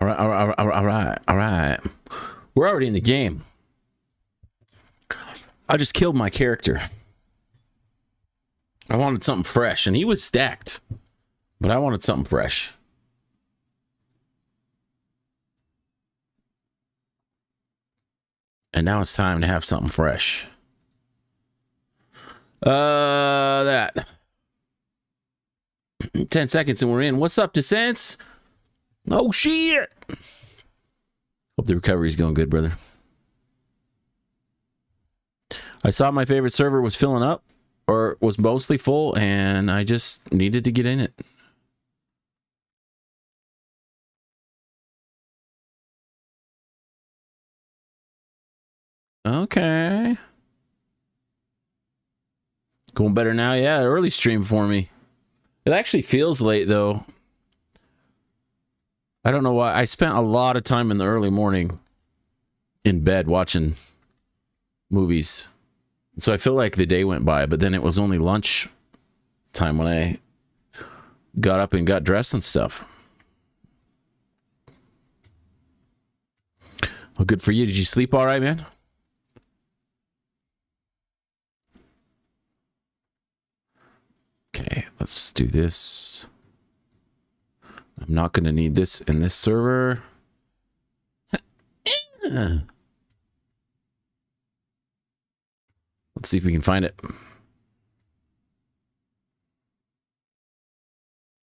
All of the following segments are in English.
All right, all right, all right, all right, all right. We're already in the game. I just killed my character. I wanted something fresh, and he was stacked. But I wanted something fresh. And now it's time to have something fresh. That. 10 seconds and we're in. What's up, Descents? Oh, shit. Hope the recovery's going good, brother. I saw my favorite server was filling up, or was mostly full, and I just needed to get in it. Okay. Going better now? Yeah, early stream for me. It actually feels late, though. I don't know why. I spent a lot of time in the early morning in bed watching movies. So I feel like the day went by, but then it was only lunch time when I got up and got dressed and stuff. Well, good for you. Did you sleep all right, man? Okay, let's do this. I'm not going to need this in this server. Let's see if we can find it.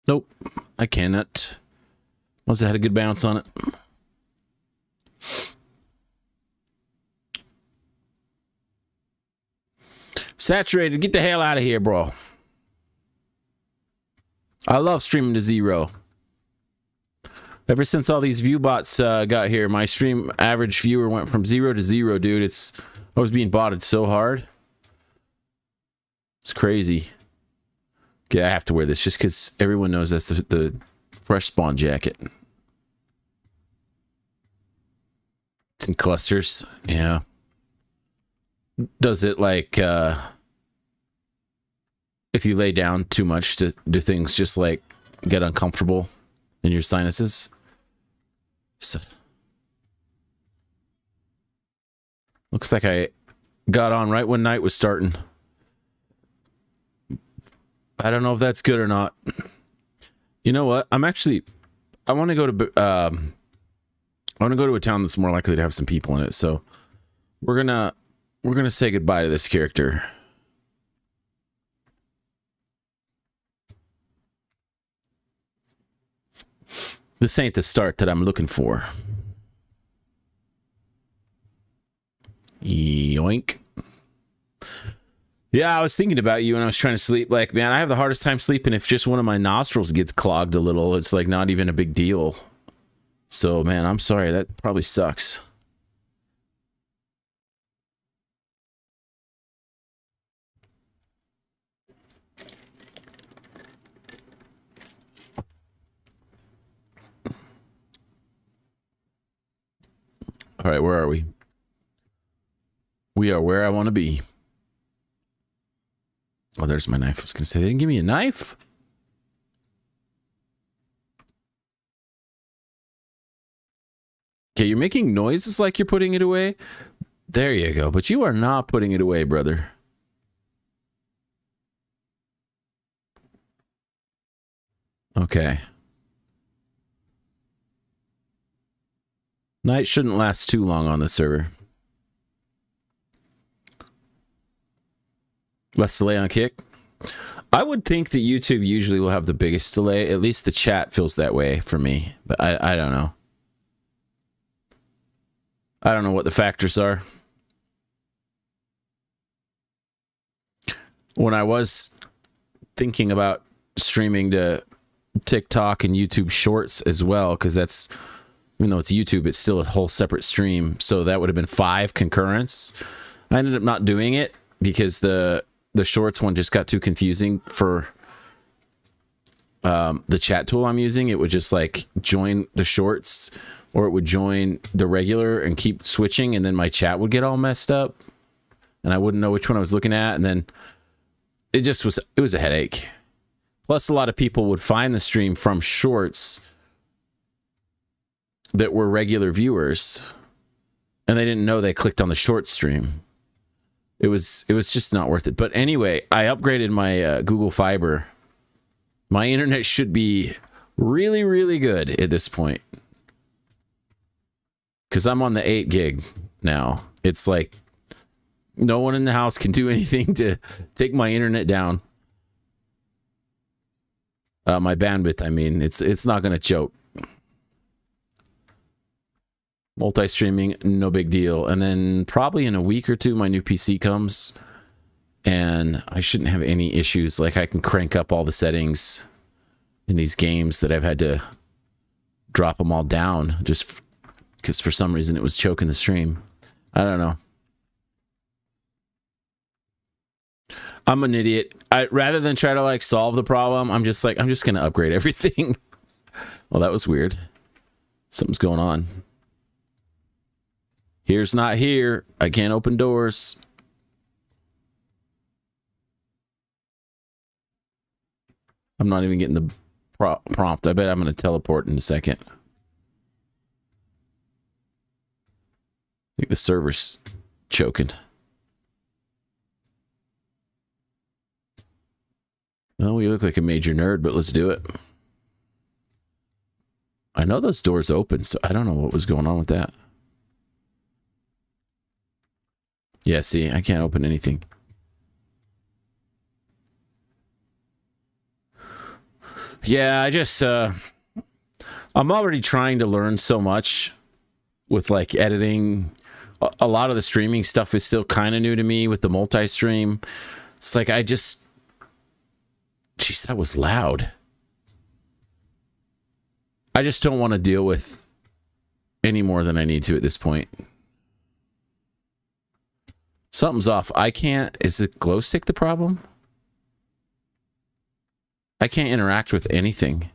Nope, I cannot. Must have had a good bounce on it. Saturated, get the hell out of here, bro. I love streaming to 0. Ever since all these view bots got here, my stream average viewer went from 0 to 0, dude. I was being botted so hard. It's crazy. Okay, I have to wear this just because everyone knows that's the fresh spawn jacket. It's in clusters, yeah. Does it like if you lay down too much, do things just like get uncomfortable in your sinuses? So, looks like I got on right when night was starting. I don't know if that's good or not. You know what? I want to go to a town that's more likely to have some people in it. So we're gonna say goodbye to this character. This ain't the start that I'm looking for. Yoink. Yeah, I was thinking about you when I was trying to sleep. Like, man, I have the hardest time sleeping if just one of my nostrils gets clogged a little. It's like not even a big deal. So, man, I'm sorry. That probably sucks. All right, where are we? We are where I want to be. Oh, there's my knife. I was going to say, they didn't give me a knife? Okay, you're making noises like you're putting it away. There you go. But you are not putting it away, brother. Okay. Night shouldn't last too long on the server. Less delay on kick. I would think that YouTube usually will have the biggest delay. At least the chat feels that way for me. But I don't know. I don't know what the factors are. When I was thinking about streaming to TikTok and YouTube Shorts as well, because that's, even though it's YouTube, it's still a whole separate stream. So that would have been 5 concurrents. I ended up not doing it because the Shorts one just got too confusing for the chat tool I'm using. It would just like join the Shorts, or it would join the regular and keep switching, and then my chat would get all messed up and I wouldn't know which one I was looking at, and then it was a headache. Plus, a lot of people would find the stream from Shorts that were regular viewers, and they didn't know they clicked on the short stream. It was just not worth it. But anyway, I upgraded my Google Fiber. My internet should be really, really good at this point, because I'm on the 8 gig now. It's like no one in the house can do anything to take my internet down. My bandwidth, I mean, it's not going to choke. Multi-streaming, no big deal. And then probably in a week or two, my new PC comes, and I shouldn't have any issues. Like, I can crank up all the settings in these games that I've had to drop them all down just because for some reason it was choking the stream. I don't know. I'm an idiot. Rather than try to like solve the problem, I'm just going to upgrade everything. Well, that was weird. Something's going on. Here's not here. I can't open doors. I'm not even getting the prompt. I bet I'm going to teleport in a second. I think the server's choking. Well, we look like a major nerd, but let's do it. I know those doors open, so I don't know what was going on with that. Yeah, see, I can't open anything. Yeah, I just, I'm already trying to learn so much with like editing. A lot of the streaming stuff is still kind of new to me with the multi-stream. It's like, jeez, that was loud. I just don't want to deal with any more than I need to at this point. Something's off. I can't... Is the glow stick the problem? I can't interact with anything.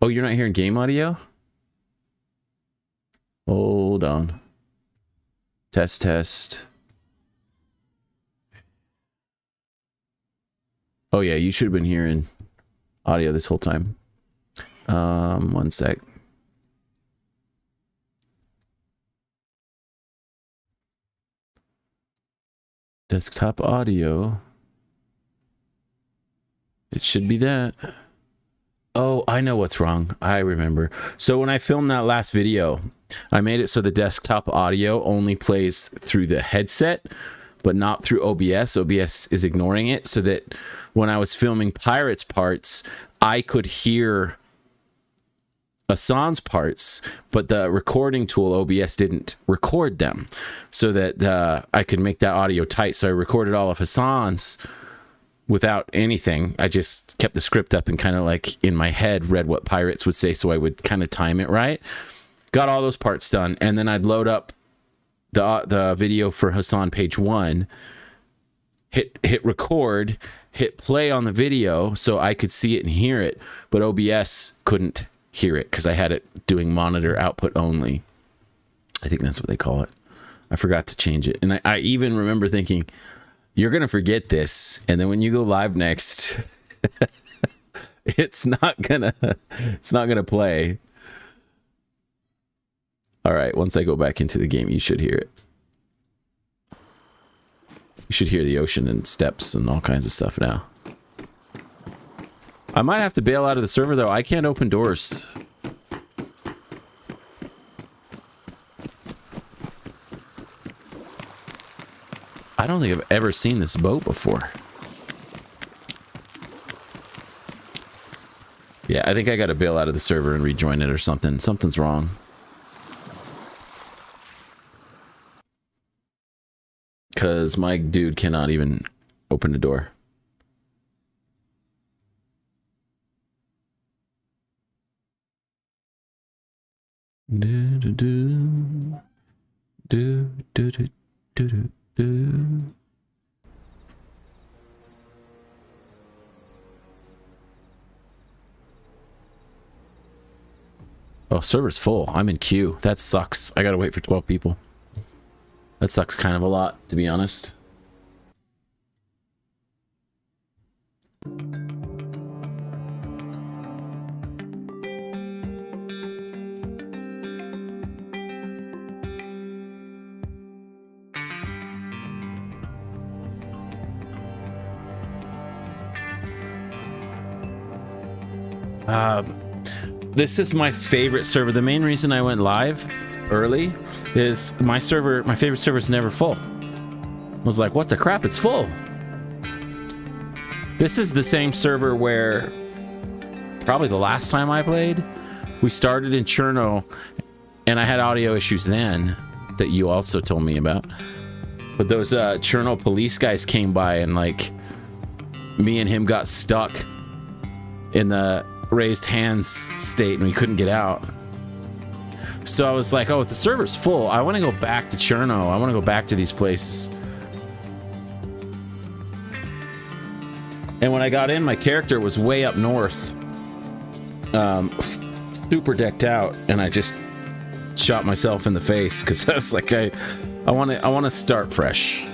Oh, you're not hearing game audio? Hold on. Test, test. Oh, yeah, you should have been hearing audio this whole time. One sec. Desktop audio. It should be that. Oh, I know what's wrong. I remember. So when I filmed that last video, I made it so the desktop audio only plays through the headset, but not through OBS. OBS is ignoring it, so that when I was filming Pirate's parts, I could hear Hassan's parts, but the recording tool OBS didn't record them, so that I could make that audio tight. So I recorded all of Hassan's without anything. I just kept the script up and kind of like in my head read what Pirates would say, so I would kind of time it right. Got all those parts done, and then I'd load up the video for Hassan page 1, hit record, hit play on the video so I could see it and hear it, but OBS couldn't hear it because I had it doing monitor output only. I think that's what they call it. I forgot to change it. And I even remember thinking, you're going to forget this, and then when you go live next, it's not gonna play. All right, once I go back into the game, you should hear it. You should hear the ocean and steps and all kinds of stuff now. I might have to bail out of the server, though. I can't open doors. I don't think I've ever seen this boat before. Yeah, I think I got to bail out of the server and rejoin it or something. Something's wrong. Because my dude cannot even open the door. Do, do, do. Do, do, do, do, do, do. Oh, server's full. I'm in queue. That sucks. I gotta wait for 12 people. That sucks kind of a lot, to be honest. This is my favorite server. The main reason I went live early is my favorite server is never full. I was like, what the crap? It's full. This is the same server where probably the last time I played, we started in Cherno, and I had audio issues then that you also told me about. But those Cherno police guys came by, and like me and him got stuck in the raised hands state, and we couldn't get out. So I was like, oh, if the server's full, I want to go back to Cherno. I want to go back to these places. And when I got in, my character was way up north, super decked out, and I just shot myself in the face because I was like, I want to start fresh.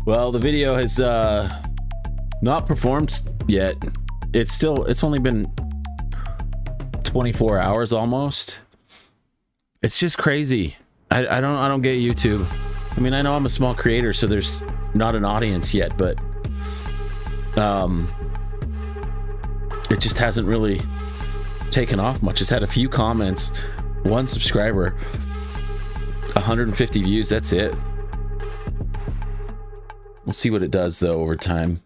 Well, the video has not performed yet. It's only been 24 hours almost. It's just crazy. I don't get YouTube. I mean, I know I'm a small creator, so there's not an audience yet, but it just hasn't really taken off much. It's had a few comments, 1 subscriber, 150 views, that's it. We'll see what it does though over time.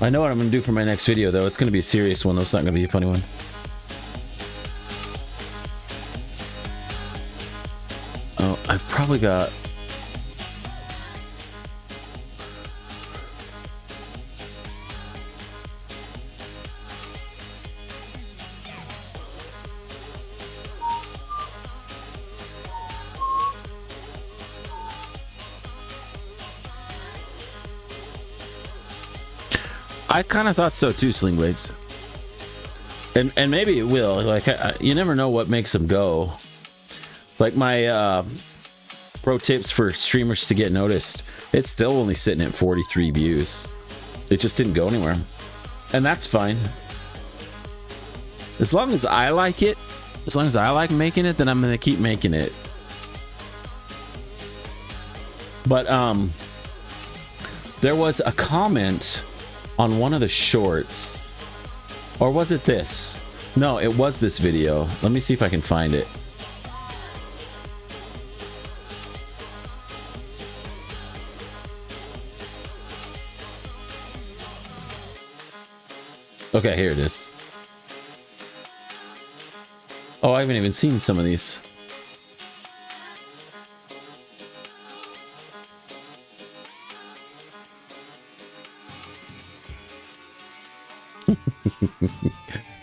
I know what I'm gonna do for my next video though. It's gonna be a serious one though. It's not gonna be a funny one. Oh, I've probably got... I kind of thought so too, Sling Blades, and maybe it will. Like you never know what makes them go. Like my pro tips for streamers to get noticed, it's still only sitting at 43 views. It just didn't go anywhere, and that's fine. As long as I like it, as long as I like making it, then I'm gonna keep making it. But there was a comment on one of the shorts, or was it this? No, it was this video. Let me see if I can find it. Okay, here it is. Oh, I haven't even seen some of these.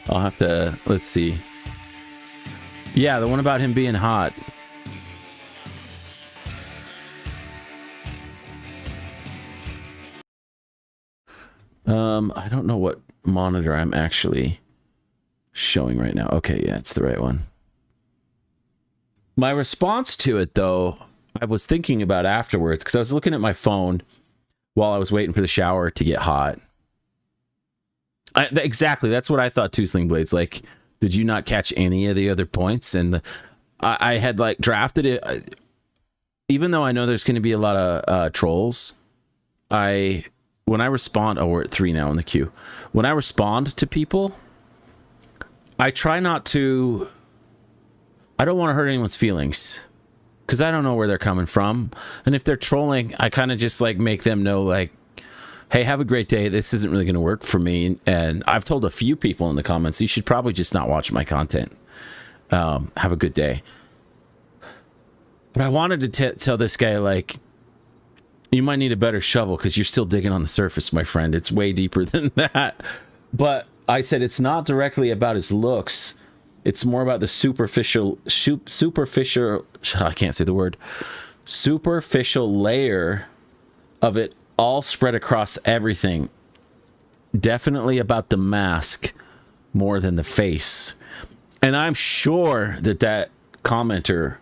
I'll have to, let's see. Yeah, the one about him being hot. I don't know what monitor I'm actually showing right now. Okay, yeah, it's the right one. My response to it, though, I was thinking about afterwards, because I was looking at my phone while I was waiting for the shower to get hot. Exactly, that's what I thought too, Sling Blades. Like, did you not catch any of the other points? And I had like drafted it, even though I know there's going to be a lot of trolls. When I respond, oh, we're at 3 now in the queue. When I respond to people, I try not to. I don't want to hurt anyone's feelings, because I don't know where they're coming from, and if they're trolling, I kind of just like make them know, like, hey, have a great day. This isn't really going to work for me. And I've told a few people in the comments, you should probably just not watch my content. Have a good day. But I wanted to tell this guy, like, you might need a better shovel because you're still digging on the surface, my friend. It's way deeper than that. But I said it's not directly about his looks. It's more about the superficial, I can't say the word, superficial layer of it all spread across everything. Definitely about the mask more than the face. And I'm sure that commenter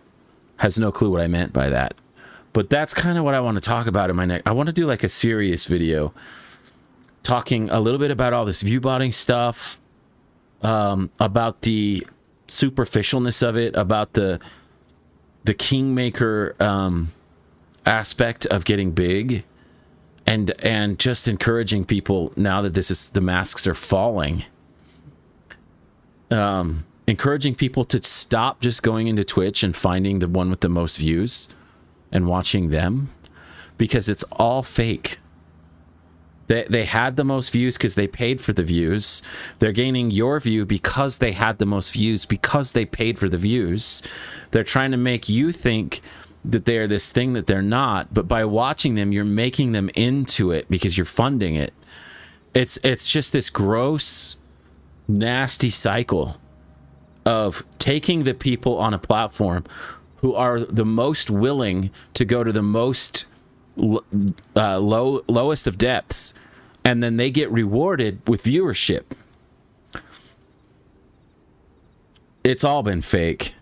has no clue what I meant by that. But that's kind of what I want to talk about in my next. I want to do like a serious video talking a little bit about all this view botting stuff, about the superficialness of it, about the kingmaker aspect of getting big, and just encouraging people now that the masks are falling. Encouraging people to stop just going into Twitch and finding the one with the most views and watching them, because it's all fake. They had the most views because they paid for the views. They're gaining your view because they had the most views, because they paid for the views. They're trying to make you think that they're this thing that they're not, but by watching them, you're making them into it because you're funding it. It's just this gross, nasty cycle of taking the people on a platform who are the most willing to go to the most lowest of depths, and then they get rewarded with viewership. It's all been fake.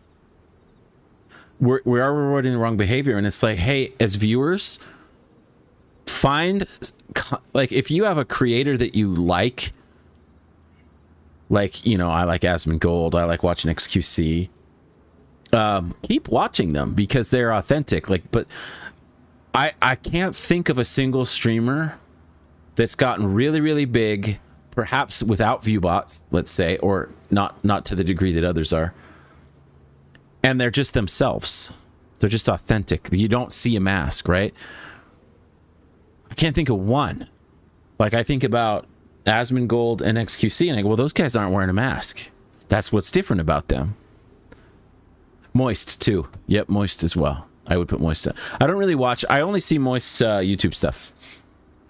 We are rewarding the wrong behavior, and it's like, hey, as viewers, find, like, if you have a creator that you like, you know, I like Asmongold, I like watching XQC, keep watching them because they're authentic. Like, but I can't think of a single streamer that's gotten really, really big, perhaps without view bots, let's say, or not to the degree that others are. And they're just themselves. They're just authentic. You don't see a mask, right? I can't think of one. Like, I think about Asmongold and XQC, and I go, well, those guys aren't wearing a mask. That's what's different about them. Moist, too. Yep, Moist as well. I would put Moist. I don't really watch. I only see Moist's YouTube stuff.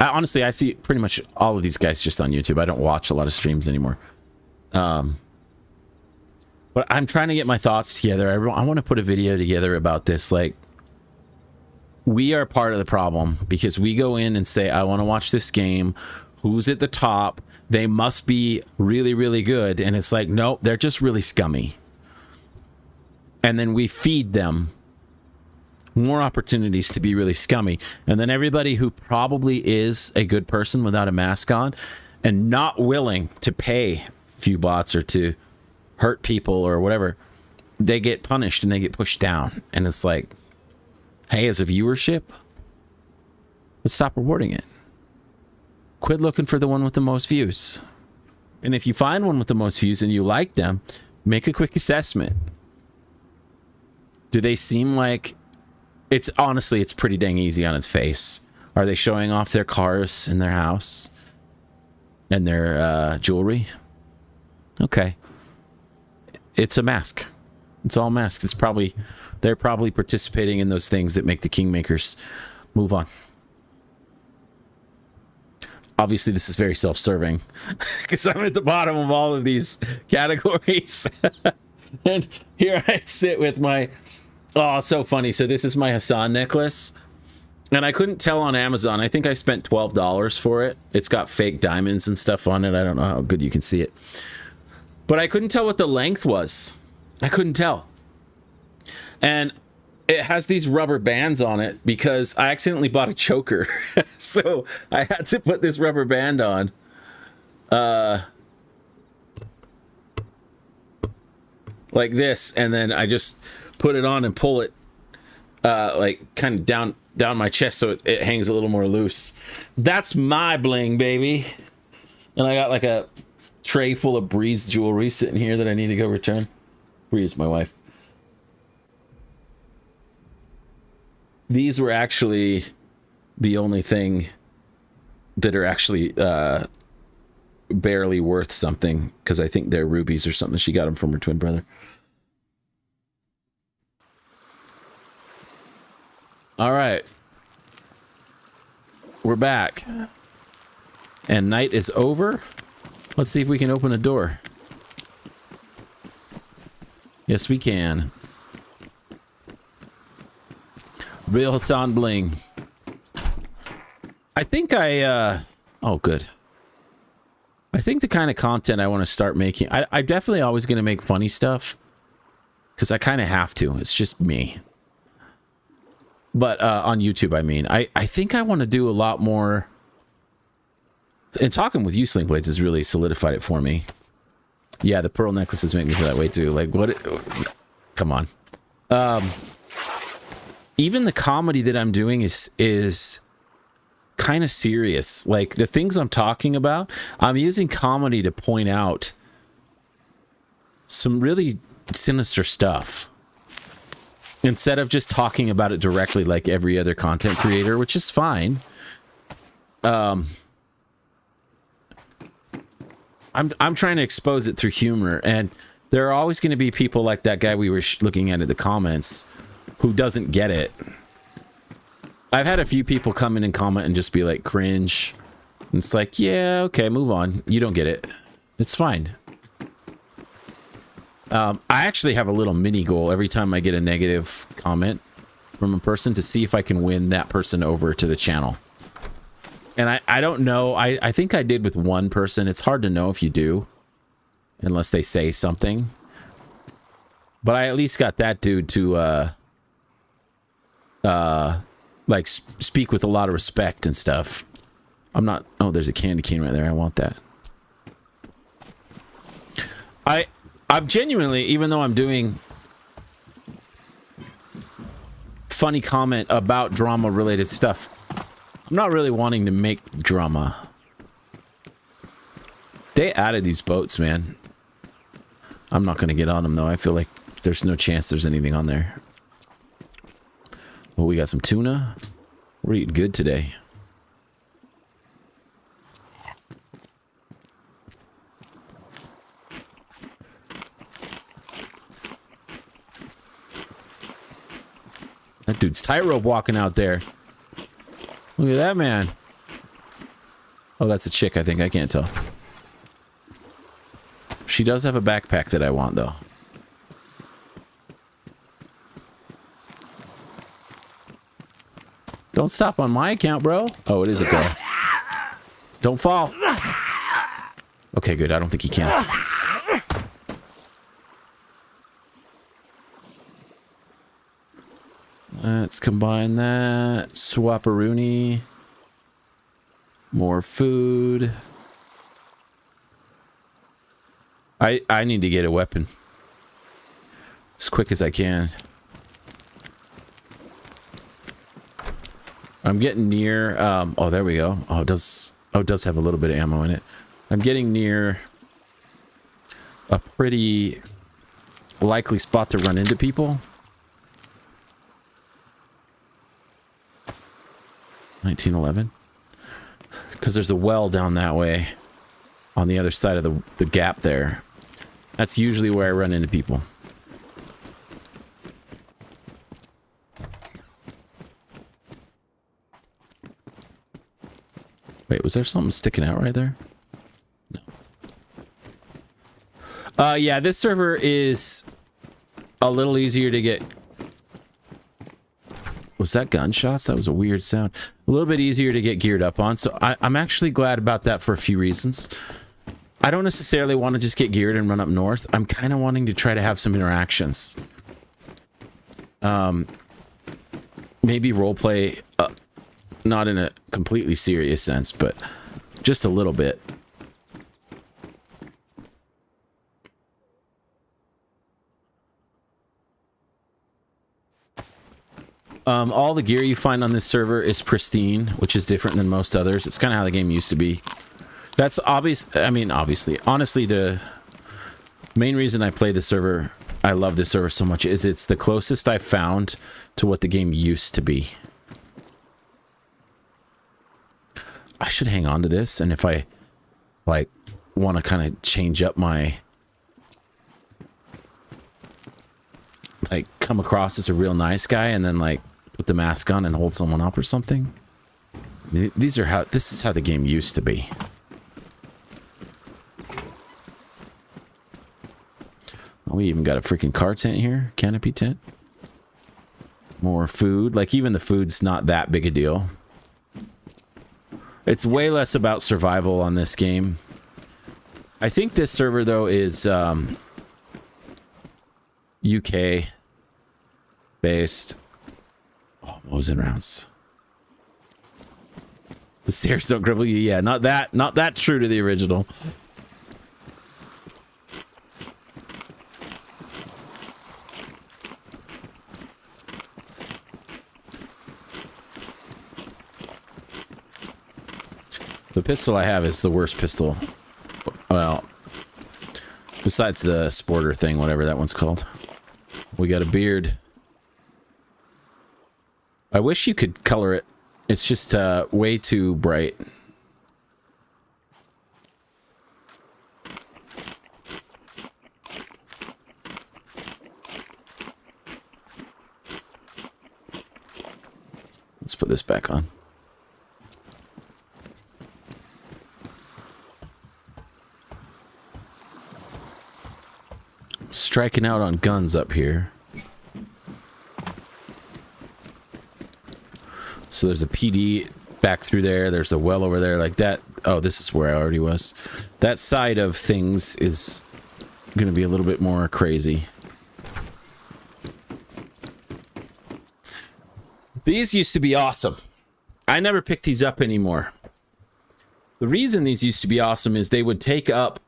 Honestly, I see pretty much all of these guys just on YouTube. I don't watch a lot of streams anymore. But I'm trying to get my thoughts together. I want to put a video together about this. Like, we are part of the problem because we go in and say, I want to watch this game. Who's at the top? They must be really, really good. And it's like, nope, they're just really scummy. And then we feed them more opportunities to be really scummy. And then everybody who probably is a good person without a mask on and not willing to pay few bots or to hurt people or whatever, they get punished and they get pushed down. And it's like, hey, as a viewership, let's stop rewarding it. Quit looking for the one with the most views. And if you find one with the most views and you like them, make a quick assessment. Do they seem like... Honestly, it's pretty dang easy on its face. Are they showing off their cars in their house? And their jewelry? Okay. It's a mask. It's all masks. They're probably participating in those things that make the kingmakers move on. Obviously, this is very self-serving because I'm at the bottom of all of these categories. And here I sit with my... Oh, so funny. So this is my Hassan necklace. And I couldn't tell on Amazon. I think I spent $12 for it. It's got fake diamonds and stuff on it. I don't know how good you can see it. But I couldn't tell what the length was. I couldn't tell. And it has these rubber bands on it because I accidentally bought a choker. So I had to put this rubber band on. Like this. And then I just put it on and pull it like kind of down my chest so it hangs a little more loose. That's my bling, baby. And I got like a tray full of Breeze jewelry sitting here that I need to go return. Breeze, my wife. These were actually the only thing that are actually barely worth something, because I think they're rubies or something. She got them from her twin brother. All right. We're back. And night is over. Let's see if we can open a door. Yes, we can. Real Hassan bling. I think oh, good. I think the kind of content I want to start making... I'm definitely always going to make funny stuff. Because I kind of have to. It's just me. But on YouTube, I mean, I think I want to do a lot more. And talking with you, Sling Blades, has really solidified it for me. Yeah, the pearl necklaces make me feel that way too. Like, what? Come on. Even the comedy that I'm doing is kind of serious. Like, the things I'm talking about, I'm using comedy to point out some really sinister stuff, instead of just talking about it directly like every other content creator, which is fine. I'm trying to expose it through humor, and there are always going to be people like that guy we were looking at in the comments who doesn't get it. I've had a few people come in and comment and just be like, cringe. And it's like, yeah, okay, move on. You don't get it. It's fine. I actually have a little mini goal every time I get a negative comment from a person to see if I can win that person over to the channel. And I don't know. I think I did with one person. It's hard to know if you do, unless they say something. But I at least got that dude to, like, speak with a lot of respect and stuff. I'm not... Oh, there's a candy cane right there. I want that. I'm genuinely, even though I'm doing funny comment about drama-related stuff, I'm not really wanting to make drama. They added these boats, man. I'm not going to get on them, though. I feel like there's no chance there's anything on there. Well, we got some tuna. We're eating good today. That dude's tightrope walking out there. Look at that man. Oh, that's a chick, I think. I can't tell. She does have a backpack that I want, though. Don't stop on my account, bro. Oh, it is a girl. Don't fall. Okay, good. I don't think he can. Let's combine that. Swapperoonie. More food. I need to get a weapon as quick as I can. I'm getting near. Oh, there we go. Oh, it does have a little bit of ammo in it. I'm getting near a pretty likely spot to run into people. 1911. Because there's a well down that way on the other side of the gap there. That's usually where I run into people. Wait, was there something sticking out right there? No. Yeah, this server is a little easier to get. Was that gunshots? That was a weird sound. A little bit easier to get geared up on. So I'm actually glad about that for a few reasons. I don't necessarily want to just get geared and run up north. I'm kind of wanting to try to have some interactions. Maybe roleplay, not in a completely serious sense, but just a little bit. All the gear you find on this server is pristine, which is different than most others. It's kind of how the game used to be. That's obvious. I mean, obviously. Honestly, the main reason I play this server, I love this server so much, is it's the closest I've found to what the game used to be. I should hang on to this, and if I, like, want to kind of change up my... like, come across as a real nice guy, and then, like, put the mask on and hold someone up or something. This is how the game used to be. Oh, we even got a freaking car tent here. Canopy tent. More food. Like, even the food's not that big a deal. It's way less about survival on this game. I think this server, though, is UK based. Oh, Mosin rounds. The stairs don't cripple you. Yeah, not that true to the original. The pistol I have is the worst pistol. Well, besides the sporter thing, whatever that one's called. We got a beard. I wish you could color it. It's just way too bright. Let's put this back on. Striking out on guns up here. So there's a PD back through there. There's a well over there like that. Oh, this is where I already was. That side of things is going to be a little bit more crazy. These used to be awesome. I never picked these up anymore. The reason these used to be awesome is they would take up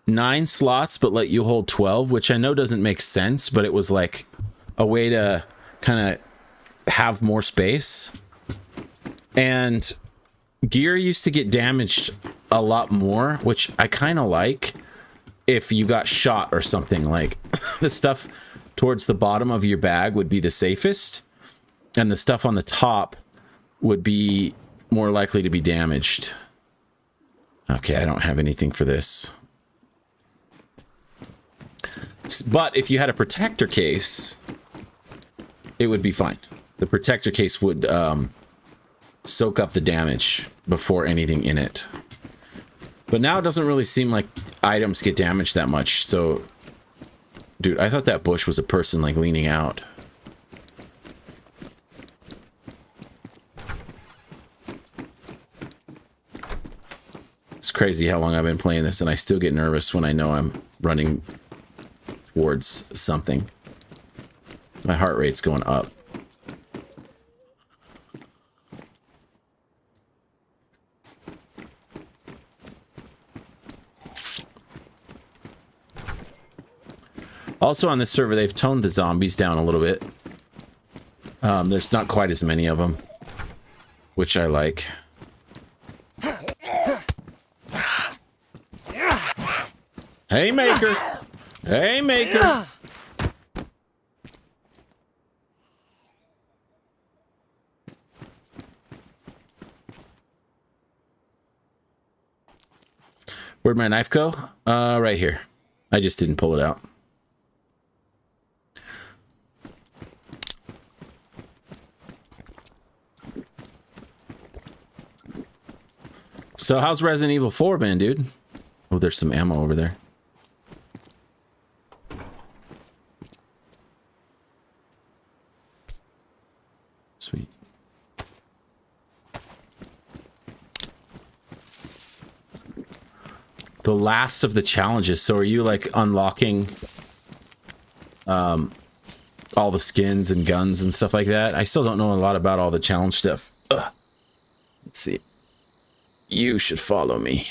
9 slots but let you hold 12, which I know doesn't make sense, but it was like a way to kind of have more space. And gear used to get damaged a lot more, which I kind of like if you got shot or something. Like the stuff towards the bottom of your bag would be the safest, and the stuff on the top would be more likely to be damaged. Okay, I don't have anything for this. But if you had a protector case, it would be fine. The protector case would soak up the damage before anything in it. But now it doesn't really seem like items get damaged that much. So, dude, I thought that bush was a person like leaning out. It's crazy how long I've been playing this, and I still get nervous when I know I'm running towards something. My heart rate's going up. Also on this server, they've toned the zombies down a little bit. There's not quite as many of them, which I like. Haymaker! Haymaker! Where'd my knife go? Right here. I just didn't pull it out. So how's Resident Evil 4 been, dude? Oh, there's some ammo over there. Sweet. The last of the challenges. So are you like unlocking all the skins and guns and stuff like that? I still don't know a lot about all the challenge stuff. Ugh. Let's see. You should follow me.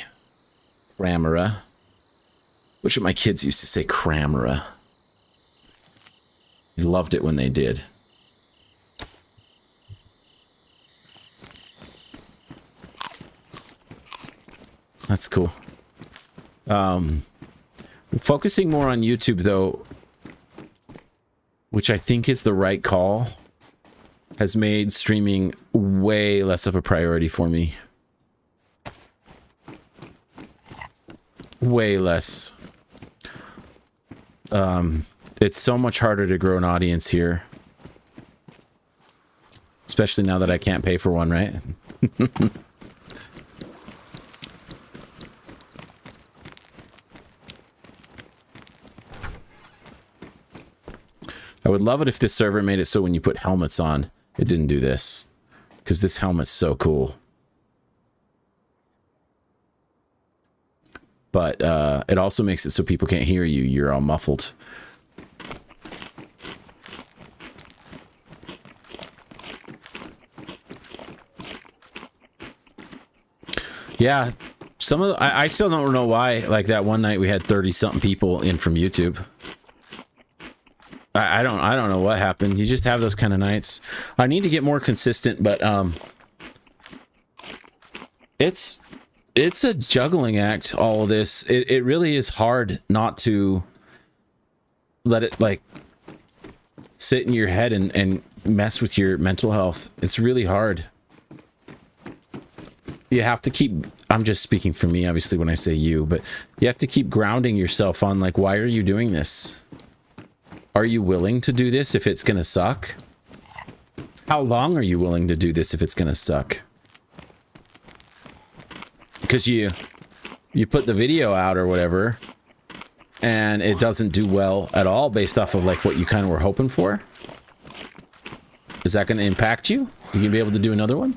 Cramera. Which of my kids used to say Cramera? He loved it when they did. That's cool. Focusing more on YouTube, though, which I think is the right call, has made streaming way less of a priority for me. Way less. It's so much harder to grow an audience here. Especially now that I can't pay for one, right? I would love it if this server made it so when you put helmets on, it didn't do this. Because this helmet's so cool. But it also makes it so people can't hear you. You're all muffled. Yeah, some of the, I still don't know why. Like that one night we had 30 something people in from YouTube. I don't know what happened. You just have those kind of nights. I need to get more consistent, but it's a juggling act, all of this. It really is hard not to let it like sit in your head and mess with your mental health. It's really hard. You have to keep, I'm just speaking for me, obviously, when I say you, but you have to keep grounding yourself on, like, why are you doing this? Are you willing to do this if it's going to suck? How long are you willing to do this if it's going to suck? Because you put the video out or whatever, and it doesn't do well at all based off of, like, what you kind of were hoping for. Is that going to impact you? You going to be able to do another one?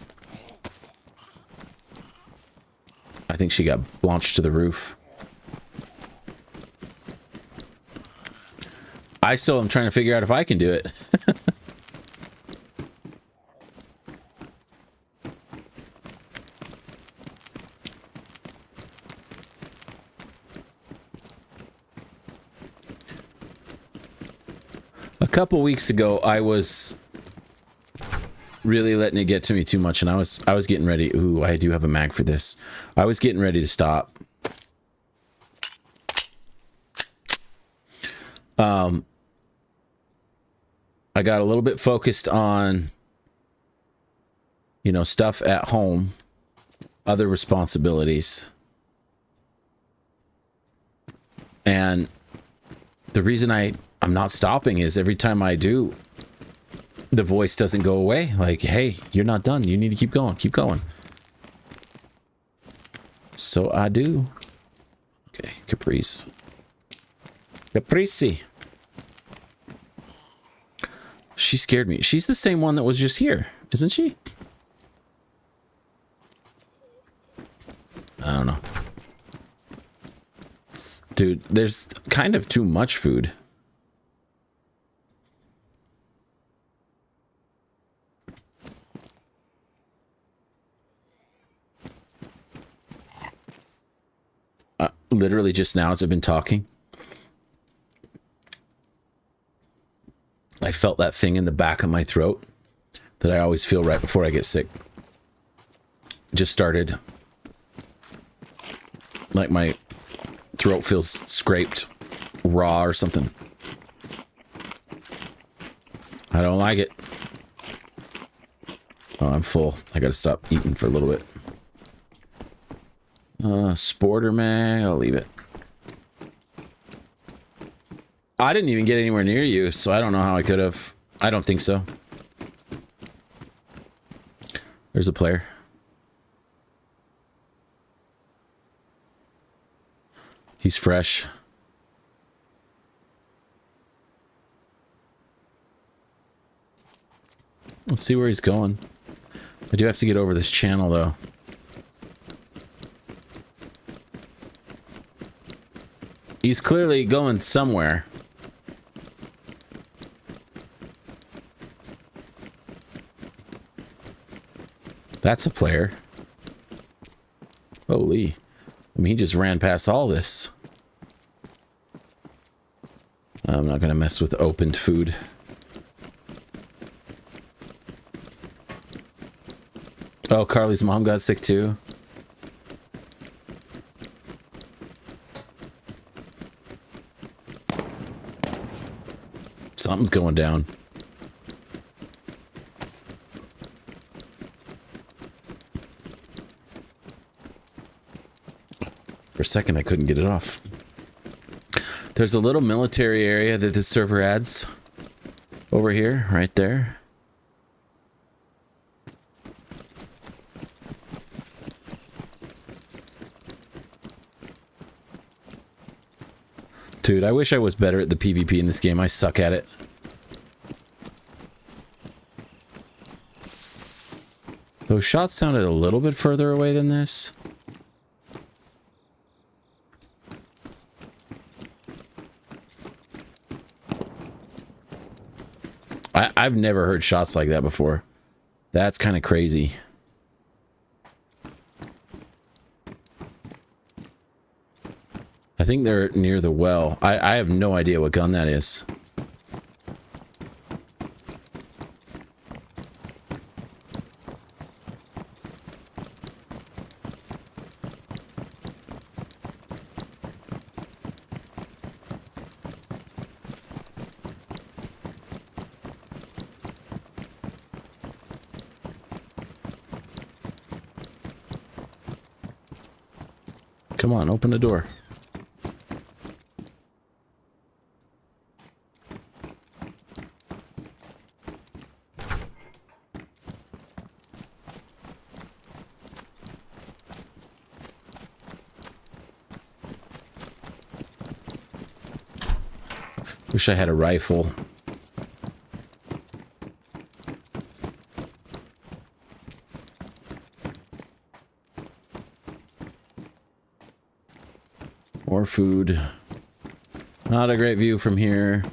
I think she got launched to the roof. I still am trying to figure out if I can do it. A couple weeks ago, I was really letting it get to me too much, and I was getting ready. Ooh, I do have a mag for this. I was getting ready to stop. I got a little bit focused on, you know, stuff at home, other responsibilities. And the reason I'm not stopping is every time I do, the voice doesn't go away. Like, hey, you're not done. You need to keep going. Keep going. So I do. Okay, Caprice. Caprici. She scared me. She's the same one that was just here, isn't she? I don't know. Dude, there's kind of too much food. Literally just now as I've been talking, I felt that thing in the back of my throat that I always feel right before I get sick. Just started. Like my throat feels scraped, raw or something. I don't like it. Oh, I'm full. I gotta stop eating for a little bit. Sporter mag, I'll leave it. I didn't even get anywhere near you, so I don't know how I could have. I don't think so. There's a player. He's fresh. Let's see where he's going. I do have to get over this channel, though. He's clearly going somewhere. That's a player. Holy. I mean, he just ran past all this. I'm not going to mess with opened food. Oh, Carly's mom got sick too. Something's going down. For a second, I couldn't get it off. There's a little military area that this server adds over here, right there. Dude, I wish I was better at the PvP in this game. I suck at it. Those shots sounded a little bit further away than this. I've never heard shots like that before. That's kind of crazy. I think they're near the well. I have no idea what gun that is. Come on, open the door. Wish I had a rifle. More food. Not a great view from here.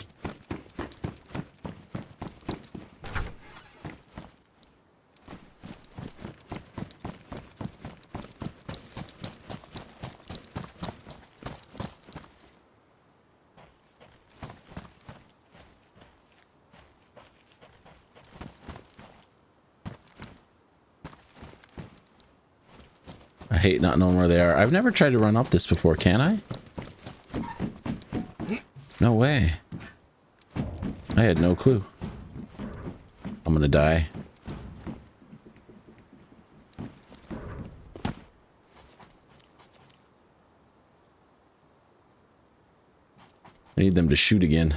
I hate not knowing where they are. I've never tried to run up this before, can I? No way. I had no clue. I'm gonna die. I need them to shoot again.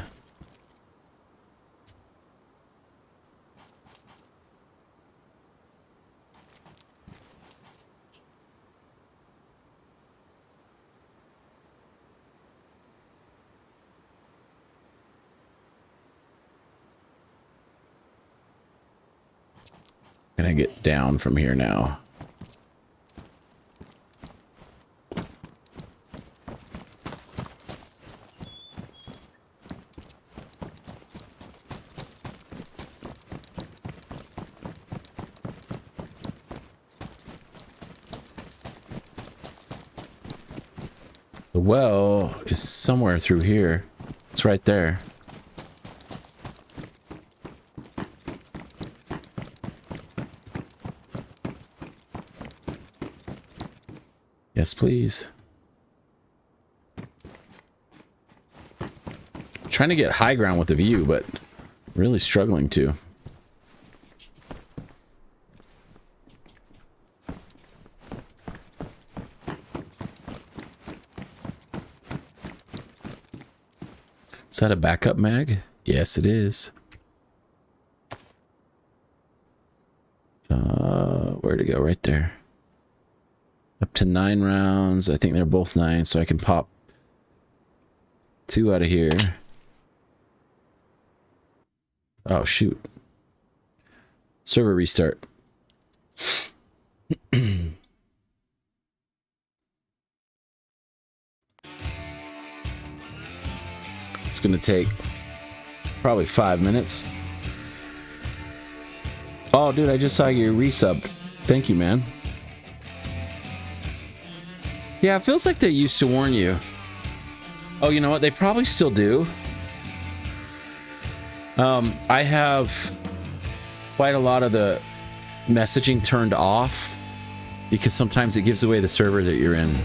Can I get down from here now? The well is somewhere through here. It's right there. Yes, please. I'm trying to get high ground with the view, but really struggling to. Is that a backup mag? Yes, it is. Where'd it go? Right there. Up to 9 rounds. I think they're both 9, so I can pop 2 out of here. Oh, shoot. Server restart. It's gonna take probably 5 minutes. Oh, dude, I just saw you resubbed. Thank you, man. Yeah, it feels like they used to warn you. Oh, you know what? They probably still do. I have quite a lot of the messaging turned off because sometimes it gives away the server that you're in.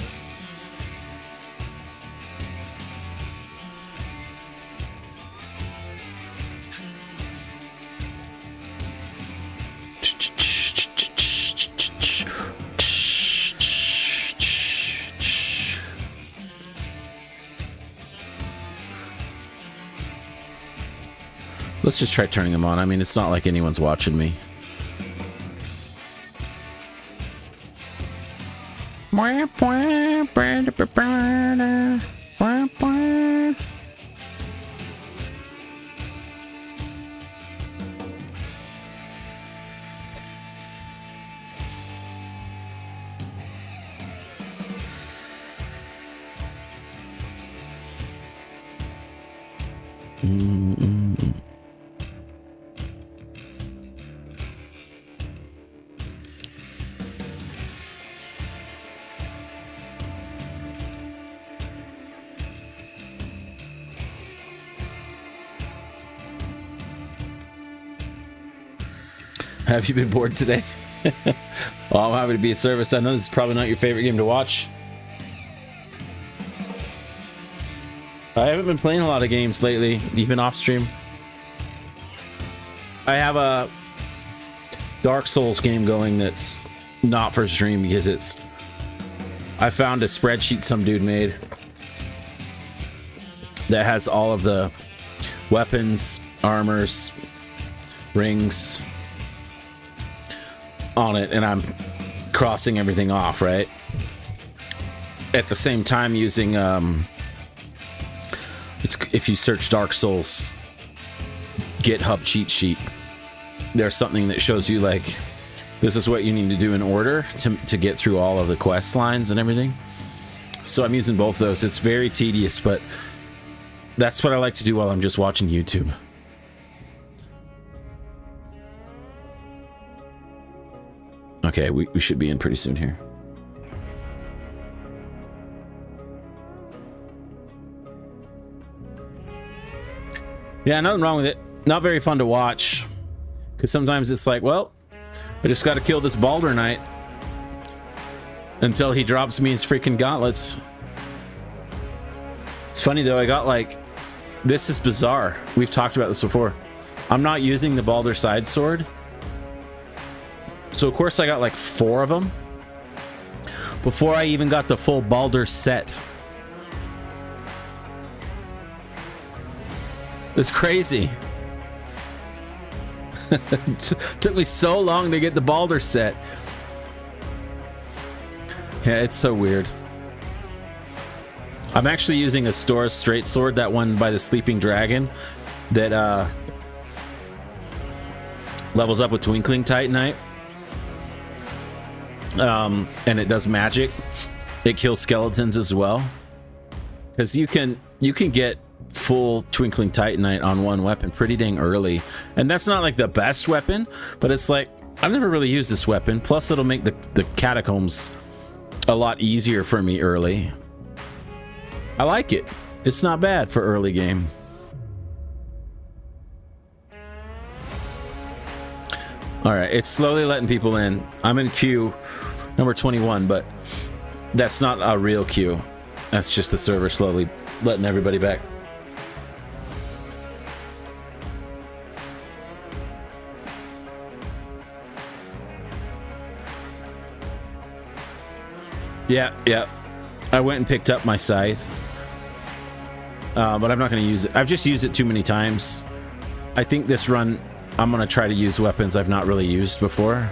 Let's just try turning them on. I mean, it's not like anyone's watching me. Have you been bored today? Well, I'm happy to be of service. I know this is probably not your favorite game to watch. I haven't been playing a lot of games lately, even off stream. I have a Dark Souls game going that's not for stream because it's... I found a spreadsheet some dude made that has all of the weapons, armors, rings on it, and I'm crossing everything off, right? At the same time using it's, if you search Dark Souls GitHub cheat sheet, there's something that shows you like this is what you need to do in order to get through all of the quest lines and everything. So I'm using both those. It's very tedious, but that's what I like to do while I'm just watching YouTube. Okay, we should be in pretty soon here. Yeah, nothing wrong with it. Not very fun to watch. Because sometimes it's like, well, I just got to kill this Baldur Knight until he drops me his freaking gauntlets. It's funny though, I got like... This is bizarre. We've talked about this before. I'm not using the Baldur side sword. So of course I got like 4 of them before I even got the full Baldur set. It's crazy. It took me so long to get the Baldur set. Yeah, it's so weird. I'm actually using a Stora's straight sword, that one by the Sleeping Dragon, that levels up with Twinkling Titanite. And it does magic. It kills skeletons as well. Because you can get full Twinkling Titanite on one weapon pretty dang early. And that's not like the best weapon, but it's like, I've never really used this weapon. Plus it'll make the catacombs a lot easier for me early. I like it. It's not bad for early game. Alright, it's slowly letting people in. I'm in queue number 21, but that's not a real queue. That's just the server slowly letting everybody back. Yeah. I went and picked up my scythe. But I'm not going to use it. I've just used it too many times. I think this run, I'm going to try to use weapons I've not really used before.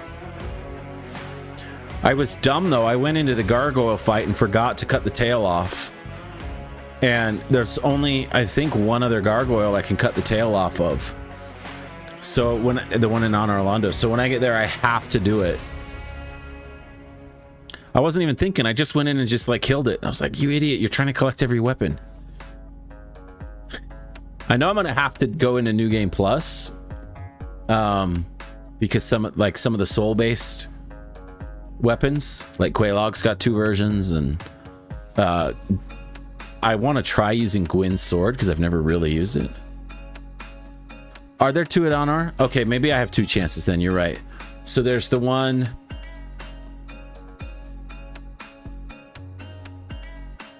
I was dumb, though. I went into the gargoyle fight and forgot to cut the tail off. And there's only, I think, one other gargoyle I can cut the tail off of. So the one in Honor Orlando. So when I get there, I have to do it. I wasn't even thinking. I just went in and just like killed it. I was like, you idiot, you're trying to collect every weapon. I know I'm gonna have to go into New Game Plus, because some of the soul-based weapons, like Quelaag's got 2 versions, and I want to try using Gwyn's sword because I've never really used it. Are there 2 at Honor? Okay, maybe I have 2 chances then. You're right. So there's the one.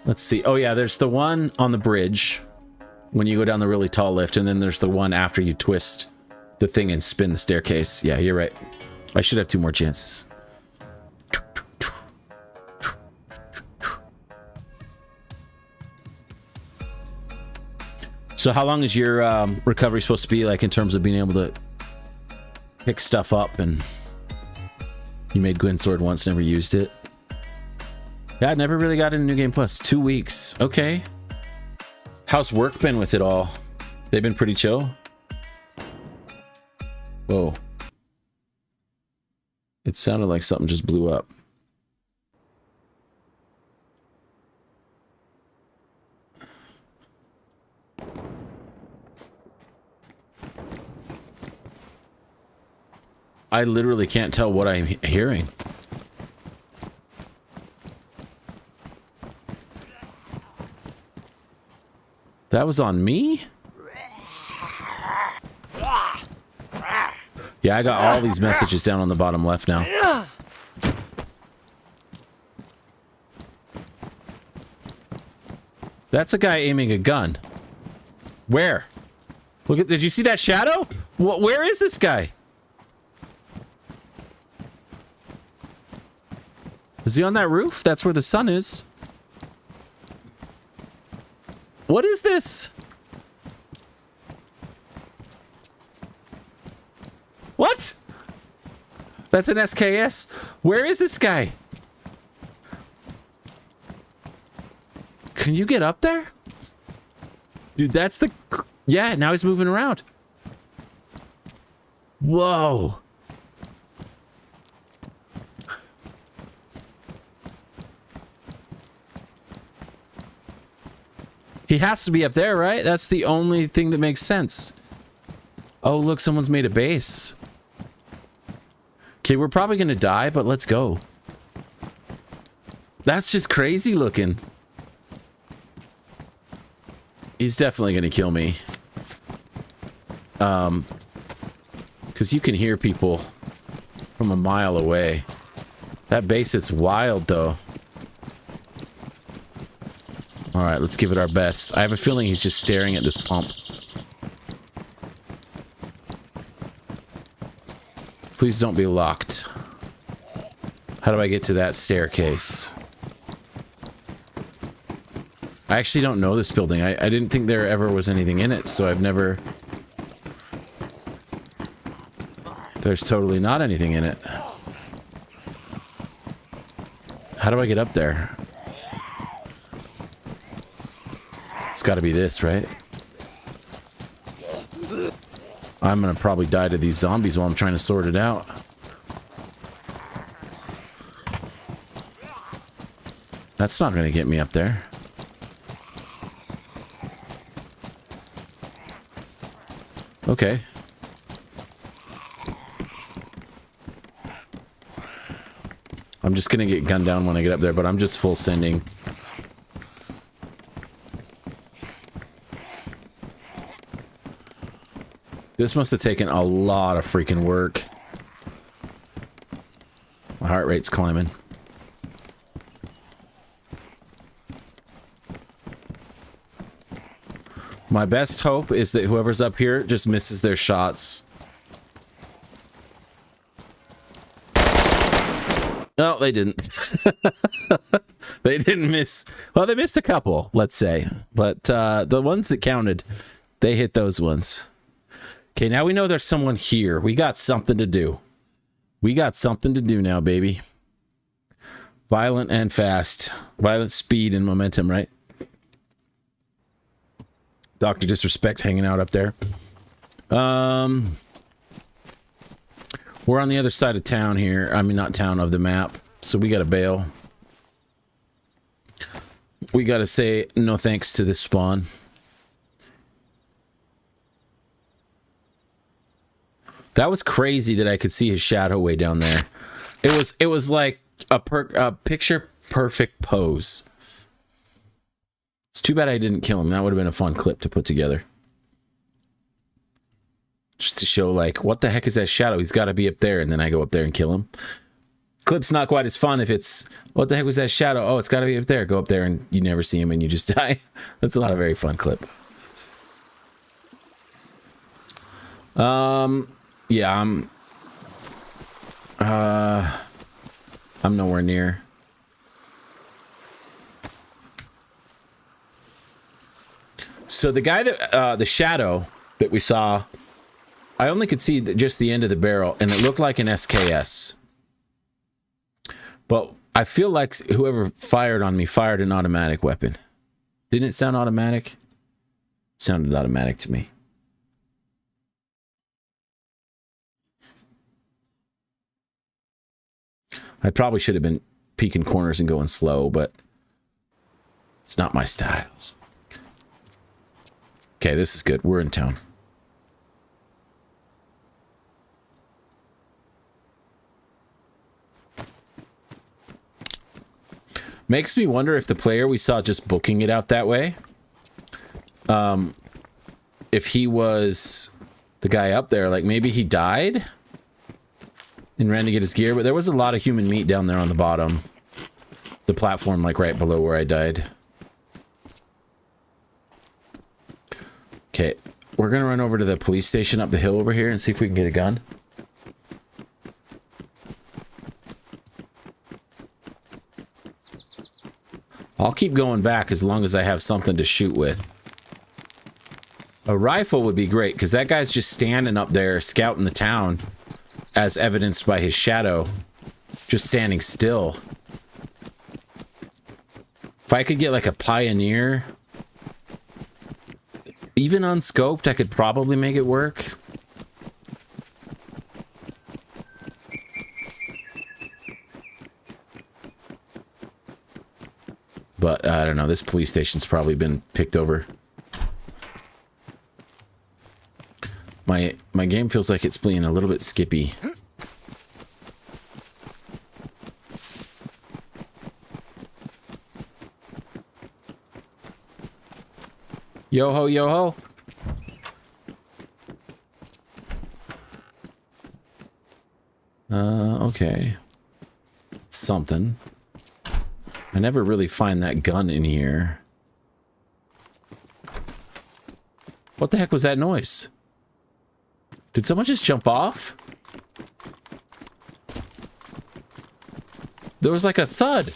Let's see. Oh yeah, there's the one on the bridge when you go down the really tall lift, and then there's the one after you twist the thing and spin the staircase. Yeah, you're right. I should have 2 more chances. So how long is your recovery supposed to be, like, in terms of being able to pick stuff up? And you made Gwyn's sword once, never used it. Yeah, I never really got into New Game Plus. 2 weeks. Okay. How's work been with it all? They've been pretty chill? Whoa. It sounded like something just blew up. I literally can't tell what I'm hearing. That was on me? Yeah, I got all these messages down on the bottom left now. That's a guy aiming a gun. Where? Look at, did you see that shadow? Where is this guy? Is he on that roof? That's where the sun is. What is this? What? That's an SKS. Where is this guy? Can you get up there? Dude, that's the... Yeah, now he's moving around. Whoa. He has to be up there, right? That's the only thing that makes sense. Oh, look, someone's made a base. Okay, we're probably gonna die, but let's go. That's just crazy looking. He's definitely gonna kill me. Because you can hear people from a mile away. That base is wild, though. Alright, let's give it our best. I have a feeling he's just staring at this pump. Please don't be locked. How do I get to that staircase? I actually don't know this building. I didn't think there ever was anything in it, so I've never... There's totally not anything in it. How do I get up there? It's gotta be this, right? I'm gonna probably die to these zombies while I'm trying to sort it out. That's not gonna get me up there. Okay. I'm just gonna get gunned down when I get up there, but I'm just full sending. This must have taken a lot of freaking work. My heart rate's climbing. My best hope is that whoever's up here just misses their shots. No, they didn't. They didn't miss. Well, they missed a couple, let's say. But the ones that counted, they hit those ones. Okay, now we know there's someone here. We got something to do. We got something to do now, baby. Violent and fast. Violent speed and momentum, right? Dr. Disrespect hanging out up there. We're on the other side of town here. I mean, not town, of the map. So we gotta bail. We gotta say no thanks to this spawn. That was crazy that I could see his shadow way down there. It was like a picture perfect pose. It's too bad I didn't kill him. That would have been a fun clip to put together. Just to show, like, what the heck is that shadow? He's got to be up there, and then I go up there and kill him. Clip's not quite as fun if it's, what the heck was that shadow? Oh, it's got to be up there. Go up there, and you never see him, and you just die. That's not a very fun clip. Yeah, I'm nowhere near. So the guy that, the shadow that we saw, I only could see just the end of the barrel, and it looked like an SKS. But I feel like whoever fired on me fired an automatic weapon. Didn't it sound automatic? It sounded automatic to me. I probably should have been peeking corners and going slow, but it's not my style. Okay, this is good. We're in town. Makes me wonder if the player we saw just booking it out that way, if he was the guy up there, like maybe he died and ran to get his gear, but there was a lot of human meat down there on the bottom. The platform, like, right below where I died. Okay, we're gonna run over to the police station up the hill over here and see if we can get a gun. I'll keep going back as long as I have something to shoot with. A rifle would be great, because that guy's just standing up there scouting the town, as evidenced by his shadow, just standing still. If I could get like a Pioneer, even unscoped, I could probably make it work. But I don't know, this police station's probably been picked over. My game feels like it's being a little bit skippy. Yo ho, yo ho. Okay. Something. I never really find that gun in here. What the heck was that noise? Did someone just jump off? There was like a thud.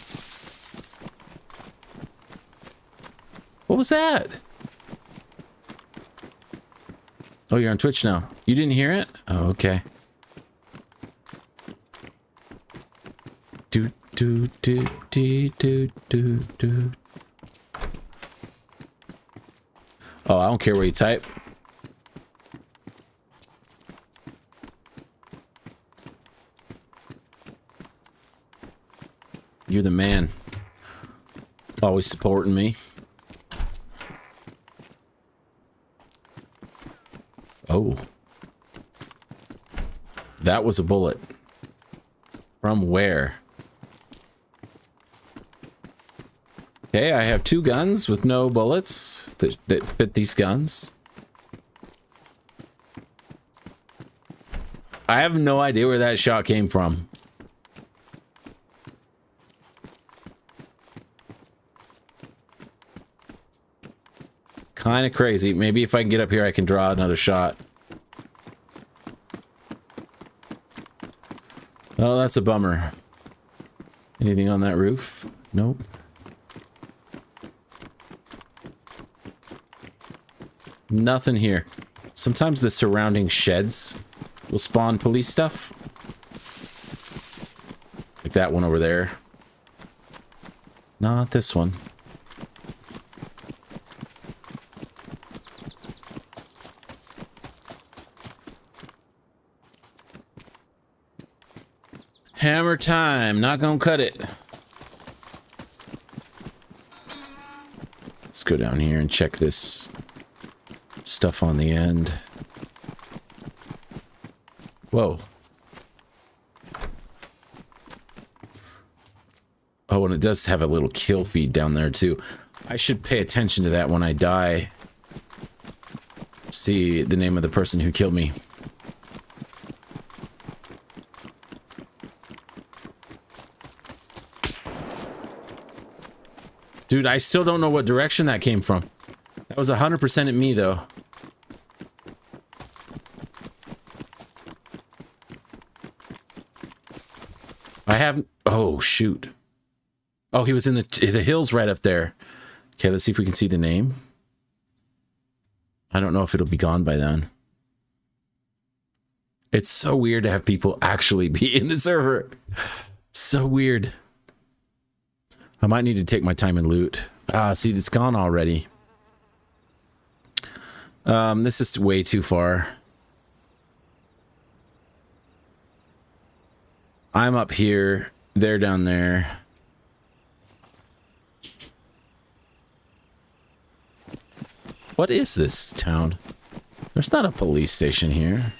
What was that? Oh, you're on Twitch now. You didn't hear it? Oh, okay. Do do do do do do do. Oh, I don't care where you type. You're the man. Always supporting me. Oh. That was a bullet. From where? Okay, I have 2 guns with no bullets that fit these guns. I have no idea where that shot came from. Kind of crazy. Maybe if I can get up here, I can draw another shot. Oh, that's a bummer. Anything on that roof? Nope. Nothing here. Sometimes the surrounding sheds will spawn police stuff. Like that one over there. Not this one. Hammer time. Not gonna cut it. Let's go down here and check this stuff on the end. Whoa. Oh, and it does have a little kill feed down there too. I should pay attention to that when I die. See the name of the person who killed me. Dude, I still don't know what direction that came from. That was 100% at me, though. I haven't... Oh, shoot. Oh, he was in the hills right up there. Okay, let's see if we can see the name. I don't know if it'll be gone by then. It's so weird to have people actually be in the server. So weird. I might need to take my time and loot. Ah, see, it's gone already. This is way too far. I'm up here. They're down there. What is this town? There's not a police station here.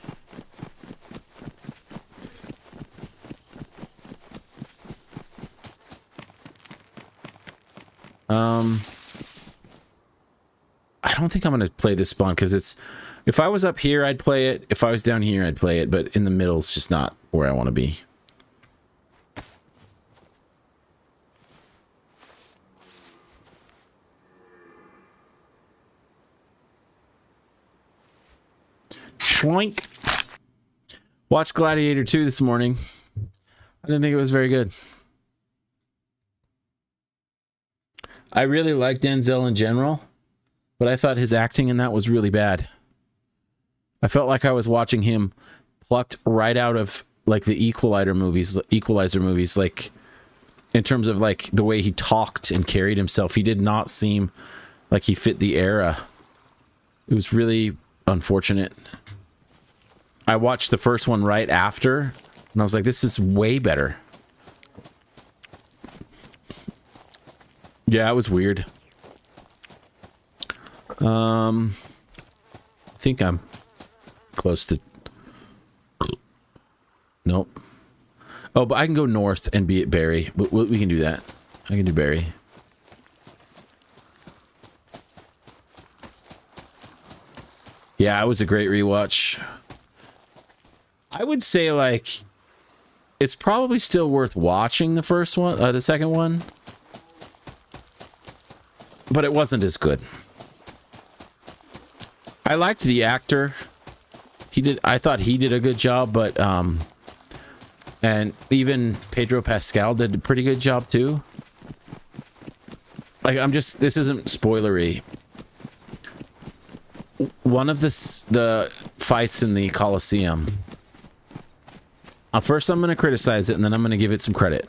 I don't think I'm going to play this spawn because it's If I was up here, I'd play it. If I was down here, I'd play it. But in the middle, it's just not where I want to be. Schloink. Watched Gladiator 2 this morning. I didn't think it was very good. I really liked Denzel in general, but I thought his acting in that was really bad. I felt like I was watching him plucked right out of like the Equalizer movies, like in terms of like the way he talked and carried himself. He did not seem like he fit the era. It was really unfortunate. I watched the first one right after, and I was like, this is way better. Yeah, it was weird. I think I'm close to... Nope. Oh, but I can go north and be at Barry. We can do that. I can do Barry. Yeah, it was a great rewatch. I would say, like, it's probably still worth watching the first one, the second one. But it wasn't as good. I liked the actor. I thought he did a good job, but and even Pedro Pascal did a pretty good job too. Like, this isn't spoilery. One of the fights in the Colosseum. First I'm going to criticize it, and then I'm going to give it some credit.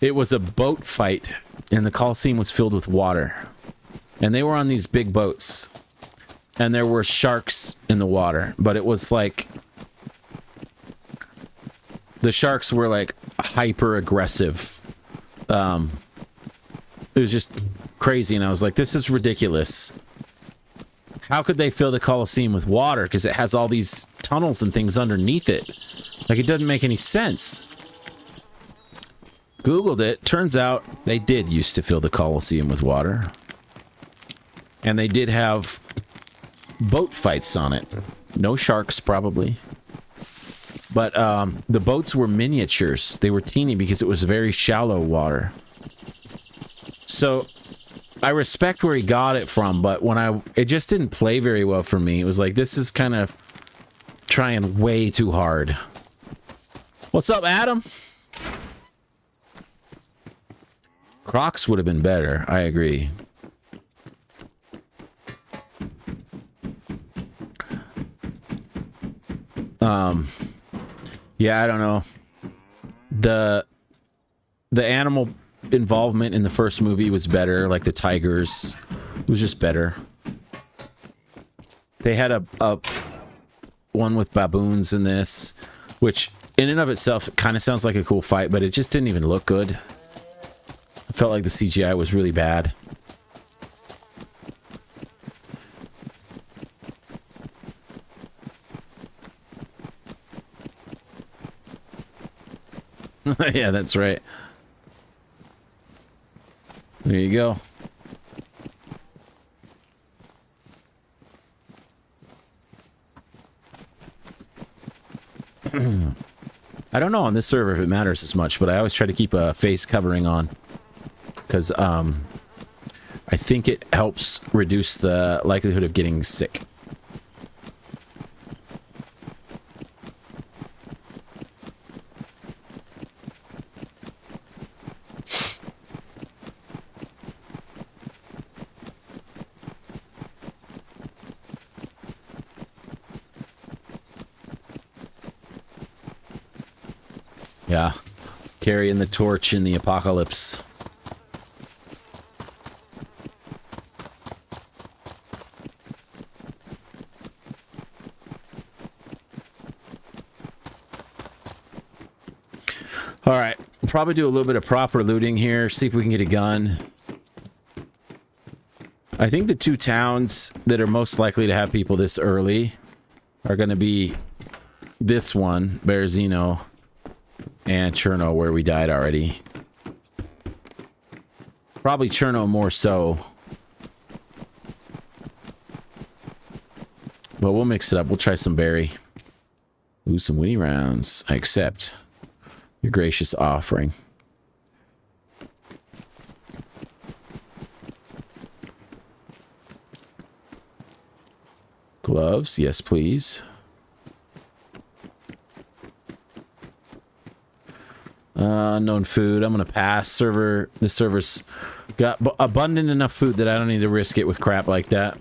It was a boat fight, and the Colosseum was filled with water. And they were on these big boats. And there were sharks in the water. But it was like... the sharks were like hyper aggressive. It was just crazy, and I was like, this is ridiculous. How could they fill the Colosseum with water? Because it has all these tunnels and things underneath it. Like, it doesn't make any sense. Googled it. Turns out they did used to fill the Colosseum with water. And they did have boat fights on it. No sharks, probably. But the boats were miniatures. They were teeny because it was very shallow water. So I respect where he got it from, but it just didn't play very well for me. It was like, this is kind of trying way too hard. What's up, Adam? Crocs would have been better. I agree. Yeah, I don't know. The animal involvement in the first movie was better, like the tigers. It was just better. They had a one with baboons in this, which in and of itself kind of sounds like a cool fight, but it just didn't even look good. I felt like the CGI was really bad. Yeah, that's right. There you go. I don't know on this server if it matters as much, but I always try to keep a face covering on. Because, I think it helps reduce the likelihood of getting sick. Yeah, carrying the torch in the apocalypse. All right, we'll probably do a little bit of proper looting here, see if we can get a gun. I think the two towns that are most likely to have people this early are going to be this one, Berezino, and Cherno, where we died already. Probably Cherno more so. Well, we'll mix it up. We'll try some berry. Ooh, some winnie rounds. I accept your gracious offering. Gloves, yes, please. Unknown food. I'm gonna pass. The server's got abundant enough food that I don't need to risk it with crap like that.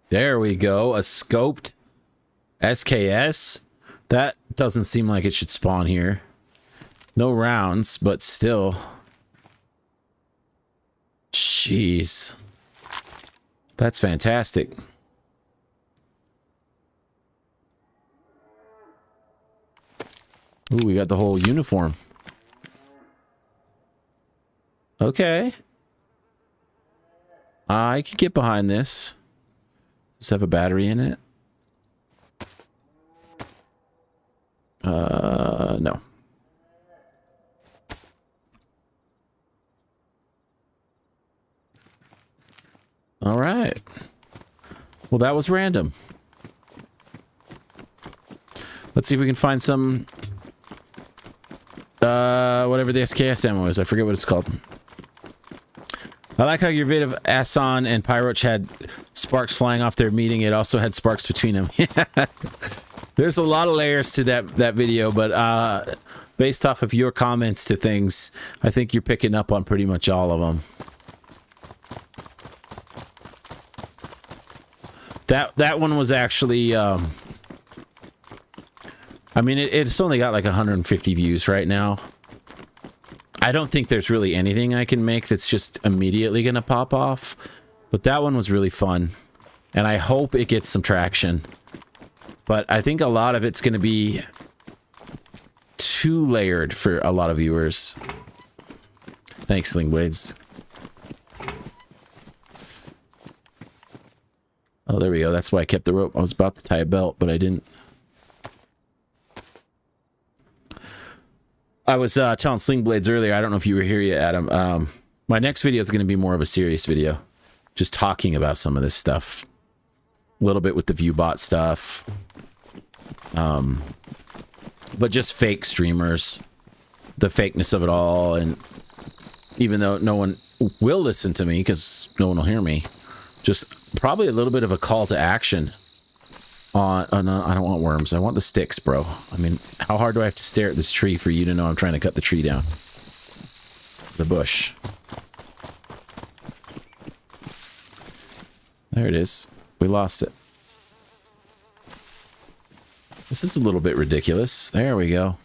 There we go. A scoped SKS. That doesn't seem like it should spawn here. No rounds, but still. Jeez. That's fantastic. Ooh, we got the whole uniform. Okay. I can get behind this. Does it have a battery in it? No. All right. Well, that was random. Let's see if we can find some whatever the SKS ammo is. I forget what it's called. I like how your vid of Asan and Pyroach had sparks flying off their meeting. It also had sparks between them. There's a lot of layers to that video, but based off of your comments to things, I think you're picking up on pretty much all of them. That one was actually, I mean, it's only got like 150 views right now. I don't think there's really anything I can make that's just immediately going to pop off. But that one was really fun. And I hope it gets some traction. But I think a lot of it's going to be too layered for a lot of viewers. Thanks, Slingblades. Oh, there we go. That's why I kept the rope. I was about to tie a belt, but I didn't. I was telling Slingblades earlier, I don't know if you were here yet, Adam. My next video is going to be more of a serious video. Just talking about some of this stuff. A little bit with the ViewBot stuff. But just fake streamers. The fakeness of it all. And even though no one will listen to me, because no one will hear me, just probably a little bit of a call to action. Oh, no, I don't want worms. I want the sticks, bro. I mean, how hard do I have to stare at this tree for you to know I'm trying to cut the tree down? The bush. There it is. We lost it. This is a little bit ridiculous. There we go.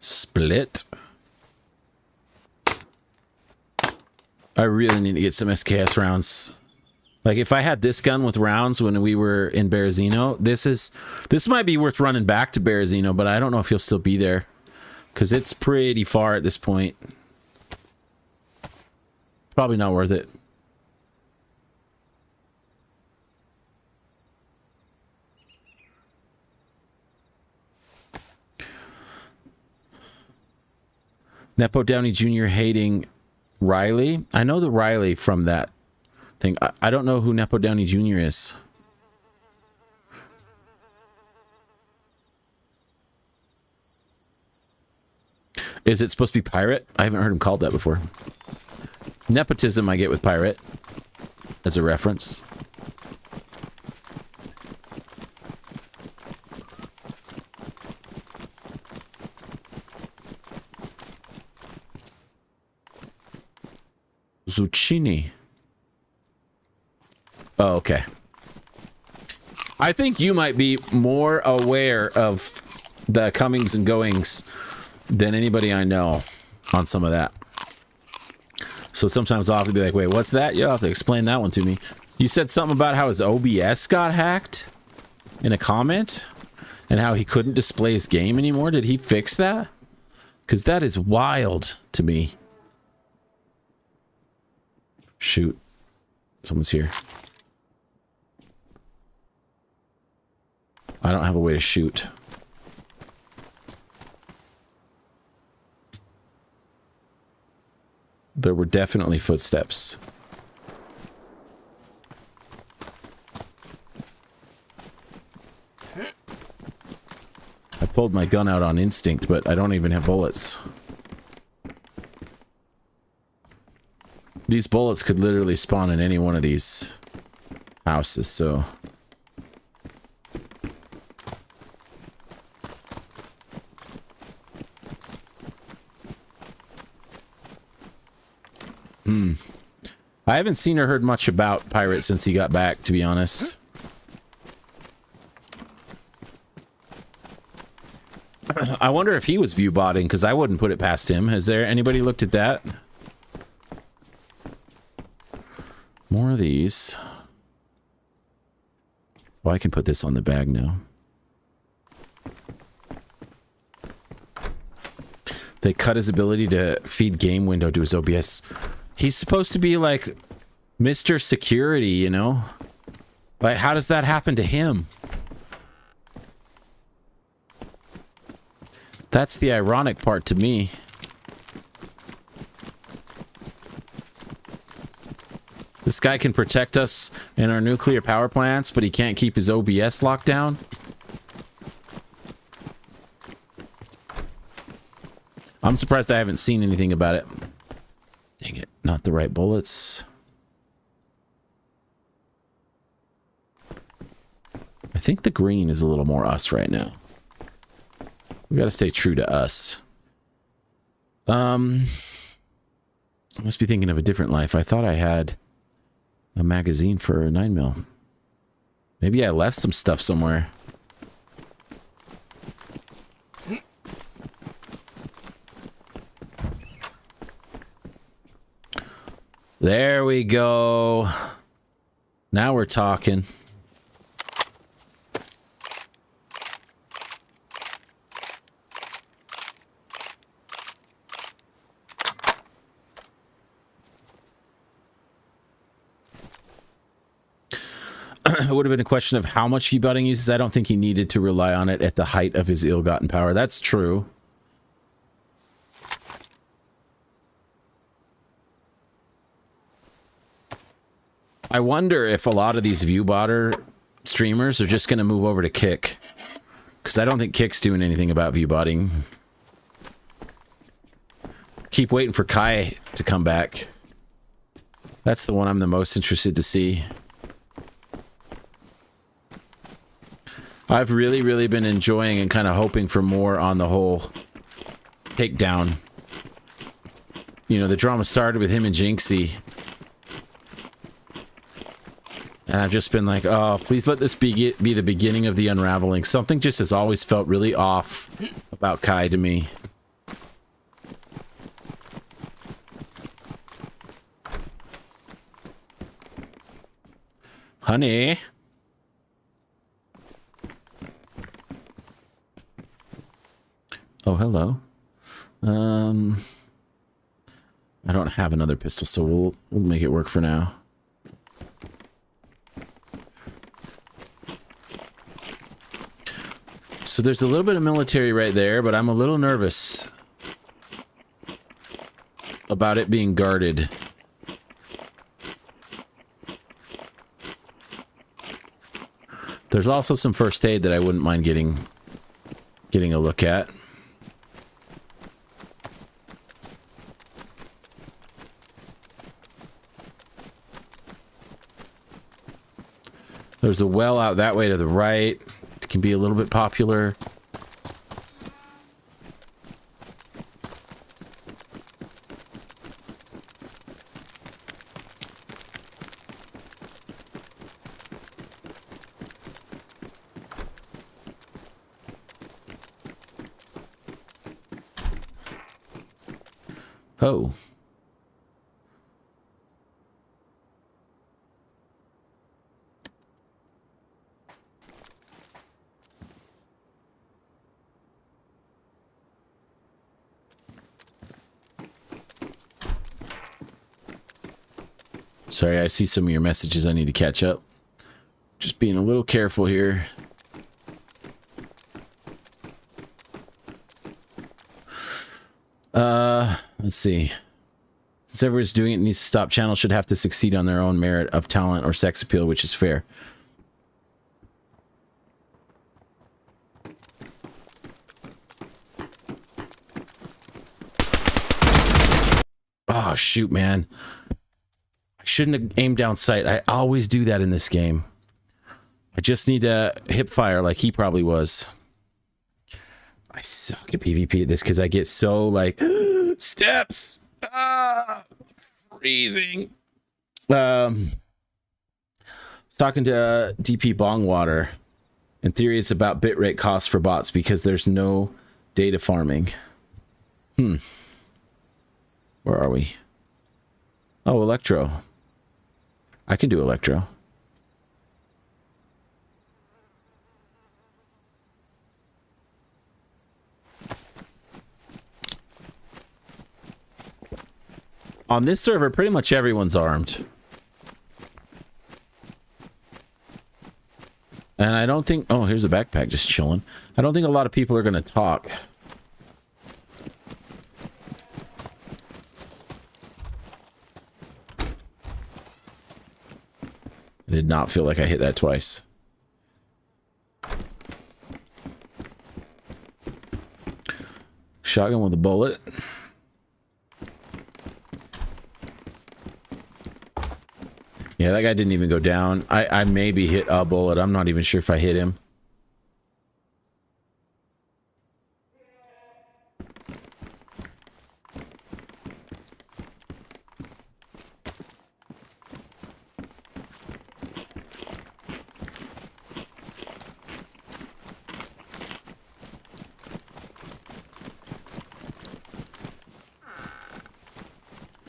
Split. I really need to get some SKS rounds. Like, if I had this gun with rounds when we were in Berezino, this might be worth running back to Berezino, but I don't know if you'll still be there. Because it's pretty far at this point. Probably not worth it. Nepo Downey Jr. hating Riley? I know the Riley from that thing. I don't know who Nepo Downey Jr. is. Is it supposed to be pirate? I haven't heard him called that before. Nepotism I get with pirate as a reference. Zucchini. Oh, okay. I think you might be more aware of the comings and goings than anybody I know on some of that. So sometimes I'll have to be like, wait, what's that? You'll have to explain that one to me. You said something about how his OBS got hacked in a comment and how he couldn't display his game anymore. Did he fix that? Because that is wild to me. Shoot. Someone's here. I don't have a way to shoot. There were definitely footsteps. I pulled my gun out on instinct, but I don't even have bullets. These bullets could literally spawn in any one of these houses, so... I haven't seen or heard much about Pirate since he got back, to be honest. I wonder if he was view botting, because I wouldn't put it past him. Has there anybody looked at that? More of these. Oh, I can put this on the bag now. They cut his ability to feed game window to his OBS. He's supposed to be like Mr. Security, you know? Like, how does that happen to him? That's the ironic part to me. This guy can protect us in our nuclear power plants, but he can't keep his OBS locked down. I'm surprised I haven't seen anything about it. Dang it, not the right bullets. I think the green is a little more us right now. We gotta stay true to us. I must be thinking of a different life. I thought I had a magazine for a 9mm. Maybe I left some stuff somewhere. There we go. Now we're talking. It would have been a question of how much V-butting uses. I don't think he needed to rely on it at the height of his ill-gotten power. That's true. I wonder if a lot of these ViewBotter streamers are just going to move over to Kick. Because I don't think Kick's doing anything about ViewBotting. Keep waiting for Kai to come back. That's the one I'm the most interested to see. I've really been enjoying and kind of hoping for more on the whole takedown. You know, the drama started with him and Jinxie. And I've just been like, oh, please let this be the beginning of the unraveling. Something just has always felt really off about Kai to me. Honey. Oh, hello. I don't have another pistol, so we'll make it work for now. So there's a little bit of military right there, but I'm a little nervous about it being guarded. There's also some first aid that I wouldn't mind getting a look at. There's a well out that way to the right. It can be a little bit popular. Oh. Sorry, I see some of your messages I need to catch up. Just being a little careful here. Let's see. Since everyone's doing it, needs to stop. Channels should have to succeed on their own merit of talent or sex appeal, which is fair. Oh, shoot, man. I shouldn't have aimed down sight. I always do that in this game. I just need to hip fire like he probably was. I suck at PvP at this because I get so, like, steps. Freezing. Talking to DP Bongwater. In theory, it's about bitrate costs for bots because there's no data farming. Where are we? Oh, Electro. I can do Electro. On this server, pretty much everyone's armed. And I don't think... Oh, here's a backpack just chilling. I don't think a lot of people are going to talk. I did not feel like I hit that twice. Shotgun with a bullet. Yeah, that guy didn't even go down. I maybe hit a bullet. I'm not even sure if I hit him.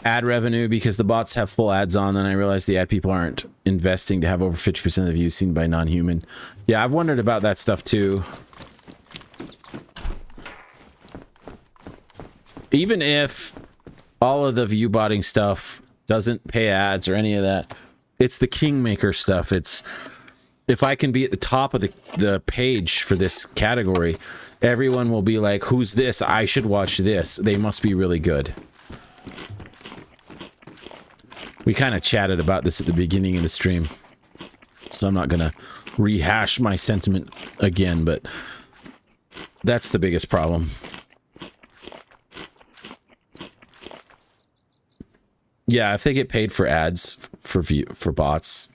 Ad revenue, because the bots have full ads on, then I realized the ad people aren't investing to have over 50% of the views seen by non-human. Yeah, I've wondered about that stuff too. Even if all of the view botting stuff doesn't pay ads or any of that, it's the kingmaker stuff. It's if I can be at the top of the page for this category, everyone will be like, who's this? I should watch this. They must be really good. We kind of chatted about this at the beginning of the stream, so I'm not going to rehash my sentiment again, but that's the biggest problem. Yeah, if they get paid for ads for bots,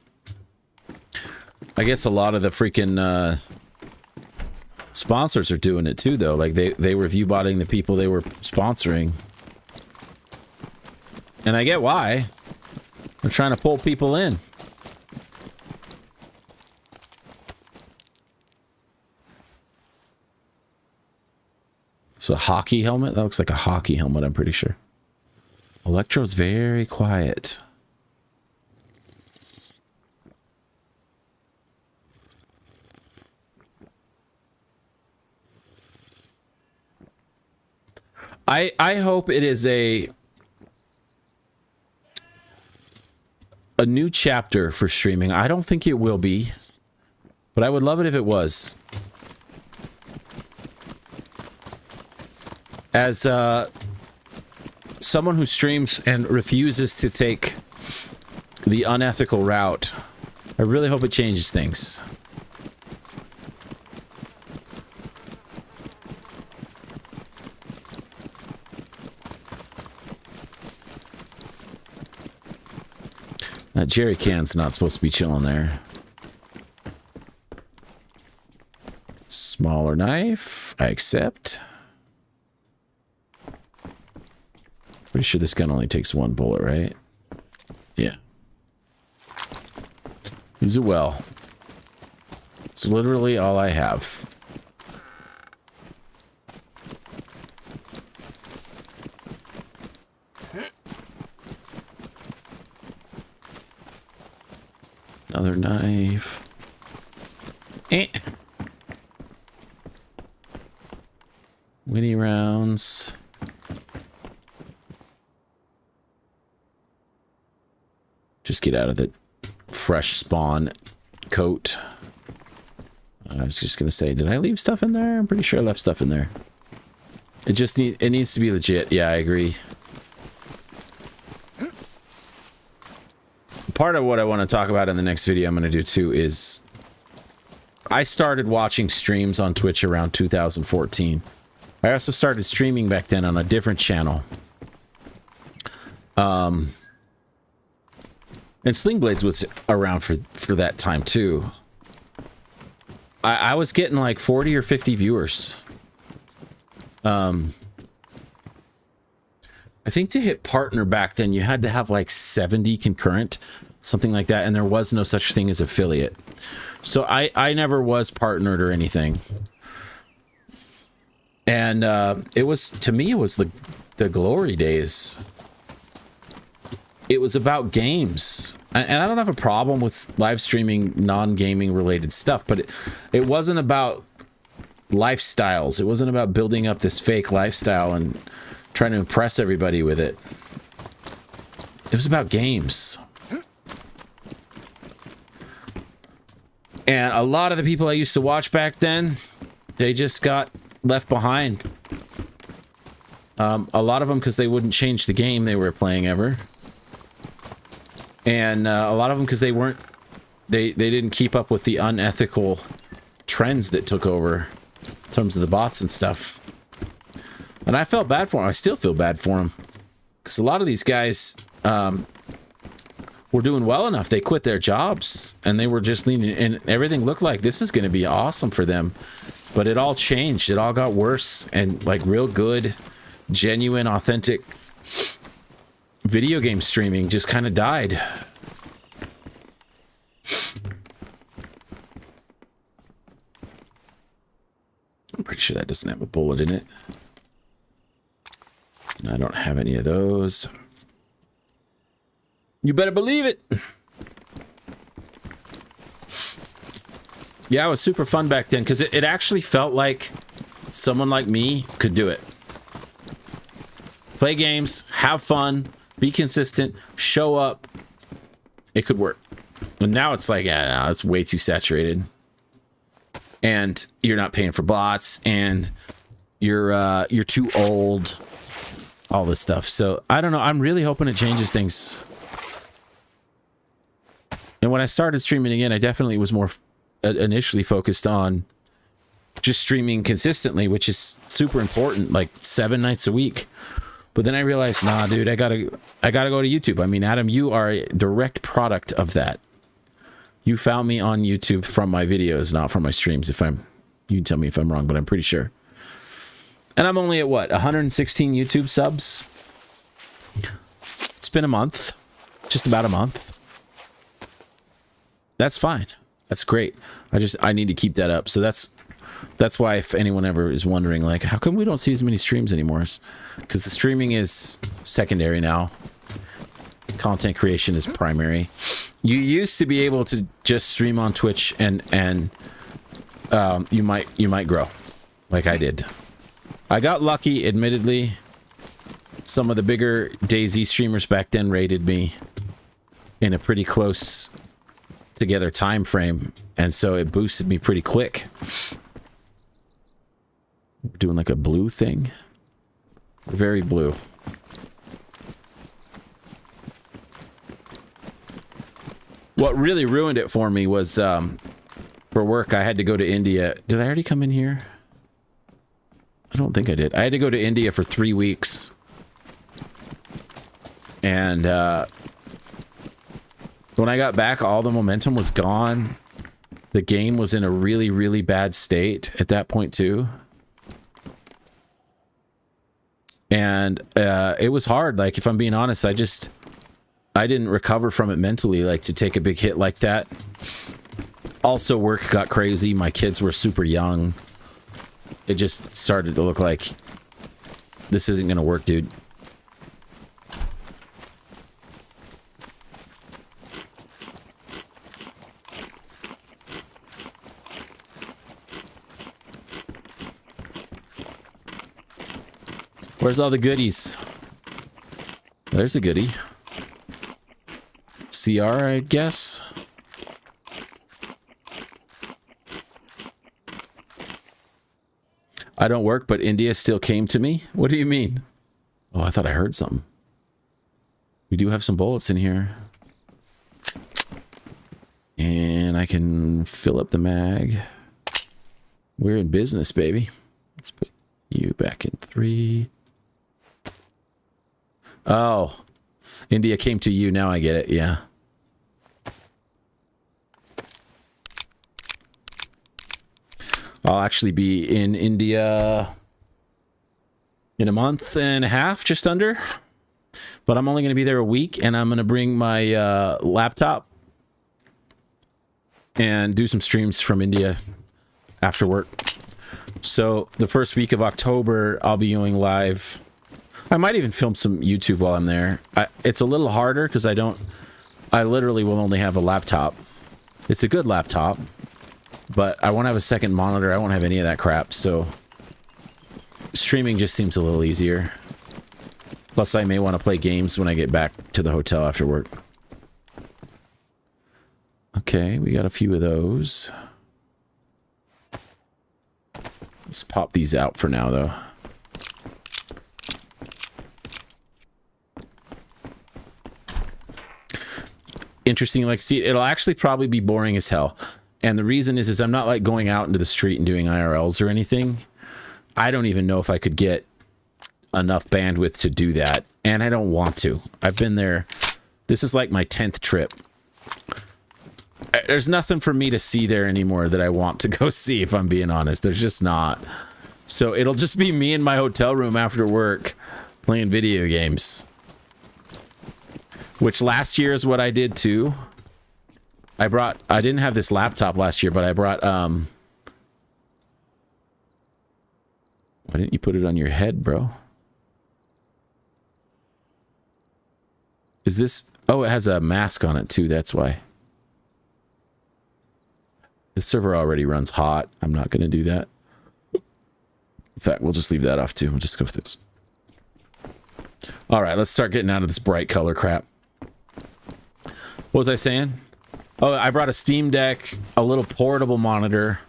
I guess a lot of the freaking sponsors are doing it too, though. Like they were view botting the people they were sponsoring, and I get why. They're trying to pull people in. It's a hockey helmet? That looks like a hockey helmet, I'm pretty sure. Electro's very quiet. I hope it is a new chapter for streaming. I don't think it will be, but I would love it if it was. As someone who streams and refuses to take the unethical route, I really hope it changes things. That jerry can's not supposed to be chilling there. Smaller knife, I accept. Pretty sure this gun only takes one bullet, right? Yeah. Use it well. It's literally all I have. Another knife. Winnie rounds. Just get out of the fresh spawn coat. I was just gonna say, did I leave stuff in there? I'm pretty sure I left stuff in there. It needs to be legit. Yeah, I agree. part of what I want to talk about in the next video I'm going to do too is I started watching streams on Twitch around 2014. I also started streaming back then on a different channel. And Sling Blades was around for that time too. I was getting like 40 or 50 viewers. I think to hit partner back then, you had to have like 70 concurrent, something like that. And there was no such thing as affiliate. So I never was partnered or anything. And it was, to me, it was the glory days. It was about games. And I don't have a problem with live streaming non-gaming related stuff, but it wasn't about lifestyles. It wasn't about building up this fake lifestyle and trying to impress everybody with it. It was about games. And a lot of the people I used to watch back then, they just got left behind. A lot of them because they wouldn't change the game they were playing ever. And a lot of them because they didn't keep up with the unethical trends that took over in terms of the bots and stuff. And I felt bad for them. I still feel bad for them. Because a lot of these guys were doing well enough. They quit their jobs and they were just leaning, and everything looked like this is going to be awesome for them. But it all changed. It all got worse, and like real good, genuine, authentic video game streaming just kind of died. I'm pretty sure that doesn't have a bullet in it. And I don't have any of those. You better believe it. Yeah, it was super fun back then because it actually felt like someone like me could do it. Play games, have fun, be consistent, show up. It could work. And now it's like, yeah, no, it's way too saturated. And you're not paying for bots, and you're too old. All this stuff. So I don't know. I'm really hoping it changes things. And when I started streaming again, I definitely was more initially focused on just streaming consistently, which is super important, like 7 nights a week. But then I realized, nah, dude, I gotta go to YouTube. I mean, Adam, you are a direct product of that. You found me on YouTube from my videos, not from my streams. You can tell me if I'm wrong, but I'm pretty sure. And I'm only at what, 116 YouTube subs? It's been a month, just about a month. That's fine. That's great. I need to keep that up. So that's why, if anyone ever is wondering, like, how come we don't see as many streams anymore? Because the streaming is secondary now. Content creation is primary. You used to be able to just stream on Twitch and you might grow, like I did. I got lucky, admittedly. Some of the bigger DayZ streamers back then rated me in a pretty close together time frame, and so it boosted me pretty quick. We're doing like a blue thing. Very blue. What really ruined it for me was for work I had to go to India. Did I already come in here? I don't think I did. I had to go to India for 3 weeks. And when I got back, all the momentum was gone. The game was in a really, really bad state at that point too. And it was hard. Like, if I'm being honest, I didn't recover from it mentally, like, to take a big hit like that. Also, work got crazy. My kids were super young. It just started to look like this isn't going to work, dude. Where's all the goodies? There's a goodie. CR, I guess. I don't work, but India still came to me. What do you mean? Oh, I thought I heard something. We do have some bullets in here. and I can fill up the mag. We're in business, baby. Let's put you back in 3. Oh, India came to you. Now I get it. Yeah. I'll actually be in India in a month and a half, just under. But I'm only going to be there a week, and I'm going to bring my laptop and do some streams from India after work. So the first week of October, I'll be going live. I might even film some YouTube while I'm there. It's a little harder because I literally will only have a laptop. It's a good laptop, but I won't have a second monitor. I won't have any of that crap. So streaming just seems a little easier. Plus, I may want to play games when I get back to the hotel after work. Okay, we got a few of those. Let's pop these out for now, though. Interesting, like, see, it'll actually probably be boring as hell. And the reason is I'm not, like, going out into the street and doing IRLs or anything. I don't even know if I could get enough bandwidth to do that, and I don't want to. I've been there. This is like my 10th trip. There's nothing for me to see there anymore that I want to go see, if I'm being honest. There's just not. So it'll just be me in my hotel room after work playing video games, which last year is what I did too. I didn't have this laptop last year, but I brought why didn't you put it on your head, bro? Is this... Oh, it has a mask on it, too. That's why. The server already runs hot. I'm not going to do that. In fact, we'll just leave that off, too. We'll just go with this. All right, let's start getting out of this bright color crap. What was I saying? Oh, I brought a Steam Deck, a little portable monitor,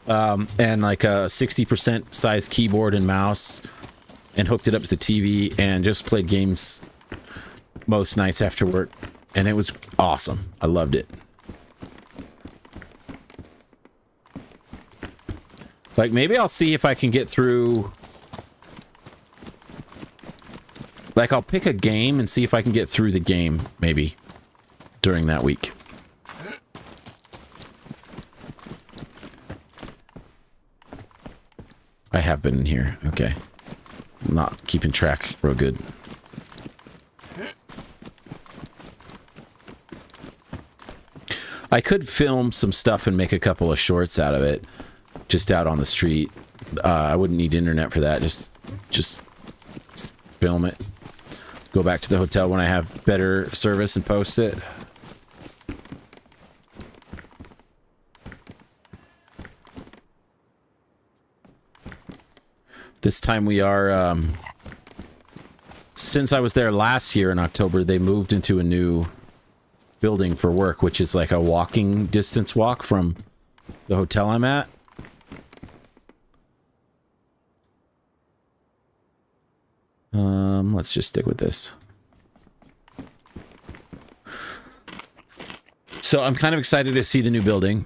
and like a 60% size keyboard and mouse, and hooked it up to the TV, and just played games most nights after work, and it was awesome. I loved it. Like, maybe I'll see if I can get through... Like, I'll pick a game and see if I can get through the game, maybe, during that week. I have been in here. Okay. I'm not keeping track real good. I could film some stuff and make a couple of shorts out of it, just out on the street. I wouldn't need internet for that. Just film it. Go back to the hotel when I have better service and post it. This time we are, since I was there last year in October, they moved into a new building for work, which is like a walking distance walk from the hotel I'm at. Let's just stick with this. So I'm kind of excited to see the new building.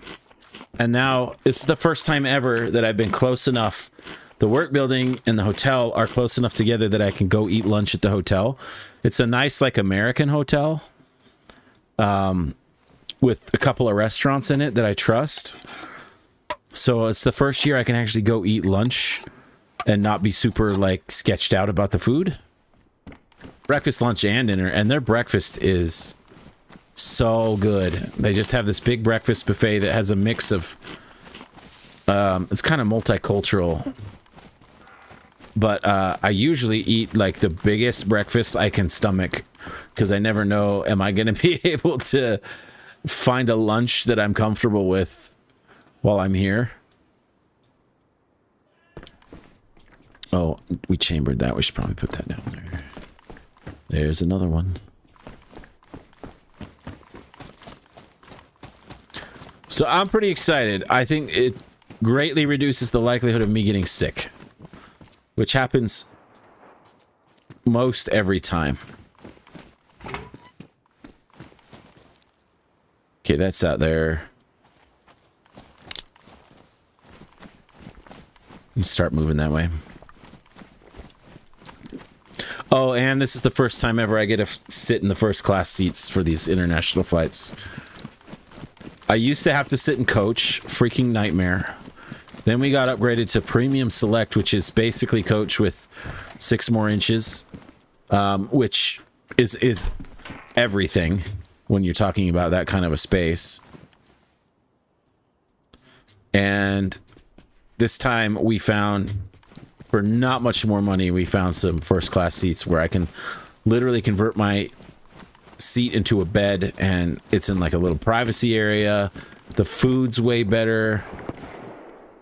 And now it's the first time ever that I've been close enough. The work building and the hotel are close enough together that I can go eat lunch at the hotel. It's a nice, like, American hotel. With a couple of restaurants in it that I trust. So it's the first year I can actually go eat lunch and not be super, like, sketched out about the food. Breakfast, lunch, and dinner. And their breakfast is so good. They just have this big breakfast buffet that has a mix of... it's kind of multicultural. But I usually eat, like, the biggest breakfast I can stomach. Because I never know, am I going to be able to find a lunch that I'm comfortable with while I'm here? Oh, we chambered that. We should probably put that down there. There's another one. So I'm pretty excited. I think it greatly reduces the likelihood of me getting sick, which happens most every time. Okay, that's out there. You start moving that way. Oh, and this is the first time ever I get to sit in the first class seats for these international flights. I used to have to sit in coach, freaking nightmare. Then we got upgraded to premium select, which is basically coach with 6 more inches, which is everything when you're talking about that kind of a space. And this time we found, for not much more money, we found some first class seats where I can literally convert my seat into a bed, and it's in like a little privacy area. The food's way better.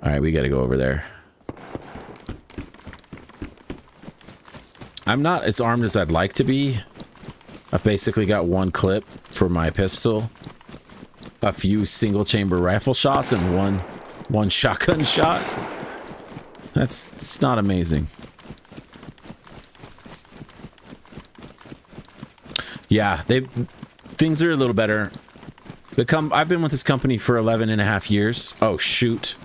All right, we got to go over there. I'm not as armed as I'd like to be. I've basically got 1 clip for my pistol, a few single chamber rifle shots, and one shotgun shot. It's not amazing. Yeah, things are a little better. I've been with this company for 11 and a half years. Oh, shoot.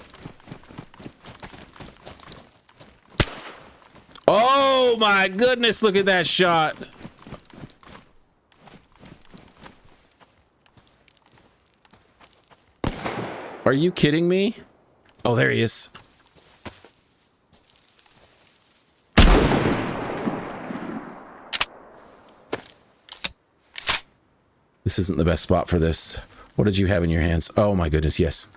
Oh my goodness, look at that shot. Are you kidding me? Oh, there he is. This isn't the best spot for this. What did you have in your hands? Oh my goodness, yes.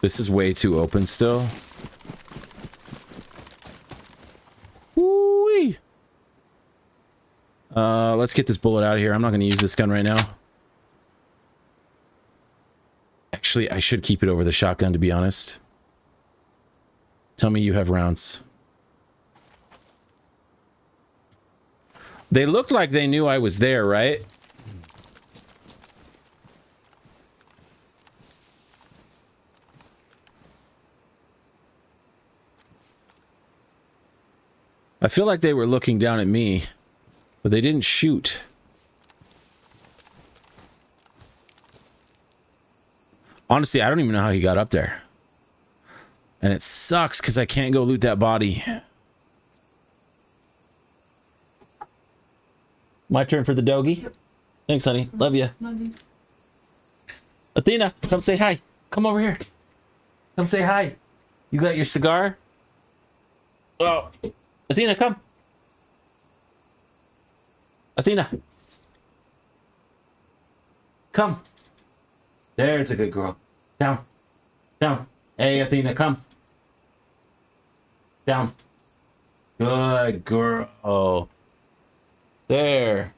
This is way too open still. Woo-wee. Let's get this bullet out of here. I'm not going to use this gun right now. Actually, I should keep it over the shotgun, to be honest. Tell me you have rounds. They looked like they knew I was there, right? I feel like they were looking down at me, but they didn't shoot. Honestly, I don't even know how he got up there. And it sucks because I can't go loot that body. My turn for the doggy. Thanks, honey. Love you. Love you. Athena, come say hi. Come over here. Come say hi. You got your cigar? Oh. Athena, come. Athena. Come. There's a good girl. Down. Down. Hey, Athena, come. Down. Good girl. There.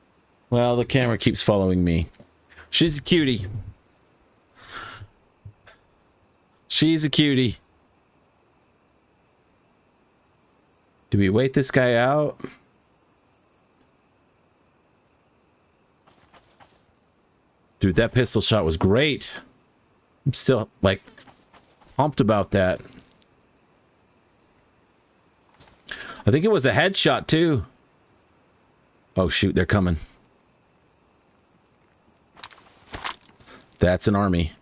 Well, the camera keeps following me. She's a cutie. She's a cutie. Do we wait this guy out? Dude, that pistol shot was great. I'm still, like, pumped about that. I think it was a headshot, too. Oh, shoot, they're coming. That's an army.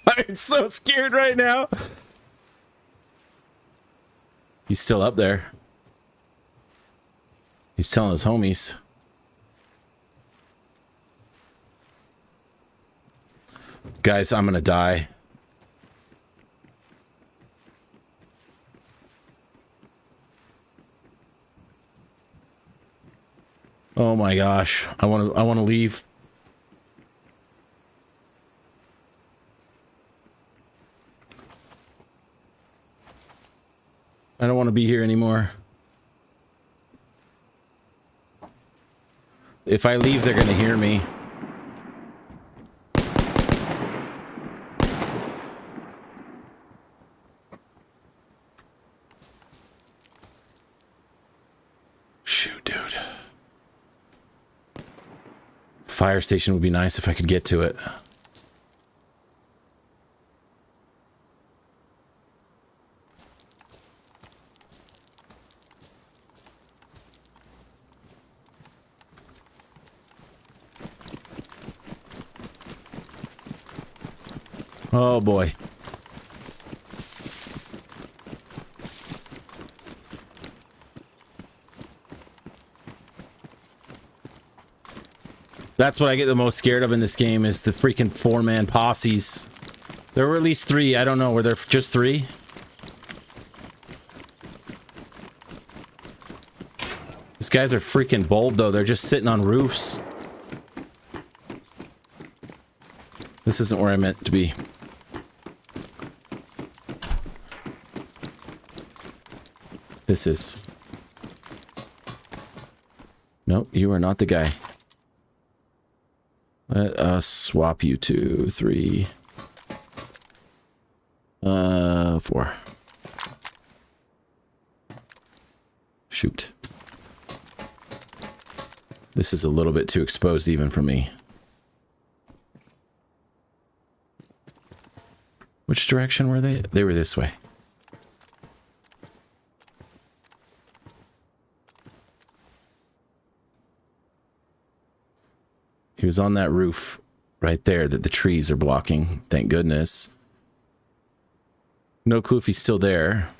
I'm so scared right now. He's still up there. He's telling his homies. Guys, I'm gonna die. Oh my gosh. I wanna leave. I don't want to be here anymore. If I leave, they're going to hear me. shoot, dude. Fire station would be nice if I could get to it. Oh boy. That's what I get the most scared of in this game is the freaking four-man posses. There were at least 3. I don't know. Were there just 3? These guys are freaking bold, though. They're just sitting on roofs. This isn't where I meant to be. This is... Nope, you are not the guy. Let us swap you to 3. 4. Shoot. This is a little bit too exposed even for me. Which direction were they? They were this way. He was on that roof right there that the trees are blocking. Thank goodness. No clue if he's still there.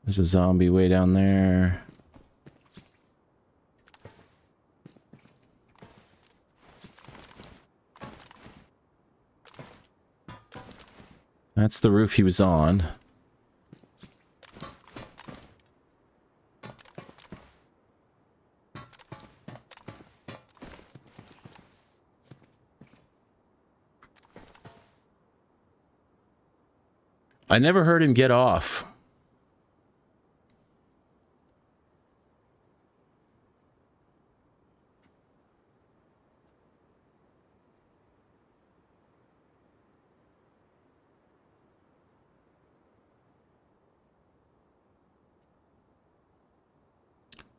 There's a zombie way down there. That's the roof he was on. I never heard him get off.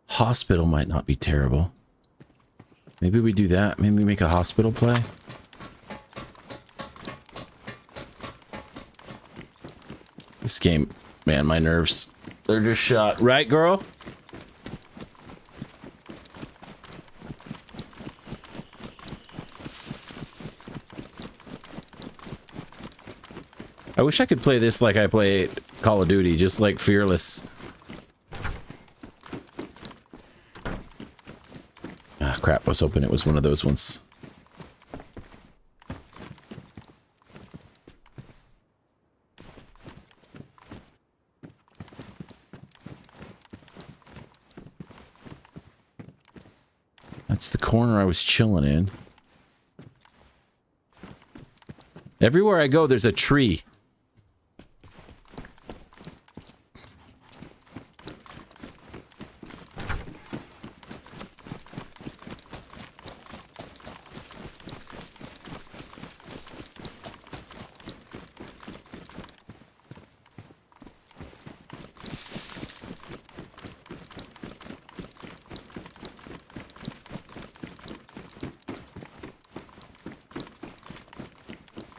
Hospital might not be terrible. Maybe we do that. Maybe we make a hospital play. This game, man, my nerves, they're just shot. Right, girl? I wish I could play this like I play Call of Duty, just like fearless. Ah, crap, I was hoping it was one of those ones. That's the corner I was chilling in. Everywhere I go, there's a tree.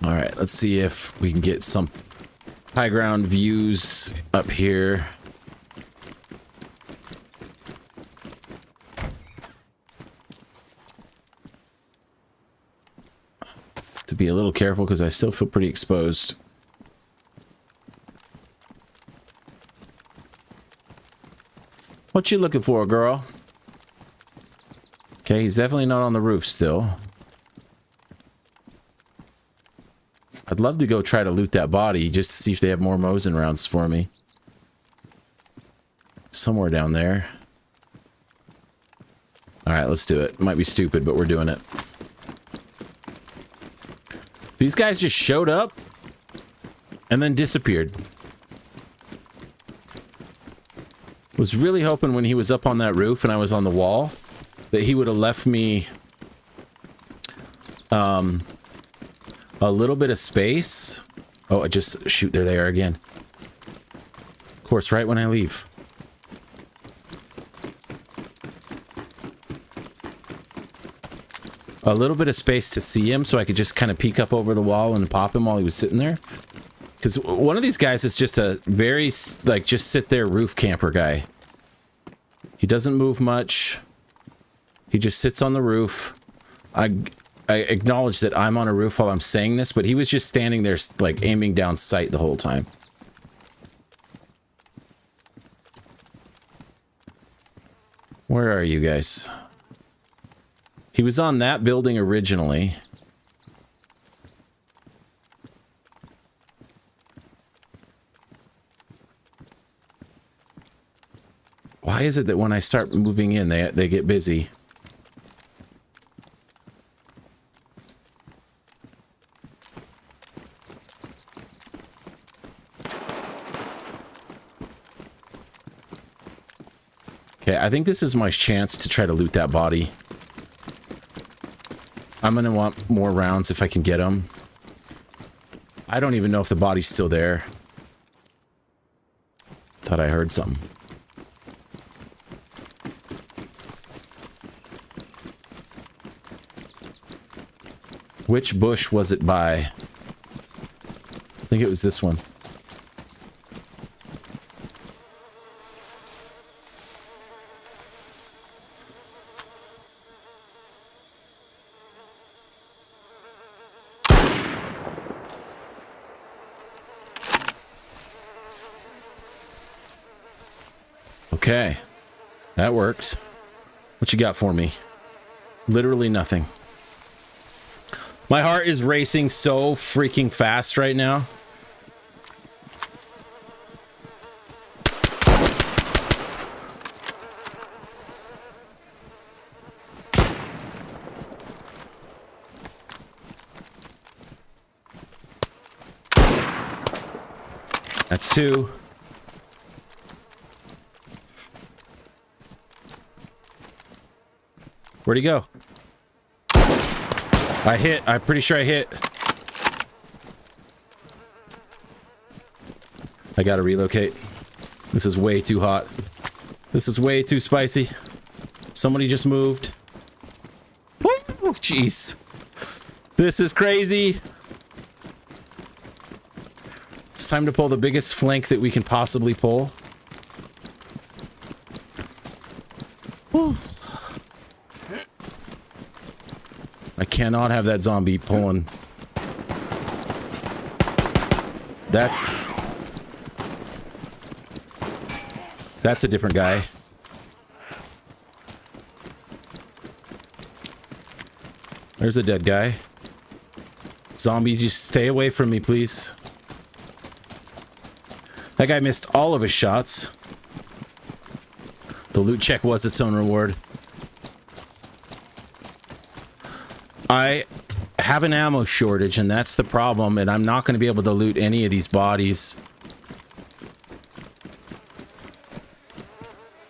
Alright, let's see if we can get some high ground views up here. To be a little careful because I still feel pretty exposed. What you looking for, girl? Okay, he's definitely not on the roof still. I'd love to go try to loot that body just to see if they have more Mosin rounds for me. Somewhere down there. Alright, let's do it. Might be stupid, but we're doing it. These guys just showed up and then disappeared. Was really hoping when he was up on that roof and I was on the wall that he would have left me A little bit of space. Oh, I just shoot. There they are again. Of course, right when I leave. A little bit of space to see him so I could just kind of peek up over the wall and pop him while he was sitting there. Because one of these guys is just a very, like, just sit there roof camper guy. He doesn't move much. He just sits on the roof. I acknowledge that I'm on a roof while I'm saying this, but he was just standing there, like, aiming down sight the whole time. Where are you guys? He was on that building originally. Why is it that when I start moving in, they get busy? Okay, I think this is my chance to try to loot that body. I'm gonna want more rounds if I can get them. I don't even know if the body's still there. Thought I heard something. Which bush was it by? I think it was this one. Okay, that works. What you got for me? Literally nothing. My heart is racing so freaking fast right now. That's two. Where'd he go? I hit. I'm pretty sure I hit. I gotta relocate. This is way too hot. This is way too spicy. Somebody just moved. Oh, jeez. This is crazy. It's time to pull the biggest flank that we can possibly pull. Whew. I cannot have that zombie pulling. That's a different guy. There's a dead guy. Zombies, just stay away from me, please. That guy missed all of his shots. The loot check was its own reward. I have an ammo shortage, and that's the problem, and I'm not going to be able to loot any of these bodies.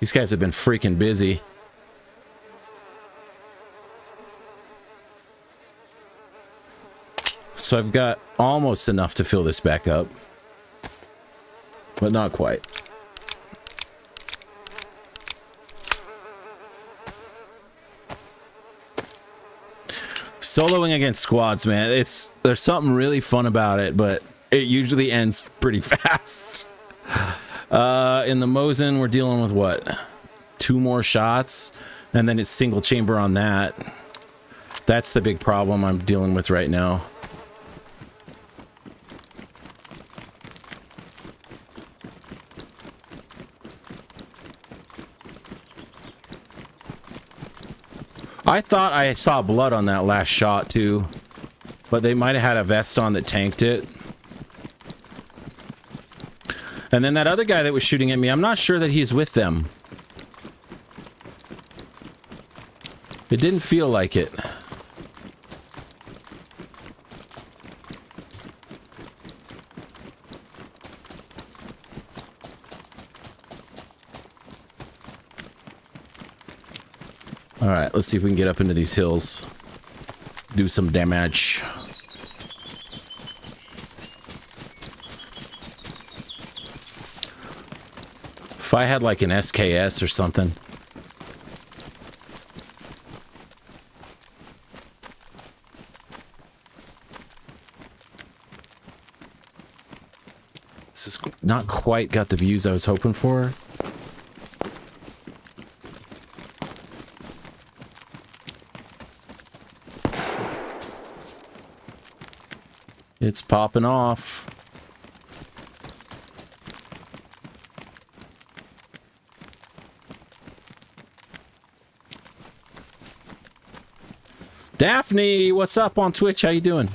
These guys have been freaking busy. So I've got almost enough to fill this back up, but not quite. Soloing against squads, man, there's something really fun about it, but it usually ends pretty fast. In the Mosin, we're dealing with what? 2 more shots, and then it's single chamber on that. That's the big problem I'm dealing with right now. I thought I saw blood on that last shot too, but they might have had a vest on that tanked it. And then that other guy that was shooting at me, I'm not sure that he's with them. It didn't feel like it. Alright, let's see if we can get up into these hills. Do some damage. If I had like an SKS or something. This is not quite got the views I was hoping for. It's popping off. Daphne, what's up on Twitch? How you doing?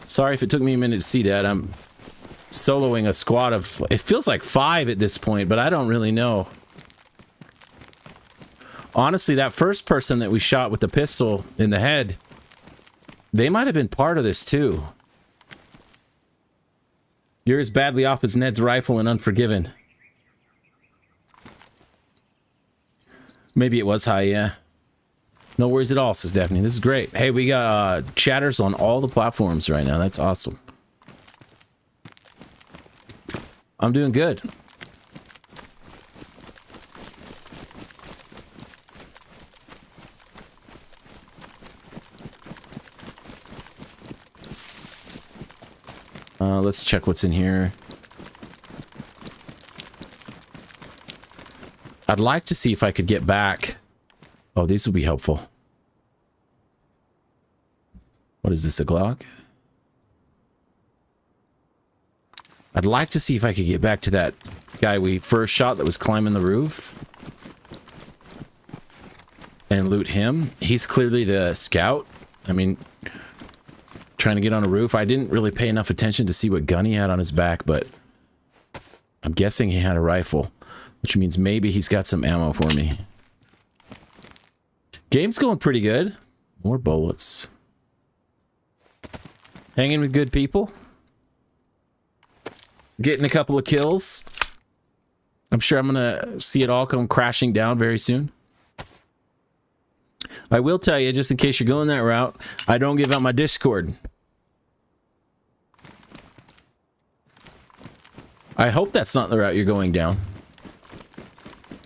Sorry if it took me a minute to see that. I'm soloing a squad of... It feels like 5 at this point, but I don't really know. Honestly, that first person that we shot with the pistol in the head, they might have been part of this too. You're as badly off as Ned's rifle in Unforgiven. Maybe it was high, yeah. No worries at all, says Daphne. This is great. Hey, we got chatters on all the platforms right now. That's awesome. I'm doing good. Let's check what's in here. I'd like to see if I could get back. Oh, these will be helpful. What is this, a Glock? I'd like to see if I could get back to that guy we first shot that was climbing the roof. And loot him. He's clearly the scout. I mean... Trying to get on a roof. I didn't really pay enough attention to see what gun he had on his back, but I'm guessing he had a rifle, which means maybe he's got some ammo for me. Game's going pretty good. More bullets. Hanging with good people. Getting a couple of kills. I'm sure I'm gonna see it all come crashing down very soon. I will tell you, just in case you're going that route, I don't give out my Discord. I hope that's not the route you're going down.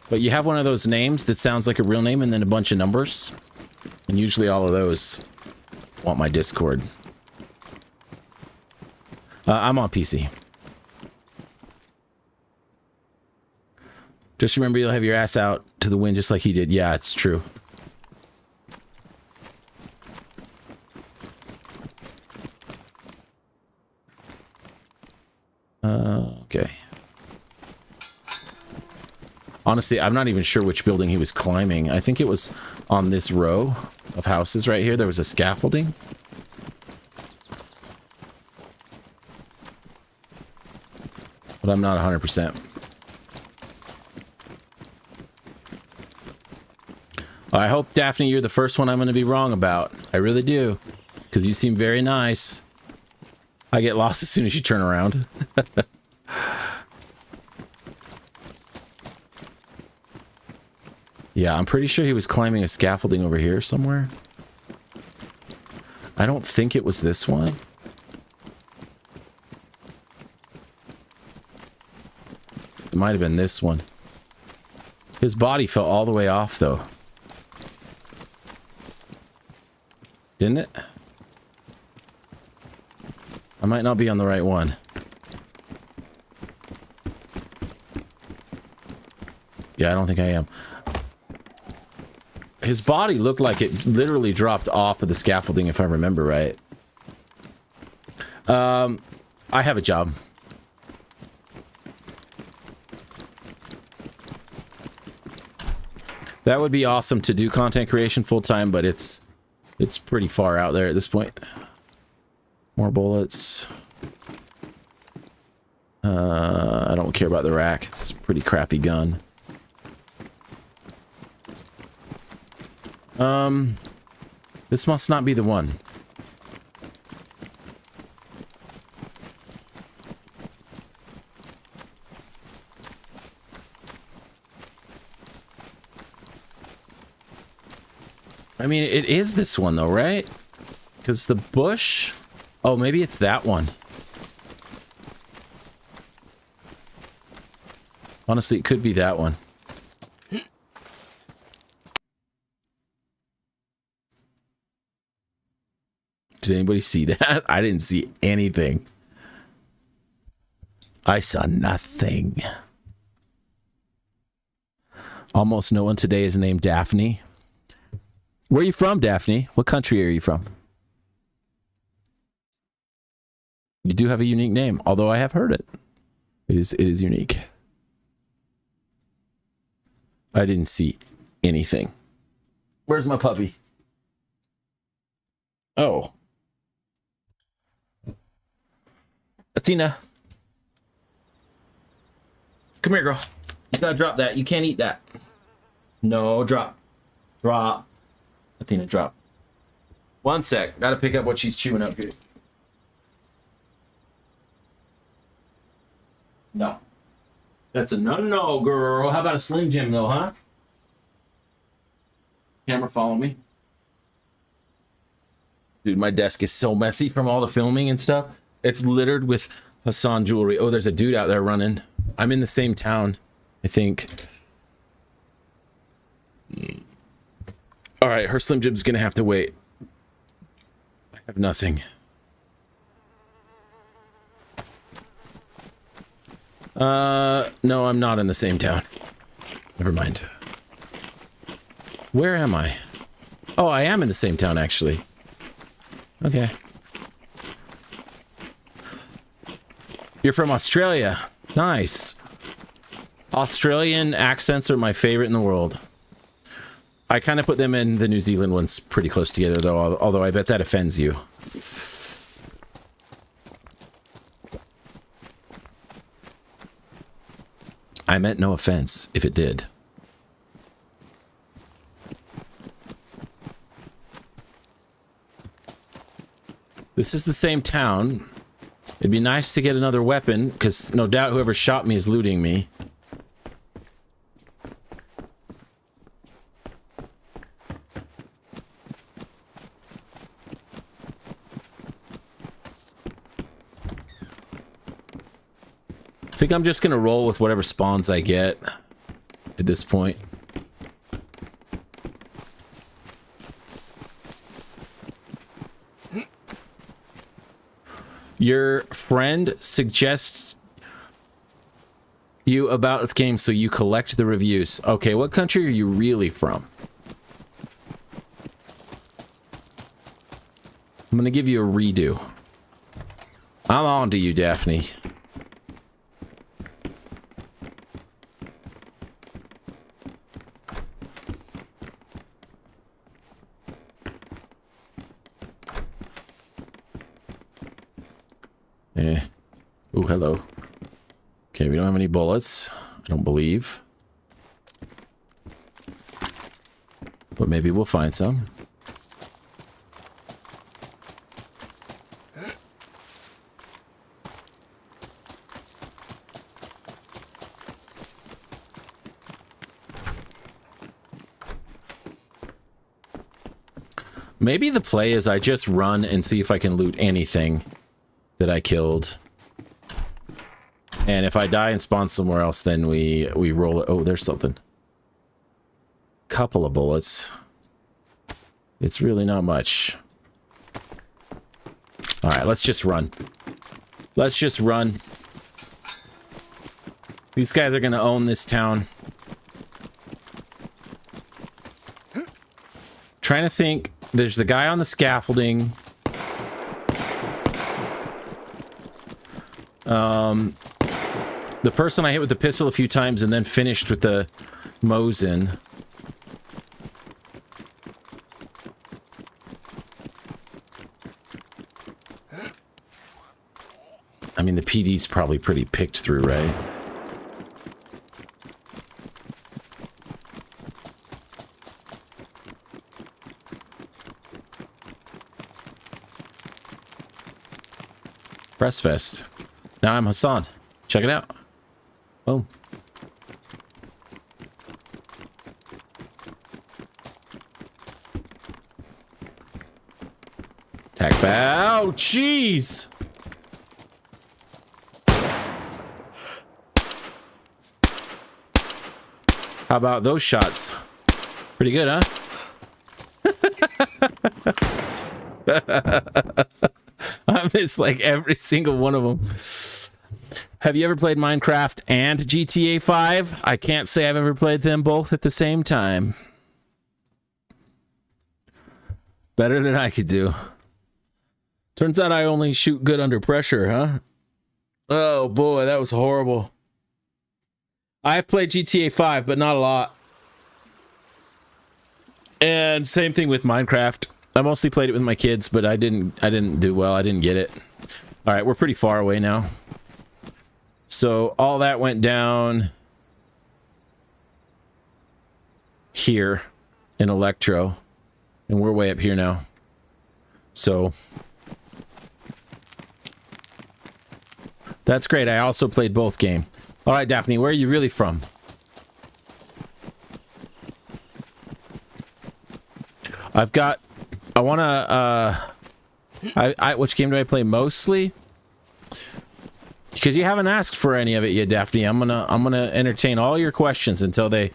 But you have one of those names that sounds like a real name and then a bunch of numbers. And usually all of those want my Discord. I'm on PC. Just remember, you'll have your ass out to the wind just like he did. Yeah, it's true. Okay. Honestly, I'm not even sure which building he was climbing. I think it was on this row of houses right here. There was a scaffolding. But I'm not 100%. I hope, Daphne, you're the first one I'm going to be wrong about. I really do. Because you seem very nice. I get lost as soon as you turn around. Yeah, I'm pretty sure he was climbing a scaffolding over here somewhere. I don't think it was this one. It might have been this one. His body fell all the way off, though. Didn't it? I might not be on the right one. Yeah, I don't think I am. His body looked like it literally dropped off of the scaffolding, if I remember right. I have a job. That would be awesome to do content creation full-time, but it's pretty far out there at this point. More bullets. I don't care about the rack. It's a pretty crappy gun. This must not be the one. I mean, it is this one though, right? Because the bush... Oh, maybe it's that one. Honestly, it could be that one. Did anybody see that? I didn't see anything. I saw nothing. Almost no one today is named Daphne. Where are you from, Daphne? What country are you from? You do have a unique name, although I have heard it. It is unique. I didn't see anything. Where's my puppy? Oh. Athena. Come here, girl. You gotta drop that. You can't eat that. No, drop. Drop. Athena, drop. One sec. Gotta pick up what she's chewing up here. No. That's a no, girl. How about a Slim Jim, though, huh? Camera, follow me. Dude, my desk is so messy from all the filming and stuff. It's littered with Hassan jewelry. Oh, there's a dude out there running. I'm in the same town, I think. All right, her Slim Jim's gonna have to wait. I have nothing. No, I'm not in the same town. Never mind. Where am I? Oh, I am in the same town, actually. Okay. You're from Australia. Nice. Australian accents are my favorite in the world. I kind of put them and the New Zealand ones pretty close together, though, although I bet that offends you. I meant no offense, if it did. This is the same town. It'd be nice to get another weapon, because no doubt whoever shot me is looting me. I think I'm just gonna roll with whatever spawns I get at this point. Your friend suggests you about this game, so you collect the reviews. Okay, what country are you really from? I'm gonna give you a redo. I'm on to you, Daphne. Oh, hello. Okay, we don't have any bullets. I don't believe. But maybe we'll find some. Maybe the play is I just run and see if I can loot anything that I killed. And if I die and spawn somewhere else, then we roll it. Oh, there's something. Couple of bullets. It's really not much. All right, let's just run. Let's just run. These guys are gonna own this town. Trying to think. There's the guy on the scaffolding. The person I hit with the pistol a few times and then finished with the Mosin. I mean, the PD's probably pretty picked through, right? Breastfest. Now I'm Hassan. Check it out. Boom. Attack back. Oh, jeez. How about those shots? Pretty good, huh? I missed like every single one of them. Have you ever played Minecraft and GTA 5? I can't say I've ever played them both at the same time. Better than I could do. Turns out I only shoot good under pressure, huh? Oh boy, that was horrible. I've played GTA 5, but not a lot. And same thing with Minecraft. I mostly played it with my kids, but I didn't do well. I didn't get it. All right, we're pretty far away now. So all that went down here in Electro, and we're way up here now. So that's great. I also played both games. All right, Daphne, where are you really from? Which game do I play mostly? Because you haven't asked for any of it yet, Daphne. I'm gonna entertain all your questions until they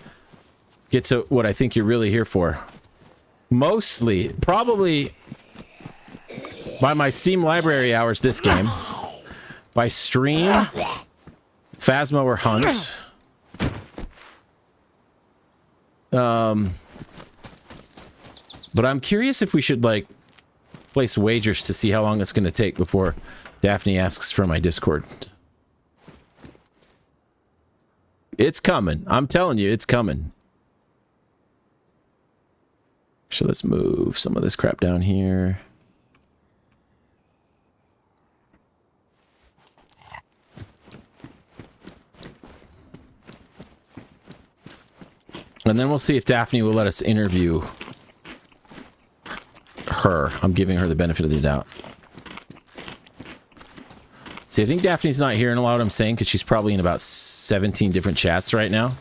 get to what I think you're really here for. Mostly, probably by my Steam library hours, this game. By stream, Phasma or Hunt. But I'm curious if we should, like, place wagers to see how long it's going to take before Daphne asks for my Discord. It's coming. I'm telling you, it's coming. So let's move some of this crap down here. And then we'll see if Daphne will let us interview her. I'm giving her the benefit of the doubt. See, I think Daphne's not hearing a lot of what I'm saying because she's probably in about 17 different chats right now.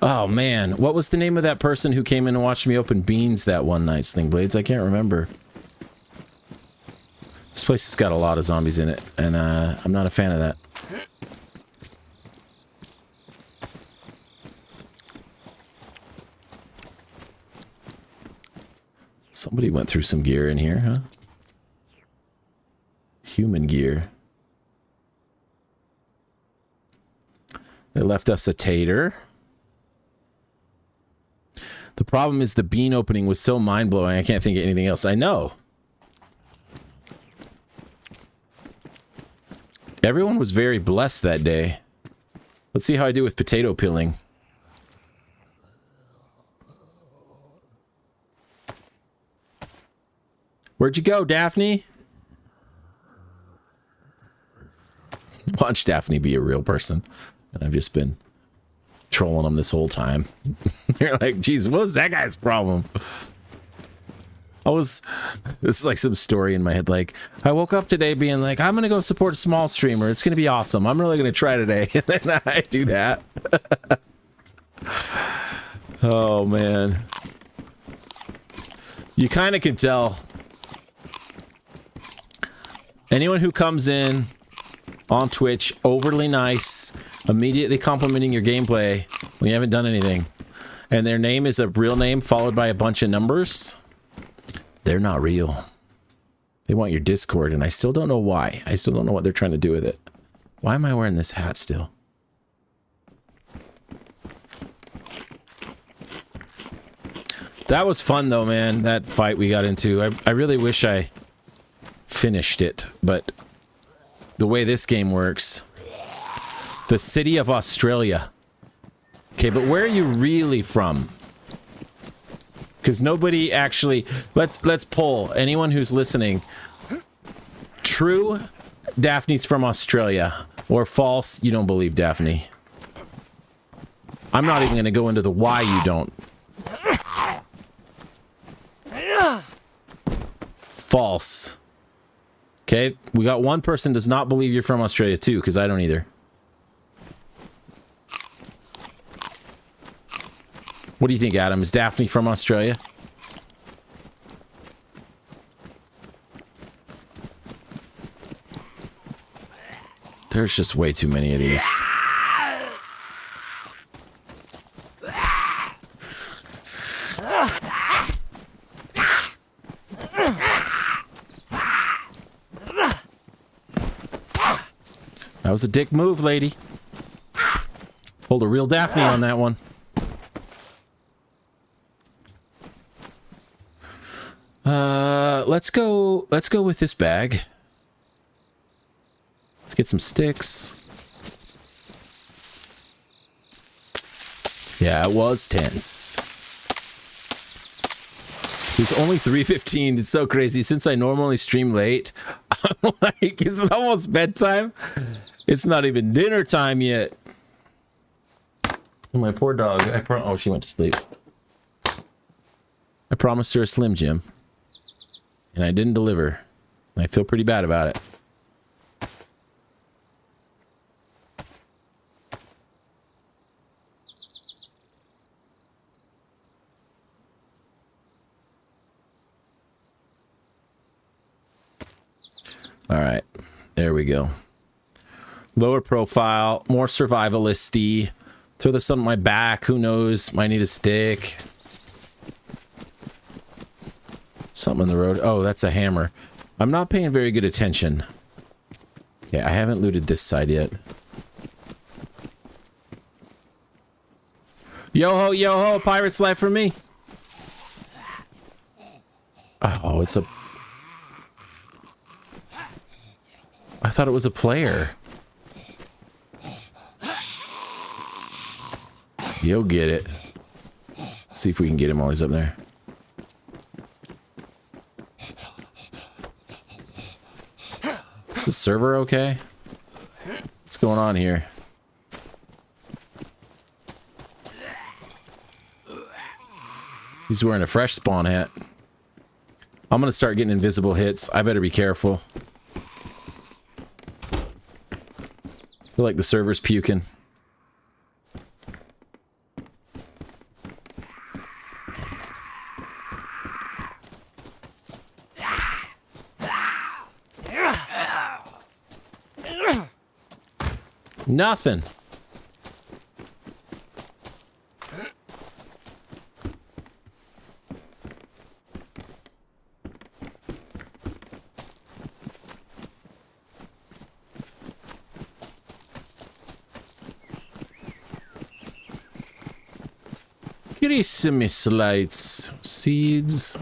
Oh, man. What was the name of that person who came in and watched me open beans that one night, Slingblades? I can't remember. This place has got a lot of zombies in it, and I'm not a fan of that. Somebody went through some gear in here, huh? Human gear. They left us a tater. The problem is the bean opening was so mind-blowing, I can't think of anything else. I know. Everyone was very blessed that day. Let's see how I do with potato peeling. Where'd you go, Daphne? Watch Daphne be a real person. And I've just been trolling them this whole time. They're like, geez, what was that guy's problem? This is like some story in my head. Like, I woke up today being like, I'm going to go support a small streamer. It's going to be awesome. I'm really going to try today. And then I do that. Oh, man. You kind of can tell. Anyone who comes in on Twitch, overly nice, immediately complimenting your gameplay when you haven't done anything, and their name is a real name followed by a bunch of numbers, they're not real. They want your Discord, and I still don't know why. I still don't know what they're trying to do with it. Why am I wearing this hat still? That was fun, though, man. That fight we got into. I really wish I finished it, but the way this game works, the city of Australia. Okay, but where are you really from? Because nobody actually, let's poll anyone who's listening. True, Daphne's from Australia, or false, you don't believe Daphne. I'm not even going to go into the why you don't. False. Okay, we got one person does not believe you're from Australia too, because I don't either. What do you think, Adam? Is Daphne from Australia? There's just way too many of these. That was a dick move, lady. Pulled a real Daphne on that one. Let's go with this bag. Let's get some sticks. Yeah, it was tense. It's only 3:15. It's so crazy. Since I normally stream late, I'm like, is it almost bedtime? It's not even dinner time yet. My poor dog. Oh, she went to sleep. I promised her a Slim Jim, and I didn't deliver. And I feel pretty bad about it. All right, there we go. Lower profile, more survivalisty. Throw this on my back. Who knows? Might need a stick. Something on the road. Oh, that's a hammer. I'm not paying very good attention. Okay, I haven't looted this side yet. Yo ho, pirate's life for me. Oh, it's a... I thought it was a player. You'll get it. Let's see if we can get him while he's up there. Is the server okay? What's going on here? He's wearing a fresh spawn hat. I'm gonna start getting invisible hits. I better be careful. I feel like the server's puking. Nothing. Grissimi slides. Seeds.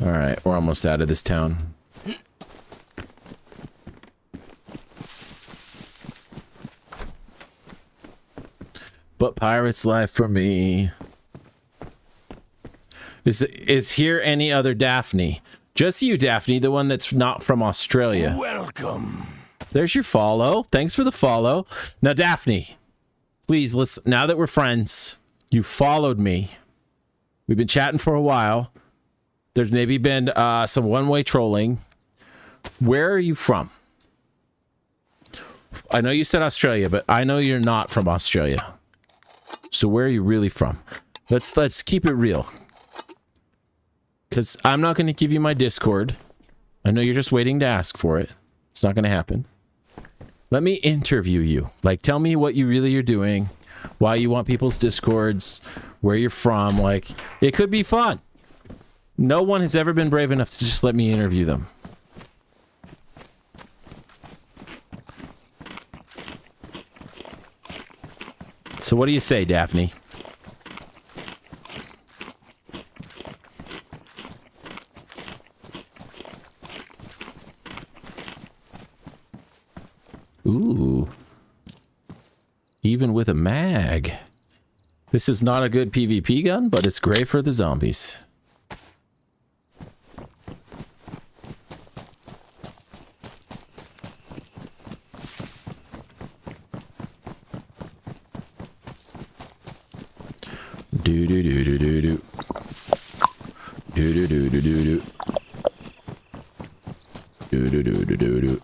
Alright, we're almost out of this town. But pirate's life for me. Is here any other Daphne? Just you, Daphne, the one that's not from Australia. Welcome. There's your follow. Thanks for the follow. Now, Daphne, please, listen. Now that we're friends, you followed me. We've been chatting for a while. There's maybe been some one-way trolling. Where are you from? I know you said Australia, but I know you're not from Australia. So where are you really from? Let's keep it real. Because I'm not going to give you my Discord. I know you're just waiting to ask for it. It's not going to happen. Let me interview you. Like, tell me what you really are doing, why you want people's Discords, where you're from. Like, it could be fun. No one has ever been brave enough to just let me interview them. So what do you say, Daphne? Ooh. Even with a mag. This is not a good PvP gun, but it's great for the zombies. Do do do do do do. Do do do do do do. Do do do do do do.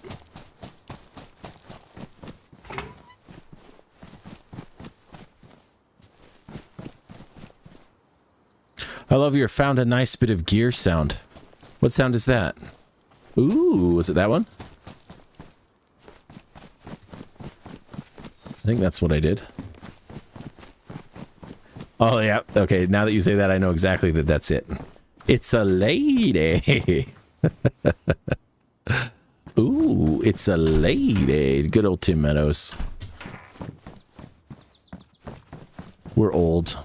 I love your found a nice bit of gear sound. What sound is that? Ooh, was it that one? think that's what I did. Oh, yeah. Okay, now that you say that, I know exactly that's it. It's a lady. Ooh, it's a lady. Good old Tim Meadows. We're old.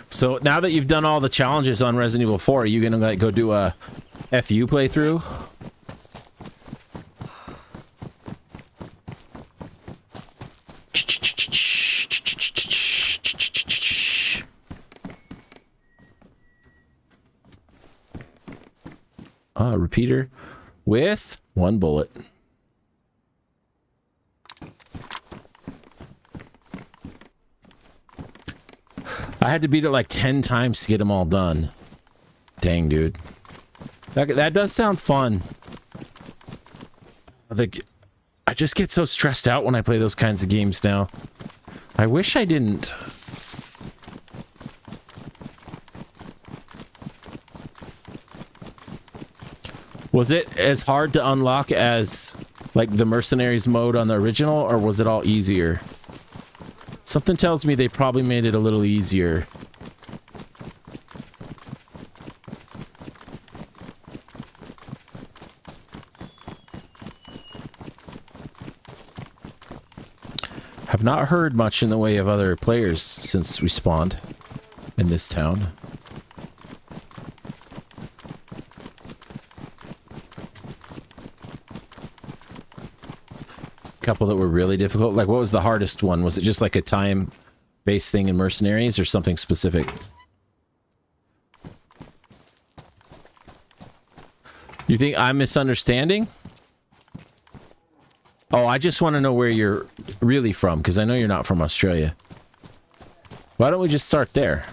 So now that you've done all the challenges on Resident Evil 4, are you gonna like go do a FU playthrough? Repeater with 1 bullet. I had to beat it like 10 times to get them all done. Dang, dude. That does sound fun. I just get so stressed out when I play those kinds of games now. I wish I didn't. Was it as hard to unlock as like the Mercenaries mode on the original, or was it all easier? Something tells me they probably made it a little easier. Have not heard much in the way of other players since we spawned in this town. Couple that were really difficult. Like, what was the hardest one? Was it just like a time-based thing in Mercenaries or something specific? You think I'm misunderstanding? Oh, I just want to know where you're really from, because I know you're not from Australia. Why don't we just start there?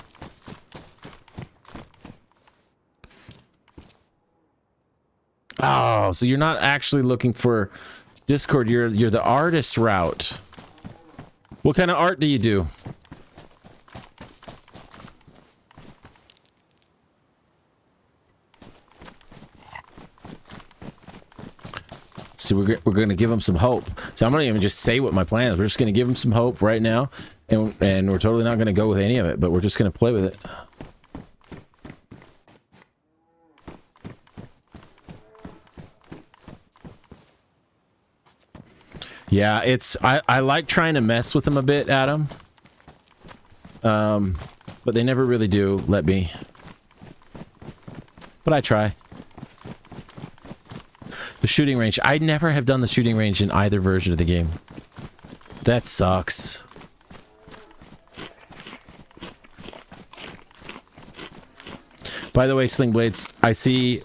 Oh, so you're not actually looking for Discord, you're the artist route. What kind of art do you do? See, we're going to give them some hope. So I'm not even just say what my plan is. We're just going to give them some hope right now, and we're totally not going to go with any of it, but we're just going to play with it. Yeah, I like trying to mess with them a bit, Adam. But they never really do let me. But I try. The shooting range. I never have done the shooting range in either version of the game. That sucks. By the way, Sling Blades, I see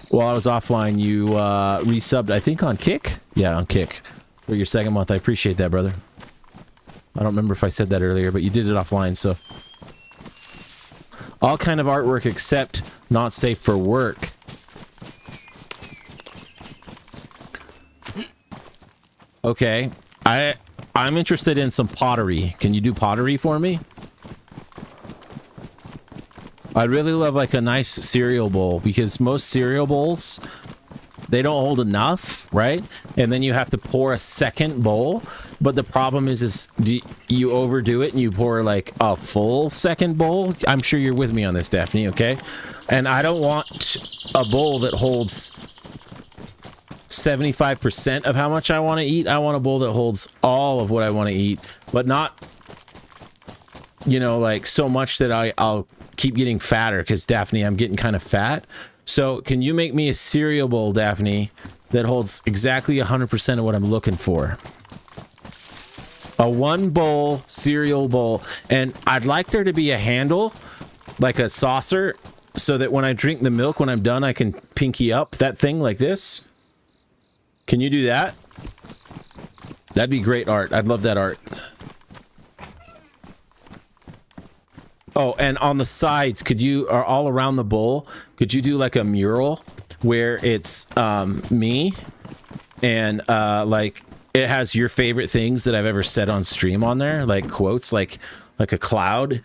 while I was offline you resubbed, I think on Kick? Yeah, on Kick. For your 2nd month. I appreciate that, brother. I don't remember if I said that earlier, but you did it offline, so. All kind of artwork except not safe for work. Okay. I'm interested in some pottery. Can you do pottery for me? I'd really love like a nice cereal bowl, because most cereal bowls, they don't hold enough, right? And then you have to pour a second bowl. But the problem is you overdo it and you pour like a full second bowl. I'm sure you're with me on this, Daphne, okay? And I don't want a bowl that holds 75% of how much I want to eat. I want a bowl that holds all of what I want to eat, but not, you know, like so much that I'll keep getting fatter, because Daphne, I'm getting kind of fat. So can you make me a cereal bowl, Daphne, that holds exactly 100% of what I'm looking for? A 1 bowl cereal bowl. And I'd like there to be a handle, like a saucer, so that when I drink the milk, when I'm done, I can pinky up that thing like this. Can you do that? That'd be great art. I'd love that art. Oh, and on the sides, or all around the bowl, could you do like a mural where it's me and like it has your favorite things that I've ever said on stream on there, like quotes, like a cloud,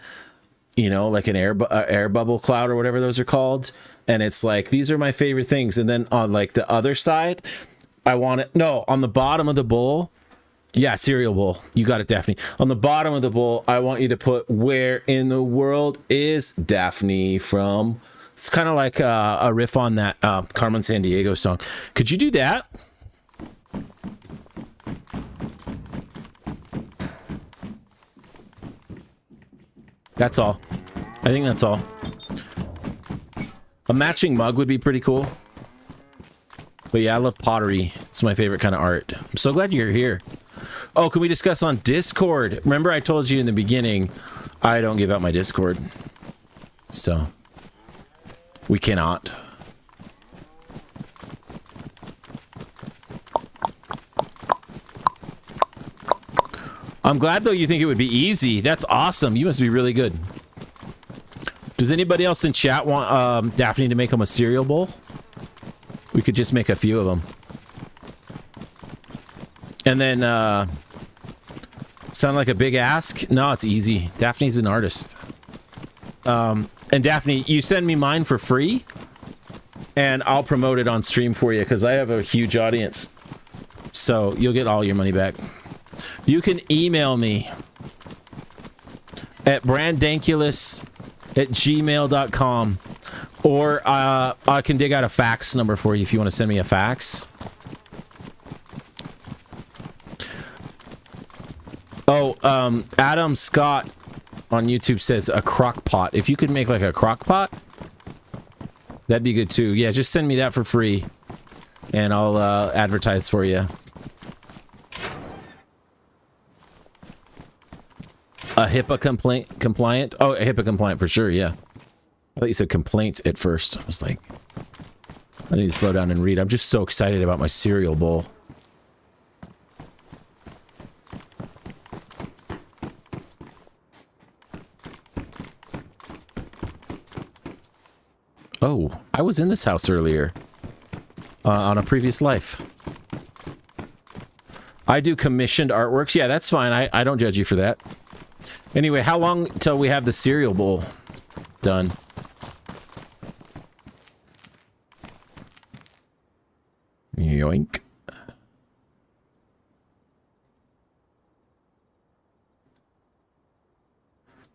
you know, like an air bubble cloud or whatever those are called, And it's like, these are my favorite things. And then on like the other side, I want it. No, on the bottom of the bowl. Yeah, cereal bowl. You got it, Daphne. On the bottom of the bowl, I want you to put, where in the world is Daphne from? It's kind of like a riff on that Carmen Sandiego song. Could you do that? That's all. I think that's all. A matching mug would be pretty cool. But yeah, I love pottery. It's my favorite kind of art. I'm so glad you're here. Oh, can we discuss on Discord? Remember I told you in the beginning, I don't give out my Discord. So, we cannot. I'm glad, though, you think it would be easy. That's awesome. You must be really good. Does anybody else in chat want Daphne to make them a cereal bowl? We could just make a few of them. And then, sound like a big ask? No, it's easy. Daphne's an artist. And Daphne, you send me mine for free, and I'll promote it on stream for you, because I have a huge audience. So, you'll get all your money back. You can email me at branddankulus@gmail.com, or I can dig out a fax number for you if you want to send me a fax. Oh, Adam Scott on YouTube says a crock pot. If you could make like a crock pot, that'd be good too. Yeah, just send me that for free, and I'll advertise for you. A HIPAA compliant? Oh, a HIPAA compliant for sure, yeah. I thought you said complaint at first. I was like, I need to slow down and read. I'm just so excited about my cereal bowl. Oh, I was in this house earlier. On a previous life. I do commissioned artworks. Yeah, that's fine. I don't judge you for that. Anyway, how long till we have the cereal bowl done? Yoink.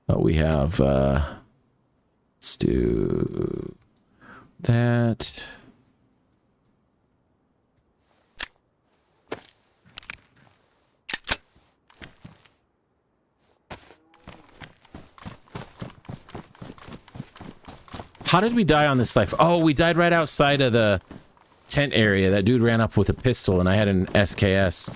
Oh, we have, let's do that. How did we die on this life? Oh, we died right outside of the tent area. That dude ran up with a pistol and I had an SKS.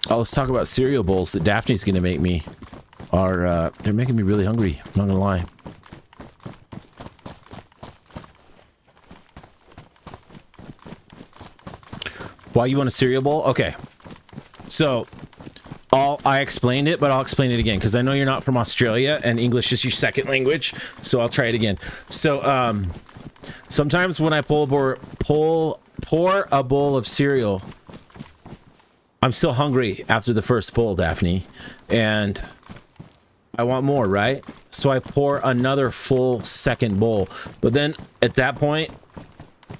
Oh, let's talk about cereal bowls that Daphne's gonna make me. They're making me really hungry, I'm not gonna lie. Why you want a cereal bowl? Okay. So, I explained it, but I'll explain it again, because I know you're not from Australia, and English is your second language, so I'll try it again. So, sometimes when I pour a bowl of cereal, I'm still hungry after the first bowl, Daphne, and I want more, right? So I pour another full second bowl, but then at that point,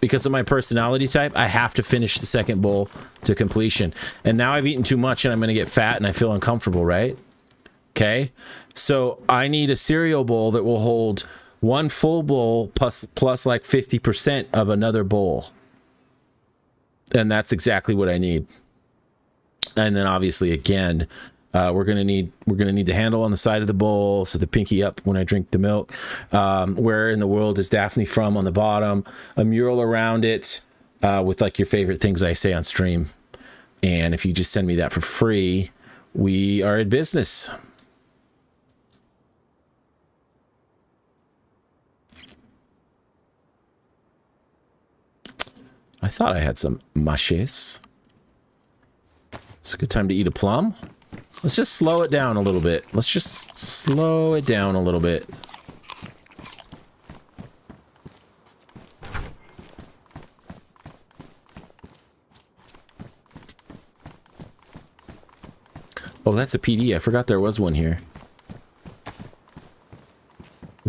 because of my personality type, I have to finish the second bowl to completion. And now I've eaten too much and I'm going to get fat and I feel uncomfortable, right? Okay. So I need a cereal bowl that will hold one full bowl plus like 50% of another bowl. And that's exactly what I need. And then obviously again, we're gonna need the handle on the side of the bowl, so the pinky up when I drink the milk. Where in the world is Daphne from on the bottom? A mural around it with like your favorite things I say on stream. And if you just send me that for free, we are in business. I thought I had some mushes. It's a good time to eat a plum. Let's just slow it down a little bit. Let's just slow it down a little bit. Oh, that's a PD. I forgot there was one here.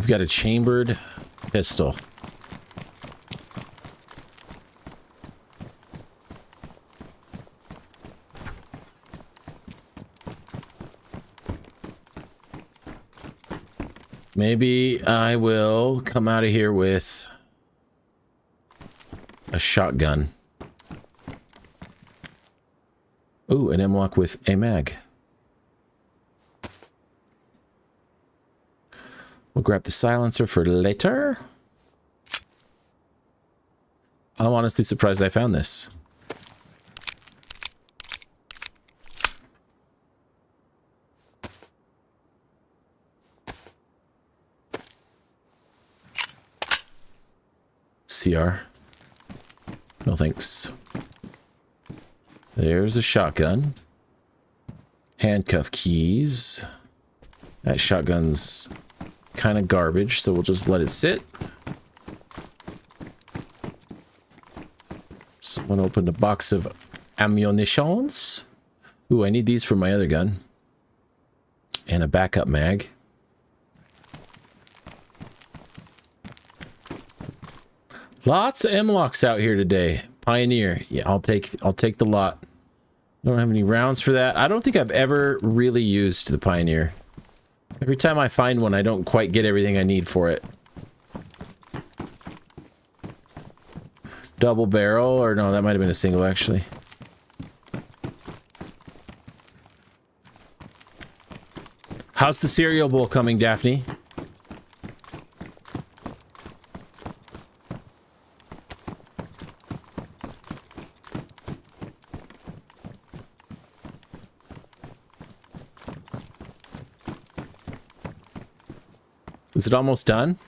We've got a chambered pistol. Maybe I will come out of here with a shotgun. Ooh, an M-lock with a mag. We'll grab the silencer for later. I'm honestly surprised I found this. CR. No thanks. There's a shotgun. Handcuff keys. That shotgun's kind of garbage, so we'll just let it sit. Someone opened a box of ammunitions. Ooh, I need these for my other gun. And a backup mag. Lots of M-locks out here today. Pioneer. Yeah, I'll take the lot. Don't have any rounds for that. I don't think I've ever really used the Pioneer. Every time I find one, I don't quite get everything I need for it. Double barrel, or no, that might have been a single, actually. How's the cereal bowl coming, Daphne? Is it almost done?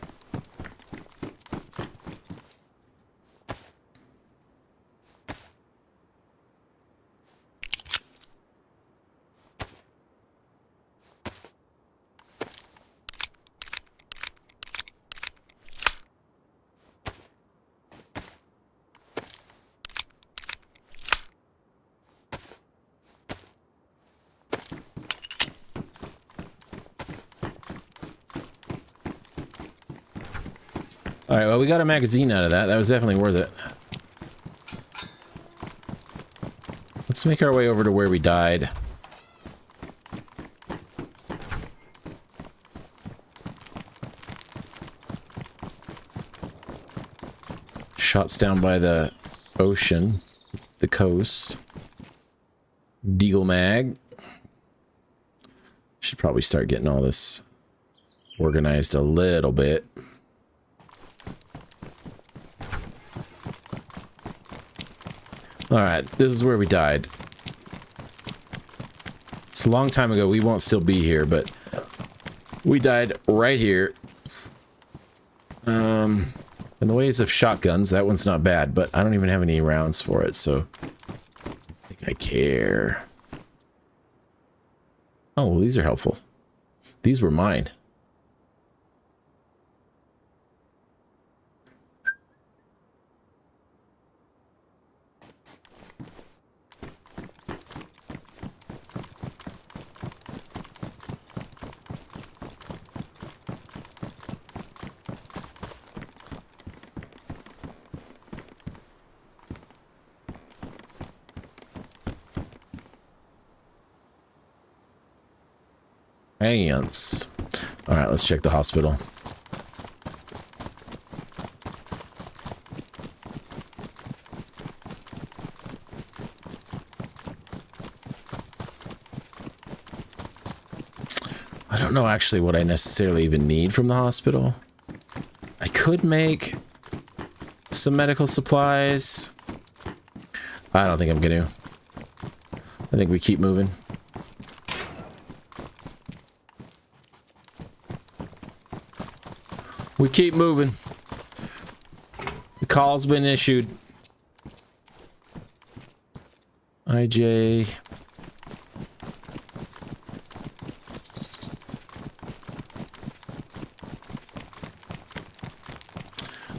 Alright, well, we got a magazine out of that. That was definitely worth it. Let's make our way over to where we died. Shots down by the ocean, the coast. Deagle mag. Should probably start getting all this organized a little bit. Alright, this is where we died. It's a long time ago, we won't still be here, but we died right here. In the ways of shotguns, that one's not bad, but I don't even have any rounds for it, so I don't think I care. Oh, well, these are helpful. These were mine. Ants. All right, let's check the hospital. I don't know actually what I necessarily even need from the hospital. I could make some medical supplies. I don't think I'm gonna. I think we keep moving. We keep moving. The call's been issued. IJ.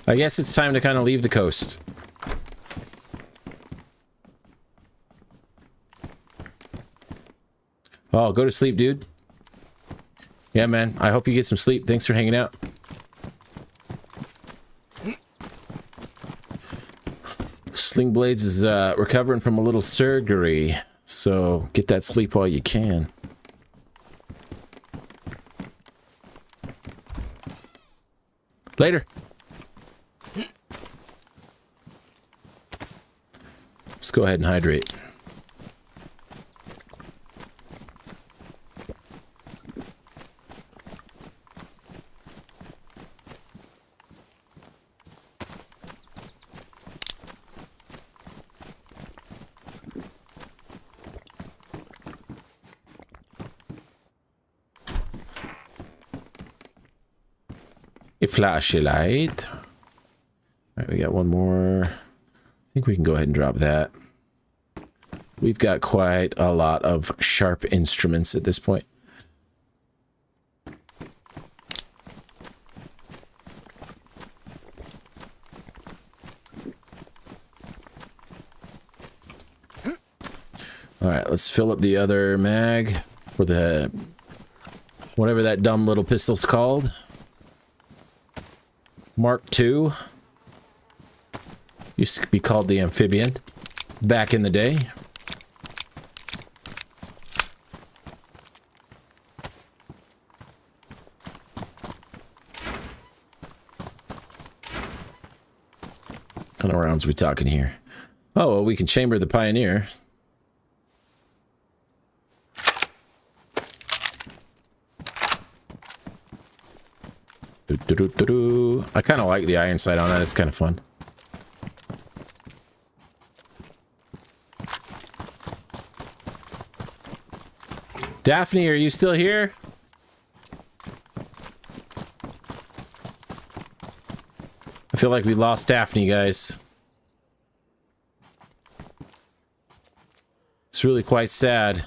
I guess it's time to kind of leave the coast. Oh, go to sleep, dude. Yeah, man. I hope you get some sleep. Thanks for hanging out. Sling Blades is recovering from a little surgery, so get that sleep while you can. Later. Let's go ahead and hydrate. A flashlight. All right, we got one more. I think we can go ahead and drop that. We've got quite a lot of sharp instruments at this point. All right, let's fill up the other mag for the whatever that dumb little pistol's called. Mark II. Used to be called the amphibian back in the day. What kind of rounds we talking here? Oh, well, we can chamber the Pioneer. I kind of like the iron sight on that. It's kind of fun. Daphne, are you still here? I feel like we lost Daphne, guys. It's really quite sad.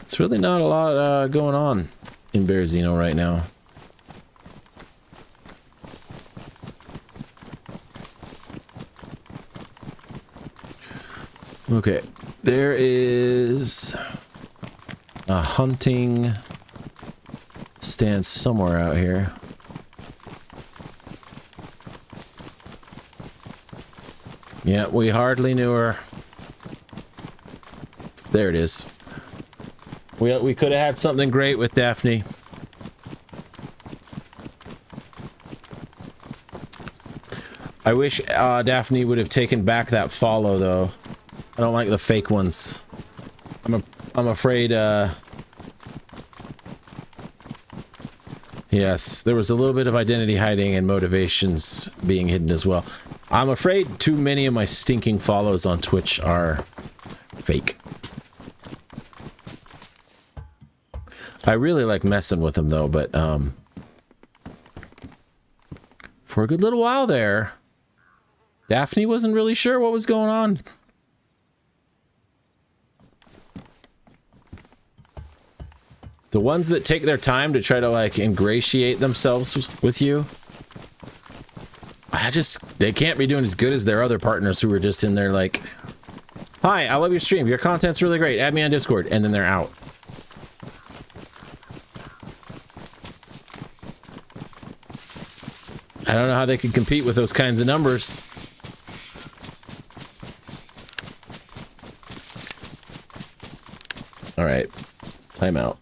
It's really not a lot going on in Berezino right now. Okay, there is a hunting stand somewhere out here. Yeah, we hardly knew her. There it is. We could have had something great with Daphne. I wish Daphne would have taken back that follow, though. I don't like the fake ones. I'm afraid, yes, there was a little bit of identity hiding and motivations being hidden as well. I'm afraid too many of my stinking follows on Twitch are fake. I really like messing with them, though, but, for a good little while there, Daphne wasn't really sure what was going on. The ones that take their time to try to, like, ingratiate themselves with you, they can't be doing as good as their other partners who are just in there like, hi, I love your stream, your content's really great, add me on Discord, and then they're out. I don't know how they could compete with those kinds of numbers. All right, time out.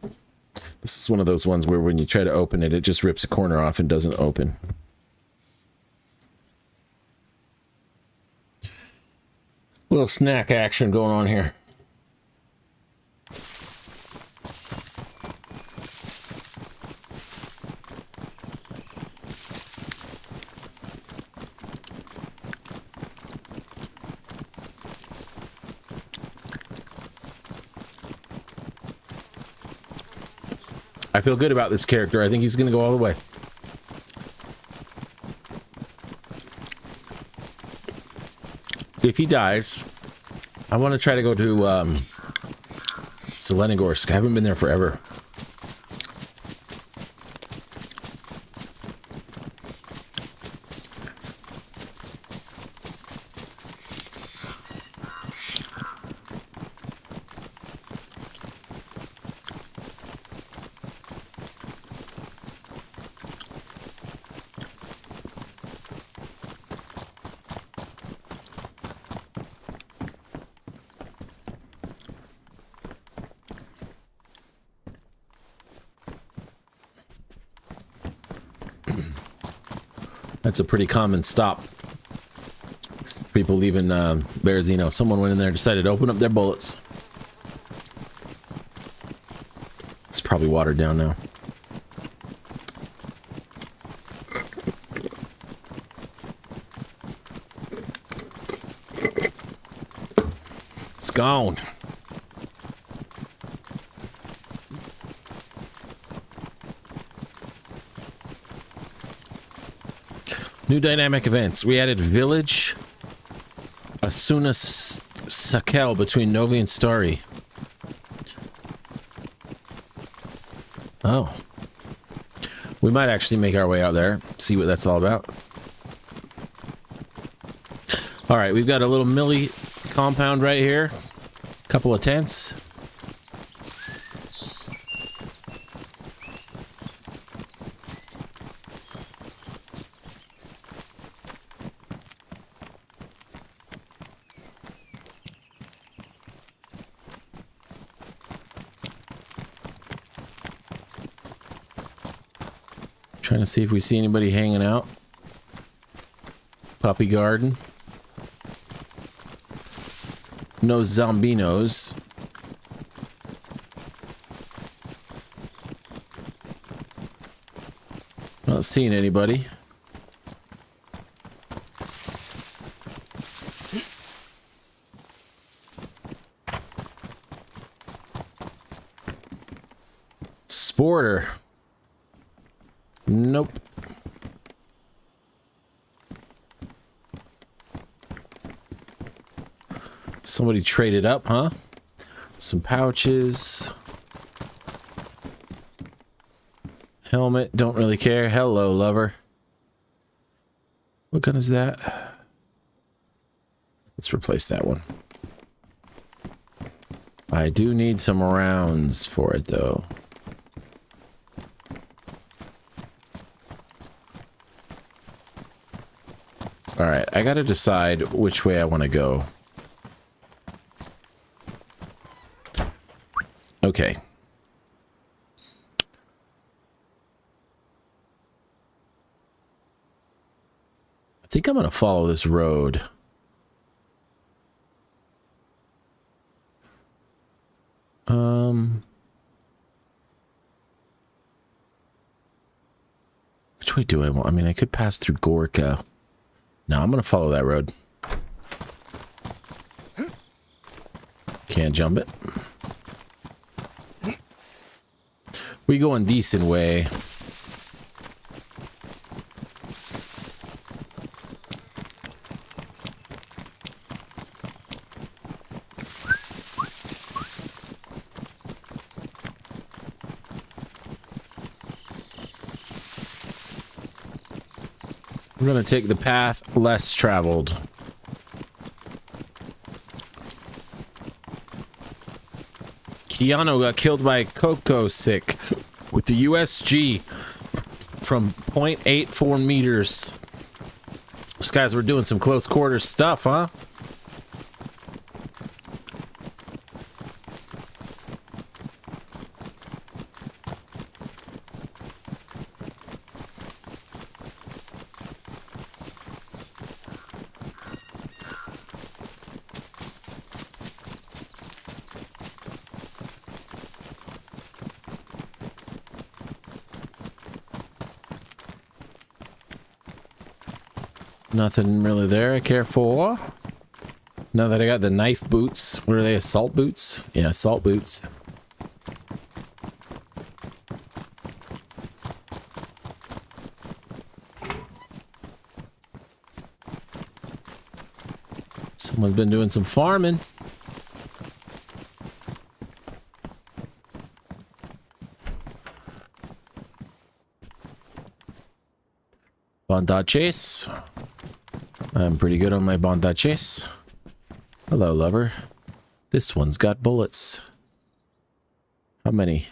This is one of those ones where when you try to open it, it just rips a corner off and doesn't open. Little snack action going on here. I feel good about this character. I think he's going to go all the way. If he dies, I want to try to go to Zelenogorsk. I haven't been there forever. That's a pretty common stop. People leaving Berezino. Someone went in there and decided to open up their bullets. It's probably watered down now. It's gone. New dynamic events. We added Village Asuna Sakel between Novi and Starry. Oh. We might actually make our way out there, see what that's all about. Alright, we've got a little Millie compound right here. Couple of tents. Trying to see if we see anybody hanging out. Puppy garden. No zombinos. Not seeing anybody. Sporter. Nope. Somebody traded up, huh? Some pouches. Helmet, don't really care. Hello, lover. What gun is that? Let's replace that one. I do need some rounds for it, though. Alright, I gotta decide which way I want to go. Okay. I think I'm gonna follow this road. Which way do I want? I mean, I could pass through Gorka. No, I'm gonna follow that road. Can't jump it. We go in decent way. We're gonna take the path less traveled. Keanu got killed by Coco Sick with the USG from 0.84 meters. These guys were doing some close quarters stuff, huh? Nothing really there I care for. Now that I got the knife boots. What are they? Assault boots? Yeah, assault boots. Someone's been doing some farming. Bondaches. I'm pretty good on my bondaches. Hello, lover. This one's got bullets. How many?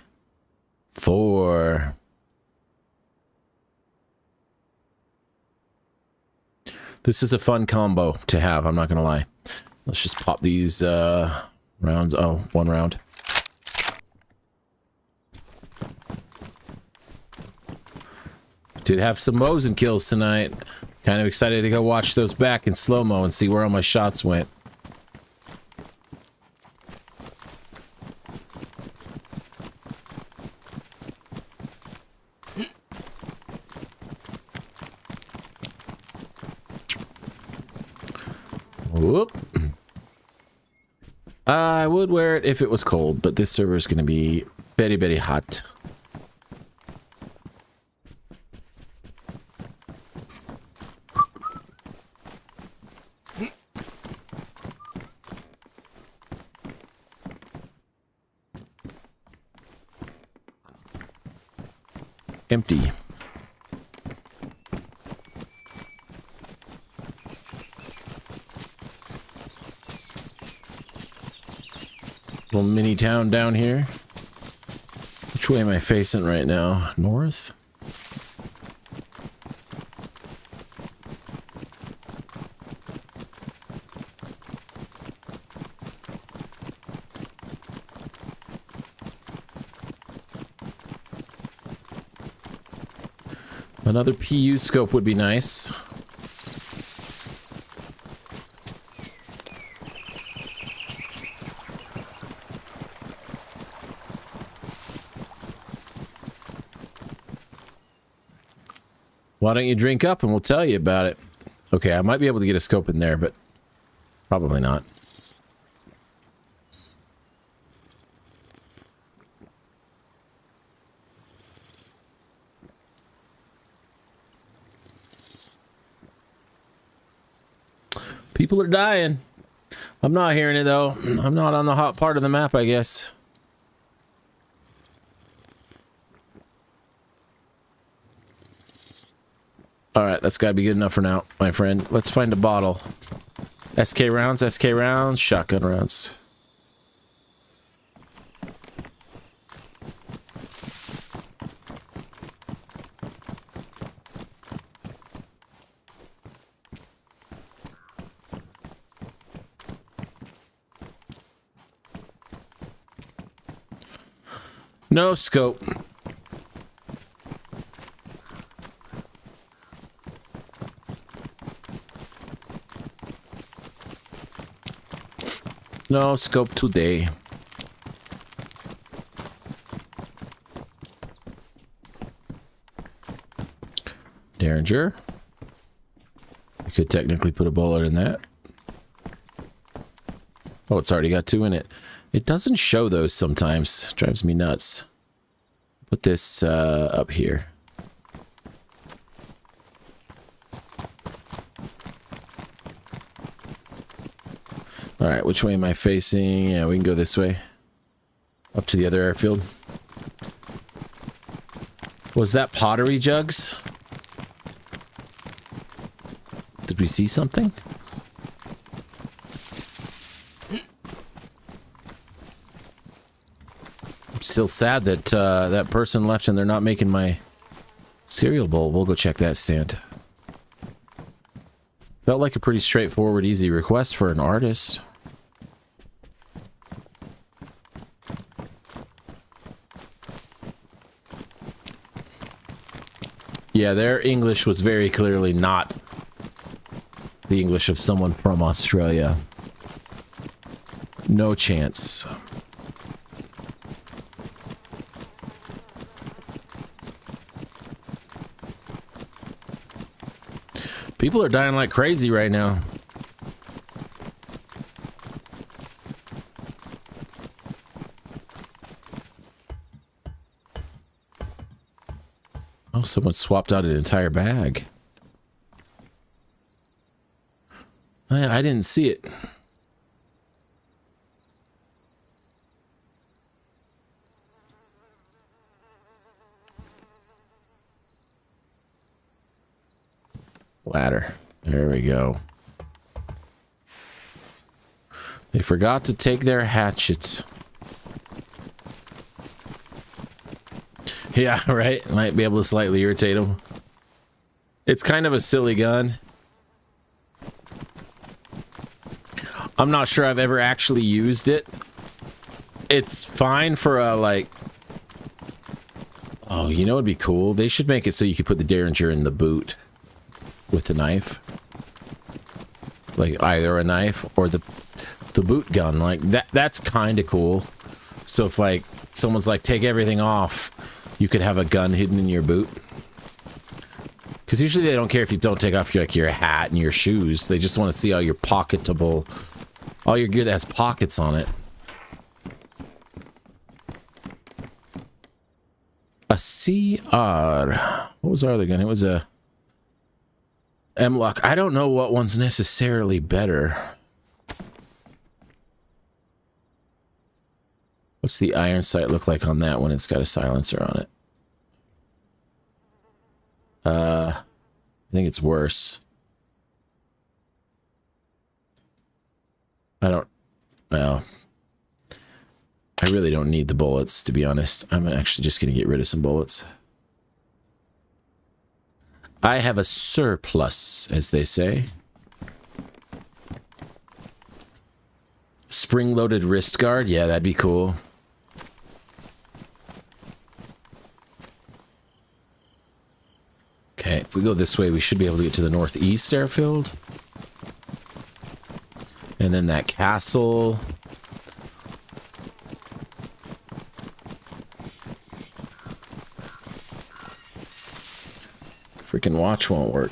4. This is a fun combo to have, I'm not gonna lie. Let's just pop these rounds. Oh, 1 round. Did have some Mosin kills tonight. Kind of excited to go watch those back in slow-mo and see where all my shots went. Whoop. I would wear it if it was cold, but this server is going to be very, very hot. Empty. Little mini town down here. Which way am I facing right now? North? Another PU scope would be nice. Why don't you drink up and we'll tell you about it? Okay, I might be able to get a scope in there, but probably not. People are dying. I'm not hearing it though. I'm not on the hot part of the map, I guess. Alright, that's gotta be good enough for now, my friend. Let's find a bottle. SK rounds, shotgun rounds. No scope. No scope today. Derringer. You could technically put a bullet in that. Oh, it's already got 2 in it. It doesn't show those sometimes. Drives me nuts. Put this up here. Alright, which way am I facing? Yeah, we can go this way. Up to the other airfield. Was that pottery jugs? Did we see something? I'm still sad that that person left and they're not making my cereal bowl. We'll go check that stand. Felt like a pretty straightforward, easy request for an artist. Yeah, their English was very clearly not the English of someone from Australia. No chance. People are dying like crazy right now. Oh, someone swapped out an entire bag. I didn't see it. Ladder. There we go. They forgot to take their hatchets. Yeah, right? Might be able to slightly irritate them. It's kind of a silly gun. I'm not sure I've ever actually used it. It's fine for a, like... Oh, Oh, you know what'd be cool? They should make it so you could put the Derringer in the boot with the knife. Like either a knife or the boot gun. Like that's kind of cool. So if like someone's like, take everything off, you could have a gun hidden in your boot. Because usually they don't care if you don't take off your hat and your shoes. They just want to see all your pocketable, all your gear that has pockets on it. A CR. What was our other gun? It was a M-Lock. I don't know what one's necessarily better. What's the iron sight look like on that when it's got a silencer on it? I think it's worse. Well, I really don't need the bullets, to be honest. I'm actually just going to get rid of some bullets. I have a surplus, as they say. Spring-loaded wrist guard? Yeah, that'd be cool. Okay, if we go this way, we should be able to get to the northeast airfield. And then that castle. Freaking watch won't work.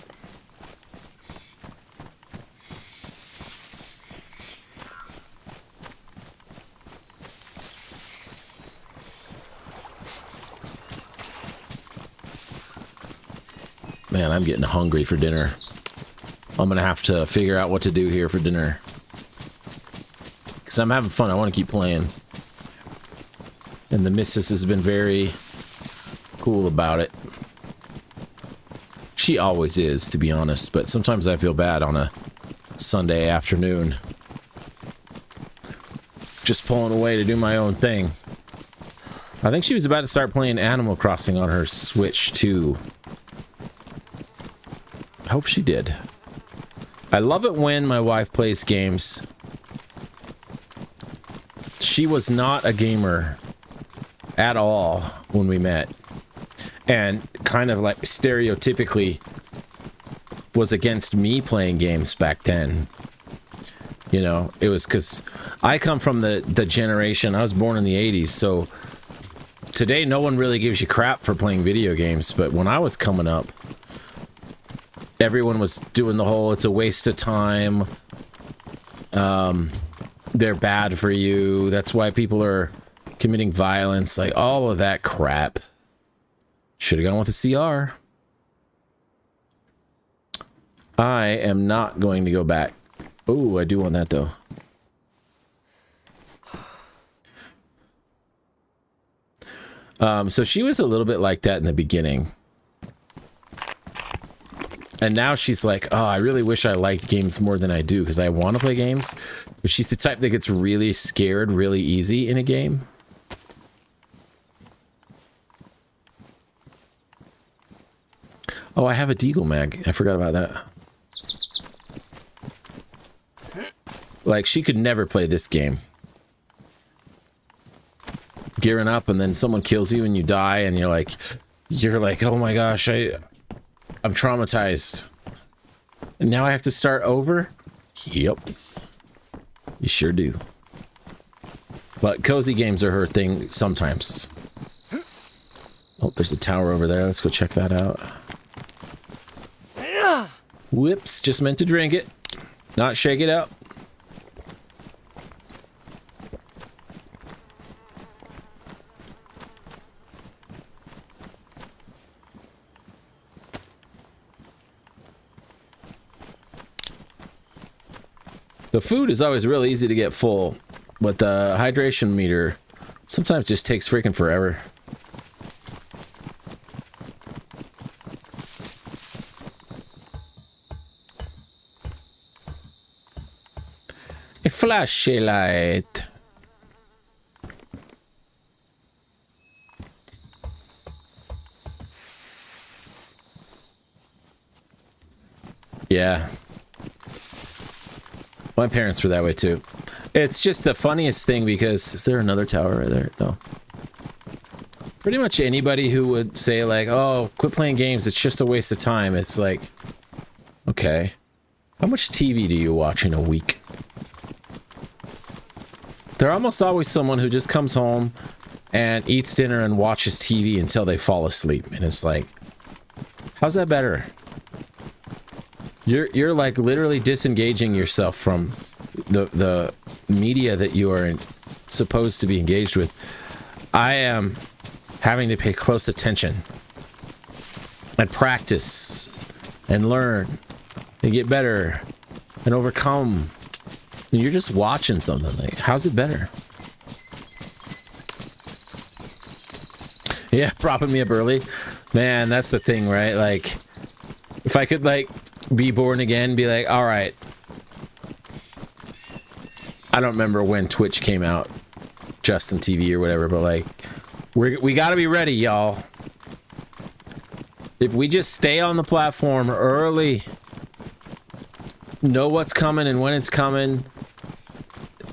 Man, I'm getting hungry for dinner. I'm gonna have to figure out what to do here for dinner. Because I'm having fun. I want to keep playing. And the missus has been very cool about it. She always is, to be honest. But sometimes I feel bad on a Sunday afternoon. Just pulling away to do my own thing. I think she was about to start playing Animal Crossing on her Switch, too. I hope she did. I love it when my wife plays games. She was not a gamer at all when we met. And kind of like stereotypically was against me playing games back then. You know, it was because I come from the generation, I was born in the 80s, so today no one really gives you crap for playing video games, but when I was coming up, everyone was doing the whole, it's a waste of time, they're bad for you, that's why people are committing violence, like all of that crap. Should have gone with the CR. I am not going to go back. Oh, I do want that though. So she was a little bit like that in the beginning. And now she's like, oh, I really wish I liked games more than I do because I want to play games. But she's the type that gets really scared really easy in a game. Oh, I have a Deagle mag. I forgot about that. Like, she could never play this game. Gearing up and then someone kills you and you die and you're like, oh my gosh, I'm traumatized. And now I have to start over? Yep. You sure do. But cozy games are her thing sometimes. Oh, there's a tower over there. Let's go check that out. Whoops, just meant to drink it, not shake it up. The food is always real easy to get full, but the hydration meter sometimes just takes freaking forever. A flashlight. Yeah. My parents were that way too. It's just the funniest thing because... Is there another tower right there? No. Pretty much anybody who would say like, oh, quit playing games, it's just a waste of time. It's like, okay. How much TV do you watch in a week? There's almost always someone who just comes home and eats dinner and watches TV until they fall asleep. And it's like, how's that better? You're like literally disengaging yourself from the media that you are supposed to be engaged with. I am having to pay close attention and practice and learn and get better and overcome. And you're just watching something. Like, how's it better? Yeah, propping me up early. Man, that's the thing, right? Like, if I could, like, be born again, be like, all right. I don't remember when Twitch came out, Justin TV or whatever, but, like, we got to be ready, y'all. If we just stay on the platform early, know what's coming and when it's coming,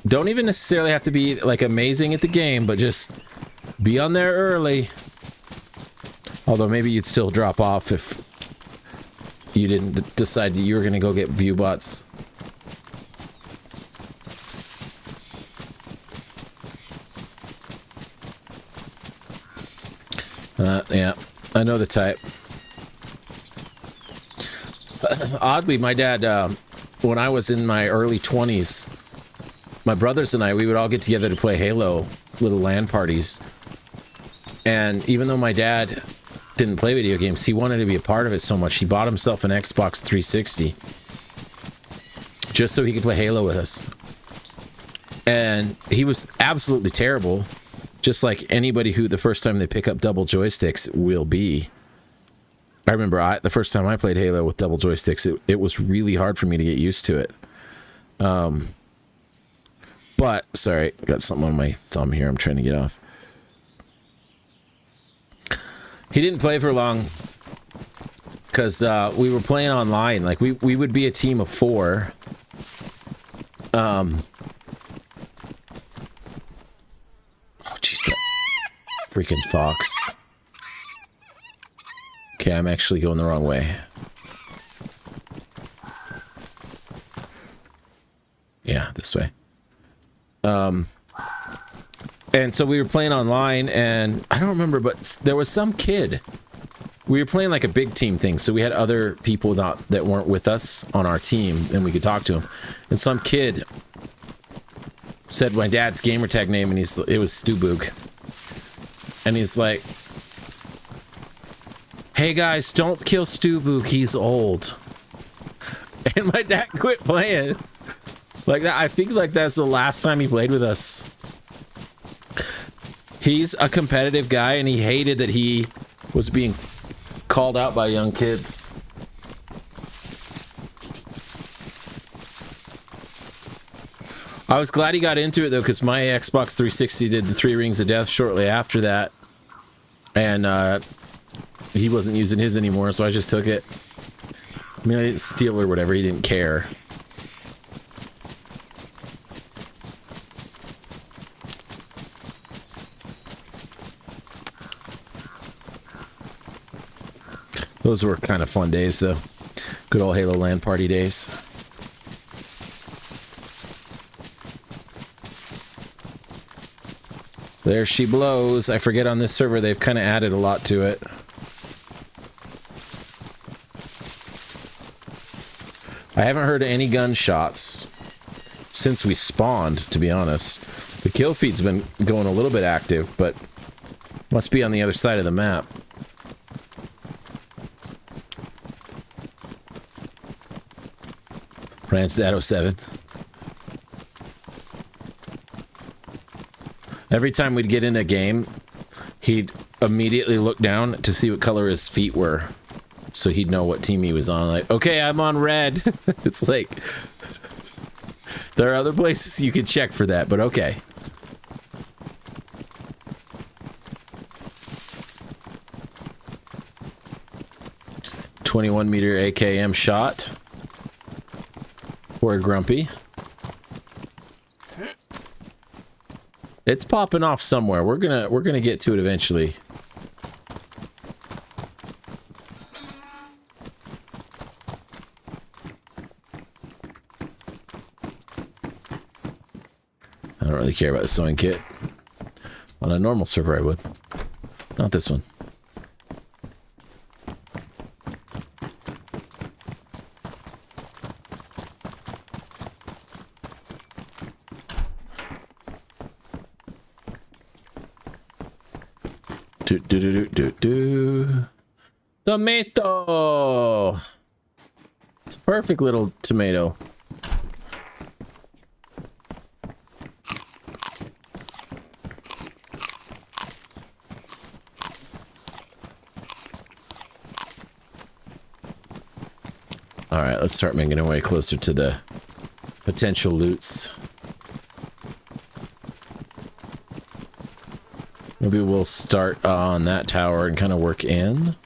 don't even necessarily have to be, like, amazing at the game, but just be on there early. Although maybe you'd still drop off if you didn't decide that you were going to go get view bots. Yeah, I know the type. Oddly, my dad, when I was in my early 20s, my brothers and I, we would all get together to play Halo, little LAN parties. And even though my dad didn't play video games, he wanted to be a part of it so much, he bought himself an Xbox 360 just so he could play Halo with us. And he was absolutely terrible, just like anybody who the first time they pick up double joysticks will be. I remember the first time I played Halo with double joysticks, it was really hard for me to get used to it. But, sorry, got something on my thumb here I'm trying to get off. He didn't play for long because we were playing online. Like, we would be a team of 4. Oh, jeez, that freaking fox. Okay, I'm actually going the wrong way. Yeah, this way. And so we were playing online, and I don't remember, but there was some kid. We were playing like a big team thing, so we had other people that weren't with us on our team, and we could talk to them. And some kid said my dad's gamertag name, and it was Stuboog. And he's like, "Hey guys, don't kill Stuboog, he's old." And my dad quit playing. Like that, I think like that's the last time he played with us. He's a competitive guy, and he hated that he was being called out by young kids. I was glad he got into it, though, because my Xbox 360 did the 3 Rings of Death shortly after that. And he wasn't using his anymore, so I just took it. I mean, I didn't steal or whatever. He didn't care. Those were kind of fun days, though. Good old Halo LAN party days. There she blows. I forget on this server they've kind of added a lot to it. I haven't heard any gunshots since we spawned, to be honest. The kill feed's been going a little bit active, but must be on the other side of the map. Randstad 07. Every time we'd get in a game, he'd immediately look down to see what color his feet were. So he'd know what team he was on. Like, okay, I'm on red. It's like, there are other places you could check for that, but okay. .21 meter AKM shot. Or a Grumpy. It's popping off somewhere. We're gonna get to it eventually. don't really care about the sewing kit. On a normal server, I would. Not this one. Tomato! It's a perfect little tomato. Alright, let's start making our way closer to the potential loots. Maybe we'll start on that tower and kind of work in.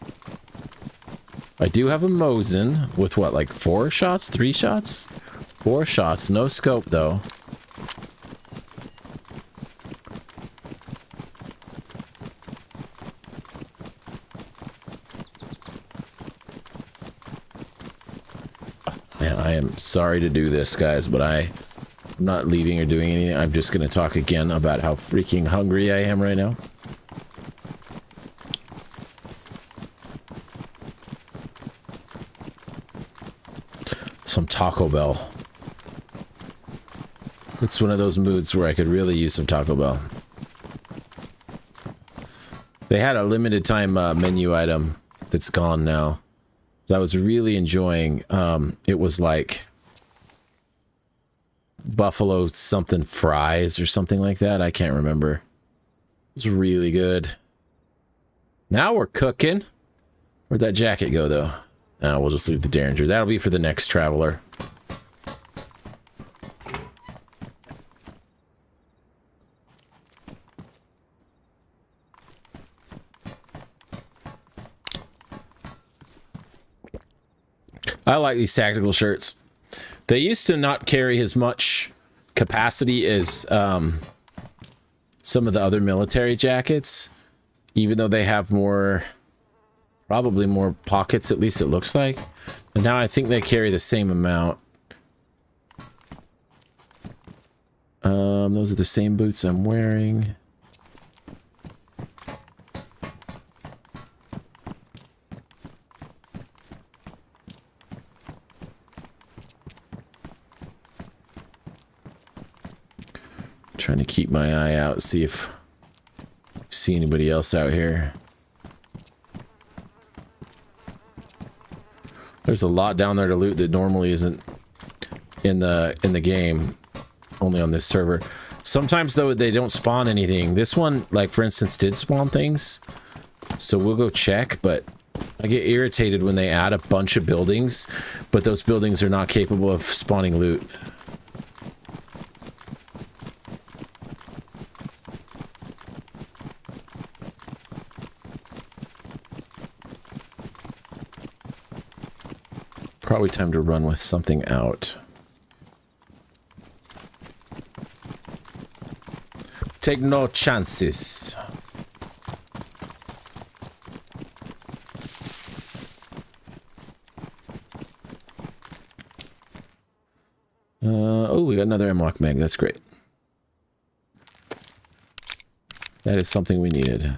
I do have a Mosin with what, like 4 shots? 3 shots? 4 shots. No scope, though. Man, I am sorry to do this, guys, but I'm not leaving or doing anything. I'm just going to talk again about how freaking hungry I am right now. Some Taco Bell. It's one of those moods where I could really use some Taco Bell. They had a limited time menu item that's gone now that I was really enjoying. It was like buffalo something fries or something like that. I can't remember. It was really good. Now we're cooking. Where'd that jacket go, though? We'll just leave the Derringer. That'll be for the next traveler. I like these tactical shirts. They used to not carry as much capacity as some of the other military jackets, even though they have more... probably more pockets, at least it looks like. And now I think they carry the same amount. Those are the same boots I'm wearing. Trying to keep my eye out, see if I see anybody else out here. There's a lot down there to loot that normally isn't in the game, only on this server. Sometimes though they don't spawn anything. This one, like for instance, did spawn things, so we'll go check. But I get irritated when they add a bunch of buildings, but those buildings are not capable of spawning loot. Probably time to run with something out. Take no chances. Oh, we got another M-Lock mag. That's great. That is something we needed.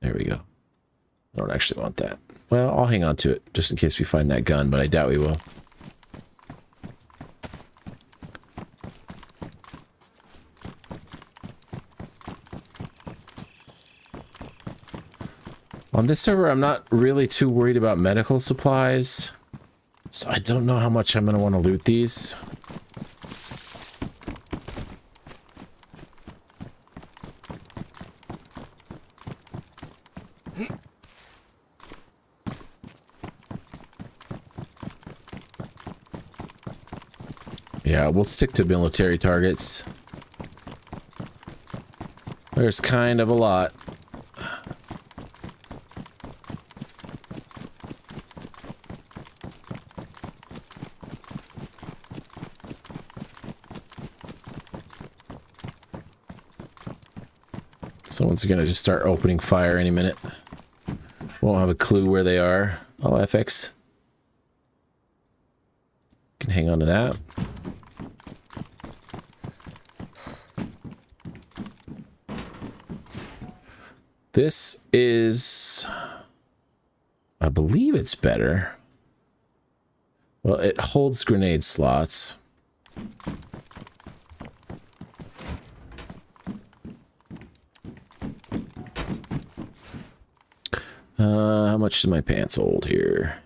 There we go. I don't actually want that. Well, I'll hang on to it just in case we find that gun, but I doubt we will. On this server, I'm not really too worried about medical supplies, so I don't know how much I'm going to want to loot these. Yeah, we'll stick to military targets. There's kind of a lot. Someone's gonna just start opening fire any minute. Won't have a clue where they are. Oh, FX. Can hang on to that. This is... I believe it's better. Well, it holds grenade slots. How much do my pants hold here?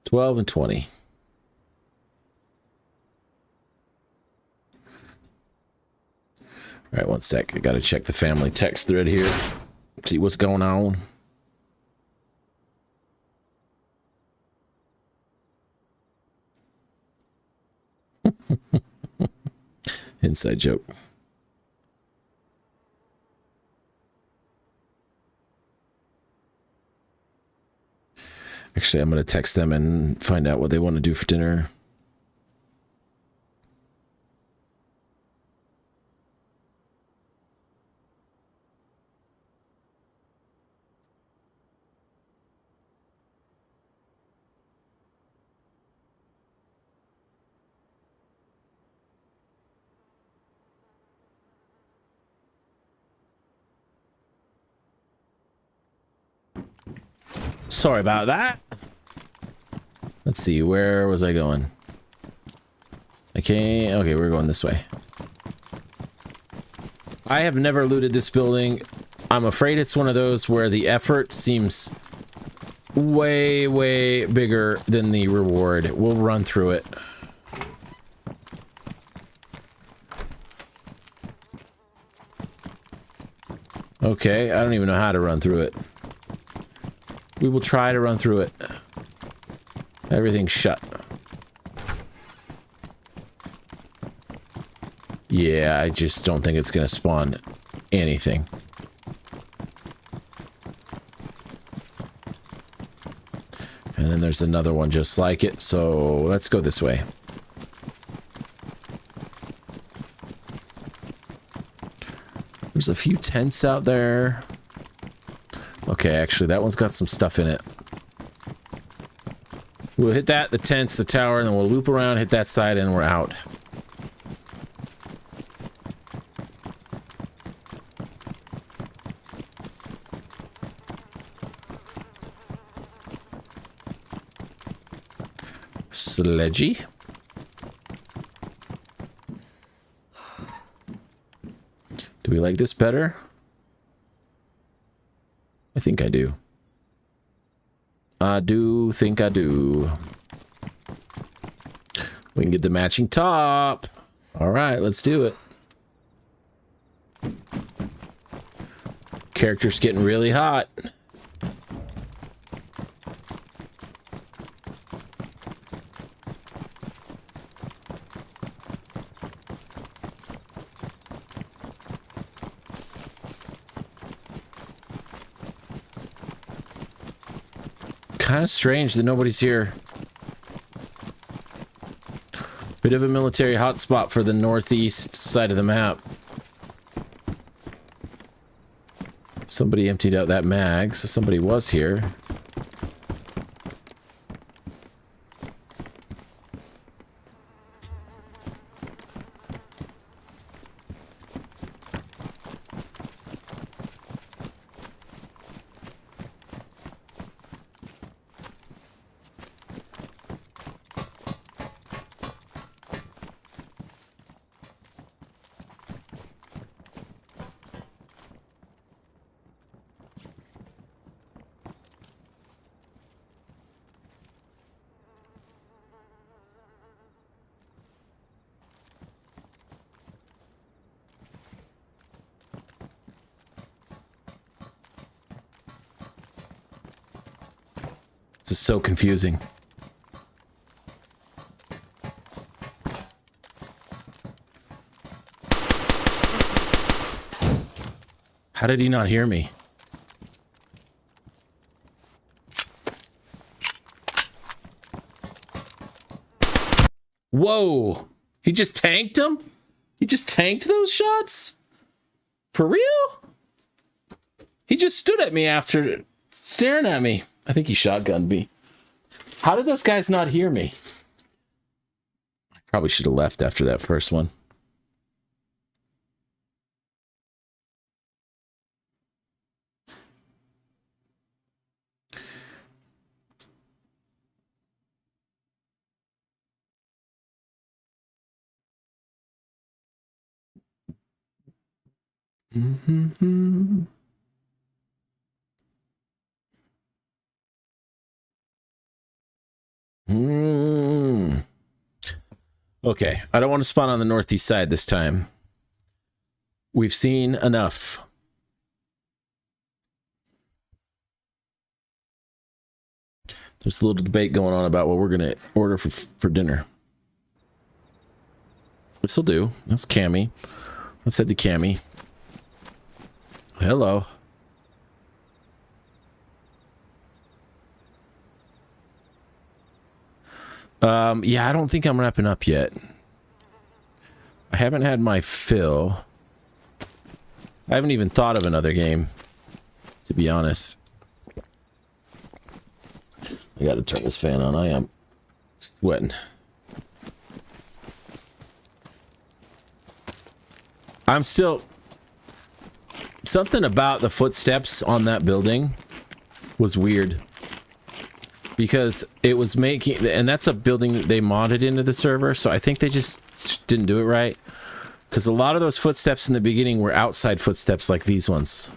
12 and 20. All right, one sec. I gotta check the family text thread here. See what's going on. Inside joke. Actually, I'm going to text them and find out what they want to do for dinner. Sorry about that. Let's see, where was I going? Okay, we're going this way. I have never looted this building. I'm afraid it's one of those where the effort seems way, way bigger than the reward. We'll run through it. Okay, I don't even know how to run through it. We will try to run through it. Everything's shut. Yeah, I just don't think it's gonna spawn anything. And then there's another one just like it, so let's go this way. There's a few tents out there. Okay, actually, that one's got some stuff in it. We'll hit that, the tents, the tower, and then we'll loop around, hit that side, and we're out. Sledgy. Do we like this better? I think I do. I do think I do. We can get the matching top. All right, let's do it. Character's getting really hot. Kind of strange that nobody's here. Bit of a military hotspot for the northeast side of the map. Somebody emptied out that mag, so somebody was here. This is so confusing. How did he not hear me? Whoa! He just tanked him? He just tanked those shots? For real? He just stood at me after staring at me. I think he shotgunned me. How did those guys not hear me? I probably should have left after that first one. Mm-hmm. Okay, I don't want to spawn on the northeast side this time. We've seen enough. There's a little debate going on about what we're going to order for dinner. This'll do. That's Cammy. Let's head to Cammy. Hello. Yeah, I don't think I'm wrapping up yet. I haven't had my fill. I haven't even thought of another game, to be honest. I gotta turn this fan on. I am sweating. I'm still... Something about the footsteps on that building was weird. Because it was making... And that's a building that they modded into the server, so I think they just didn't do it right. Because a lot of those footsteps in the beginning were outside footsteps like these ones.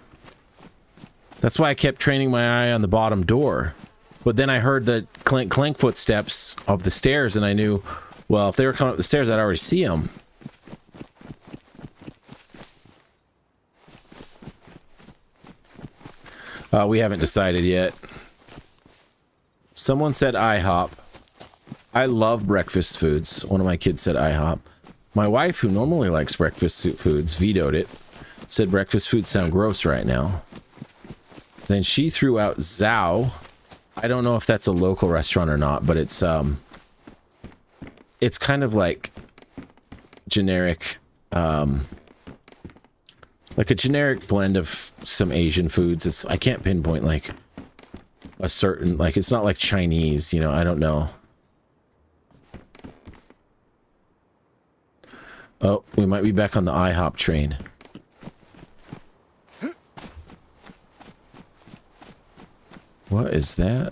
That's why I kept training my eye on the bottom door. But then I heard the clink clink footsteps of the stairs, and I knew, well, if they were coming up the stairs, I'd already see them. We haven't decided yet. Someone said IHOP. I love breakfast foods. One of my kids said IHOP. My wife, who normally likes breakfast foods, vetoed it. Said breakfast foods sound gross right now. Then she threw out Zao. I don't know if that's a local restaurant or not, but it's kind of like generic, like a generic blend of some Asian foods. I can't pinpoint like a certain, like, it's not like Chinese, you know, I don't know. Oh, we might be back on the IHOP train. What is that?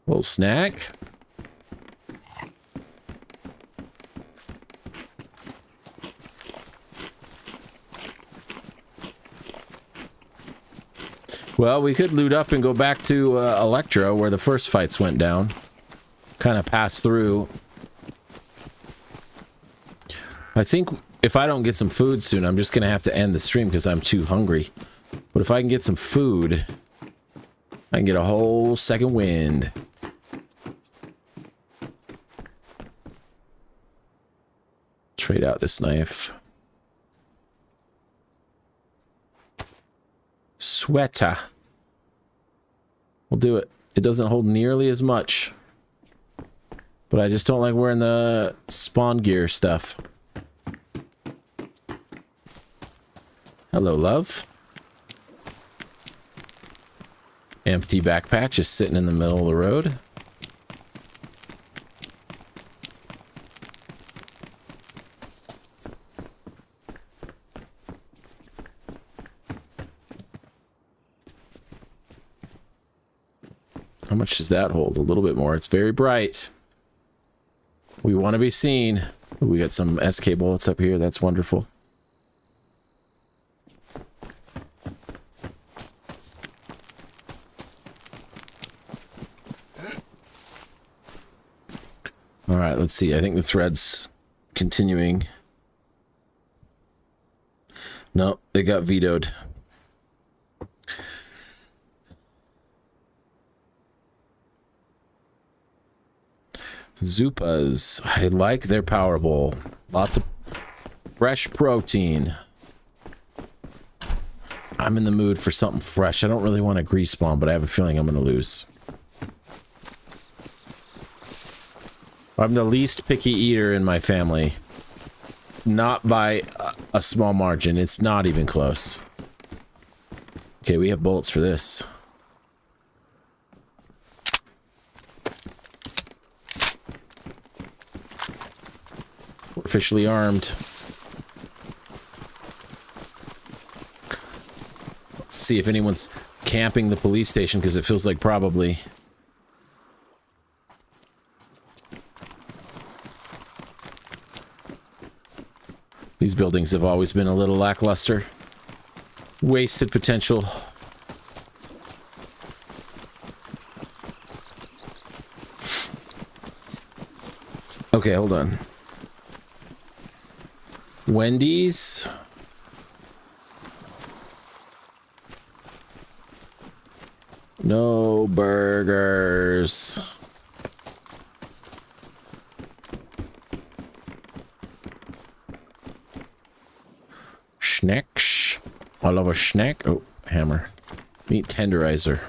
Little snack. Well, we could loot up and go back to Electro, where the first fights went down. Kind of pass through. I think if I don't get some food soon, I'm just going to have to end the stream because I'm too hungry. But if I can get some food, I can get a whole second wind. Trade out this knife. Sweater. We'll do it. It doesn't hold nearly as much. But I just don't like wearing the spawn gear stuff. Hello, love. Empty backpack just sitting in the middle of the road. How much does that hold? A little bit more. It's very bright. We want to be seen. We got some SK bullets up here. That's wonderful. All right, let's see. I think the thread's continuing. No, it got vetoed. Zupas. I like their Power Bowl. Lots of fresh protein. I'm in the mood for something fresh. I don't really want a grease bomb, but I have a feeling I'm going to lose. I'm the least picky eater in my family. Not by a small margin. It's not even close. Okay, we have bullets for this. We're officially armed. Let's see if anyone's camping the police station, because it feels like probably. These buildings have always been a little lackluster. Wasted potential. Okay, hold on. Wendy's. No burgers. Snacks. I love a snack. Oh, hammer. Meat tenderizer.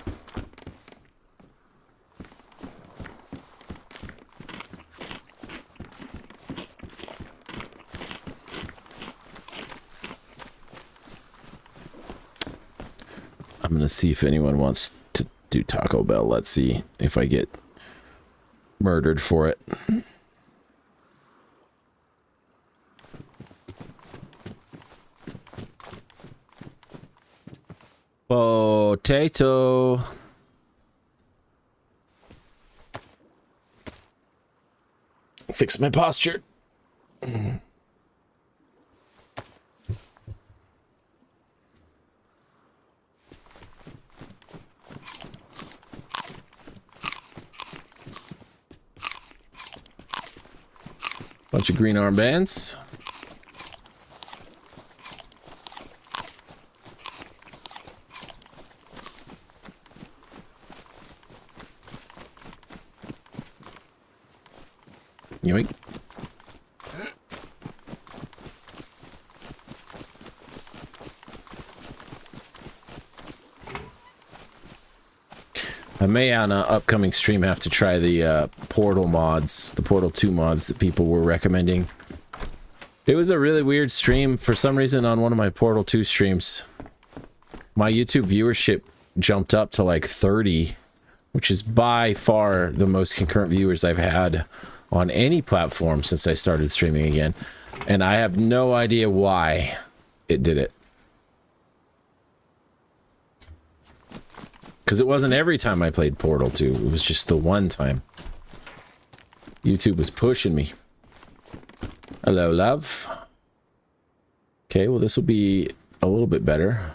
I'm gonna see if anyone wants to do Taco Bell. Let's see if I get murdered for it. Potato. Fix my posture. Bunch of green armbands. Yoink. I may on an upcoming stream have to try the Portal mods, the Portal 2 mods that people were recommending. It was a really weird stream. For some reason on one of my Portal 2 streams, my YouTube viewership jumped up to like 30, which is by far the most concurrent viewers I've had on any platform since I started streaming again. And I have no idea why it did it. Because it wasn't every time I played Portal 2. It was just the one time. YouTube was pushing me. Hello, love. Okay, well, this will be a little bit better.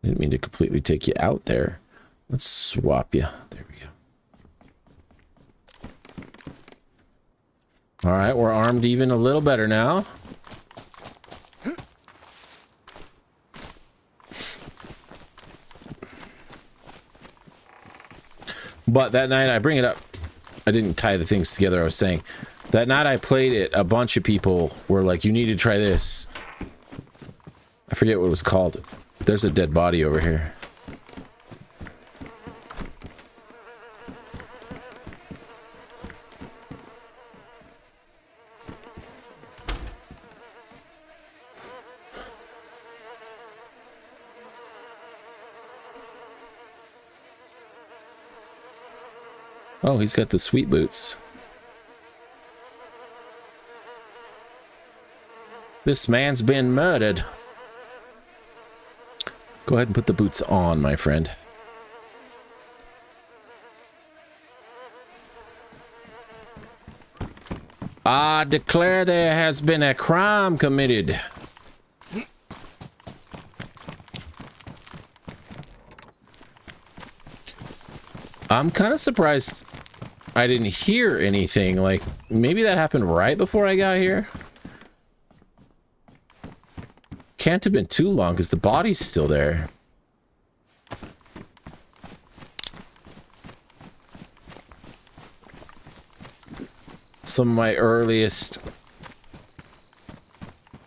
I didn't mean to completely take you out there. Let's swap you. There we go. All right, we're armed even a little better now. But that night, I bring it up. I didn't tie the things together. I was saying that night I played it. A bunch of people were like, "You need to try this." I forget what it was called. There's a dead body over here. Oh, he's got the sweet boots. This man's been murdered. Go ahead and put the boots on, my friend. I declare there has been a crime committed. I'm kind of surprised I didn't hear anything. Like, maybe that happened right before I got here. Can't have been too long because the body's still there. Some of my earliest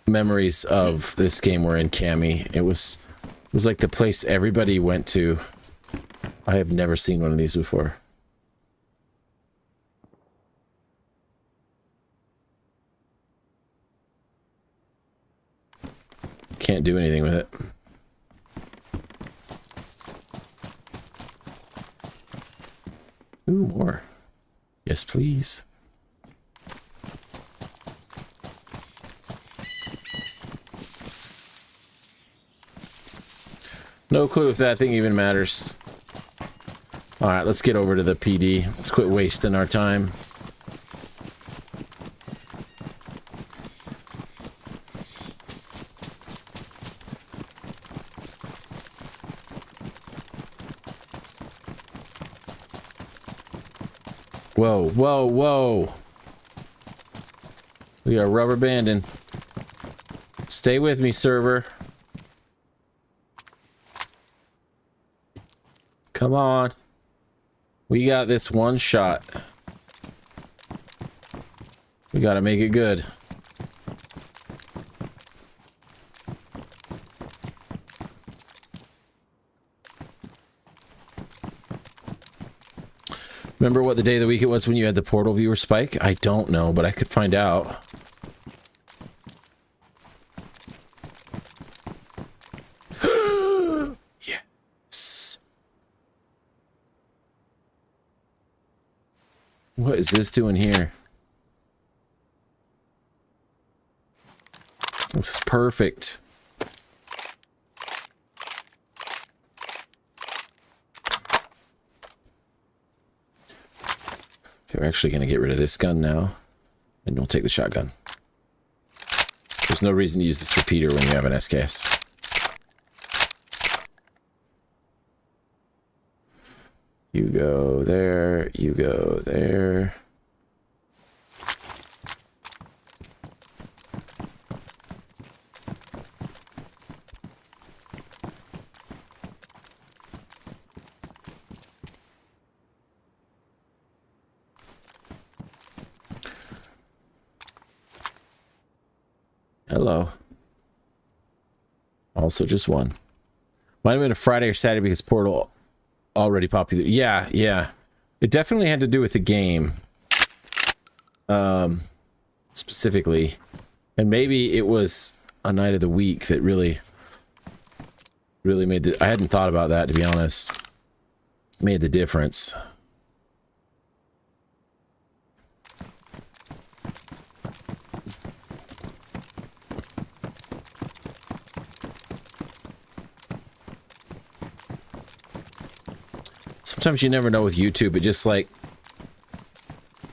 memories of this game were in Cami. It was like the place everybody went to. I have never seen one of these before. can't do anything with it. Ooh, more. Yes, please. No clue if that thing even matters. Alright, let's get over to the PD. Let's quit wasting our time. Whoa, whoa, whoa. We are rubber banding. Stay with me, server. Come on. We got this one shot. We gotta make it good. Remember what the day of the week it was when you had the portal viewer spike? I don't know, but I could find out. Yes. What is this doing here? This is perfect. Okay, we're actually going to get rid of this gun now. And we'll take the shotgun. There's no reason to use this repeater when you have an SKS. You go there, you go there. Hello. Also just one. Might have been a Friday or Saturday because Portal already popular. Yeah, yeah. It definitely had to do with the game. Specifically. And maybe it was a night of the week that really made the... I hadn't thought about that, to be honest. Made the difference. Sometimes you never know with YouTube, it just like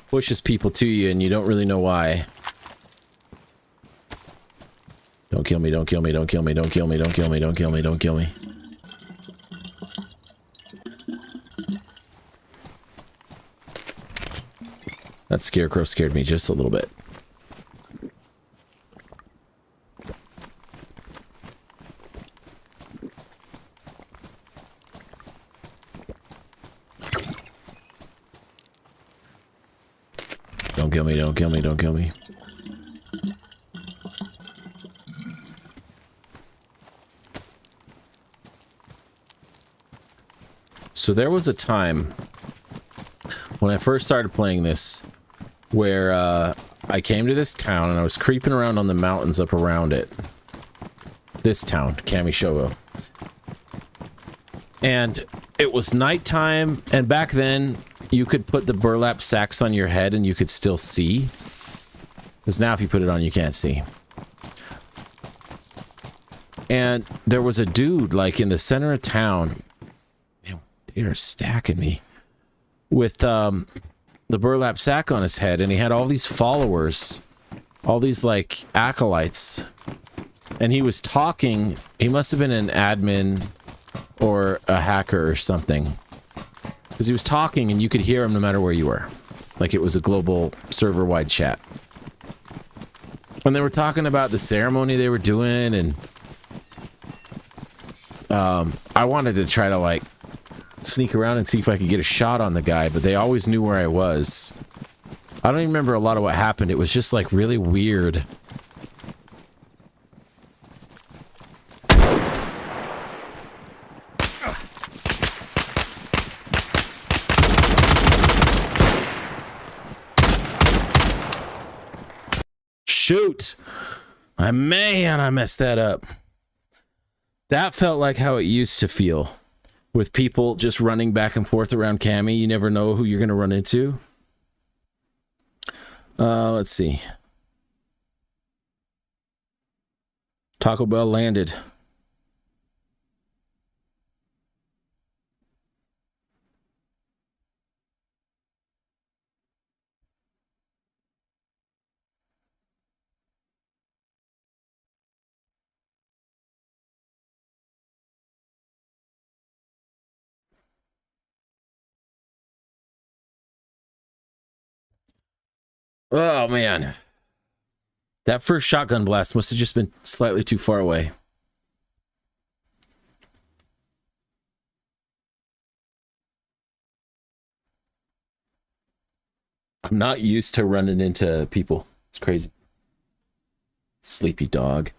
pushes people to you and you don't really know why. Don't kill me, don't kill me, don't kill me, don't kill me, don't kill me, don't kill me, don't kill me. That scarecrow scared me just a little bit. Don't kill me, don't kill me, don't kill me. So there was a time when I first started playing this where I came to this town and I was creeping around on the mountains up around it. This town, Kamishogo. And it was nighttime, and back then you could put the burlap sacks on your head and you could still see. Because now if you put it on, you can't see. And there was a dude, like, in the center of town. Man, they are stacking me. With the burlap sack on his head, and he had all these followers. All these, like, acolytes. And he was talking. He must have been an admin or a hacker or something. Because he was talking and you could hear him no matter where you were. Like it was a global server-wide chat. And they were talking about the ceremony they were doing, and I wanted to try to like sneak around and see if I could get a shot on the guy, but they always knew where I was. I don't even remember a lot of what happened. It was just like really weird. Shoot! Man, I messed that up. That felt like how it used to feel with people just running back and forth around Cammy. You never know who you're going to run into. Let's see. Taco Bell landed. Oh, man. That first shotgun blast must have just been slightly too far away. I'm not used to running into people. It's crazy. Sleepy dog.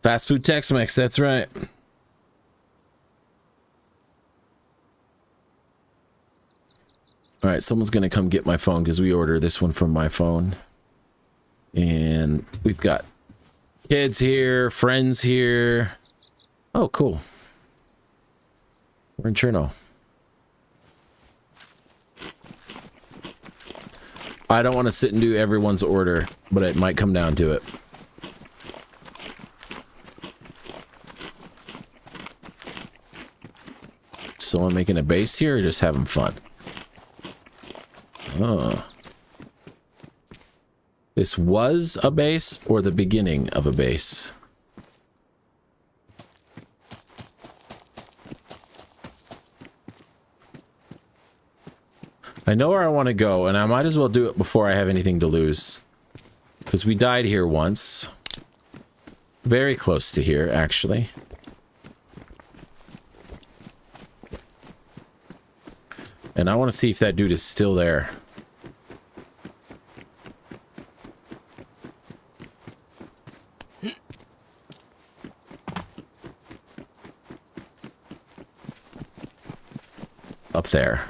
Fast food Tex-Mex, that's right. All right, someone's going to come get my phone because we order this one from my phone. And we've got kids here, friends here. Oh, cool. We're in Cherno. I don't want to sit and do everyone's order, but it might come down to it. Someone making a base here or just having fun? Oh. This was a base or the beginning of a base? I know where I want to go, and I might as well do it before I have anything to lose. Because we died here once. Very close to here, actually. And I want to see if that dude is still there. Up there.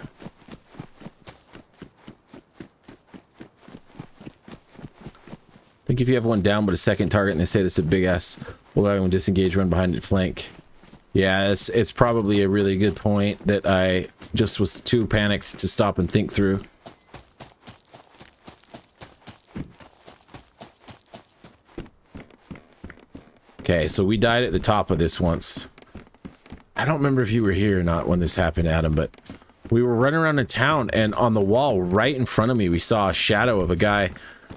I think if you have one down but a second target and they say this is a big ass, we'll go and disengage, run behind it, flank. Yeah, it's probably a really good point that I just was too panicked to stop and think through. Okay, so we died at the top of this once. I don't remember if you were here or not when this happened, Adam, but we were running around the town, and on the wall right in front of me, we saw a shadow of a guy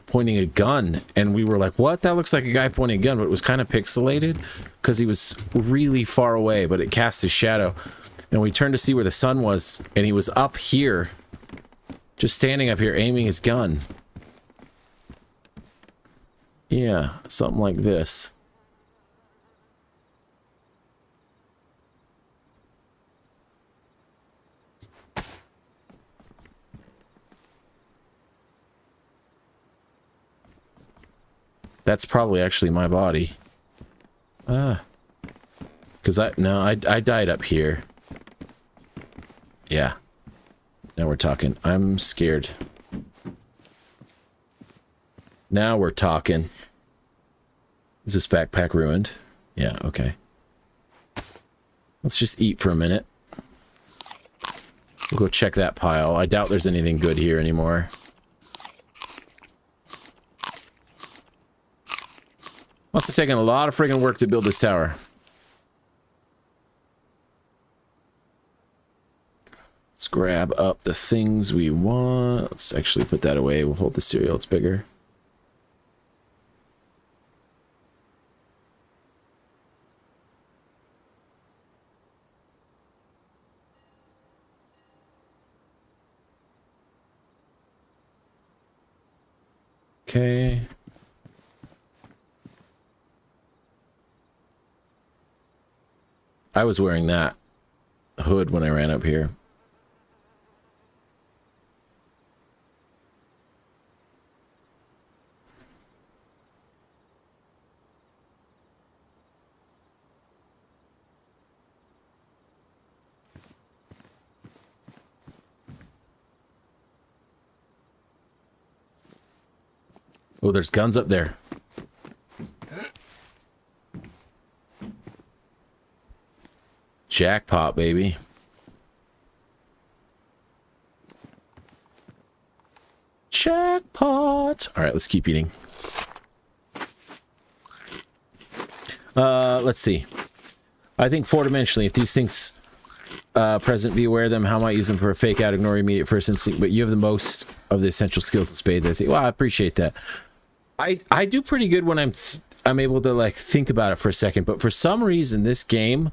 pointing a gun, and we were like, what? That looks like a guy pointing a gun, but it was kind of pixelated because he was really far away, but it cast his shadow. And we turned to see where the sun was, and he was up here, just standing up here, aiming his gun. Yeah, something like this. That's probably actually my body. Because I died up here. Yeah. Now we're talking. I'm scared. Now we're talking. Is this backpack ruined? Yeah, okay. Let's just eat for a minute. We'll go check that pile. I doubt there's anything good here anymore. Must have taken a lot of friggin' work to build this tower. Let's grab up the things we want. Let's actually put that away. We'll hold the cereal. It's bigger. Okay. I was wearing that hood when I ran up here. Oh, there's guns up there. Jackpot, baby. Jackpot. All right, let's keep eating. Let's see. I think four-dimensionally, if these things present, be aware of them. How might use them for a fake out, ignore immediate first instinct, but you have the most of the essential skills in spades. I see. Well, I appreciate that. I do pretty good when I'm able to like think about it for a second, but for some reason this game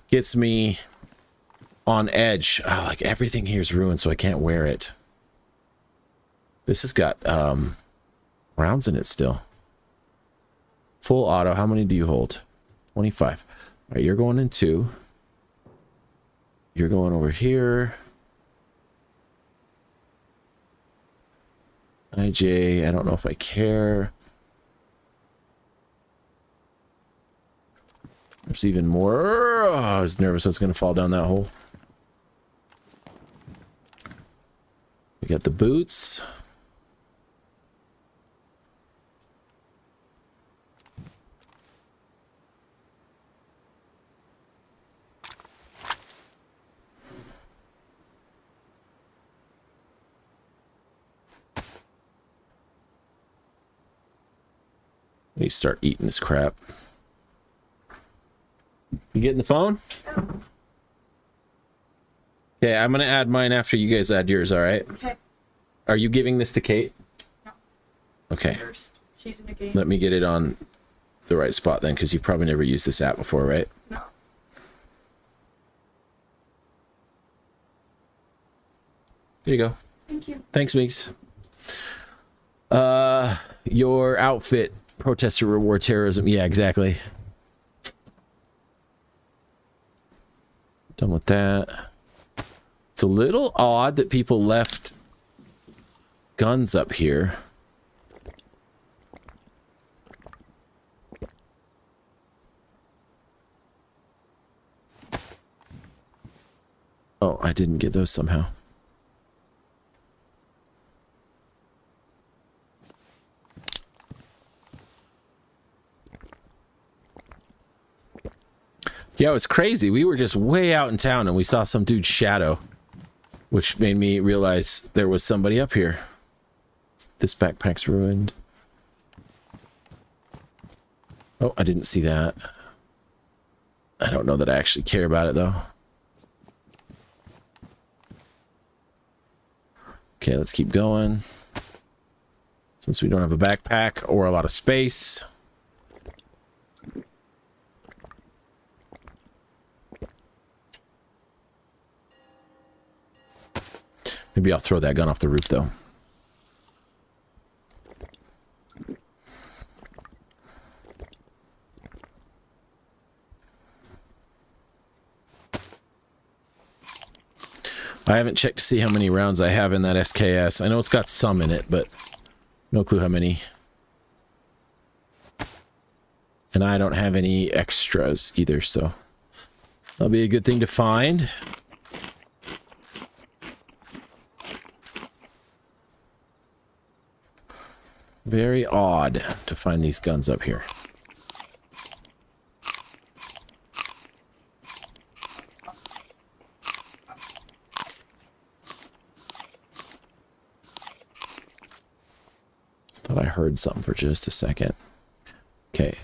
gets me on edge. Oh, like everything here is ruined, so I can't wear it. This has got rounds in it still. Full auto. How many do you hold? 25. All right, you're going in 2. You're going over here. IJ, I don't know if I care. There's even more. Oh, I was nervous I was going to fall down that hole. We got the boots. Let me start eating this crap. You getting the phone? Okay, I'm gonna add mine after you guys add yours, alright? Okay. Are you giving this to Kate? No. Okay. First. She's in the game. Let me get it on the right spot then, because you've probably never used this app before, right? No. There you go. Thank you. Thanks, Meeks. Your outfit. Protester reward terrorism. Yeah, exactly. Done with that. It's a little odd that people left guns up here. Oh, I didn't get those somehow. Yeah, it was crazy. We were just way out in town and we saw some dude's shadow, which made me realize there was somebody up here. This backpack's ruined. Oh, I didn't see that. I don't know that I actually care about it, though. Okay, let's keep going. Since we don't have a backpack or a lot of space. Maybe I'll throw that gun off the roof, though. I haven't checked to see how many rounds I have in that SKS. I know it's got some in it, but no clue how many. And I don't have any extras either, so that'll be a good thing to find. Very odd to find these guns up here. Thought I heard something for just a second. Okay.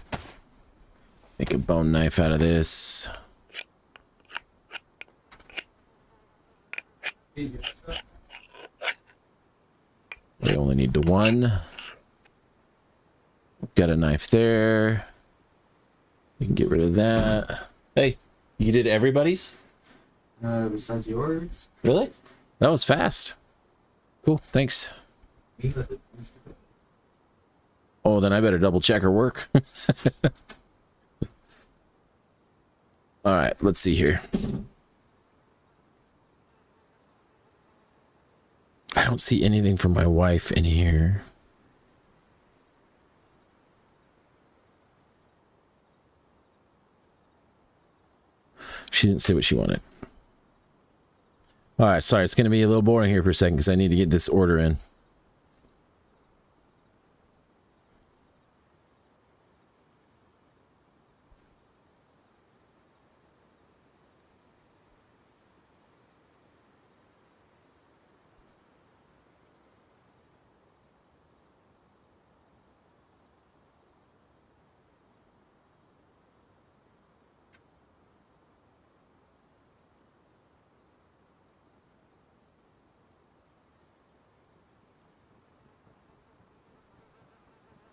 Make a bone knife out of this. We only need the one. We've got a knife there. We can get rid of that. Hey, you did everybody's? Besides yours. Really? That was fast. Cool, thanks. Oh, then I better double check her work. All right, let's see here. I don't see anything from my wife in here. She didn't say what she wanted. All right, sorry, it's going to be a little boring here for a second because I need to get this order in.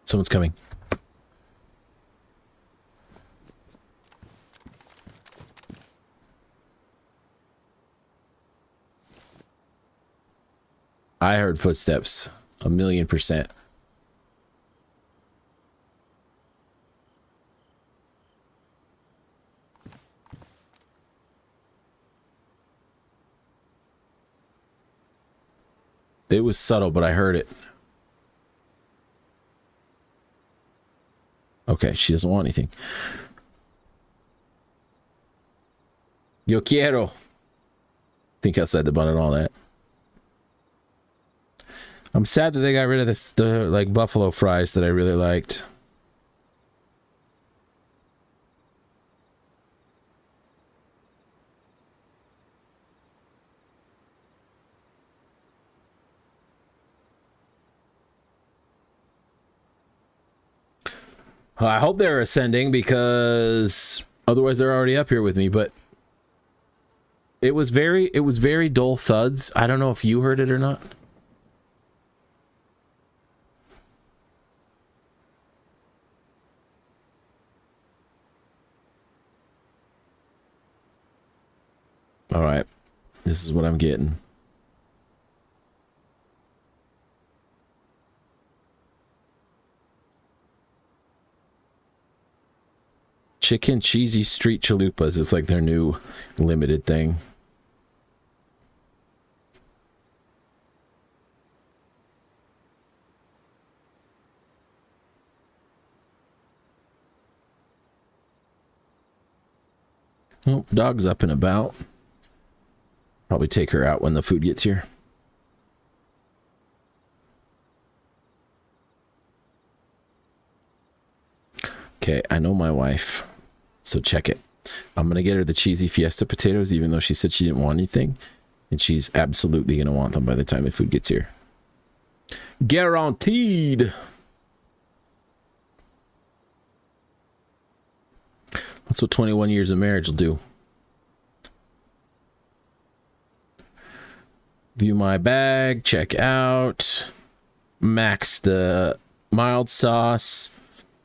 Someone's coming. I heard footsteps. 1,000,000%. It was subtle, but I heard it. Okay, she doesn't want anything. Yo quiero. Think outside the bun and all that. I'm sad that they got rid of the like buffalo fries that I really liked. I hope they're ascending because otherwise they're already up here with me, but it was very dull thuds. I don't know if you heard it or not. All right. This is what I'm getting. Chicken cheesy street chalupas is like their new limited thing. Oh, dog's up and about. Probably take her out when the food gets here. Okay, I know my wife, so check it. I'm going to get her the cheesy fiesta potatoes, even though she said she didn't want anything. And she's absolutely going to want them by the time the food gets here. Guaranteed! That's what 21 years of marriage will do. View my bag, check out, max the mild sauce.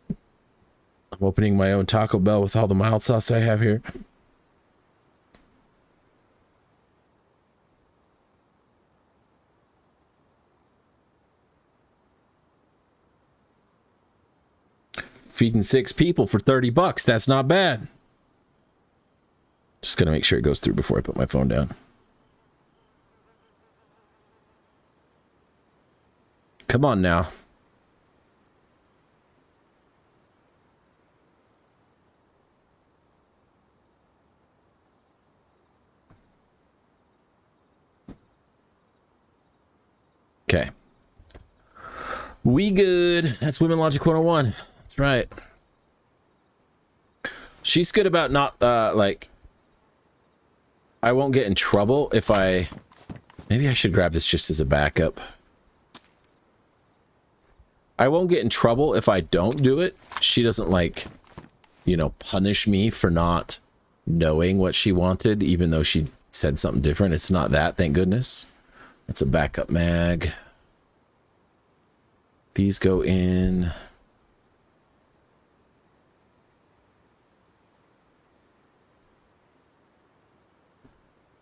I'm opening my own Taco Bell with all the mild sauce I have here. Feeding 6 people for $30. That's not bad. Just gotta make sure it goes through before I put my phone down. Come on now. Okay. We good. That's Women Logic 101. That's right. She's good about not, like... I won't get in trouble if I... Maybe I should grab this just as a backup. I won't get in trouble if I don't do it. She doesn't, like, you know, punish me for not knowing what she wanted, even though she said something different. It's not that, thank goodness. It's a backup mag. These go in.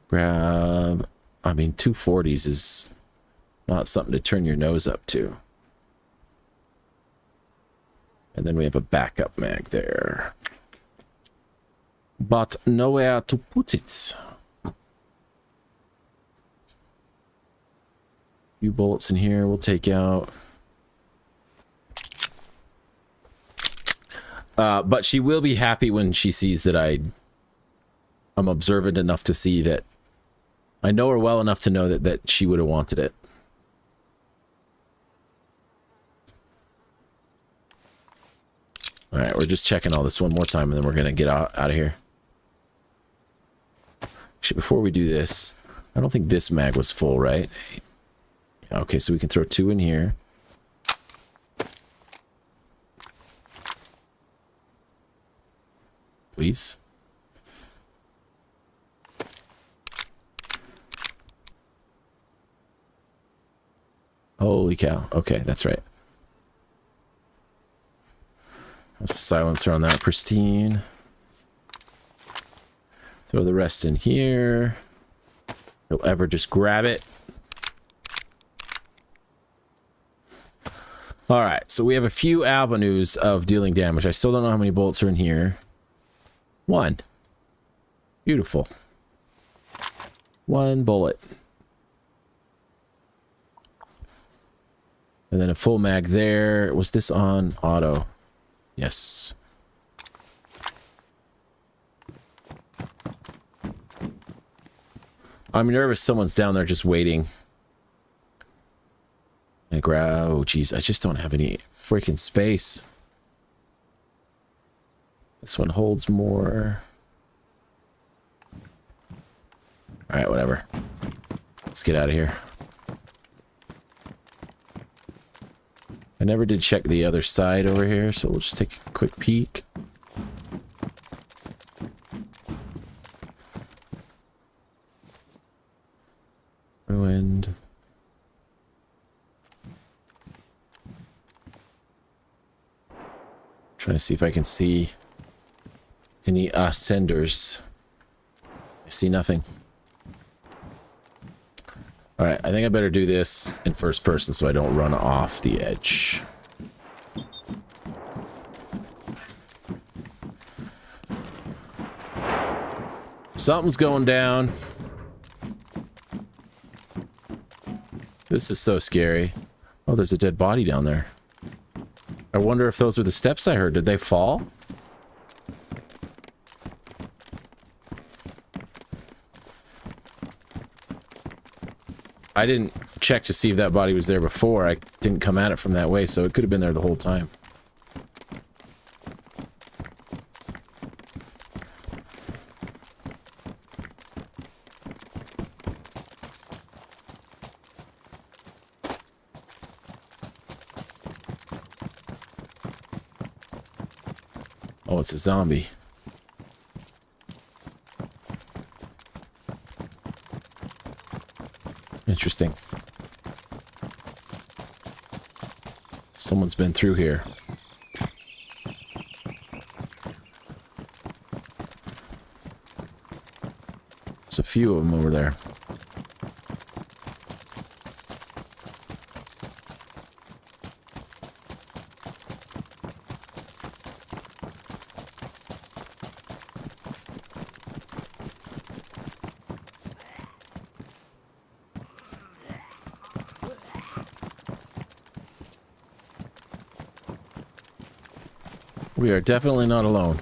Grab. I mean, 240s is not something to turn your nose up to. And then we have a backup mag there. But nowhere to put it. Few bullets in here we'll take out. But she will be happy when she sees that I'm observant enough to see that I know her well enough to know that she would have wanted it. All right, we're just checking all this one more time, and then we're going to get out of here. Actually, before we do this, I don't think this mag was full, right? Okay, so we can throw 2 in here. Please. Holy cow. Okay, that's right. That's a silencer on that, pristine. Throw the rest in here. You'll ever just grab it. Alright, so we have a few avenues of dealing damage. I still don't know how many bullets are in here. 1. Beautiful. 1 bullet. And then a full mag there. Was this on auto? Yes. I'm nervous someone's down there just waiting. And grab... Oh, jeez. I just don't have any freaking space. This one holds more. Alright, whatever. Let's get out of here. I never did check the other side over here, so we'll just take a quick peek. Ruined. Trying to see if I can see any ascenders. I see nothing. Alright, I think I better do this in first person so I don't run off the edge. Something's going down. This is so scary. Oh, there's a dead body down there. I wonder if those were the steps I heard. Did they fall? I didn't check to see if that body was there before. I didn't come at it from that way, so it could have been there the whole time. Oh, it's a zombie. Interesting. Someone's been through here. There's a few of them over there. We are definitely not alone.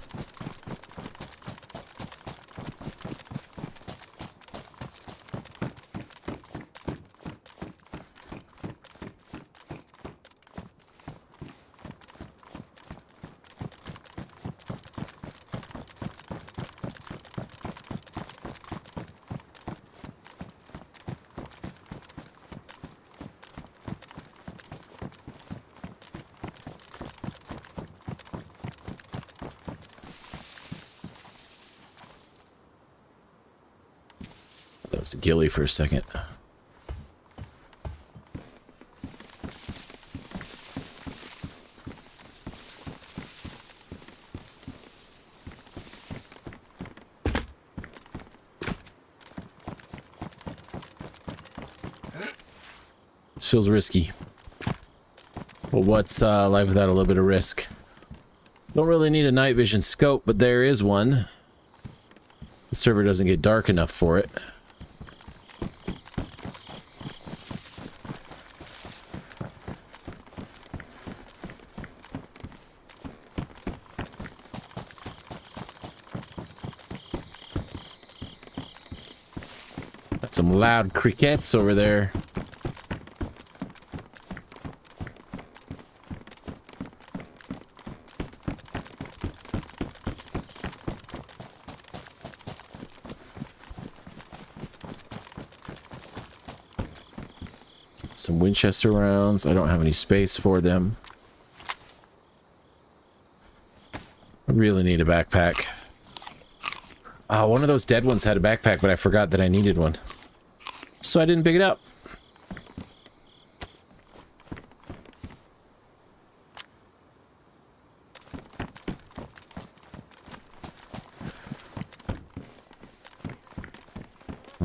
That was a ghillie for a second. This feels risky. But what's life without a little bit of risk? Don't really need a night vision scope, but there is one. The server doesn't get dark enough for it. Got some loud crickets over there. Some Winchester rounds. I don't have any space for them. I really need a backpack. One of those dead ones had a backpack, but I forgot that I needed one. So I didn't pick it up.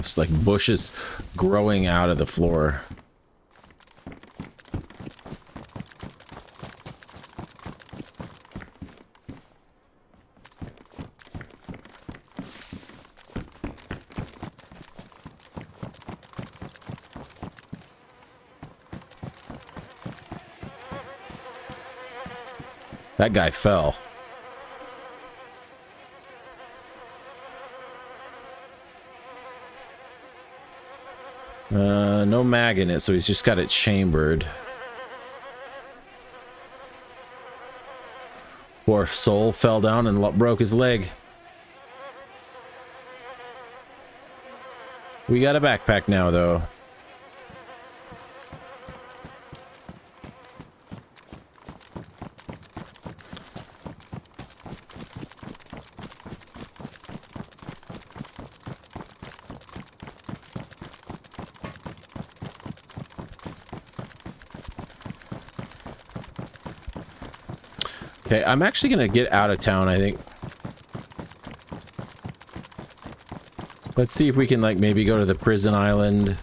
It's like bushes growing out of the floor. That guy fell. No mag in it, so he's just got it chambered. Poor soul fell down and broke his leg. We got a backpack now, though. Okay, I'm actually gonna get out of town, I think. Let's see if we can, like, maybe go to the prison island.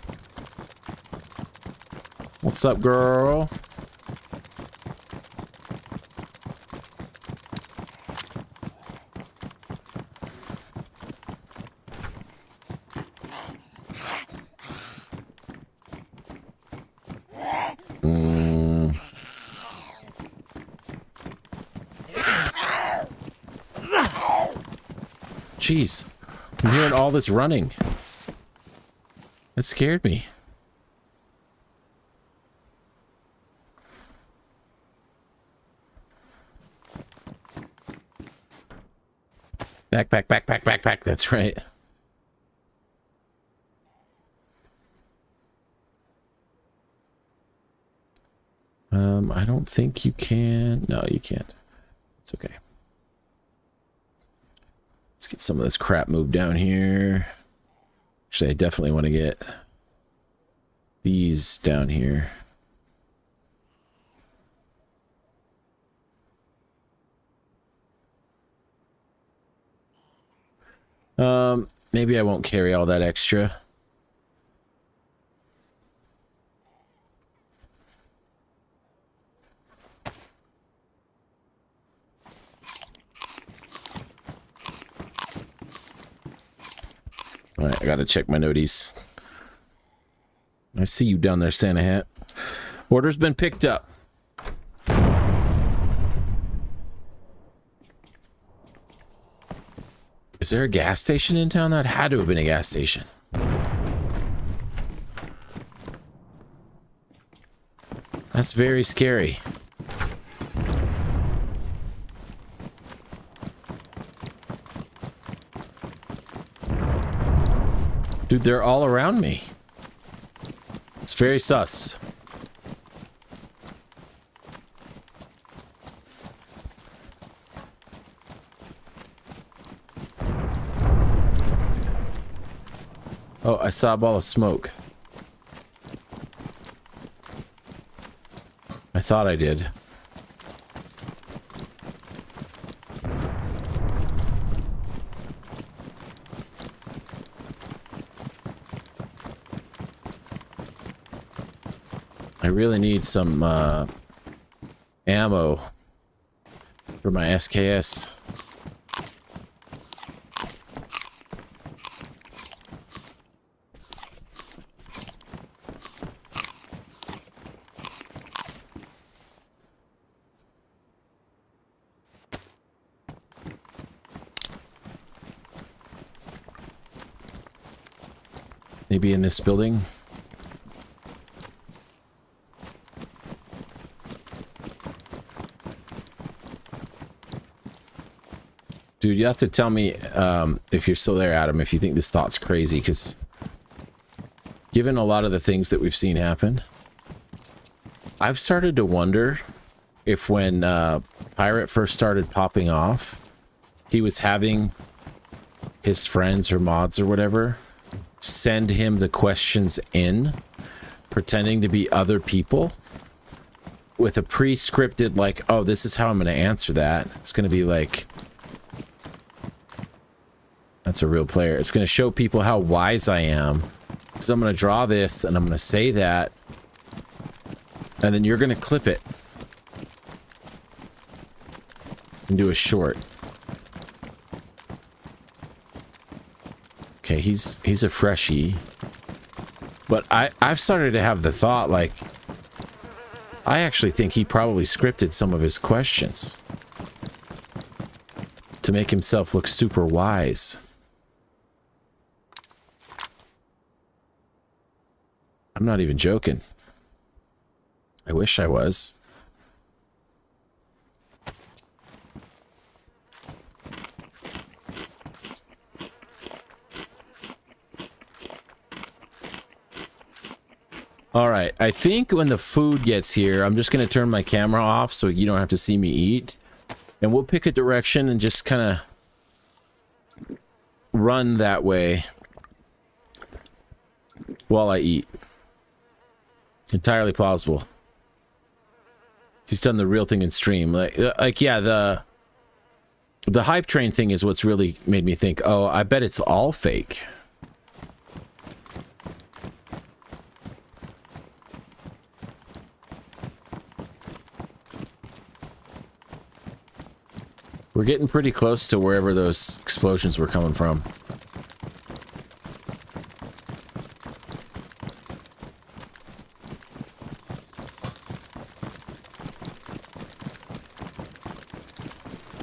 What's up, girl? Jeez, I'm hearing all this running. That scared me. Backpack, backpack, backpack. That's right. I don't think you can. No, you can't. It's okay. Let's get some of this crap moved down here. Actually, I definitely want to get these down here. Maybe I won't carry all that extra. All right, I gotta check my noties. I see you down there, Santa Hat. Order's been picked up. Is there a gas station in town? That had to have been a gas station. That's very scary. Dude, they're all around me. It's very sus. Oh, I saw a ball of smoke. I thought I did. I really need some ammo for my SKS. Maybe in this building. Dude, you have to tell me if you're still there, Adam, if you think this thought's crazy, because given a lot of the things that we've seen happen, I've started to wonder if when Pirate first started popping off, he was having his friends or mods or whatever send him the questions in, pretending to be other people, with a pre-scripted, like, oh, this is how I'm going to answer that. It's going to be like... That's a real player. It's going to show people how wise I am. Because I'm going to draw this and I'm going to say that. And then you're going to clip it. And do a short. Okay, he's a freshie. But I've started to have the thought, like, I actually think he probably scripted some of his questions to make himself look super wise. I'm not even joking. I wish I was. All right, I think when the food gets here, I'm just going to turn my camera off so you don't have to see me eat. And we'll pick a direction and just kind of run that way while I eat. Entirely plausible. He's done the real thing in stream. Like yeah, the hype train thing is what's really made me think, oh, I bet it's all fake. We're getting pretty close to wherever those explosions were coming from.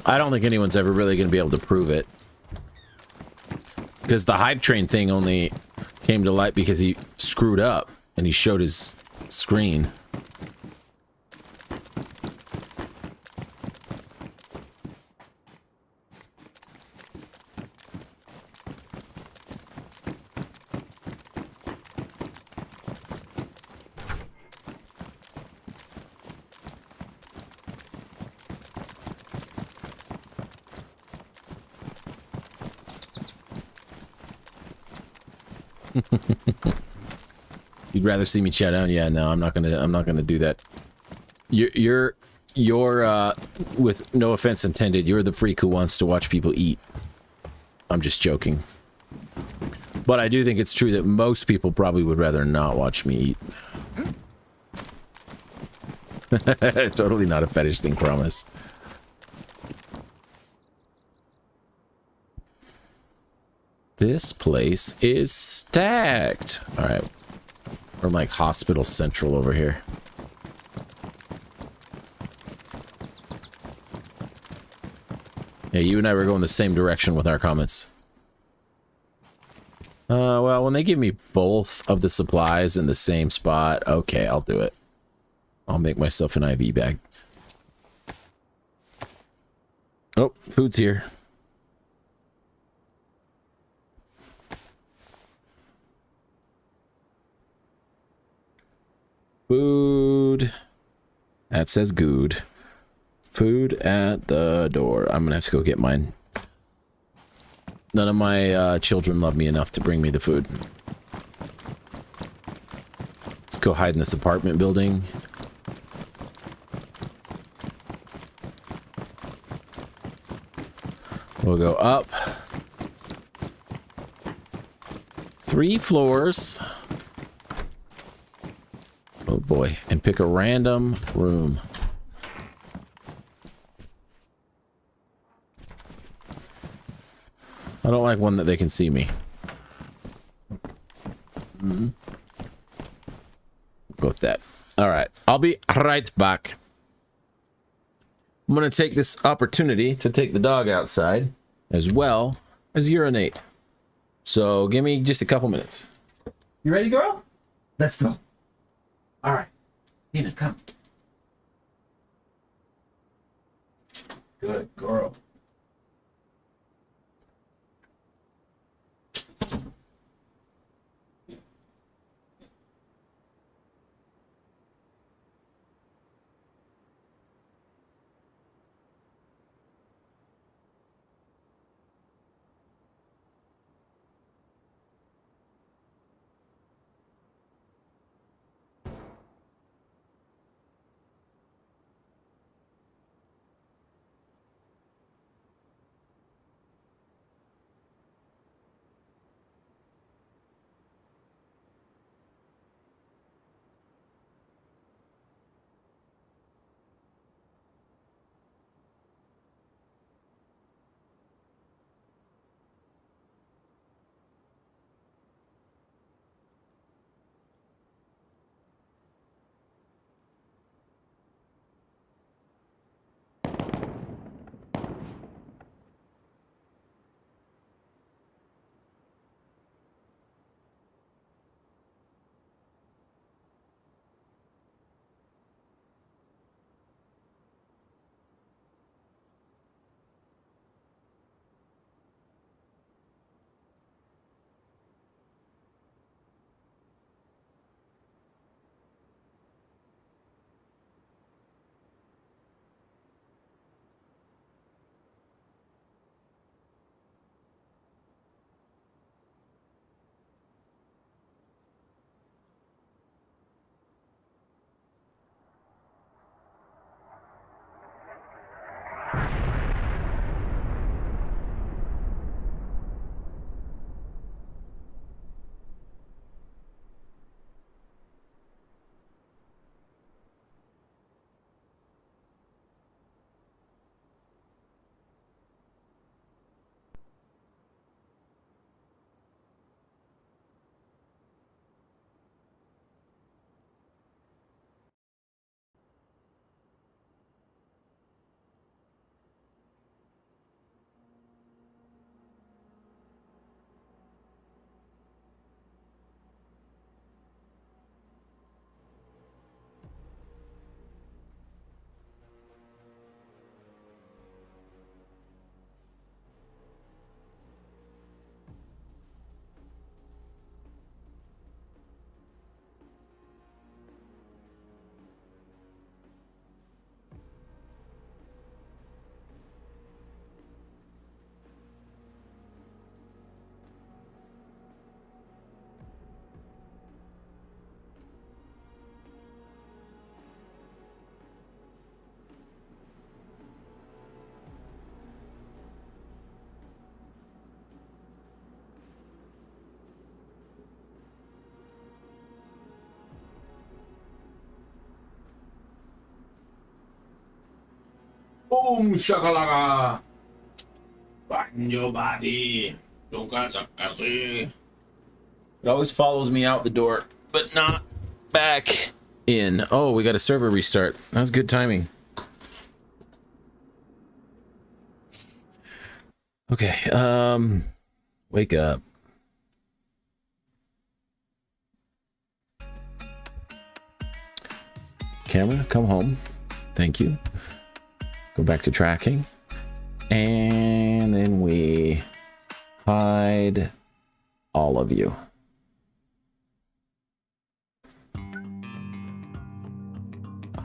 I don't think anyone's ever really going to be able to prove it. Because the hype train thing only came to light because he screwed up and he showed his screen. You'd rather see me chat down? Yeah, no, I'm not gonna do that. You're with no offense intended, you're the freak who wants to watch people eat. I'm just joking. But I do think it's true that most people probably would rather not watch me eat. Totally not a fetish thing, promise. This place is stacked. All right. We're like Hospital Central over here. Yeah, you and I were going the same direction with our comments. Well, when they give me both of the supplies in the same spot, okay, I'll do it. I'll make myself an IV bag. Oh, food's here. Food. That says good. Food at the door. I'm gonna have to go get mine. None of my children love me enough to bring me the food. Let's go hide in this apartment building. We'll go up 3 floors. Oh boy, and pick a random room. I don't like one that they can see me. Go with that. All right, I'll be right back. I'm gonna take this opportunity to take the dog outside as well as urinate. So give me just a couple minutes. You ready, girl? Let's go. All right, Tina, come. Good girl. Boom shakalaka. Find your body. It always follows me out the door, but not back in. Oh, we got a server restart. That was good timing. Okay, wake up. Camera, come home. Thank you. Go back to tracking. And then we hide all of you.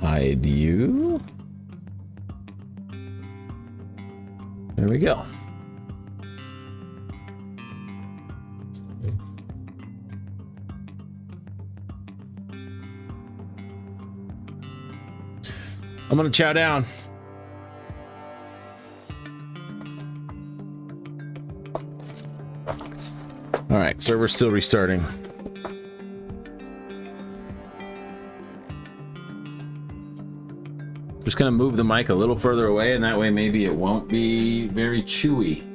Hide you. There we go. I'm gonna chow down. All right, server's still restarting. Just gonna move the mic a little further away, and that way maybe it won't be very chewy.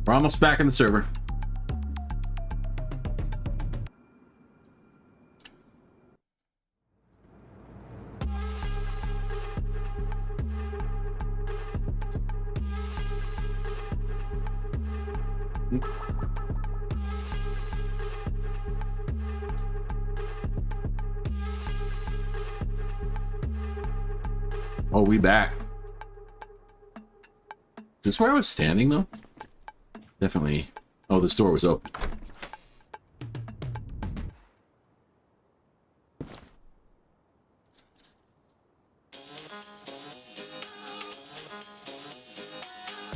We're almost back in the server. Oh, we back. Is this where I was standing, though? Definitely. Oh, the store was open.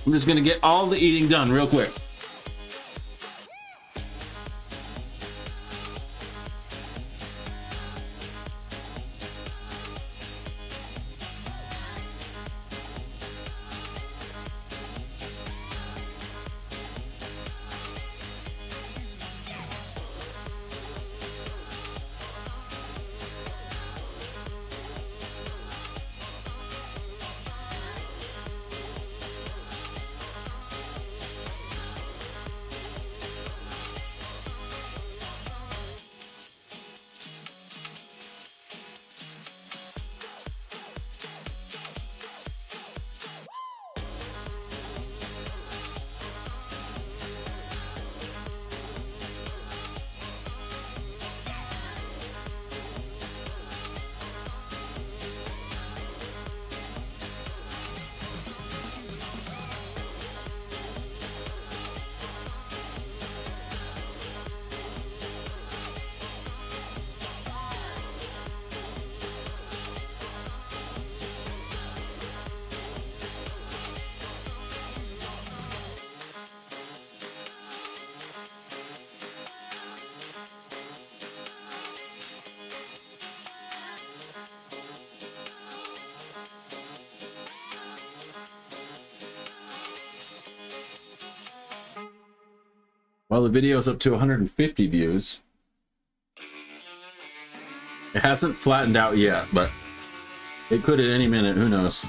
I'm just gonna get all the eating done real quick. Well, the video's up to 150 views. It hasn't flattened out yet, but it could at any minute. Who knows?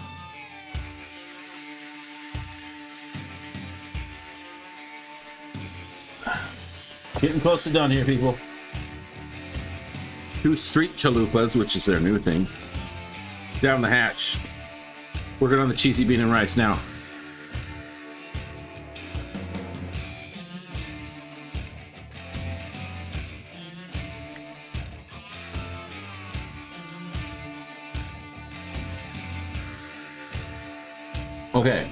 Getting close to done here, people. 2 street chalupas, which is their new thing. Down the hatch. Working on the cheesy bean and rice now. Okay.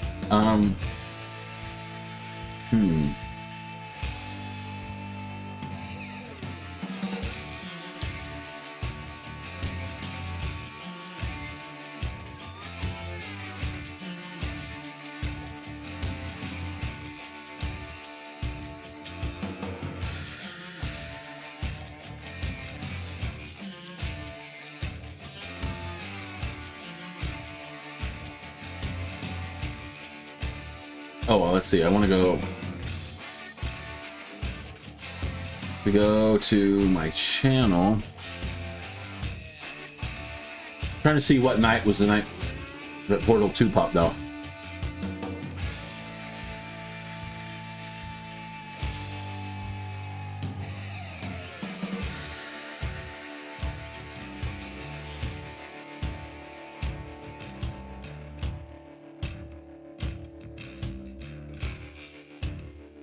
Oh, well, let's see. I want to go... We go to my channel. Trying to see what night was the night that Portal 2 popped off.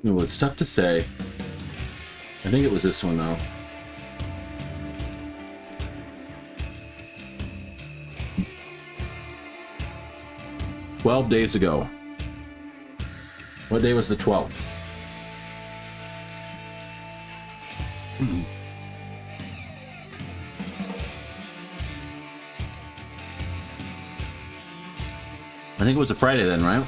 Well, it's tough to say. I think it was this one, though. "12 days ago." What day was the 12th? I think it was a Friday then, right?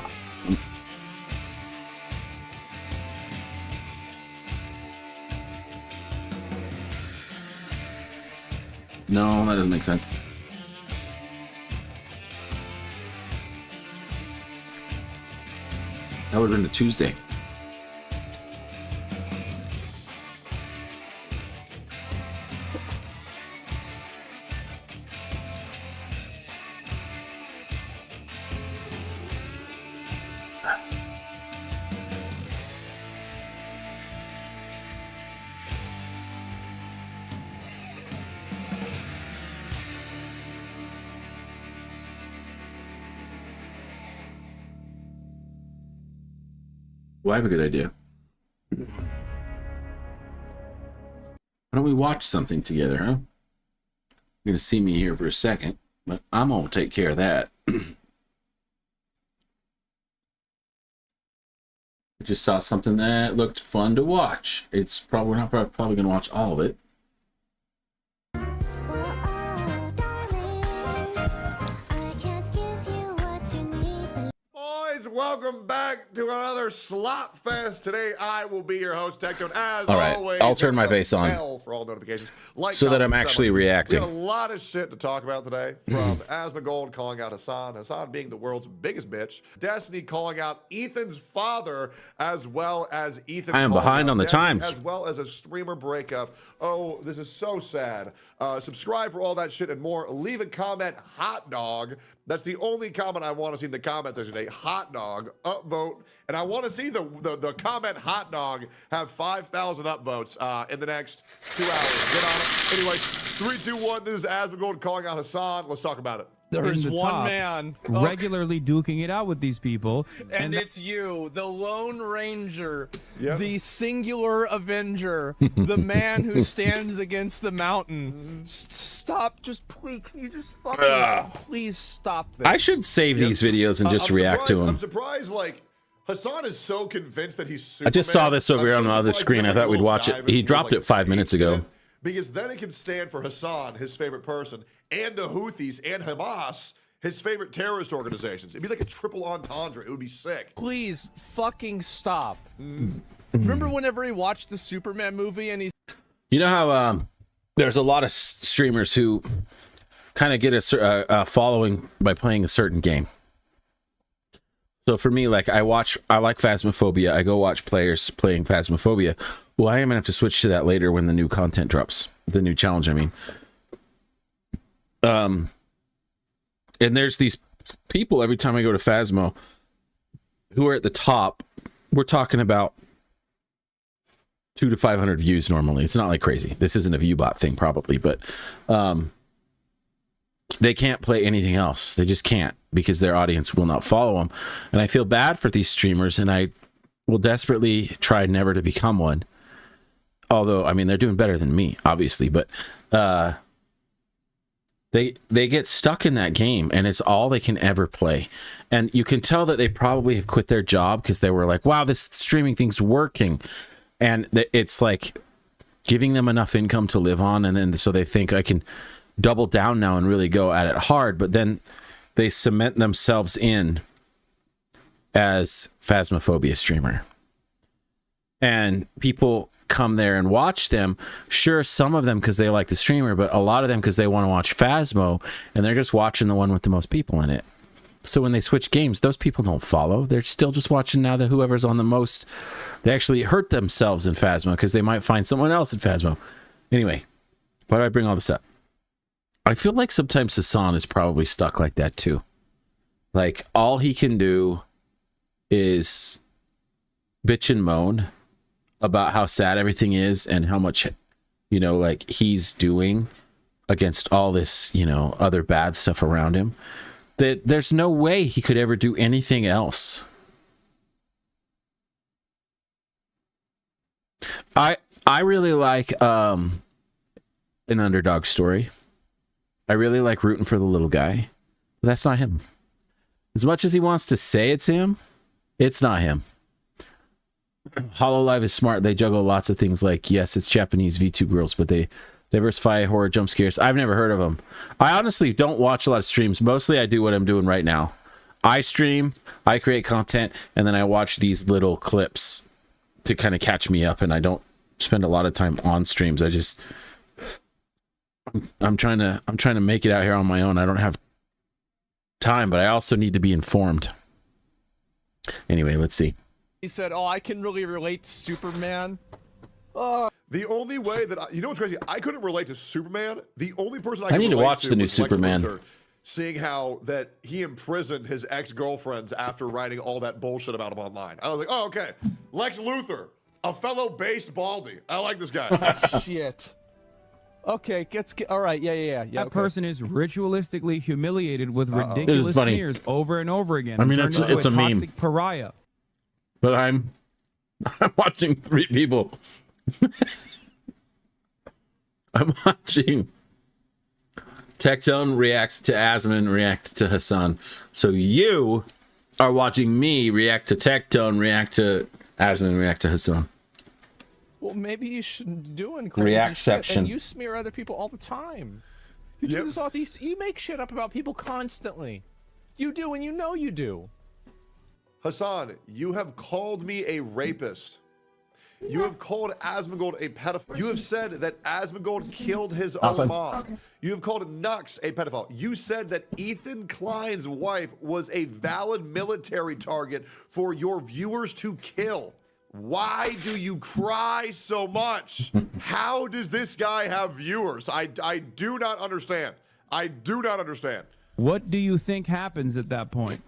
No, that doesn't make sense. That would have been a Tuesday. Well, I have a good idea. Why don't we watch something together, huh? You're gonna see me here for a second, but I'm gonna take care of that. I just saw something that looked fun to watch. It's probably, we're not probably gonna watch all of it. Welcome back to another Slop Fest. Today I will be your host, Tectone. As all right, always, I'll turn my face on for all notifications, like, so that I'm actually reacting. We have a lot of shit to talk about today. From Asmongold calling out Hassan being the world's biggest bitch, Destiny calling out Ethan's father, as well as Ethan. I am behind on the Destiny, times, as well as a streamer breakup. Oh, this is so sad. Subscribe for all that shit and more. Leave a comment, hot dog. That's the only comment I want to see in the comment section today. Hot dog, upvote. And I want to see the comment hot dog have 5,000 upvotes in the next 2 hours. Get on it. Anyway, 3, 2, 1. This is Asmongold calling out Hassan. Let's talk about it. There's one man regularly duking it out with these people, and it's you, the Lone Ranger, Yep. the singular Avenger, the man who stands against the mountain. Stop! Just please, can you just fucking please stop this? I should save these videos and just react to them. I'm surprised, like, Hassan is so convinced that he's Superman. I just saw this over here on the other screen. I thought we'd watch it. He dropped it 5 minutes ago. Because then it can stand for Hassan, his favorite person, and the Houthis and Hamas, his favorite terrorist organizations. It'd be like a triple entendre. It would be sick. Please fucking stop. Remember whenever he watched the Superman movie and he's... You know how there's a lot of streamers who kind of get a following by playing a certain game. So for me, like I like Phasmophobia. I go watch players playing Phasmophobia. Well, I am gonna have to switch to that later when the new content drops, the new challenge. I mean, and there's these people every time I go to Phasmo who are at the top. We're talking about 200 to 500 views normally. It's not like crazy. This isn't a ViewBot thing probably, but they can't play anything else. They just can't because their audience will not follow them. And I feel bad for these streamers, and I will desperately try never to become one. Although, I mean, they're doing better than me, obviously, but they get stuck in that game, and it's all they can ever play. And you can tell that they probably have quit their job because they were like, wow, this streaming thing's working. And it's like giving them enough income to live on, and then so they think I can double down now and really go at it hard, but then they cement themselves in as Phasmophobia streamer. And people come there and watch them. Sure, some of them because they like the streamer, but a lot of them because they want to watch Phasmo, and they're just watching the one with the most people in it. So when they switch games, those people don't follow. They're still just watching now that whoever's on the most. They actually hurt themselves in Phasmo because they might find someone else in Phasmo. Anyway, why do I bring all this up? I feel like sometimes Hassan is probably stuck like that too. Like all he can do is bitch and moan about how sad everything is and how much, you know, like he's doing against all this, you know, other bad stuff around him. That there's no way he could ever do anything else. I really like an underdog story. I really like rooting for the little guy. But that's not him. As much as he wants to say it's him, it's not him. HoloLive is smart. They juggle lots of things like, yes, it's Japanese VTube girls, but they diversify horror jump scares. I've never heard of them. I honestly don't watch a lot of streams. Mostly I do what I'm doing right now. I stream, I create content, and then I watch these little clips to kind of catch me up, and I don't spend a lot of time on streams. I'm trying to make it out here on my own. I don't have time, but I also need to be informed. Anyway, let's see. He said, "Oh, I can really relate to Superman." The only way that you know what's crazy, I couldn't relate to Superman. The only person I need to relate watch the new was Lex Superman. Luthor, seeing how that he imprisoned his ex-girlfriends after writing all that bullshit about him online. I was like, oh, okay, Lex Luthor, a fellow based Baldy. I like this guy. Shit. Okay, all right, yeah. That okay. person is ritualistically humiliated with This is ridiculous funny. smears over and over again. I mean, and turned it's into a meme. toxic pariah. But I'm watching three people. I'm watching Tectone react to Asman, react to Hassan. So you are watching me react to Tectone, react to Asman, react to Hassan. Well, maybe you shouldn't be doing crazy Reactception. shit, and you smear other people all the time. You do Yep. this all. You make shit up about people constantly. You do, and you know you do. Hassan, you have called me a rapist. You have called Asmongold a pedophile. You have said that Asmongold killed his own mom. Okay. You have called Nux a pedophile. You said that Ethan Klein's wife was a valid military target for your viewers to kill. Why do you cry so much? How does this guy have viewers? I do not understand. I do not understand. What do you think happens at that point?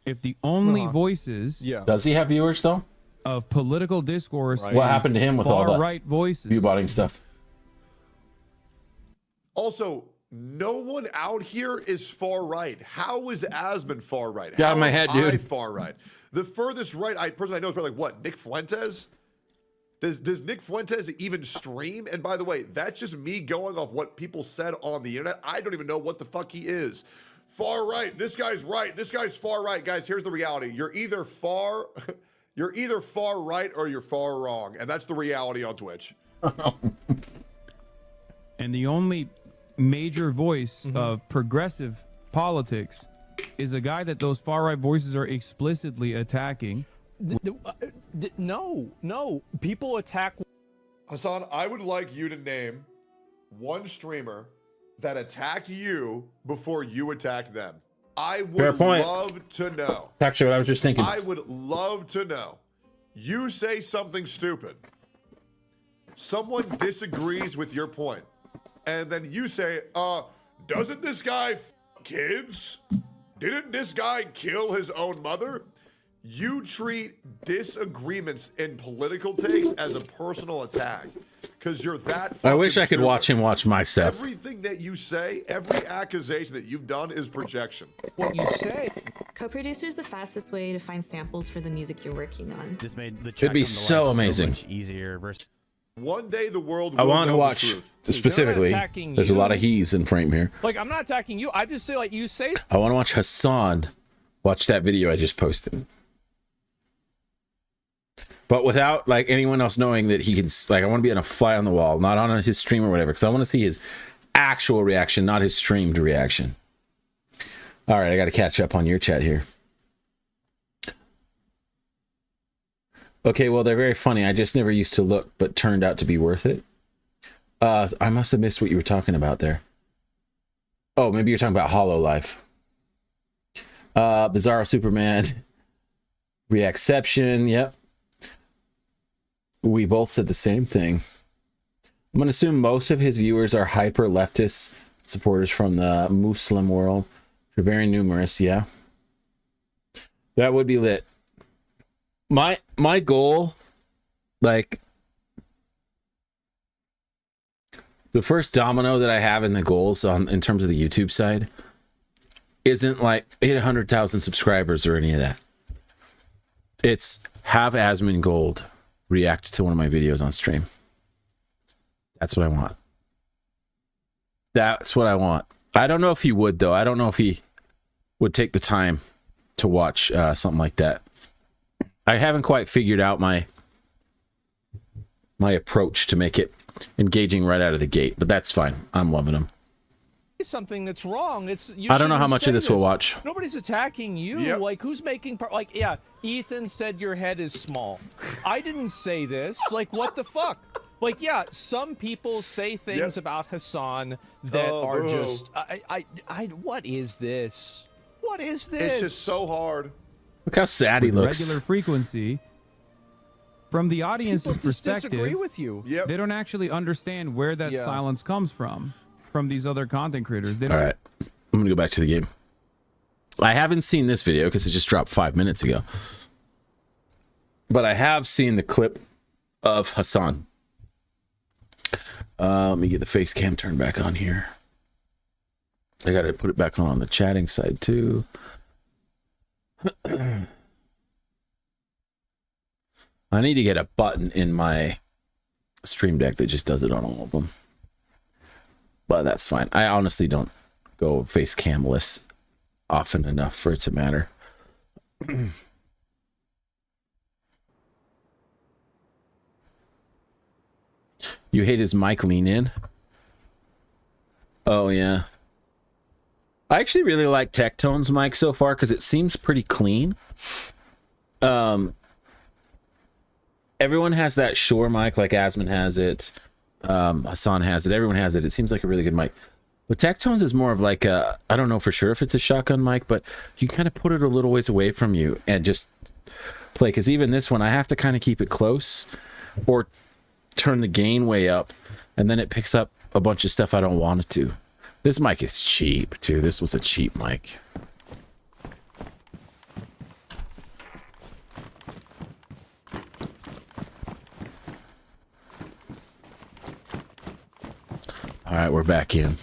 If the only voices Yeah. Does he have viewers though? of political discourse Right. What is happened to him with all the far-right voices, viewbotting stuff? Also, no one out here is far right. How is Asmon far right? Get out How of my am head, I dude. far right? The furthest right person I know is probably like what? Nick Fuentes? Does Nick Fuentes even stream? And by the way, that's just me going off what people said on the internet. I don't even know what the fuck he is. Far right. This guy's right. This guy's far right. Guys, here's the reality. You're either far right or you're far wrong. And that's the reality on Twitch. and the only major voice of progressive politics is a guy that those far-right voices are explicitly attacking. No. People attack. Hassan, I would like you to name one streamer that attacked you before you attacked them. I Fair would point. love to know. Actually, what I was just thinking. I would love to know. You say something stupid. Someone disagrees with your point. And then you say, doesn't this guy f kids? Didn't this guy kill his own mother? You treat disagreements in political takes as a personal attack. Because you're that I wish I could stupid. watch him watch my stuff. Everything that you say, every accusation that you've done is projection. What you say. Co-producer is the fastest way to find samples for the music you're working on. This made the It'd be chat come to so life amazing. much easier versus One day the world will I want to know watch the truth. specifically. attacking There's a you. lot of he's in frame here. Like, I'm not attacking you. I just say, like, you say. I want to watch Hassan watch that video I just posted. But without like anyone else knowing that he can, like, I want to be on a fly on the wall, not on his stream or whatever, because I want to see his actual reaction, not his streamed reaction. All right, I got to catch up on your chat here. Okay, well, they're very funny. I just never used to look, but turned out to be worth it. I must have missed what you were talking about there. Oh, maybe you're talking about HoloLive. Bizarro Superman. Reacception, yep. We both said the same thing. I'm going to assume most of his viewers are hyper leftist supporters from the Muslim world. They're very numerous, yeah. That would be lit. My goal, like, the first domino that I have in the goals in terms of the YouTube side isn't like 800,000 subscribers or any of that. It's have Asmongold react to one of my videos on stream. That's what I want. That's what I want. I don't know if he would, though. I don't know if he would take the time to watch something like that. I haven't quite figured out my approach to make it engaging right out of the gate, but that's fine. I'm loving him. Something that's wrong. It's. You I don't know how shouldn't much say of this we'll watch. Nobody's attacking you. Yep. Like, who's making part? Like, yeah, Ethan said your head is small. I didn't say this. Like, what the fuck? Like, yeah, some people say things Yep. about Hassan that are boo. just. What is this? What is this? It's just so hard. Look how sad he With looks. regular frequency. From the audience's People just perspective, disagree with you. Yep. they don't actually understand where that Yeah. silence comes from these other content creators. They All don't. right, I'm gonna go back to the game. I haven't seen this video because it just dropped 5 minutes ago, but I have seen the clip of Hassan. Let me get the face cam turned back on here. I gotta put it back on the chatting side too. I need to get a button in my Stream Deck that just does it on all of them. But that's fine. I honestly don't go face camless often enough for it to matter. You hate his mic lean in? Oh, yeah. I actually really like Tectone's mic so far because it seems pretty clean. Everyone has that Shure mic, like Asmon has it. Hassan has it. Everyone has it. It seems like a really good mic. But Tectone's is more of like a, I don't know for sure if it's a shotgun mic, but you kind of put it a little ways away from you and just play. Because even this one, I have to kind of keep it close or turn the gain way up, and then it picks up a bunch of stuff I don't want it to. This mic is cheap, too. This was a cheap mic. All right, we're back in.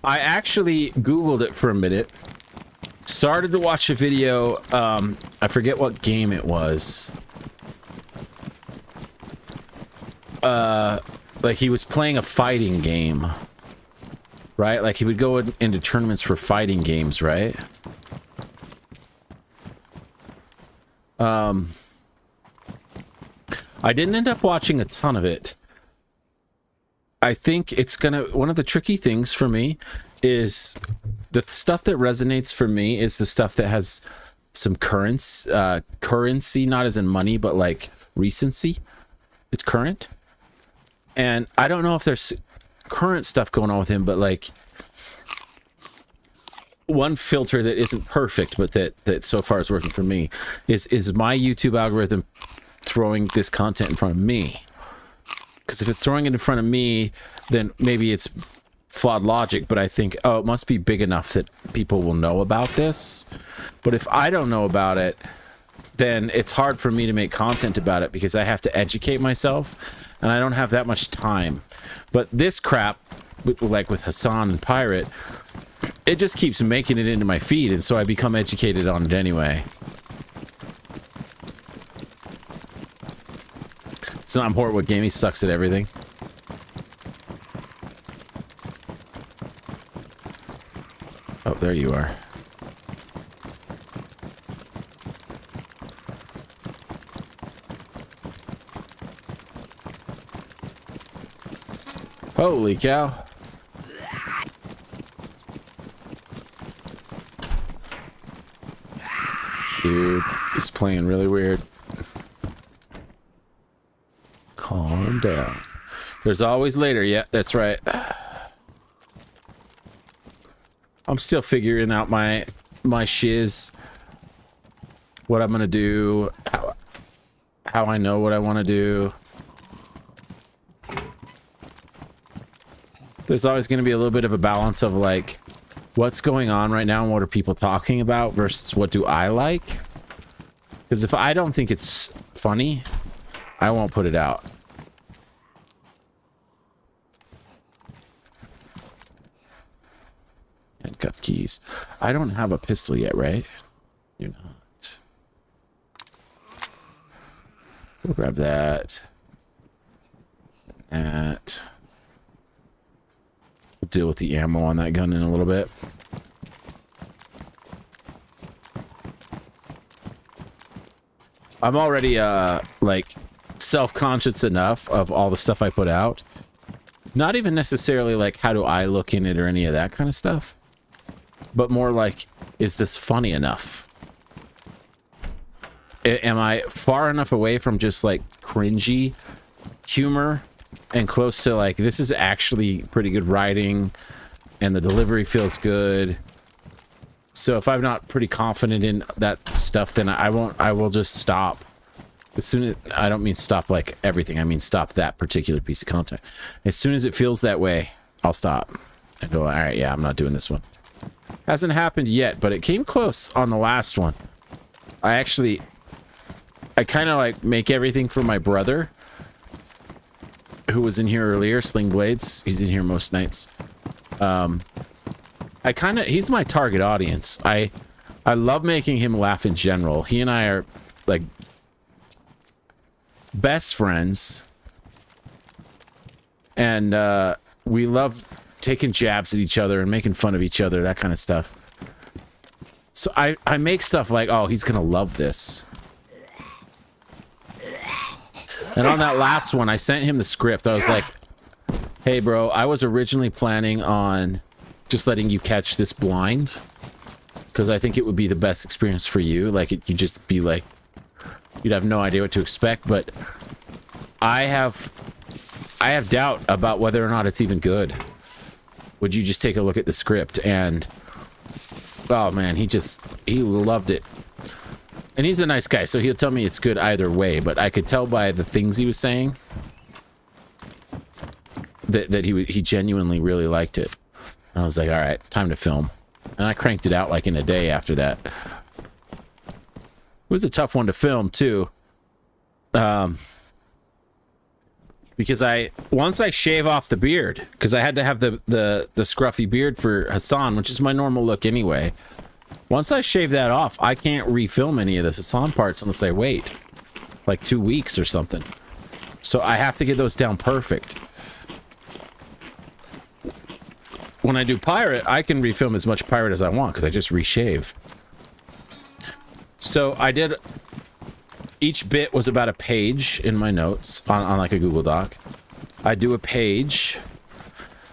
I actually Googled it for a minute. Started to watch a video. I forget what game it was. Like he was playing a fighting game, right? Like he would go into tournaments for fighting games, right? I didn't end up watching a ton of it. I think it's gonna, one of the tricky things for me is the stuff that resonates for me is the stuff that has some currency, not as in money, but like recency. It's current. And I don't know if there's current stuff going on with him, but like one filter that isn't perfect, but that so far is working for me is my YouTube algorithm throwing this content in front of me. Because if it's throwing it in front of me, then maybe it's flawed logic, but I think, oh, it must be big enough that people will know about this. But if I don't know about it, then it's hard for me to make content about it because I have to educate myself and I don't have that much time. But this crap, like with Hassan and Pirate, it just keeps making it into my feed, and so I become educated on it anyway. It's not important what game, he sucks at everything. Oh, there you are. Holy cow. Dude, he's playing really weird. Calm down. There's always later. Yeah, that's right. I'm still figuring out my shiz. What I'm gonna do. How I know what I want to do. There's always going to be a little bit of a balance of like what's going on right now and what are people talking about versus what do I like. Because if I don't think it's funny, I won't put it out. Handcuff keys. I don't have a pistol yet, right? You're not. We'll grab that. That. We'll deal with the ammo on that gun in a little bit. I'm already like self-conscious enough of all the stuff I put out. Not even necessarily like how do I look in it or any of that kind of stuff, but more like, is this funny enough? Am I far enough away from just like cringy humor and close to like this is actually pretty good writing and the delivery feels good? So if I'm not pretty confident in that stuff, then I will just stop. As soon as, I don't mean stop like everything, I mean stop that particular piece of content. As soon as it feels that way, I'll stop and go, all right, yeah, I'm not doing this one. Hasn't happened yet, but it came close on the last one. I kind of like make everything for my brother, who was in here earlier, Sling Blades. He's in here most nights. He's my target audience. I love making him laugh in general. He and I are like best friends, and we love taking jabs at each other and making fun of each other, that kind of stuff. So I make stuff like, oh, he's gonna love this. And on that last one, I sent him the script. I was like, hey bro, I was originally planning on just letting you catch this blind because I think it would be the best experience for you. Like you'd just be like, you'd have no idea what to expect, but I have doubt about whether or not it's even good. Would you just take a look at the script? And oh man, he loved it. And he's a nice guy, so he'll tell me it's good either way, but I could tell by the things he was saying that he genuinely really liked it. I was like, all right, time to film. And I cranked it out like in a day after that. It was a tough one to film too. Because once I shave off the beard, because I had to have the scruffy beard for Hassan, which is my normal look anyway. Once I shave that off, I can't refilm any of the Hassan parts unless I wait like 2 weeks or something. So I have to get those down perfect. When I do Pirate, I can refilm as much Pirate as I want because I just reshave. So I did, each bit was about a page in my notes on like a Google Doc. I do a page,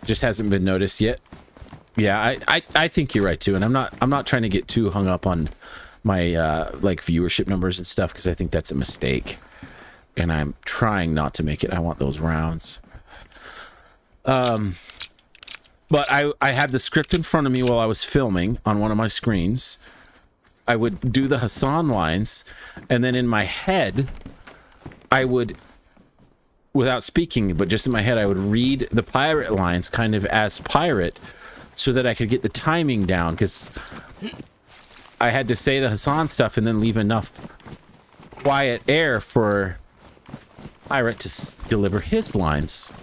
just hasn't been noticed yet. Yeah, I think you're right too, and I'm not trying to get too hung up on my like viewership numbers and stuff because I think that's a mistake, and I'm trying not to make it. I want those rounds. But I had the script in front of me while I was filming on one of my screens. I would do the Hassan lines, and then in my head, I would, without speaking, but just in my head, I would read the pirate lines kind of as pirate so that I could get the timing down, because I had to say the Hassan stuff and then leave enough quiet air for pirate to deliver his lines.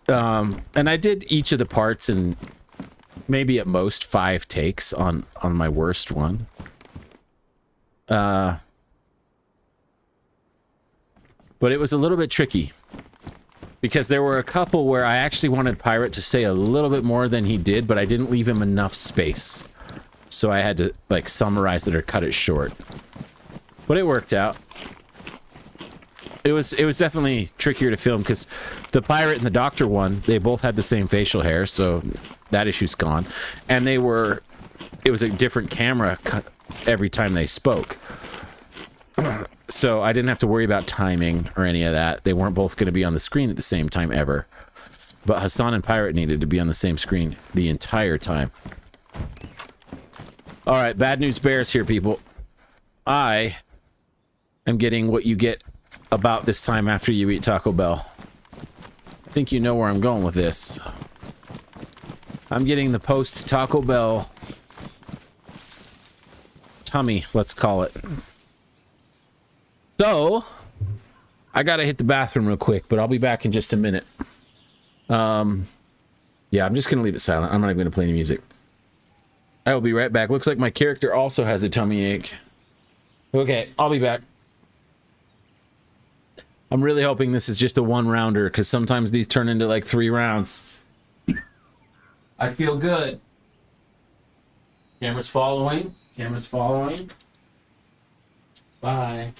And I did each of the parts in maybe at most 5 takes on my worst one. But it was a little bit tricky because there were a couple where I actually wanted Pirate to say a little bit more than he did, but I didn't leave him enough space. So I had to like summarize it or cut it short. But it worked out. It was definitely trickier to film because the pirate and the doctor one, they both had the same facial hair, so that issue's gone. And it was a different camera every time they spoke. So I didn't have to worry about timing or any of that. They weren't both going to be on the screen at the same time ever. But Hassan and Pirate needed to be on the same screen the entire time. All right, bad news bears here, people. I am getting what you get about this time after you eat Taco Bell. I think you know where I'm going with this. I'm getting the post Taco Bell tummy, let's call it. So, I gotta hit the bathroom real quick, but I'll be back in just a minute. Yeah, I'm just gonna leave it silent. I'm not even gonna play any music. I will be right back. Looks like my character also has a tummy ache. Okay, I'll be back. I'm really hoping this is just a 1-rounder, because sometimes these turn into like 3 rounds. I feel good. Camera's following. Camera's following. Bye.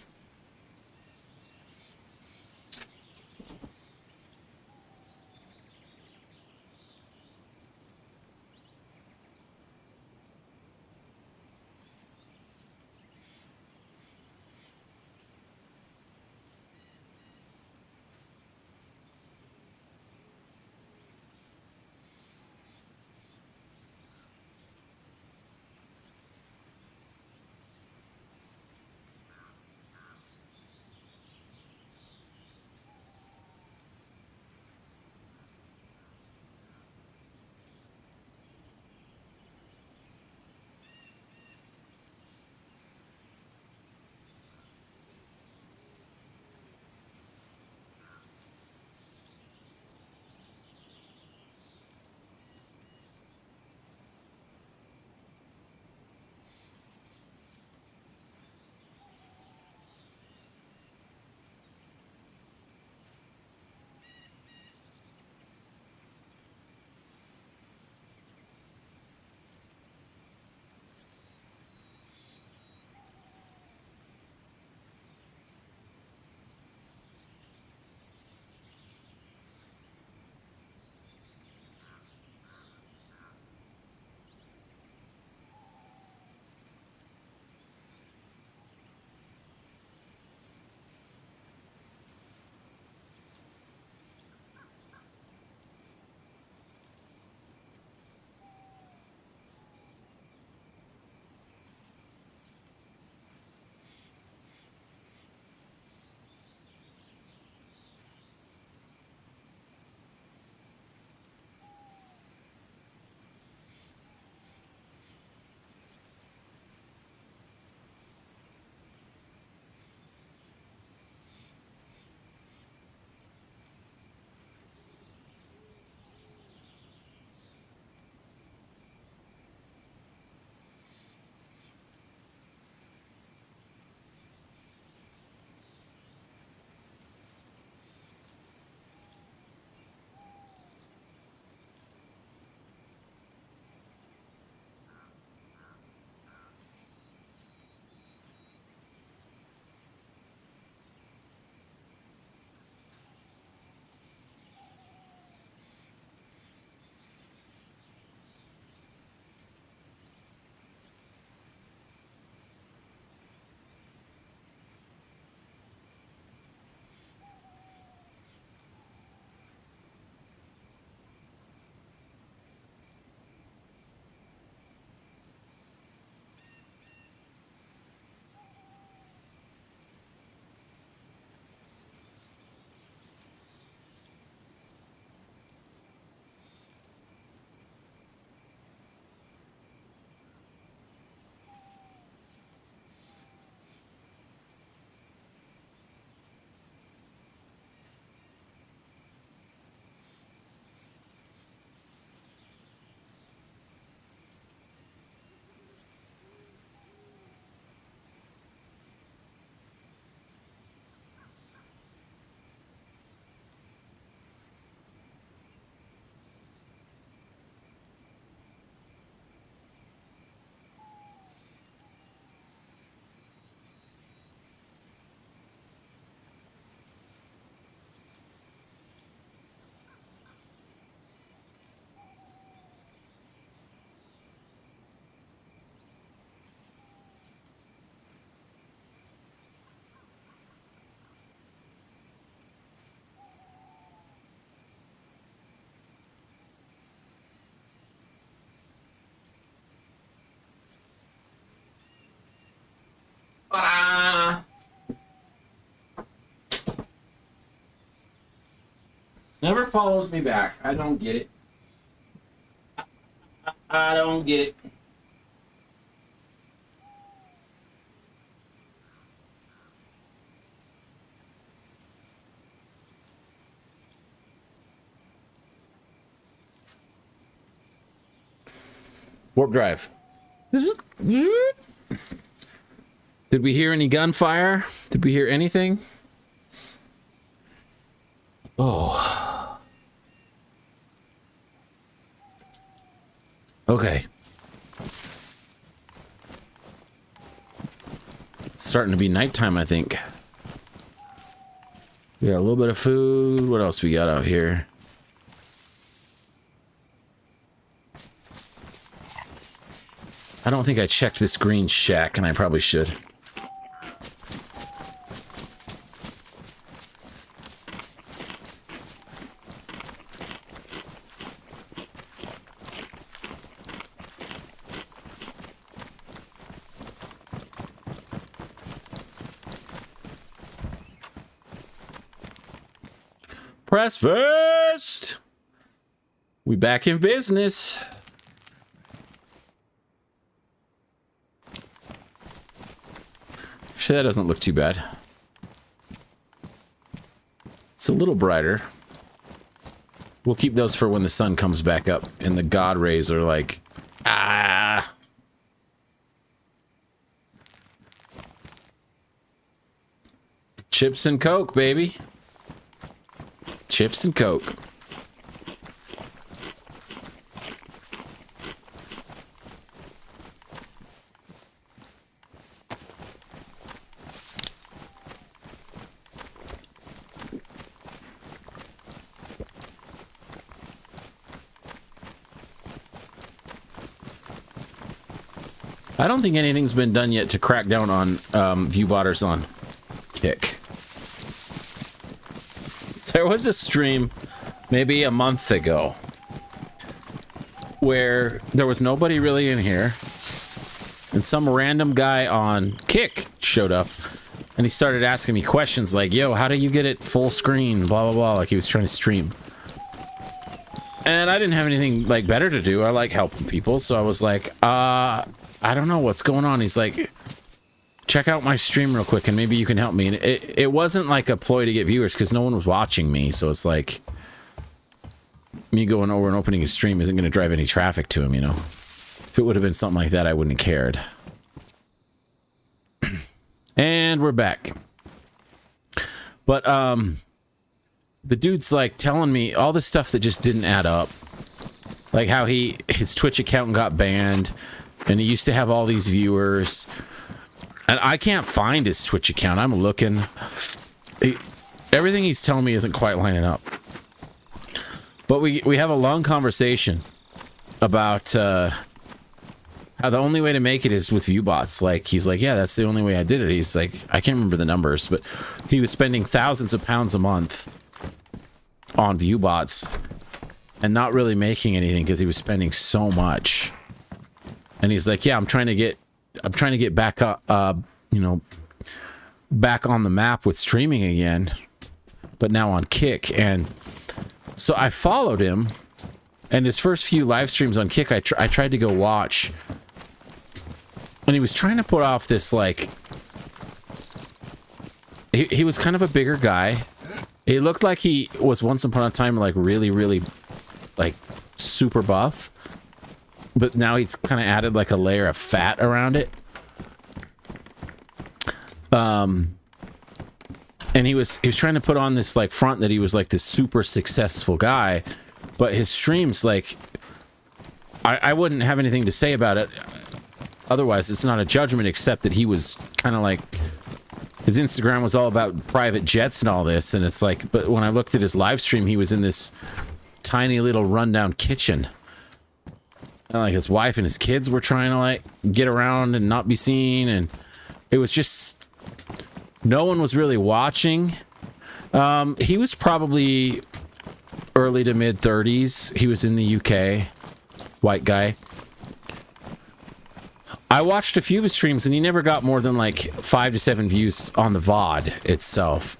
Never follows me back. I don't get it. I don't get it. Warp drive. Did we hear any gunfire? Did we hear anything? Oh. Okay. It's starting to be nighttime, I think. We got a little bit of food. What else we got out here? I don't think I checked this green shack, and I probably should. Press first! We back in business. Actually, that doesn't look too bad. It's a little brighter. We'll keep those for when the sun comes back up and the God rays are like, ah. Chips and Coke, baby. Chips and Coke. I don't think anything's been done yet to crack down on view botters on Kick. There was a stream maybe a month ago where there was nobody really in here, and some random guy on Kick showed up, and he started asking me questions like, yo, how do you get it full screen, blah blah blah, like he was trying to stream. And I didn't have anything like better to do. I like helping people, so I was like, I don't know what's going on. He's like, check out my stream real quick and maybe you can help me. And it wasn't like a ploy to get viewers because no one was watching me, so it's like me going over and opening his stream isn't going to drive any traffic to him, you know. If it would have been something like that, I wouldn't have cared. And we're back. But the dude's like telling me all this stuff that just didn't add up, like how his Twitch account got banned and he used to have all these viewers. And I can't find his Twitch account. I'm looking. Everything he's telling me isn't quite lining up. But we have a long conversation about how the only way to make it is with view bots. Like, he's like, yeah, that's the only way I did it. He's like, I can't remember the numbers, but he was spending thousands of pounds a month on view bots and not really making anything because he was spending so much. And he's like, yeah, I'm trying to get back up, you know, back on the map with streaming again, but now on Kick. And so I followed him, and his first few live streams on Kick, I tried to go watch, and he was trying to put off this, like, he was kind of a bigger guy. He looked like he was once upon a time, like, really, really, like, super buff. But now he's kind of added like a layer of fat around it. And he was trying to put on this like front that he was like this super successful guy, but his streams, like, I wouldn't have anything to say about it. Otherwise, it's not a judgment, except that he was kind of like, his Instagram was all about private jets and all this, and it's like, but when I looked at his live stream, he was in this tiny little rundown kitchen. And like his wife and his kids were trying to like get around and not be seen, and it was just, no one was really watching. He was probably early to mid 30s. He was in the UK, white guy. I watched a few of his streams and he never got more than like 5 to 7 views on the VOD itself.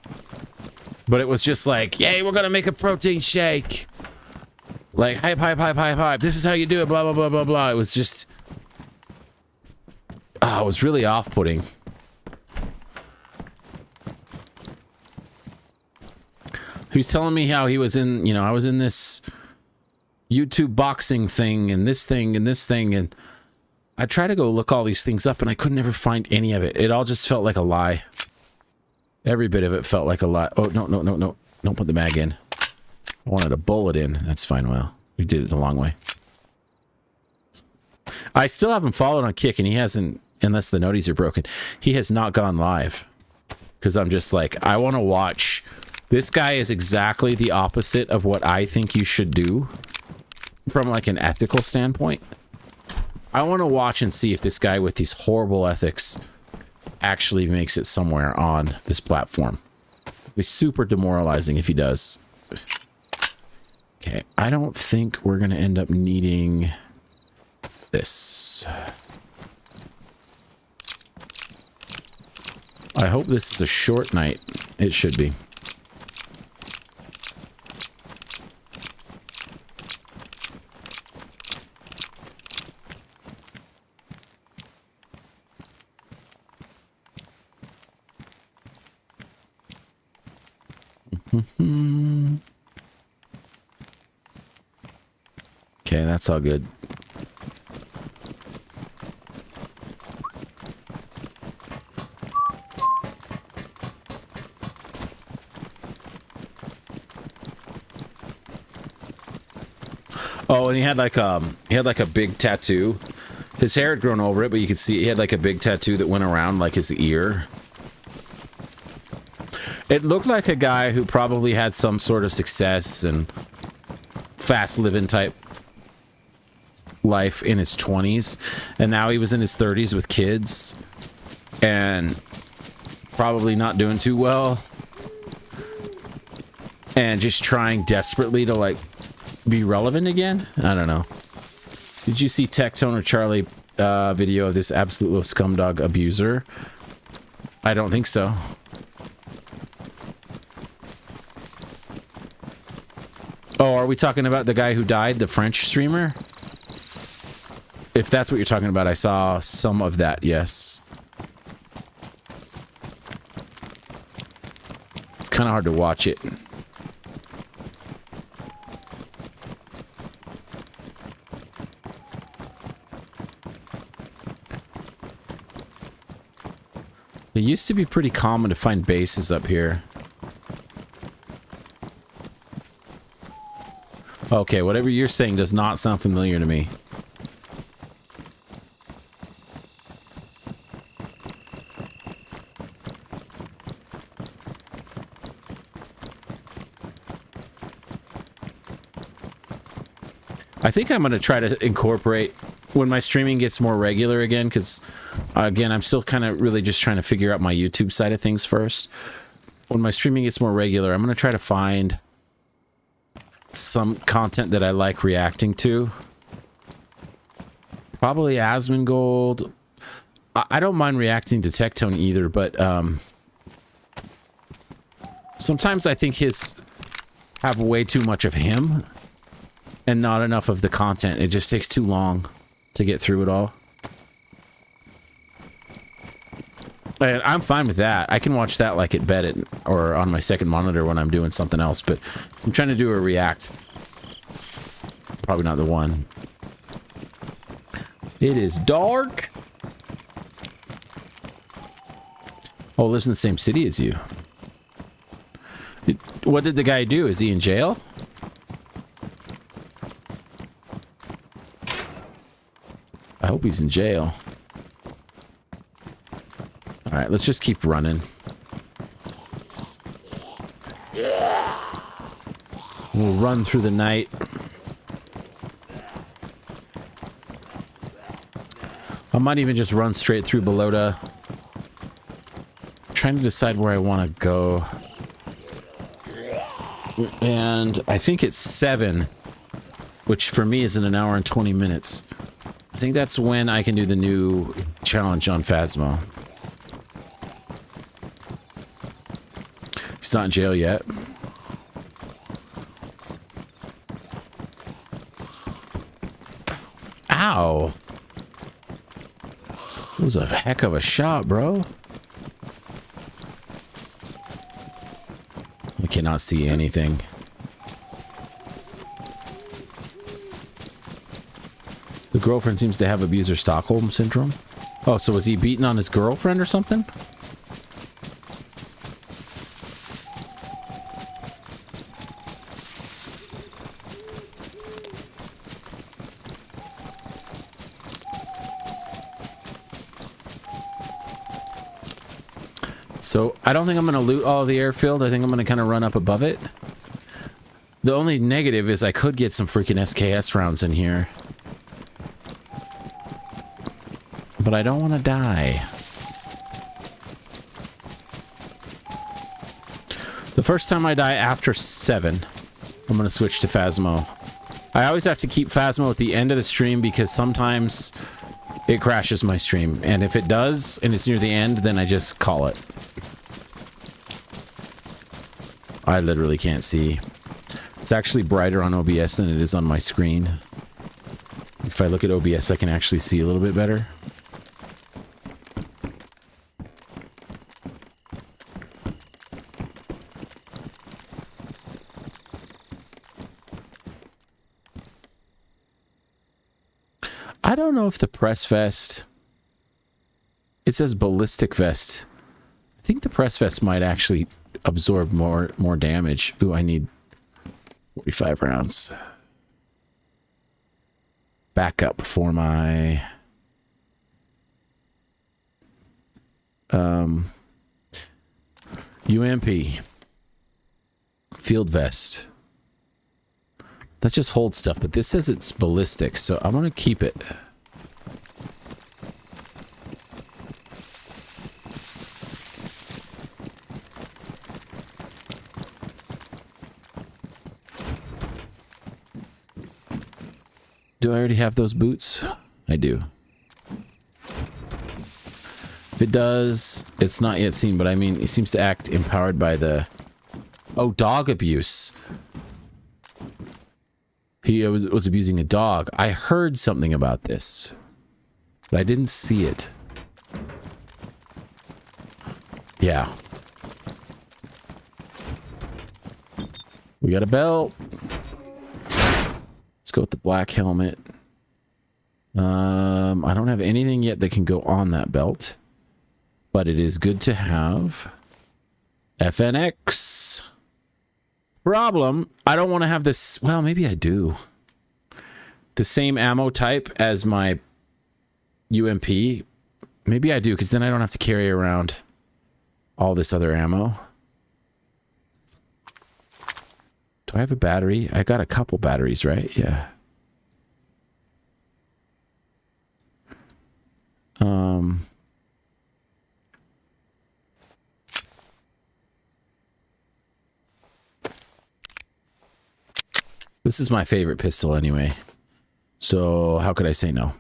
But it was just like, yay, we're gonna make a protein shake. Like, hype, hype, hype, hype, hype. This is how you do it, blah, blah, blah, blah, blah. It was just... it was really off-putting. He was telling me how he was in, you know, I was in this YouTube boxing thing and this thing and this thing, and I tried to go look all these things up and I couldn't ever find any of it. It all just felt like a lie. Every bit of it felt like a lie. Oh, no, no, no, no. Don't put the mag in. I wanted a bullet in. That's fine. Well, we did it the long way. I still haven't followed on Kick, and he hasn't, unless the noties are broken, he has not gone live. Because I'm just like, I want to watch. This guy is exactly the opposite of what I think you should do from like an ethical standpoint. I want to watch and see if this guy with these horrible ethics actually makes it somewhere on this platform. It'd be super demoralizing if he does. Okay, I don't think we're going to end up needing this. I hope this is a short night. It should be. Okay, that's all good. Oh, and he had like a big tattoo. His hair had grown over it, but you could see he had like a big tattoo that went around like his ear. It looked like a guy who probably had some sort of success and fast living type life in his 20s, and now he was in his 30s with kids and probably not doing too well and just trying desperately to like be relevant again. I don't know. Did you see Tectone or Charlie video of this absolute little scumdog abuser? I don't think so. Oh, are we talking about the guy who died, the French streamer? If that's what you're talking about, I saw some of that, yes. It's kind of hard to watch it. It used to be pretty common to find bases up here. Okay, whatever you're saying does not sound familiar to me. I think I'm going to try to incorporate when my streaming gets more regular again, because again, I'm still kind of really just trying to figure out my YouTube side of things first. When my streaming gets more regular, I'm going to try to find some content that I like reacting to. Probably Asmongold. I don't mind reacting to Tectone either, but sometimes I think his have way too much of him and not enough of the content. It just takes too long to get through it all. And I'm fine with that. I can watch that like at bed or on my second monitor when I'm doing something else, but I'm trying to do a react. Probably not the one. It is dark. Oh, lives in the same city as you. What did the guy do? Is he in jail? I hope he's in jail. All right, let's just keep running. We'll run through the night. I might even just run straight through Balota. Trying to decide where I want to go. And I think it's 7, which for me is in an hour and 20 minutes. I think that's when I can do the new challenge on Phasmo. He's not in jail yet. Ow. It was a heck of a shot, bro. I cannot see anything. The girlfriend seems to have abuser Stockholm syndrome. Oh, so was he beating on his girlfriend or something? So I don't think I'm going to loot all of the airfield. I think I'm going to kind of run up above it. The only negative is I could get some freaking SKS rounds in here. But I don't want to die. The first time I die after 7, I'm going to switch to Phasmo. I always have to keep Phasmo at the end of the stream because sometimes it crashes my stream. And if it does, and it's near the end, then I just call it. I literally can't see. It's actually brighter on OBS than it is on my screen. If I look at OBS, I can actually see a little bit better. I don't know if the press vest... It says ballistic vest. I think the press vest might actually absorb more damage. Ooh, I need 45 rounds. Backup for my... UMP. Field vest. That just holds stuff, but this says it's ballistic, so I'm gonna keep it. Do I already have those boots? I do. If it does, it's not yet seen, but I mean, it seems to act empowered by the... Oh, dog abuse. He was abusing a dog. I heard something about this, but I didn't see it. Yeah. We got a belt. Let's go with the black helmet. I don't have anything yet that can go on that belt, but it is good to have. FNX. Problem, I don't want to have this. Well, maybe I do. The same ammo type as my UMP. Maybe I do, because then I don't have to carry around all this other ammo. Do I have a battery? I got a couple batteries, right? Yeah. This is my favorite pistol anyway. So how could I say no?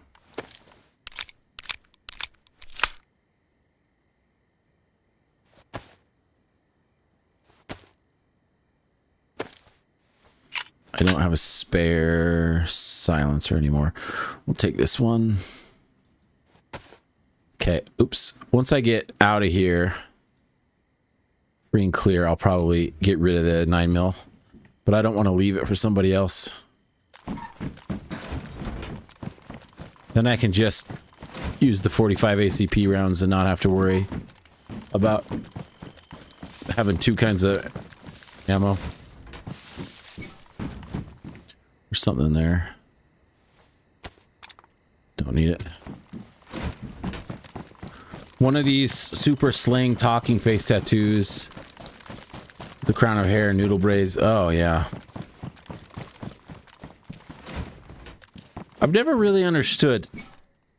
I don't have a spare silencer anymore. We'll take this one. Okay, oops. Once I get out of here, free and clear, I'll probably get rid of the 9mm. But I don't want to leave it for somebody else. Then I can just use the 45 ACP rounds and not have to worry about having two kinds of ammo. There's something there. Don't need it. One of these super slang talking face tattoos. The crown of hair, noodle braids. Oh, yeah. I've never really understood,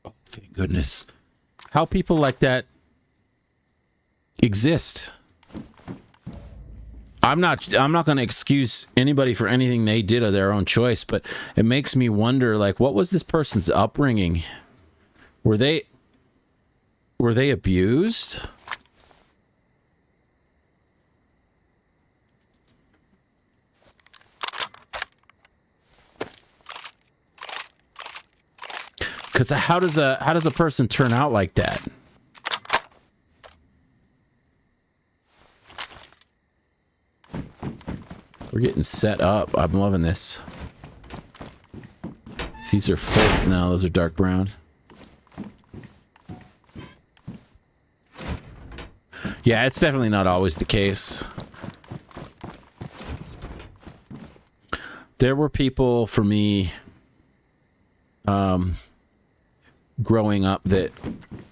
oh, thank goodness, how people like that exist. I'm not going to excuse anybody for anything they did of their own choice, but it makes me wonder, like, what was this person's upbringing? Were they abused? Because how does a person turn out like that? We're getting set up. I'm loving this. These are full. No, those are dark brown. Yeah, it's definitely not always the case. There were people for me growing up that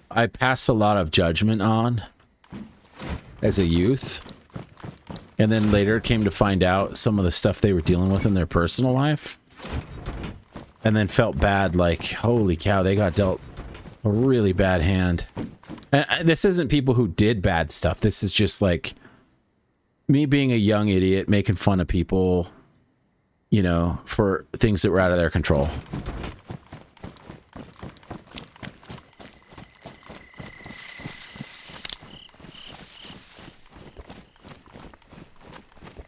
I passed a lot of judgment on as a youth. And then later came to find out some of the stuff they were dealing with in their personal life. And then felt bad, like, holy cow, they got dealt a really bad hand. And this isn't people who did bad stuff. This is just like me being a young idiot, making fun of people, you know, for things that were out of their control.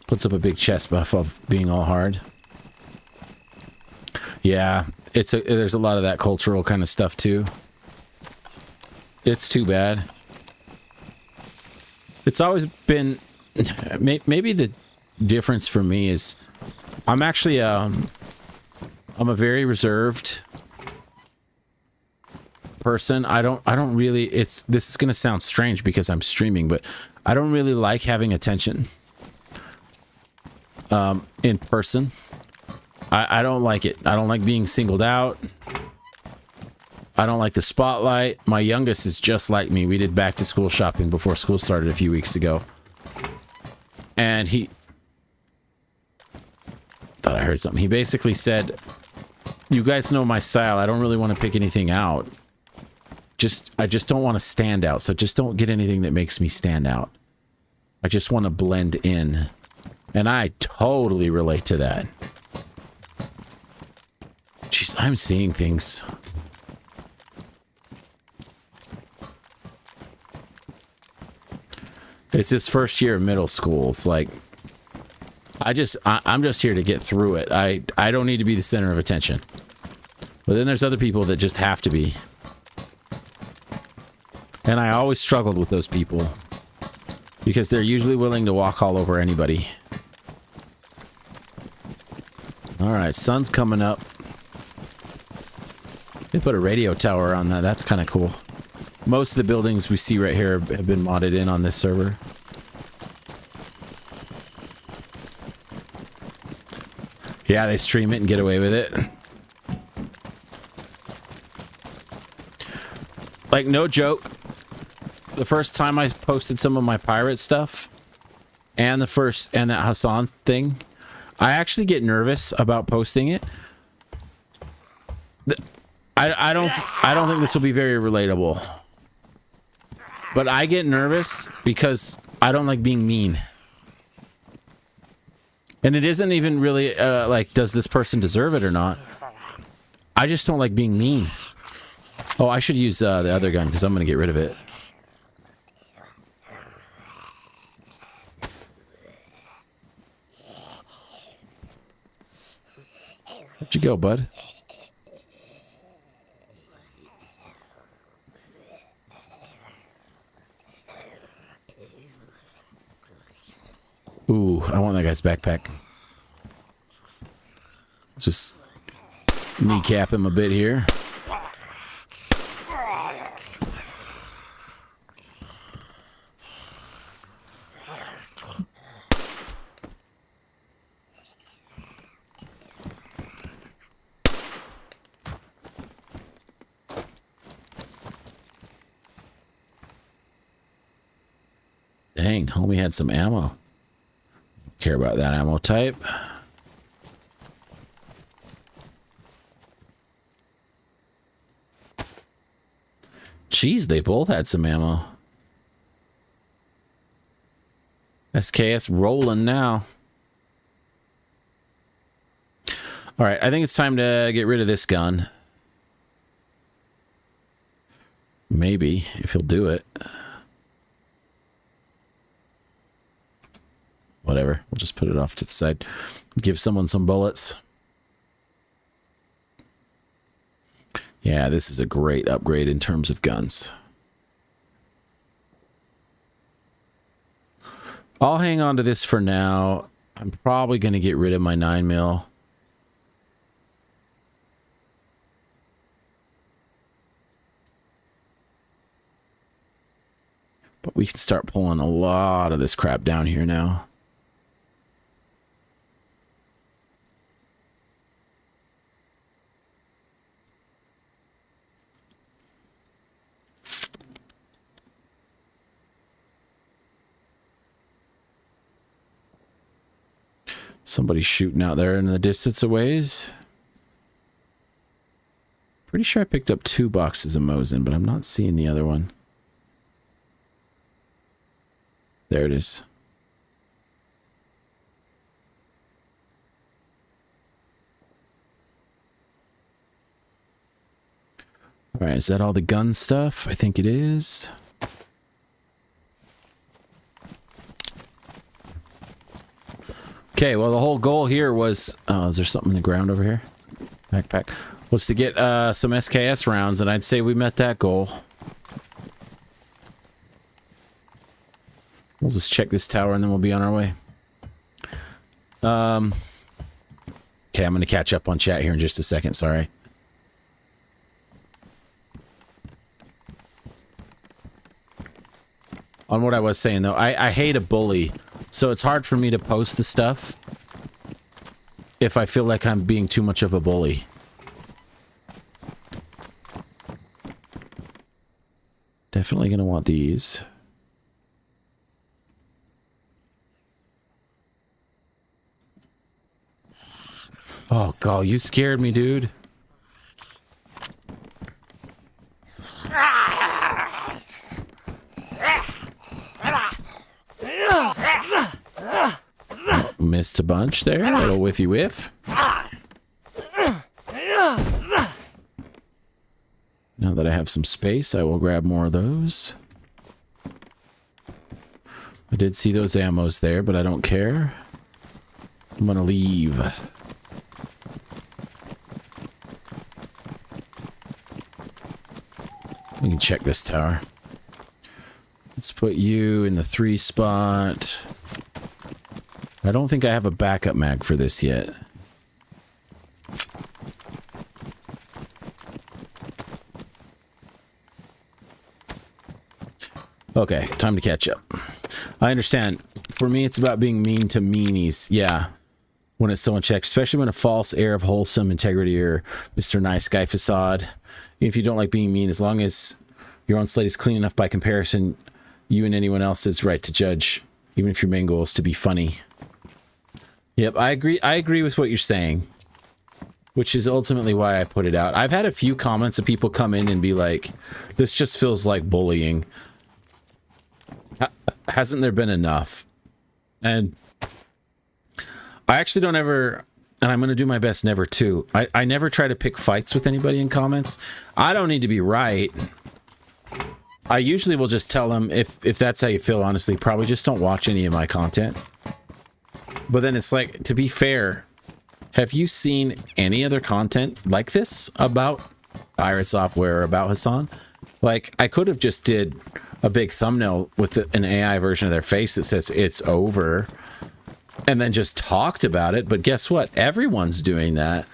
Puts up a big chest buff of being all hard. Yeah, there's a lot of that cultural kind of stuff too. It's too bad. It's always been maybe the difference for me is I'm actually I'm a very reserved person. I don't really, this is going to sound strange because I'm streaming, but I don't really like having attention in person. I don't like it. I don't like being singled out. I don't like the spotlight. My youngest is just like me. We did back to school shopping before school started a few weeks ago. And he thought I heard something. He basically said, you guys know my style. I don't really want to pick anything out. I just don't want to stand out. So just don't get anything that makes me stand out. I just want to blend in. And I totally relate to that. Jeez, I'm seeing things. It's his first year of middle school. It's like, I'm just here to get through it. I don't need to be the center of attention. But then there's other people that just have to be. And I always struggled with those people. Because they're usually willing to walk all over anybody. Alright, sun's coming up. They put a radio tower on that. That's kind of cool. Most of the buildings we see right here have been modded in on this server. Yeah, they stream it and get away with it. Like, no joke. The first time I posted some of my pirate stuff and that Hassan thing, I actually get nervous about posting it. I don't think this will be very relatable. But I get nervous because I don't like being mean. And it isn't even really like, does this person deserve it or not? I just don't like being mean. Oh, I should use the other gun because I'm going to get rid of it. Where'd you go, bud? Ooh, I want that guy's backpack. Just kneecap him a bit here. Dang, homie had some ammo. Care about that ammo type. Jeez, they both had some ammo. SKS rolling now. All right, I think it's time to get rid of this gun. Maybe, if he'll do it. Whatever, we'll just put it off to the side. Give someone some bullets. Yeah, this is a great upgrade in terms of guns. I'll hang on to this for now. I'm probably going to get rid of my 9mm. But we can start pulling a lot of this crap down here now. Somebody's shooting out there in the distance a ways. Pretty sure I picked up 2 boxes of Mosin, but I'm not seeing the other one. There it is. All right, is that all the gun stuff? I think it is. Okay, well, the whole goal here was... is there something in the ground over here? Backpack. Was to get some SKS rounds, and I'd say we met that goal. We'll just check this tower, and then we'll be on our way. Okay, I'm going to catch up on chat here in just a second. Sorry. On what I was saying, though, I hate a bully. So it's hard for me to post the stuff if I feel like I'm being too much of a bully. Definitely going to want these. Oh, God, you scared me, dude. Oh, missed a bunch there. A little whiffy whiff. Now that I have some space, I will grab more of those. I did see those ammos there, but I don't care. I'm gonna leave. We can check this tower. Let's put you in the 3 spot. I don't think I have a backup mag for this yet. Okay, time to catch up. I understand. For me, it's about being mean to meanies. Yeah. When it's so unchecked, especially when a false air of wholesome integrity or Mr. Nice Guy facade. If you don't like being mean, as long as your own slate is clean enough by comparison, you and anyone else's right to judge, even if your main goal is to be funny. Yep, I agree with what you're saying, which is ultimately why I put it out. I've had a few comments of people come in and be like, this just feels like bullying. Hasn't there been enough? And I actually don't ever, and I'm going to do my best never to. I never try to pick fights with anybody in comments. I don't need to be right. I usually will just tell them, if that's how you feel, honestly, probably just don't watch any of my content. But then it's like, to be fair, have you seen any other content like this about Pirate Software or about Hassan? Like, I could have just did a big thumbnail with an AI version of their face that says it's over and then just talked about it. But guess what? Everyone's doing that.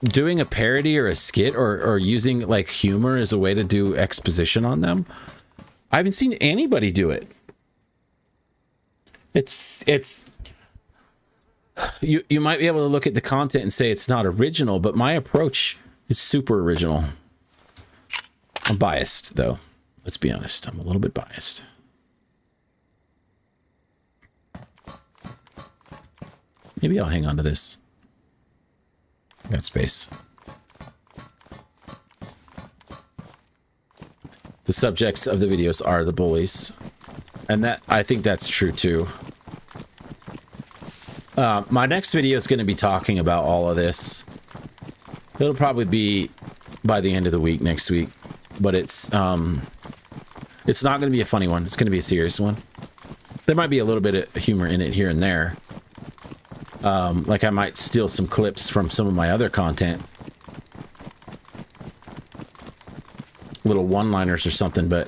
Doing a parody or a skit or using like humor as a way to do exposition on them. I haven't seen anybody do it. It's you might be able to look at the content and say it's not original, but my approach is super original. I'm biased, though. Let's be honest. I'm a little bit biased. Maybe I'll hang on to this. I got space. The subjects of the videos are the bullies. And that, I think that's true, too. My next video is going to be talking about all of this. It'll probably be by the end of the week, next week. But it's not going to be a funny one. It's going to be a serious one. There might be a little bit of humor in it here and there. Like I might steal some clips from some of my other content little one-liners or something, but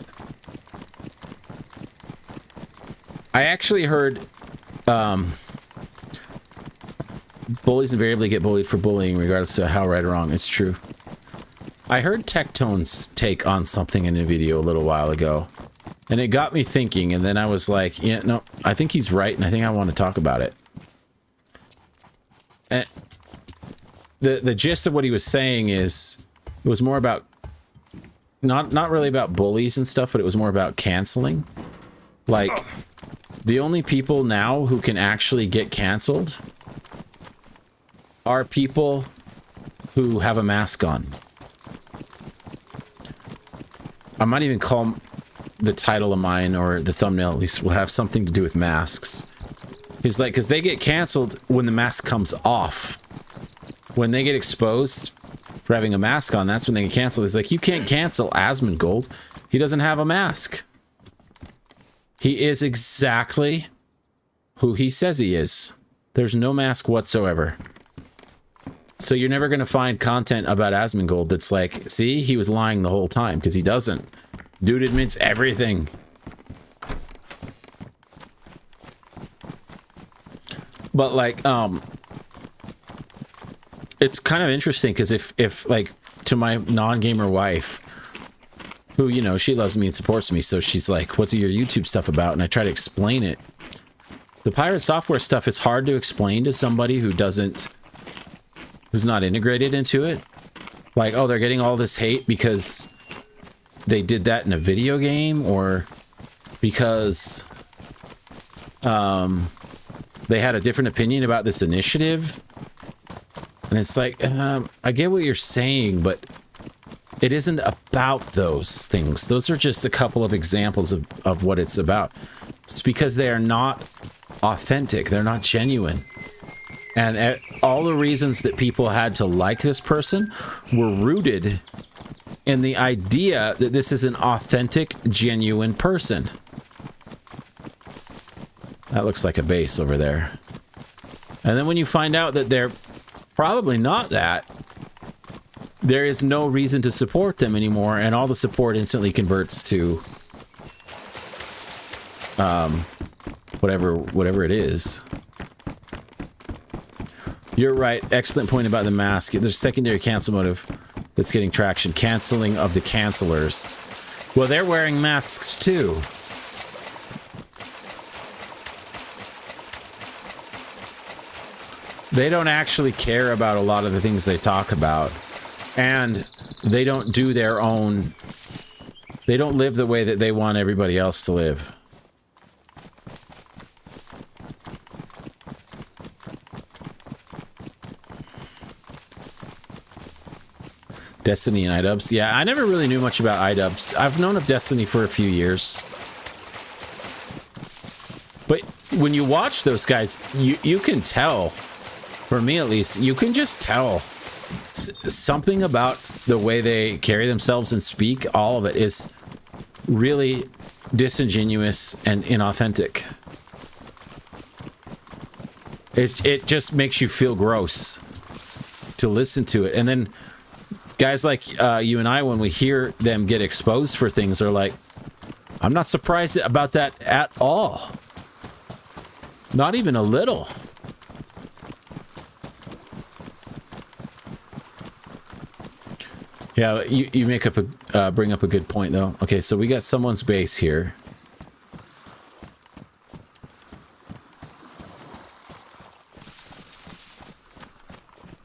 I actually heard bullies invariably get bullied for bullying, regardless of how right or wrong. It's true. I heard Tectone's take on something in a video a little while ago, and it got me thinking, and then I was like, yeah, no, I think he's right, and I think I want to talk about it. And the gist of what he was saying is, it was more about, not really about bullies and stuff, but it was more about canceling. Like, the only people now who can actually get canceled are people who have a mask on. I might even call the title of mine, or the thumbnail at least, will have something to do with masks. He's like, because they get canceled when the mask comes off. When they get exposed for having a mask on, that's when they get canceled. He's like, you can't cancel Asmongold. He doesn't have a mask. He is exactly who he says he is. There's no mask whatsoever. So you're never going to find content about Asmongold that's like, see, he was lying the whole time, because he doesn't. Dude admits everything. But like, it's kind of interesting, because if like, to my non-gamer wife, who, you know, she loves me and supports me, so she's like, what's your YouTube stuff about? And I try to explain it. The pirate software stuff is hard to explain to somebody who doesn't, who's not integrated into it. Like, oh, they're getting all this hate because they did that in a video game, or because they had a different opinion about this initiative. And it's like, I get what you're saying, but it isn't about those things. Those are just a couple of examples of what it's about. It's because they are not authentic. They're not genuine. And all the reasons that people had to like this person were rooted in the idea that this is an authentic, genuine person. That looks like a base over there. And then when you find out that they're probably not that, there is no reason to support them anymore, and all the support instantly converts to whatever it is. You're right. Excellent point about the mask. There's secondary cancel motive that's getting traction. Canceling of the cancelers. Well, they're wearing masks too. They don't actually care about a lot of the things they talk about. And they don't do their own... They don't live the way that they want everybody else to live. Destiny and iDubbbz. Yeah, I never really knew much about iDubbbz. I've known of Destiny for a few years. But when you watch those guys, you can tell, for me at least, you can just tell something about the way they carry themselves and speak. All of it is really disingenuous and inauthentic. It just makes you feel gross to listen to it. And then guys like you and I, when we hear them get exposed for things, are like, I'm not surprised about that at all. Not even a little. Yeah, you make up a bring up a good point though. Okay, so we got someone's base here.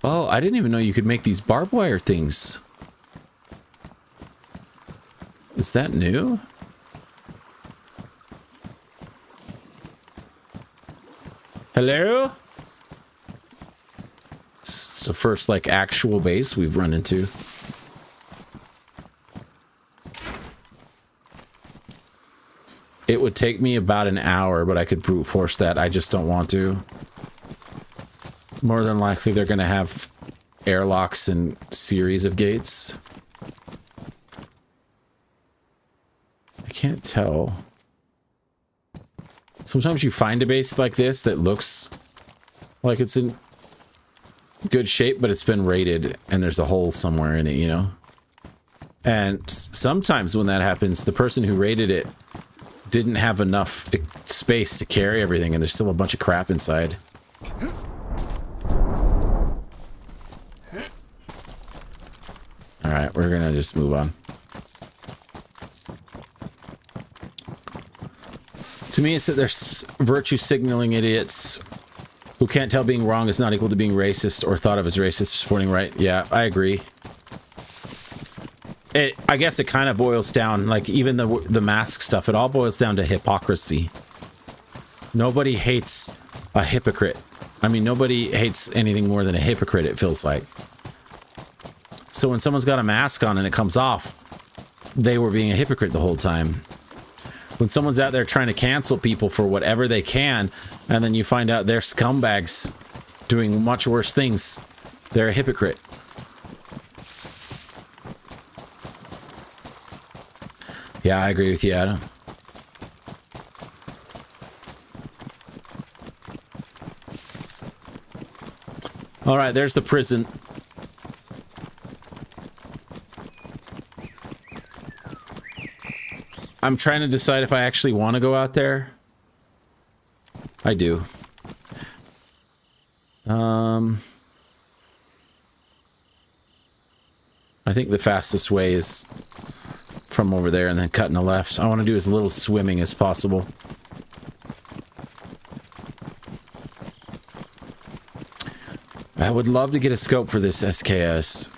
Oh, I didn't even know you could make these barbed wire things. Is that new? Hello? It's the first, like, actual base we've run into. It would take me about an hour, but I could brute force that. I just don't want to. More than likely, they're going to have airlocks and series of gates. I can't tell. Sometimes you find a base like this that looks like it's in good shape, but it's been raided and there's a hole somewhere in it, you know? And sometimes when that happens, the person who rated it didn't have enough space to carry everything, and there's still a bunch of crap inside. All right, we're gonna just move on. To me, it's that there's virtue signaling idiots who can't tell being wrong is not equal to being racist or thought of as racist or supporting right. Yeah, I agree. I guess it kind of boils down, like even the mask stuff, it all boils down to hypocrisy. Nobody hates a hypocrite. I mean, nobody hates anything more than a hypocrite, it feels like. So when someone's got a mask on and it comes off, they were being a hypocrite the whole time. When someone's out there trying to cancel people for whatever they can, and then you find out they're scumbags doing much worse things, they're a hypocrite. Yeah, I agree with you, Adam. All right, there's the prison. I'm trying to decide if I actually want to go out there. I do. I think the fastest way is from over there and then cutting a left. I want to do as little swimming as possible. I would love to get a scope for this SKS.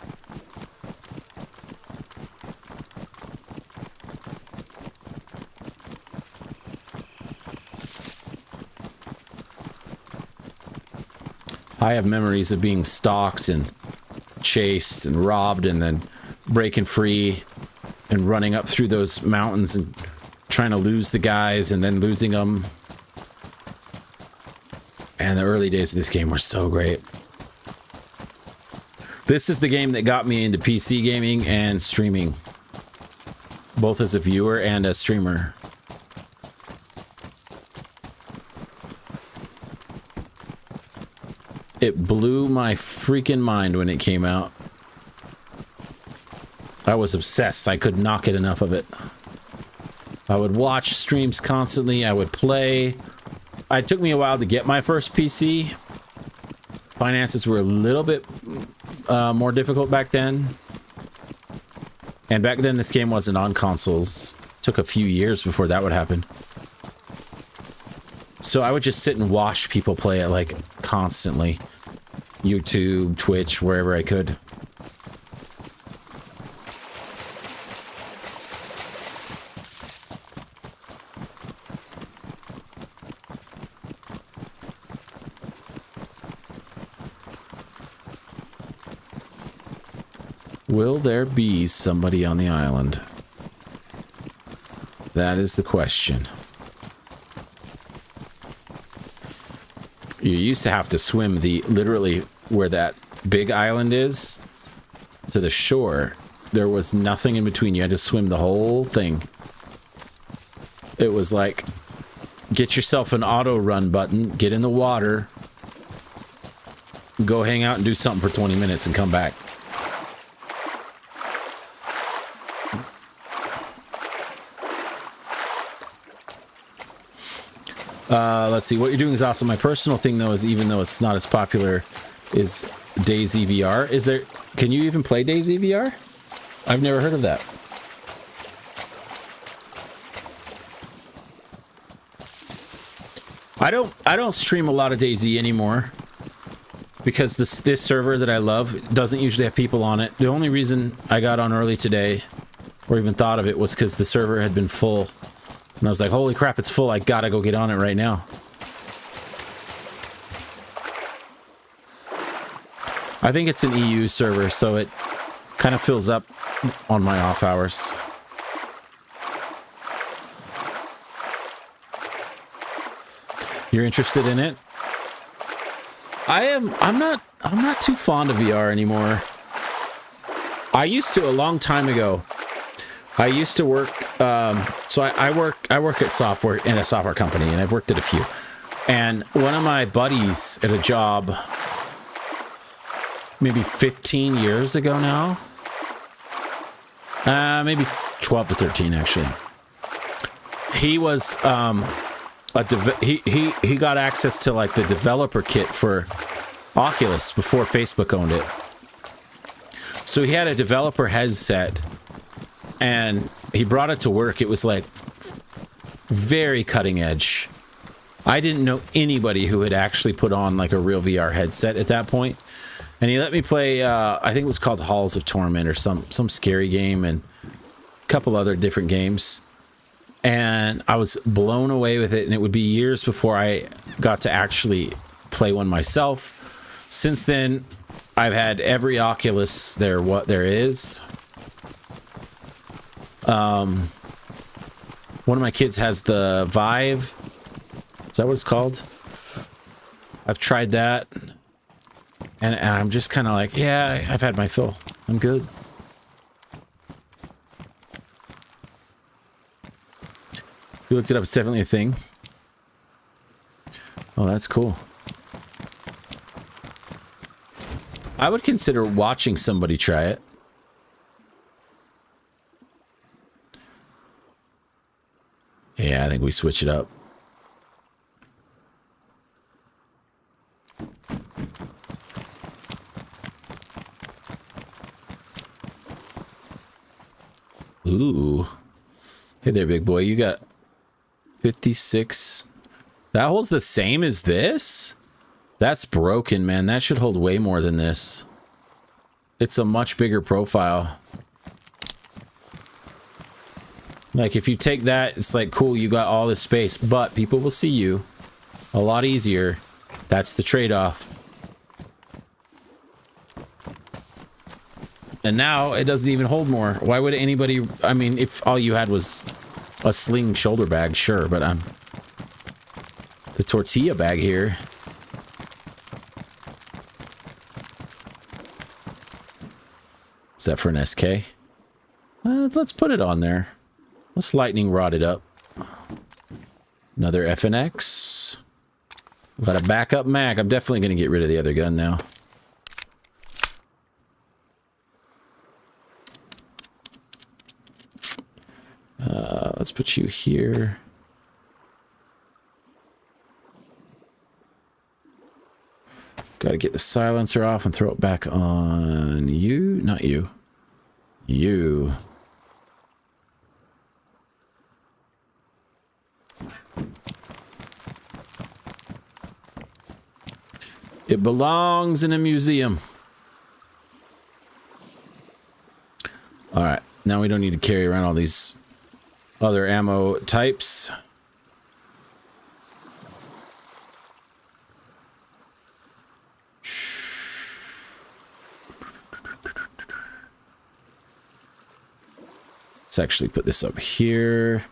I have memories of being stalked and chased and robbed and then breaking free and running up through those mountains and trying to lose the guys and then losing them. And the early days of this game were so great. This is the game that got me into PC gaming and streaming, both as a viewer and a streamer. It blew my freaking mind when it came out. I was obsessed. I could not get enough of it. I would watch streams constantly. I would play. It took me a while to get my first PC. Finances were a little bit more difficult back then. And back then, this game wasn't on consoles. It took a few years before that would happen. So I would just sit and watch people play it, like, constantly. YouTube, Twitch, wherever I could. Will there be somebody on the island? That is the question. You used to have to swim literally where that big island is to the shore. There was nothing in between. You had to swim the whole thing. It was like, get yourself an auto run button, get in the water, go hang out and do something for 20 minutes and come back. Let's see. What you're doing is awesome. My personal thing, though, is even though it's not as popular, is DayZ VR. Is there? Can you even play DayZ VR? I've never heard of that. I don't stream a lot of DayZ anymore because this server that I love doesn't usually have people on it. The only reason I got on early today, or even thought of it, was because the server had been full. And I was like, holy crap, it's full. I gotta go get on it right now. I think it's an EU server, so it kind of fills up on my off hours. You're interested in it? I'm not too fond of VR anymore. I used to a long time ago. I used to work, so I work at software in a software company, and I've worked at a few. And one of my buddies at a job, maybe 15 years ago now, Maybe 12 to 13 actually. He was he got access to like the developer kit for Oculus before Facebook owned it. So he had a developer headset and he brought it to work. It was like very cutting edge. I didn't know anybody who had actually put on like a real VR headset at that point. And he let me play, I think it was called Halls of Torment or some scary game and a couple other different games. And I was blown away with it. And it would be years before I got to actually play one myself. Since then, I've had every Oculus there is. One of my kids has the Vive. Is that what it's called? I've tried that. And I'm just kind of like, yeah, I've had my fill. I'm good. You looked it up. It's definitely a thing. Oh, that's cool. I would consider watching somebody try it. Yeah, I think we switch it up. Ooh. Hey there, big boy. You got 56. That holds the same as this? That's broken, man. That should hold way more than this. It's a much bigger profile. Like, if you take that, it's like, cool, you got all this space, but people will see you a lot easier. That's the trade-off. And now it doesn't even hold more. Why would anybody... I mean, if all you had was a sling shoulder bag, sure, but the tortilla bag here... Is that for an SK? Let's put it on there. Let's lightning rod it up. Another FNX. Got a backup mag. I'm definitely going to get rid of the other gun now. Let's put you here. Got to get the silencer off and throw it back on you. Not you. You. It belongs in a museum. All right. Now we don't need to carry around all these other ammo types. Let's actually put this up here.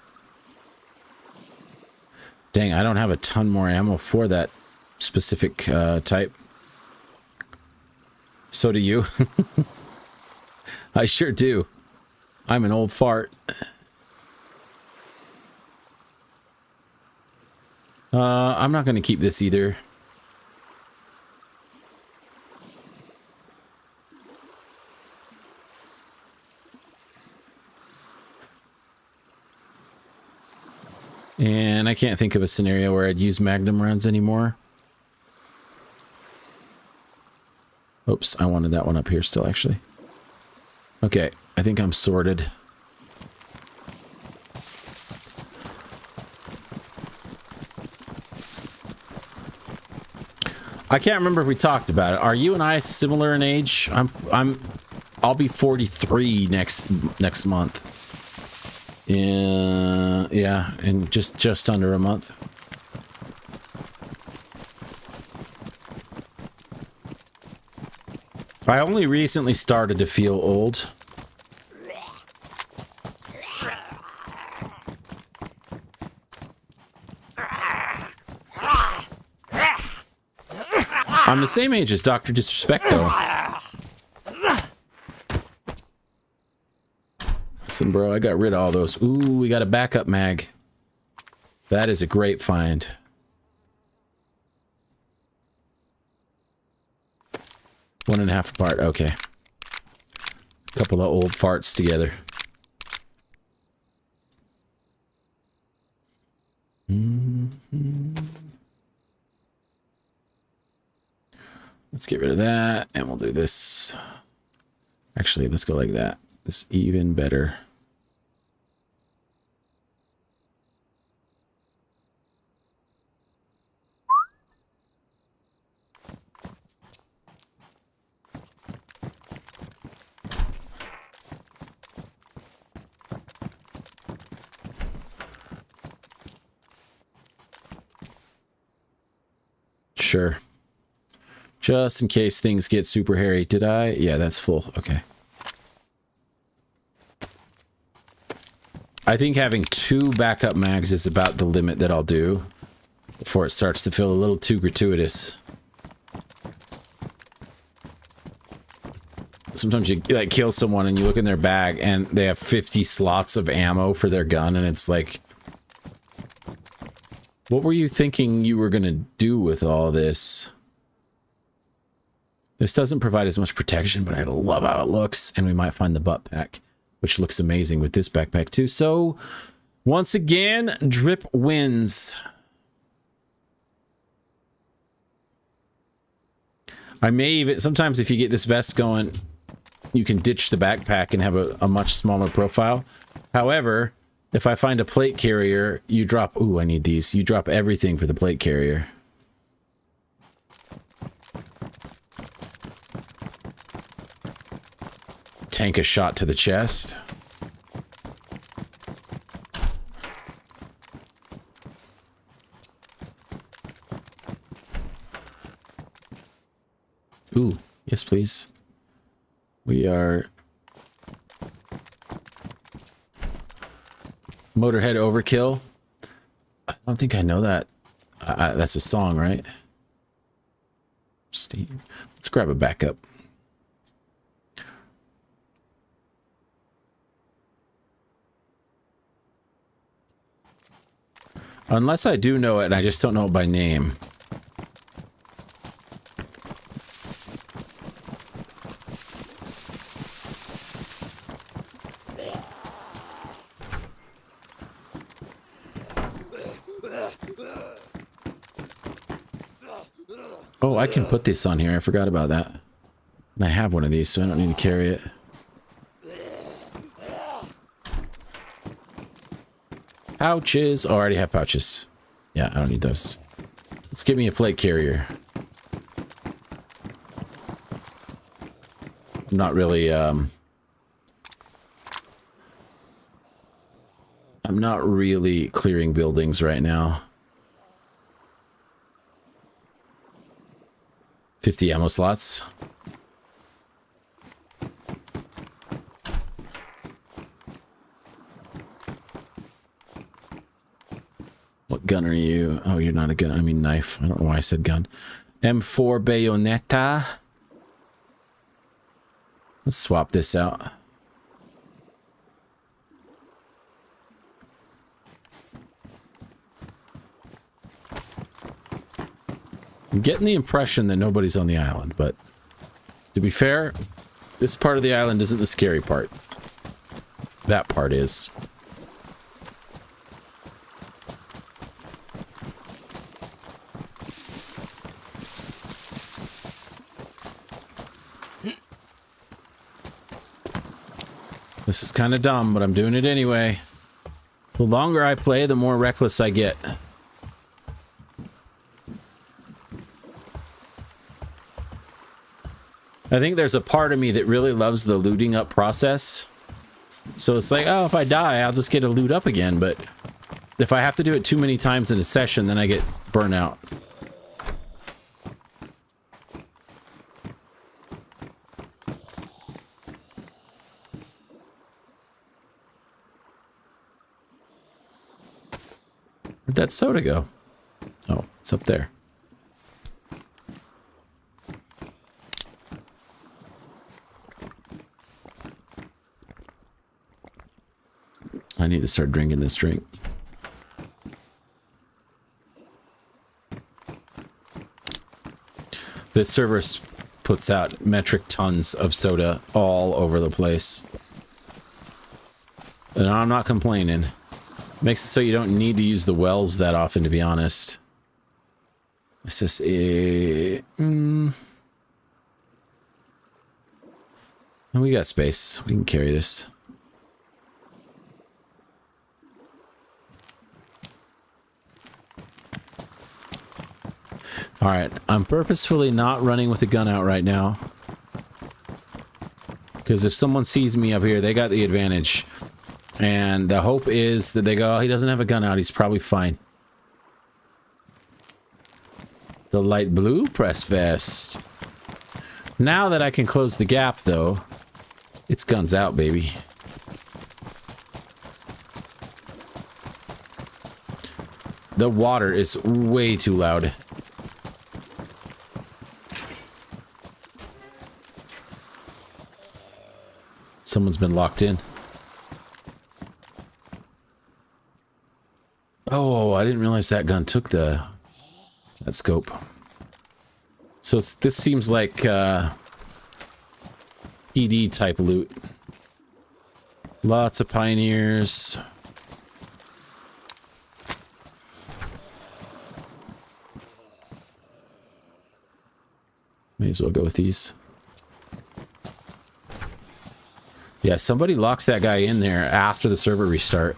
Dang, I don't have a ton more ammo for that specific type. So do you. I sure do. I'm an old fart. I'm not going to keep this either. And I can't think of a scenario where I'd use Magnum rounds anymore. Oops, I wanted that one up here still, actually. Okay, I think I'm sorted. I can't remember if we talked about it. Are you and I similar in age? I'll be 43 next month. Yeah, in just under a month. I only recently started to feel old. I'm the same age as Dr. Disrespect, though. Listen, bro, I got rid of all those. Ooh, we got a backup mag. That is a great find. One and a half apart. Okay. Couple of old farts together. Let's get rid of that, and we'll do this. Actually, let's go like that. It's even better. Sure. Just in case things get super hairy. Did I? Yeah, that's full. Okay. I think having 2 backup mags is about the limit that I'll do before it starts to feel a little too gratuitous. Sometimes you like kill someone and you look in their bag and they have 50 slots of ammo for their gun, and it's like, what were you thinking you were gonna do with all this? This doesn't provide as much protection, but I love how it looks, and we might find the butt pack, which looks amazing with this backpack too. So, once again, Drip wins. I may even, sometimes if you get this vest going, you can ditch the backpack and have a much smaller profile. However, if I find a plate carrier, you drop, ooh, I need these. You drop everything for the plate carrier. Tank a shot to the chest. Ooh, yes, please. We are Motorhead Overkill. I don't think I know that. That's a song, right? Steam. Let's grab a backup. Unless I do know it and I just don't know it by name. Oh, I can put this on here. I forgot about that. And I have one of these, so I don't need to carry it. Pouches. Oh, I already have pouches. Yeah, I don't need those. Let's give me a plate carrier. I'm not really, I'm not really clearing buildings right now. 50 ammo slots. What gun are you? Oh, you're not a gun. I mean knife. I don't know why I said gun. M4 Bayonetta. Let's swap this out. I'm getting the impression that nobody's on the island, but to be fair, this part of the island isn't the scary part. That part is. This is kind of dumb, but I'm doing it anyway. The longer I play, the more reckless I get. I think there's a part of me that really loves the looting up process. So it's like, oh, if I die, I'll just get to loot up again. But if I have to do it too many times in a session, then I get burnt out. Where'd that soda go? Oh, it's up there. I need to start drinking this drink. This server puts out metric tons of soda all over the place. And I'm not complaining. Makes it so you don't need to use the wells that often, to be honest. It's just we got space. We can carry this. All right, I'm purposefully not running with a gun out right now. Because if someone sees me up here, they got the advantage. And the hope is that they go, oh, he doesn't have a gun out, he's probably fine. The light blue press vest. Now that I can close the gap, though, it's guns out, baby. The water is way too loud. Someone's been locked in. Oh, I didn't realize that gun took that scope. So this seems like PD type loot. Lots of pioneers. May as well go with these. Yeah, somebody locked that guy in there after the server restart.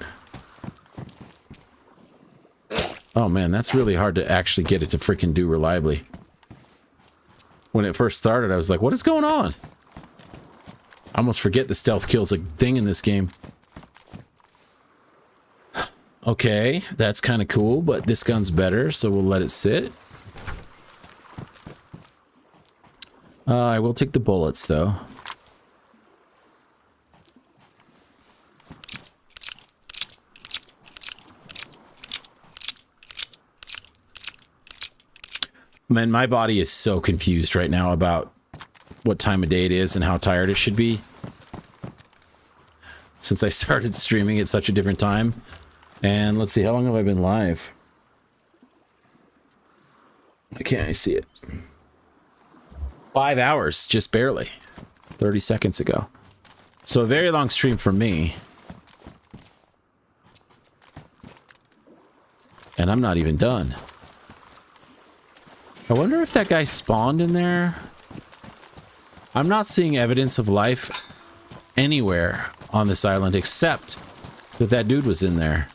Oh man, that's really hard to actually get it to freaking do reliably. When it first started, I was like, what is going on? I almost forget the stealth kill's a thing in this game. Okay, that's kind of cool, but this gun's better, so we'll let it sit. I will take the bullets, though. Man, my body is so confused right now about what time of day it is and how tired it should be. Since I started streaming at such a different time. And let's see, how long have I been live? Why can't I see it? 5 hours, just barely. 30 seconds ago. So a very long stream for me. And I'm not even done. I wonder if that guy spawned in there. I'm not seeing evidence of life anywhere on this island except that that dude was in there.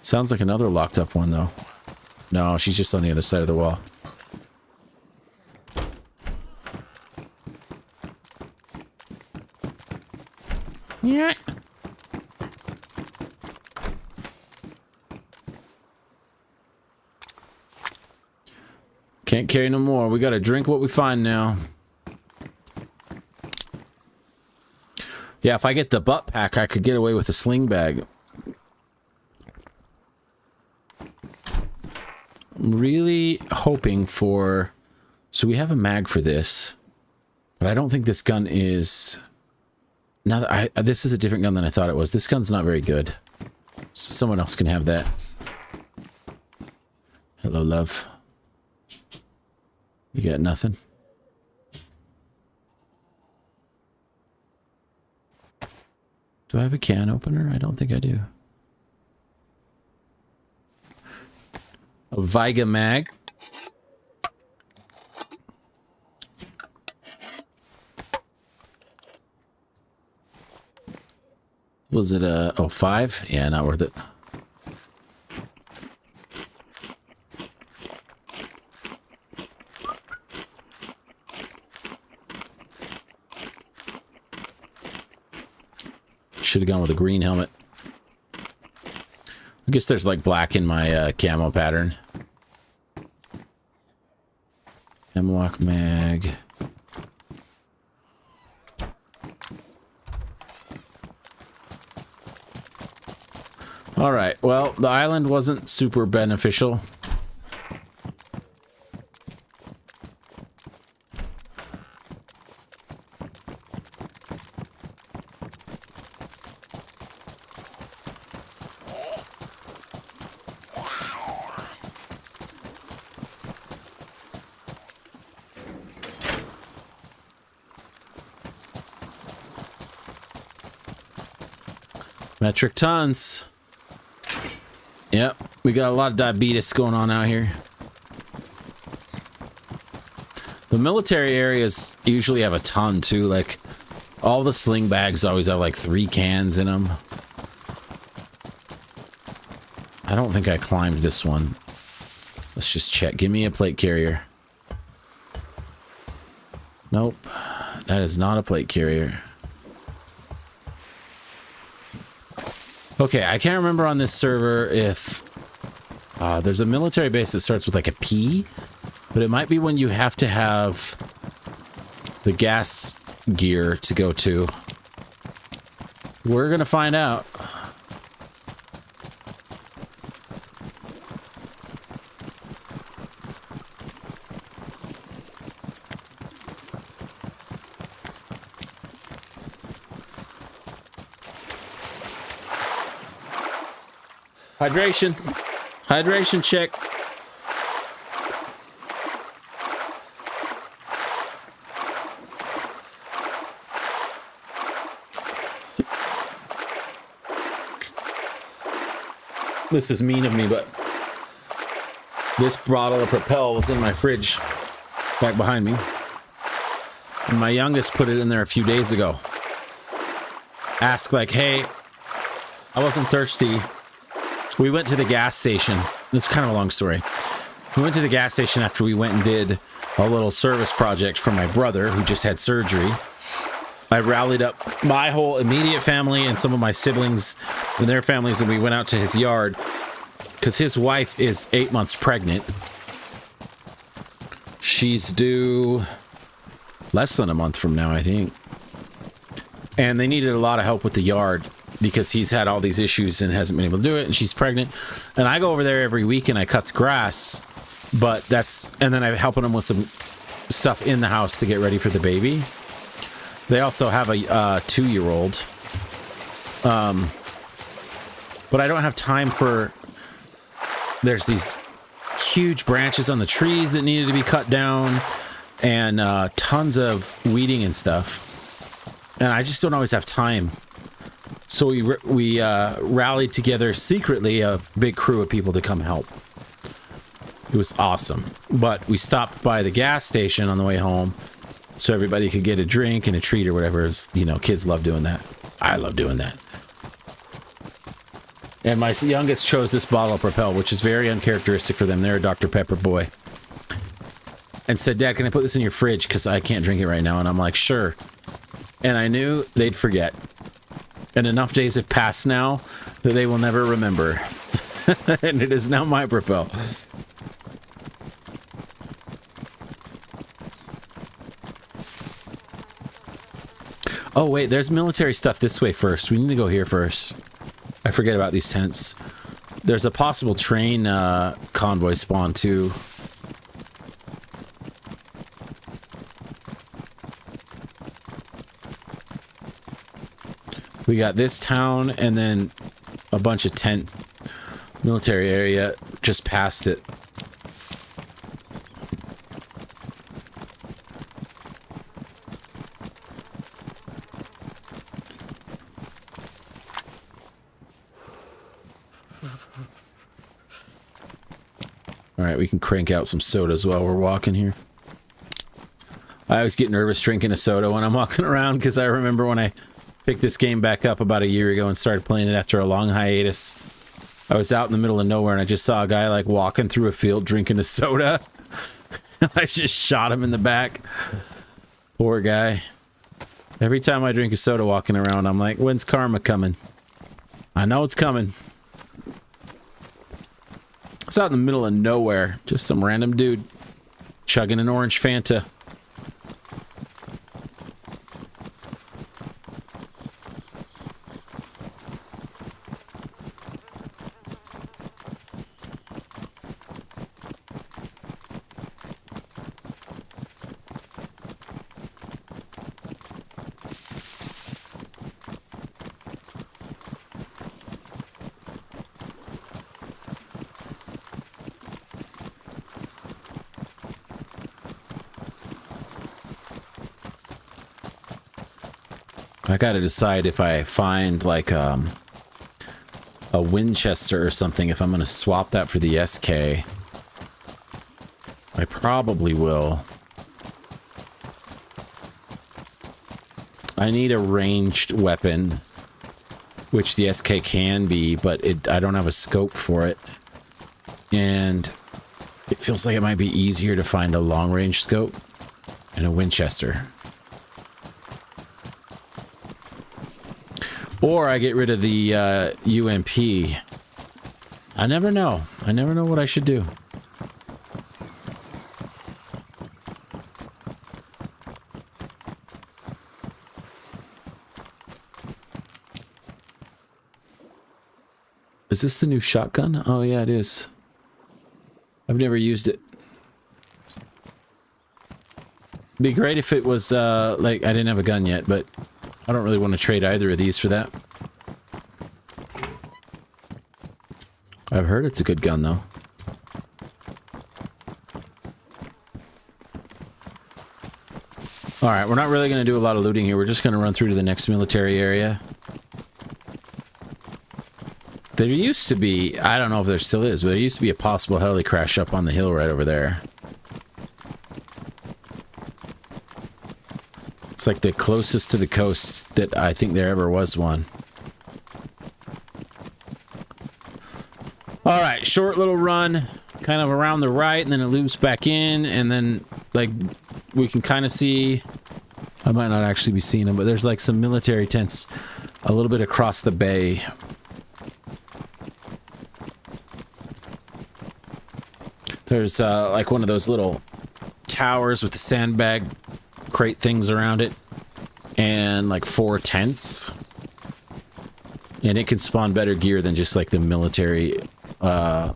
Sounds like another locked up one, though. No, she's just on the other side of the wall. Yeah. Can't carry no more. We gotta drink what we find now. Yeah, if I get the butt pack, I could get away with a sling bag. I'm really hoping for... So we have a mag for this. But I don't think this gun is... Now that this is a different gun than I thought it was. This gun's not very good. So someone else can have that. Hello, love. You got nothing? Do I have a can opener? I don't think I do. A Viga mag. Was it a... Oh, 5? Yeah, not worth it. Should have gone with a green helmet. I guess there's like black in my camo pattern. Hemlock mag. All right. Well, the island wasn't super beneficial. Metric tons. Yep, we got a lot of diabetes going on out here. The military areas usually have a ton too. Like all the sling bags always have like 3 cans in them. I don't think I climbed this one. Let's just check. Give me a plate carrier. Nope. That is not a plate carrier. Okay, I can't remember on this server if there's a military base that starts with like a P, but it might be when you have to have the gas gear to go to. We're gonna find out. Hydration. Hydration check. This is mean of me, but this bottle of Propel was in my fridge back behind me. And my youngest put it in there a few days ago. Asked like, hey, I wasn't thirsty. We went to the gas station. This is kind of a long story. We went to the gas station after we went and did a little service project for my brother who just had surgery. I rallied up my whole immediate family and some of my siblings and their families, and we went out to his yard because his wife is 8 months pregnant. She's due less than a month from now, I think. And they needed a lot of help with the yard because he's had all these issues and hasn't been able to do it, and she's pregnant. And I go over there every week and I cut the grass, but and then I'm helping them with some stuff in the house to get ready for the baby. They also have a 2-year-old. But I don't have time for, there's these huge branches on the trees that needed to be cut down and tons of weeding and stuff. And I just don't always have time. So we rallied together secretly, a big crew of people to come help. It was awesome. But we stopped by the gas station on the way home so everybody could get a drink and a treat or whatever. It's, you know, kids love doing that. I love doing that. And my youngest chose this bottle of Propel, which is very uncharacteristic for them. They're a Dr. Pepper boy. And said, Dad, can I put this in your fridge? Because I can't drink it right now. And I'm like, sure. And I knew they'd forget. And enough days have passed now that they will never remember. And it is now my Propel. Oh, wait, there's military stuff this way first. We need to go here first. I forget about these tents. There's a possible train convoy spawn, too. We got this town and then a bunch of tent military area just past it. All right, we can crank out some sodas while we're walking here. I always get nervous drinking a soda when I'm walking around because I remember when I picked this game back up about a year ago and started playing it after a long hiatus. I was out in the middle of nowhere and I just saw a guy like walking through a field drinking a soda. I just shot him in the back. Poor guy. Every time I drink a soda walking around, I'm like, when's karma coming? I know it's coming. It's out in the middle of nowhere. Just some random dude chugging an orange Fanta. I gotta decide if I find like a Winchester or something if I'm going to swap that for the SK. I probably will. I need a ranged weapon, which the SK can be, but I don't have a scope for it. And it feels like it might be easier to find a long-range scope and a Winchester. Or I get rid of the UMP. I never know. I never know what I should do. Is this the new shotgun? Oh yeah, it is. I've never used it. Be great if it was like I didn't have a gun yet, but I don't really want to trade either of these for that. I've heard it's a good gun though. All right, we're not really going to do a lot of looting here. We're just going to run through to the next military area. There used to be, I don't know if there still is, but there used to be a possible heli crash up on the hill right over there. It's like the closest to the coast that I think there ever was one. All right, short little run, kind of around the right, and then it loops back in, and then like we can kind of see, I might not actually be seeing them, but there's like some military tents a little bit across the bay. There's like one of those little towers with the sandbag crate things around it, and like 4 tents. And it can spawn better gear than just like the military, the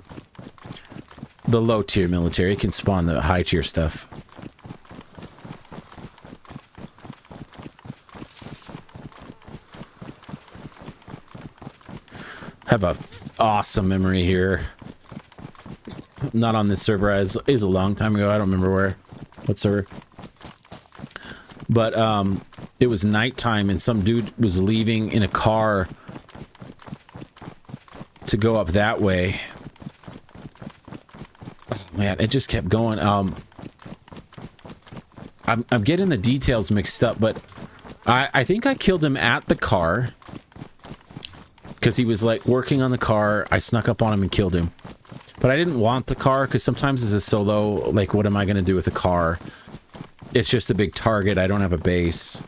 low tier military. It can spawn the high tier stuff. Have a awesome memory here. Not on this server. It was a long time ago. I don't remember where. What server? But it was nighttime and some dude was leaving in a car to go up that way. Oh, man, it just kept going. I'm getting the details mixed up, but I think I killed him at the car because he was like working on the car. I snuck up on him and killed him. But I didn't want the car because sometimes as a solo, like, what am I going to do with a car? It's just a big target. I don't have a base.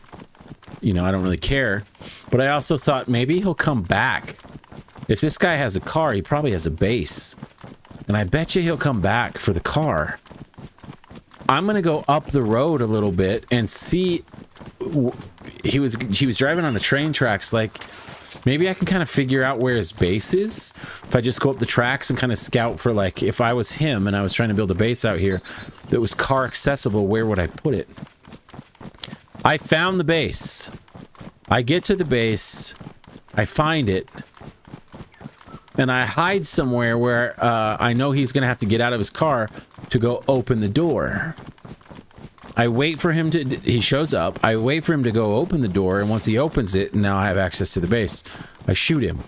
You know, I don't really care. But I also thought maybe he'll come back. If this guy has a car, he probably has a base. And I bet you he'll come back for the car. I'm going to go up the road a little bit and see. He was driving on the train tracks, like... Maybe I can kind of figure out where his base is if I just go up the tracks and kind of scout for, like, if I was him and I was trying to build a base out here that was car accessible, where would I put it? I found the base. I get to the base, I find it, and I hide somewhere where I know he's going to have to get out of his car to go open the door. I wait for him to... He shows up. I wait for him to go open the door, and once he opens it, now I have access to the base. I shoot him.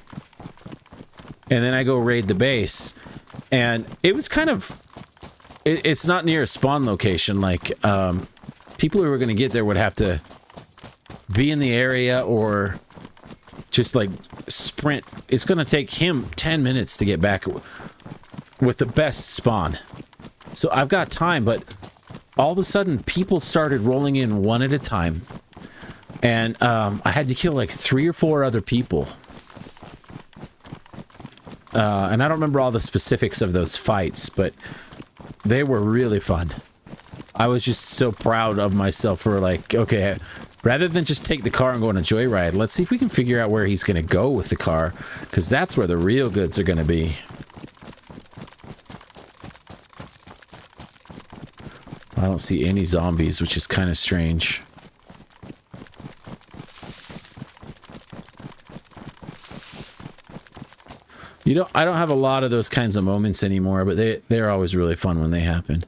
And then I go raid the base. And it was kind of... It's not near a spawn location. Like, people who are going to get there would have to be in the area or just, like, sprint. It's going to take him 10 minutes to get back with the best spawn. So I've got time, but... all of a sudden, people started rolling in one at a time. And I had to kill like 3 or 4 other people. And I don't remember all the specifics of those fights, but they were really fun. I was just so proud of myself for like, okay, rather than just take the car and go on a joyride, let's see if we can figure out where he's going to go with the car. Because that's where the real goods are going to be. I don't see any zombies, which is kind of strange. You know, I don't have a lot of those kinds of moments anymore, but they're always really fun when they happen.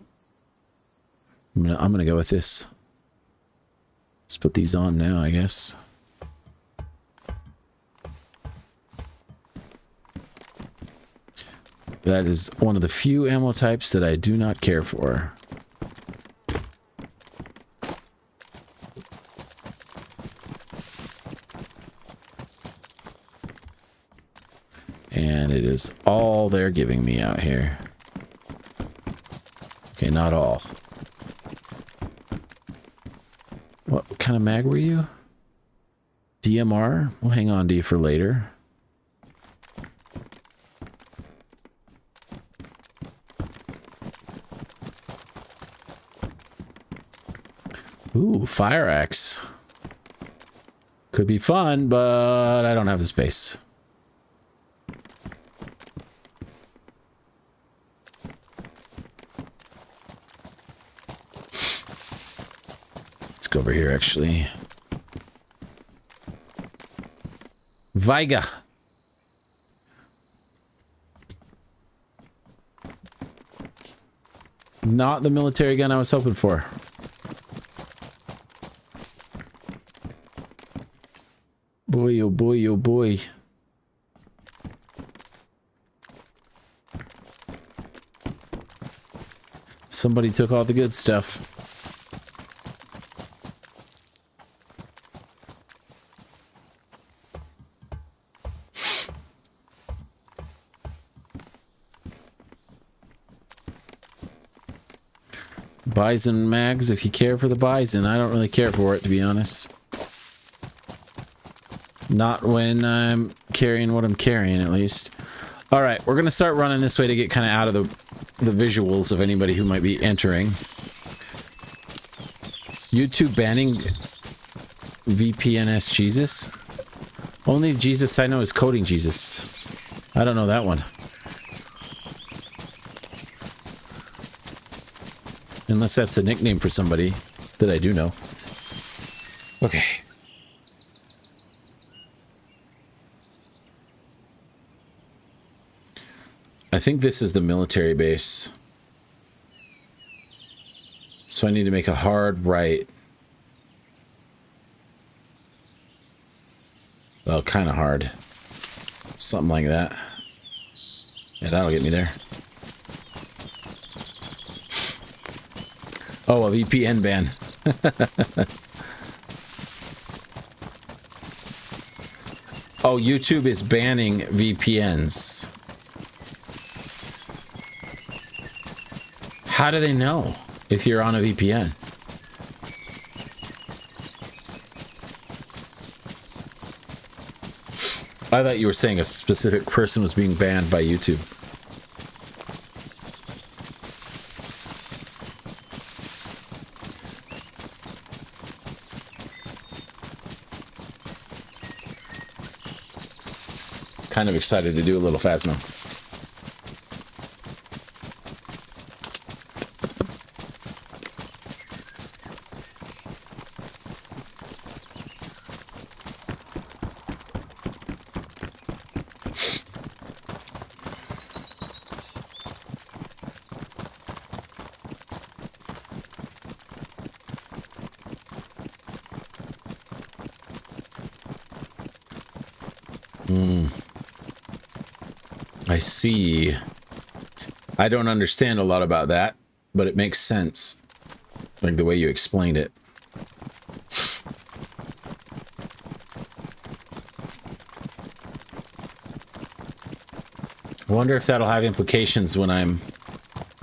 I'm gonna go with this. Let's put these on now, I guess. That is one of the few ammo types that I do not care for. And it is all they're giving me out here. Okay, not all. What kind of mag were you? DMR? We'll hang on to you for later. Ooh, fire axe. Could be fun, but I don't have the space. Let's go over here, actually. Viga. Not the military gun I was hoping for. Boy, oh boy, oh boy. Somebody took all the good stuff. Bison mags, if you care for the bison. I don't really care for it, to be honest. Not when I'm carrying what I'm carrying, at least. All right, we're going to start running this way to get kind of out of the visuals of anybody who might be entering. YouTube banning VPNS Jesus? Only Jesus I know is Coding Jesus. I don't know that one. Unless that's a nickname for somebody that I do know. Okay. I think this is the military base. So I need to make a hard right. Well, kind of hard. Something like that. Yeah, that'll get me there. Oh, a VPN ban. Oh, YouTube is banning VPNs. How do they know if you're on a VPN? I thought you were saying a specific person was being banned by YouTube. Kind of excited to do a little Phasma. I see. I don't understand a lot about that, but it makes sense. Like the way you explained it. I wonder if that'll have implications when I'm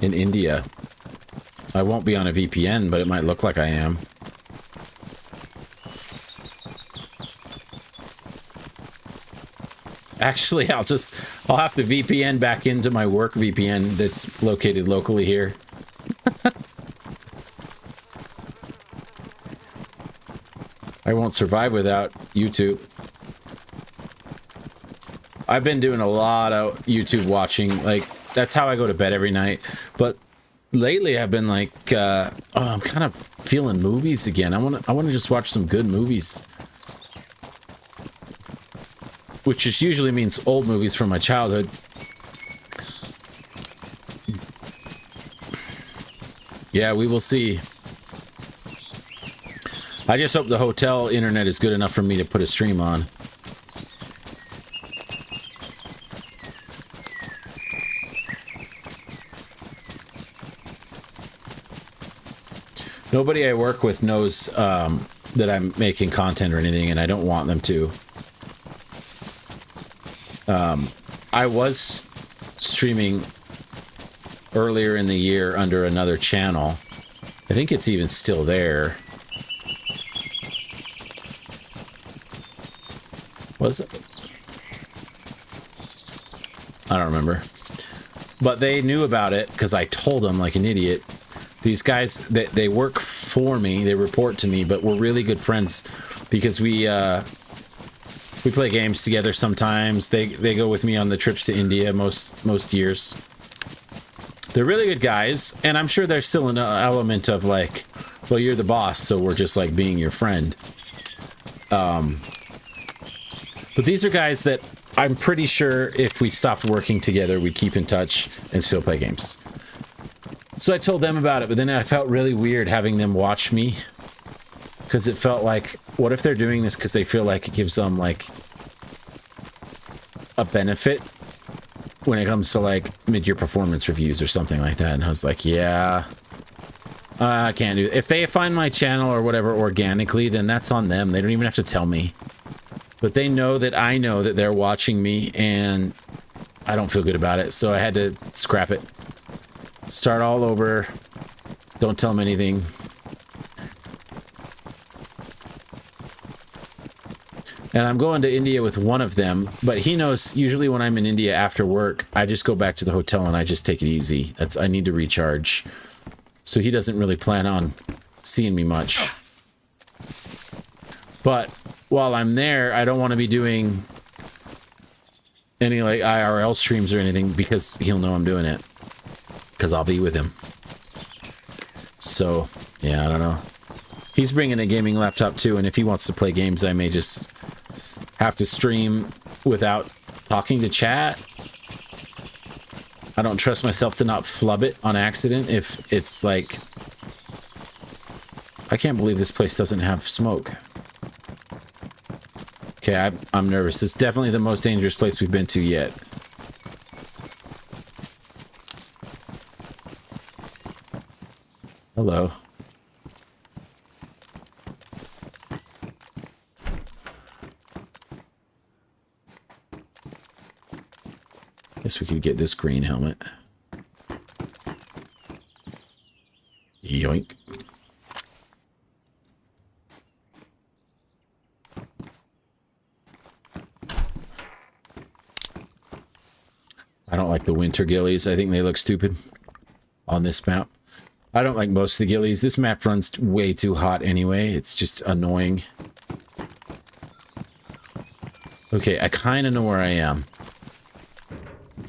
in India. I won't be on a VPN, but it might look like I am. Actually, I'll have to VPN back into my work VPN that's located locally here. I won't survive without YouTube. I've been doing a lot of YouTube watching. Like, that's how I go to bed every night. But lately I've been like, oh, I'm kind of feeling movies again. I want to just watch some good movies. Which just usually means old movies from my childhood. Yeah, we will see. I just hope the hotel internet is good enough for me to put a stream on. Nobody I work with knows that I'm making content or anything, and I don't want them to. I was streaming earlier in the year under another channel. I think it's even still there. Was it? I don't remember. But they knew about it because I told them like an idiot. These guys, they work for me, they report to me, but we're really good friends because we play games together sometimes. They go with me on the trips to India most years. They're really good guys, and I'm sure there's still an element of like, well, you're the boss, so we're just like being your friend. But these are guys that I'm pretty sure if we stopped working together, we'd keep in touch and still play games. So I told them about it, but then I felt really weird having them watch me. Because it felt like, what if they're doing this because they feel like it gives them, like, a benefit when it comes to, like, mid-year performance reviews or something like that. And I was like, yeah, I can't do it. If they find my channel or whatever organically, then that's on them. They don't even have to tell me. But they know that I know that they're watching me, and I don't feel good about it. So I had to scrap it. Start all over. Don't tell them anything. And I'm going to India with one of them, but he knows usually when I'm in India after work, I just go back to the hotel and I just take it easy. I need to recharge. So he doesn't really plan on seeing me much. But while I'm there, I don't want to be doing any like IRL streams or anything because he'll know I'm doing it. Because I'll be with him. So, yeah, I don't know. He's bringing a gaming laptop too, and if he wants to play games, I may just have to stream without talking to chat. I don't trust myself to not flub it on accident if it's like... I can't believe this place doesn't have smoke. Okay, I'm nervous. It's definitely the most dangerous place we've been to yet. Hello. Guess we could get this green helmet. Yoink. I don't like the winter ghillies. I think they look stupid on this map. I don't like most of the ghillies. This map runs way too hot anyway. It's just annoying. Okay, I kind of know where I am.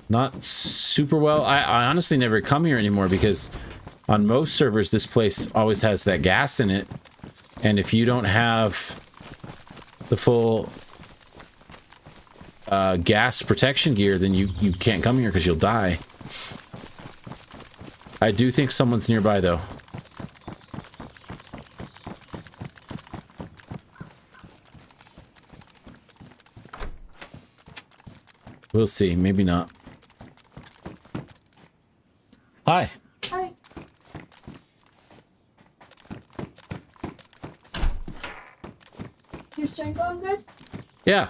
Not super well. I honestly never come here anymore because on most servers, this place always has that gas in it. And if you don't have the full gas protection gear, then you can't come here because you'll die. I do think someone's nearby, though. We'll see. Maybe not. Hi. Hi. Your stream going good? Yeah.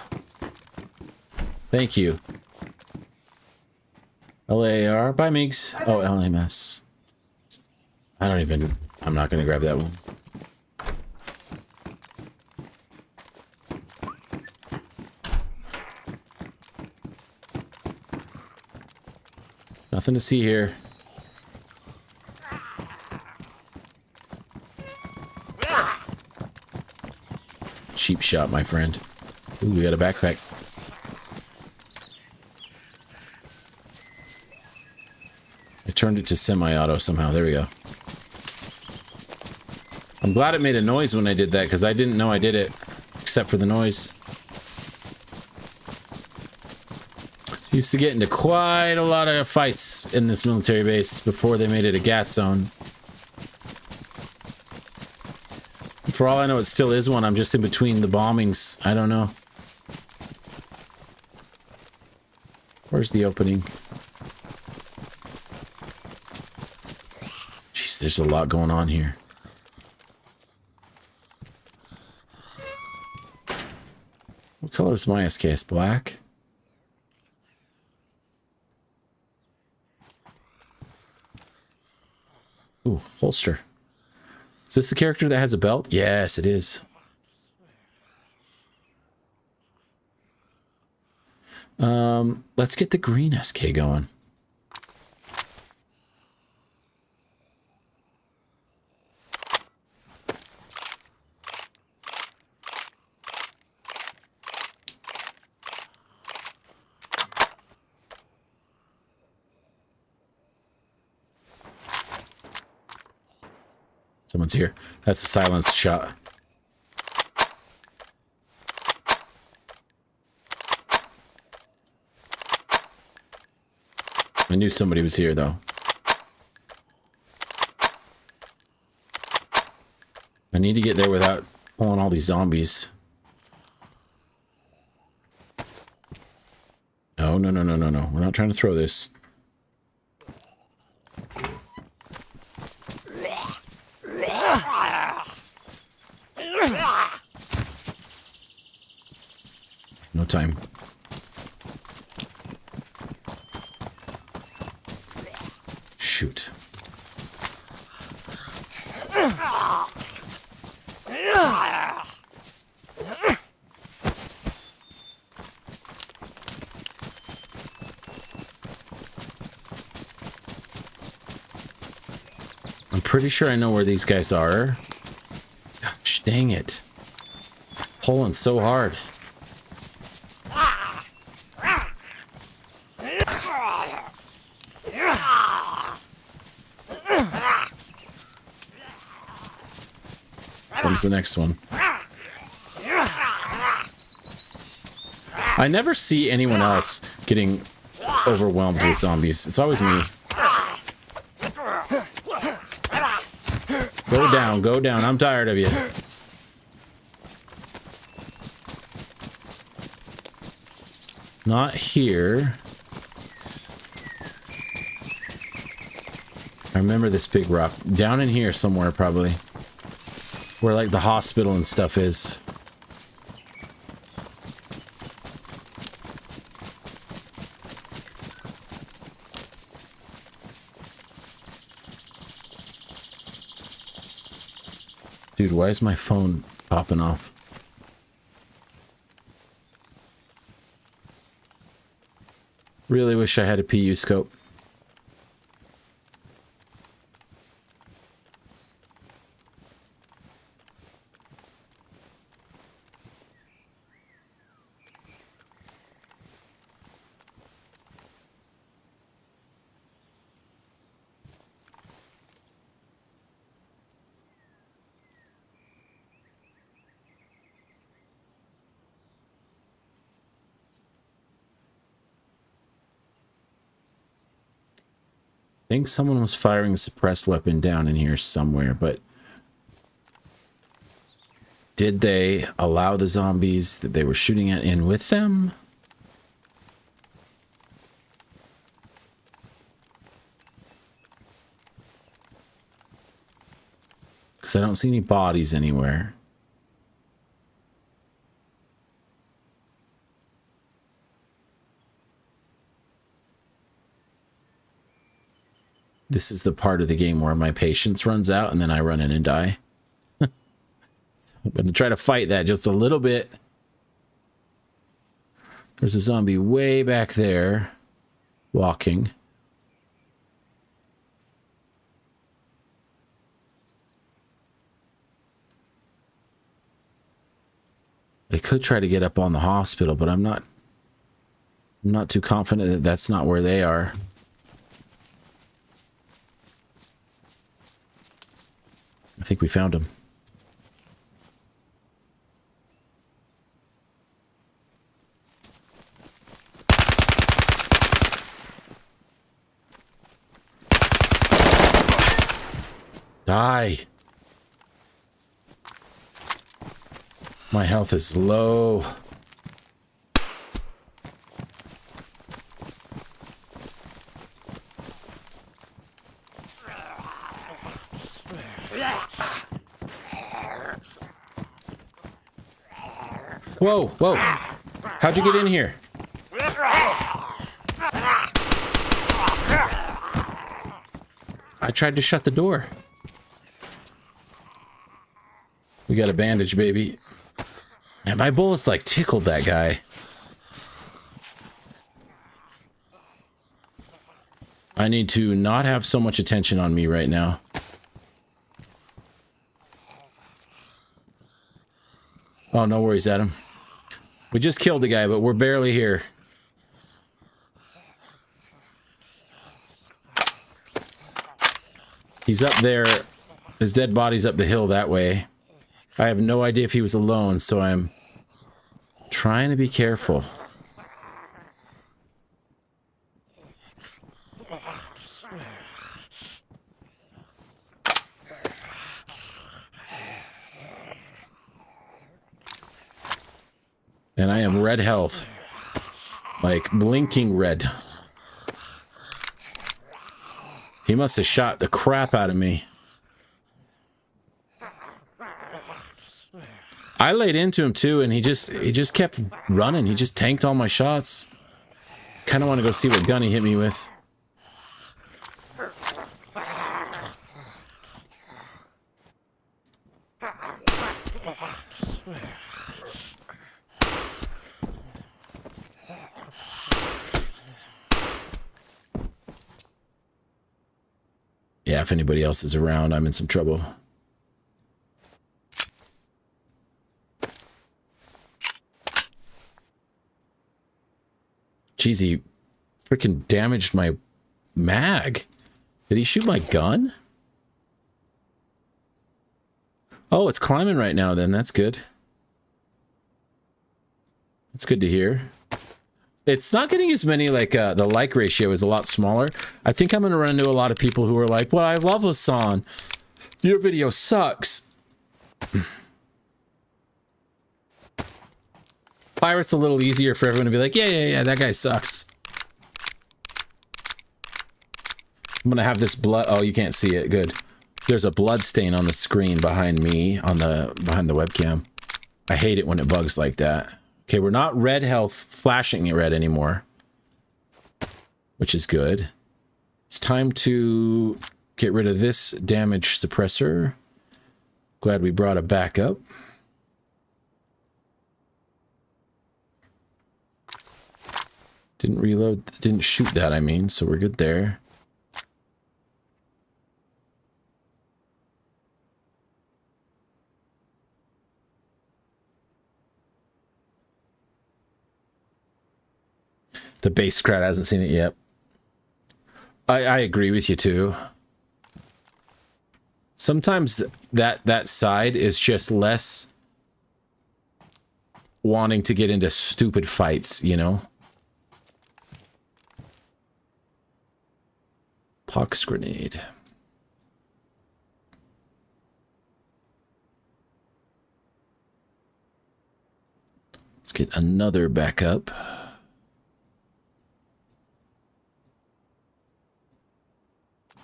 Thank you. LAR. Bye, Migs. Bye, Oh, LMS. I'm not going to grab that one. Nothing to see here. Cheap shot, my friend. Ooh, we got a backpack. I turned it to semi-auto somehow. There we go. I'm glad it made a noise when I did that, because I didn't know I did it, except for the noise. Used to get into quite a lot of fights in this military base before they made it a gas zone. For all I know, it still is one. I'm just in between the bombings. I don't know. Where's the opening? Jeez, there's a lot going on here. color is my SKS? Black? Ooh, holster. Is this the character that has a belt? Yes, it is. Let's get the green SK going. Someone's here. That's a silenced shot. I knew somebody was here, though. I need to get there without pulling all these zombies. No, no, no, no, no, no. We're not trying to throw this. No time. Shoot. I'm pretty sure I know where these guys are. Gosh, dang it. Pulling so hard. Comes the next one. I never see anyone else getting overwhelmed with zombies. It's always me. Go down, go down. I'm tired of you. Not here. I remember this big rock. Down in here somewhere, probably. Where, like, the hospital and stuff is. Dude, why is my phone popping off? Really wish I had a PU scope. I think someone was firing a suppressed weapon down in here somewhere, but did they allow the zombies that they were shooting at in with them? Because I don't see any bodies anywhere. This is the part of the game where my patience runs out and then I run in and die. I'm going to try to fight that just a little bit. There's a zombie way back there walking. They could try to get up on the hospital, but I'm not too confident that that's not where they are. I think we found him. Die. My health is low. Whoa, whoa. How'd you get in here? I tried to shut the door. We got a bandage, baby. And my bullets like tickled that guy. I need to not have so much attention on me right now. Oh, no worries, Adam. We just killed the guy, but we're barely here. He's up there. His dead body's up the hill that way. I have no idea if he was alone, so I'm trying to be careful. And I am red health. Like blinking red. He must have shot the crap out of me. I laid into him too, and he just kept running. He just tanked all my shots. Kind of want to go see what gun he hit me with. Yeah, if anybody else is around, I'm in some trouble. Jeez, he freaking damaged my mag. Did he shoot my gun? Oh, it's climbing right now then. That's good. That's good to hear. It's not getting as many, like, the like ratio is a lot smaller. I think I'm going to run into a lot of people who are like, well, I love Hassan. Your video sucks. Pirate's a little easier for everyone to be like, yeah, that guy sucks. I'm going to have this blood. Oh, you can't see it. Good. There's a blood stain on the screen behind me, behind the webcam. I hate it when it bugs like that. Okay, we're not red health flashing it red anymore, which is good. It's time to get rid of this damage suppressor. Glad we brought it back up. Didn't reload, didn't shoot that, I mean, so we're good there. The base crowd hasn't seen it yet. I agree with you too. Sometimes that side is just less wanting to get into stupid fights, you know? Pox grenade. Let's get another backup.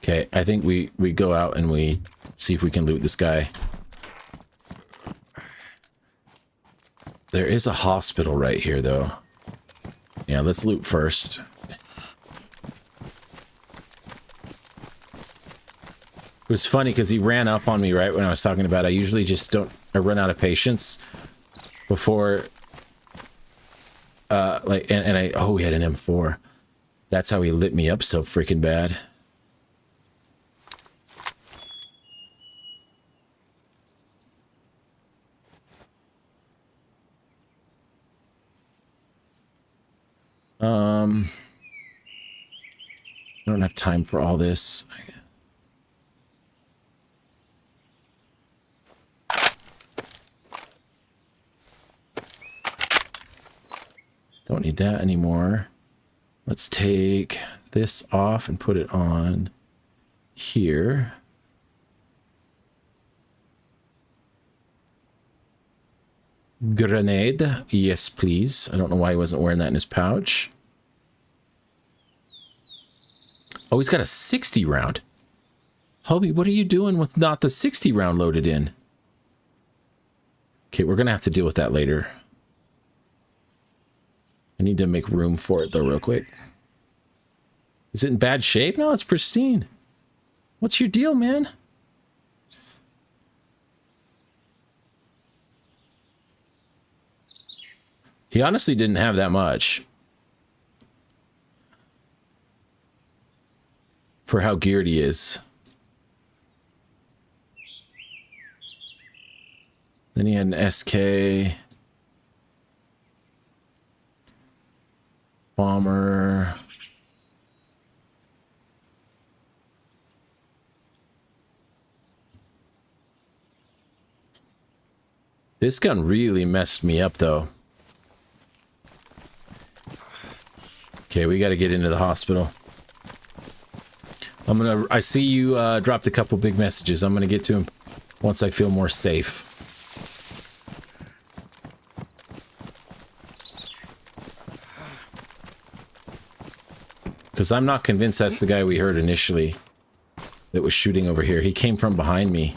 Okay, I think we go out and we see if we can loot this guy. There is a hospital right here, though. Yeah, let's loot first. It was funny because he ran up on me right when I was talking about it. I usually just don't... I run out of patience before... Oh, he had an M4. That's how he lit me up so freaking bad. I don't have time for all this. Don't need that anymore. Let's take this off and put it on here. Grenade. Yes, please. I don't know why he wasn't wearing that in his pouch. Oh, he's got a 60 round. Hubby, what are you doing with not the 60 round loaded in? Okay, we're going to have to deal with that later. I need to make room for it, though, real quick. Is it in bad shape? No, it's pristine. What's your deal, man? He honestly didn't have that much. For how geared he is. Then he had an SK. Bomber. This gun really messed me up, though. Okay, we got to get into the hospital. I see you dropped a couple big messages. I'm gonna get to him once I feel more safe. Because I'm not convinced that's the guy we heard initially that was shooting over here. He came from behind me.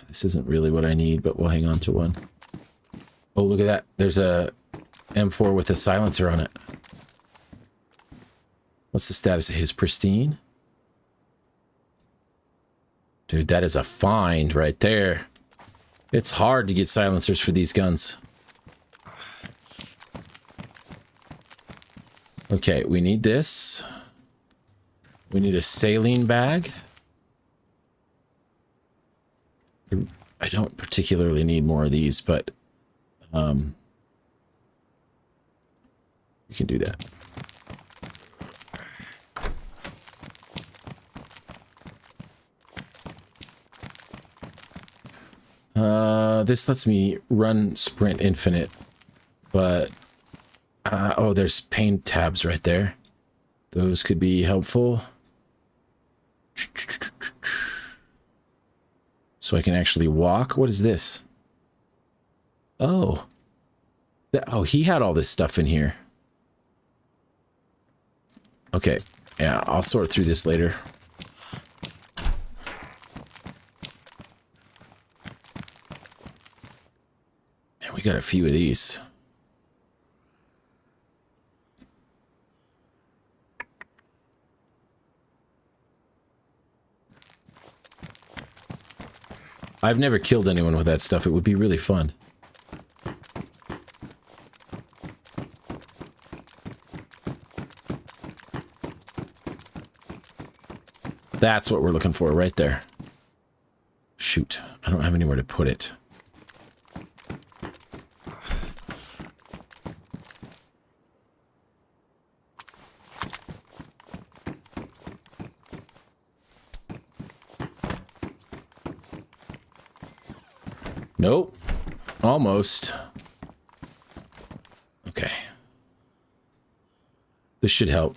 This isn't really what I need, but we'll hang on to one. Oh, look at that. There's a M4 with a silencer on it. What's the status of his? Pristine? Dude, that is a find right there. It's hard to get silencers for these guns. Okay, we need this. We need a saline bag. I don't particularly need more of these, but we can do that. This lets me run sprint infinite, but oh, there's pain tabs right there. Those could be helpful. So I can actually walk. What is this? Oh. Oh, he had all this stuff in here. Okay. Yeah, I'll sort through this later. And we got a few of these. I've never killed anyone with that stuff. It would be really fun. That's what we're looking for right there. Shoot, I don't have anywhere to put it. Nope. Almost. Okay. This should help.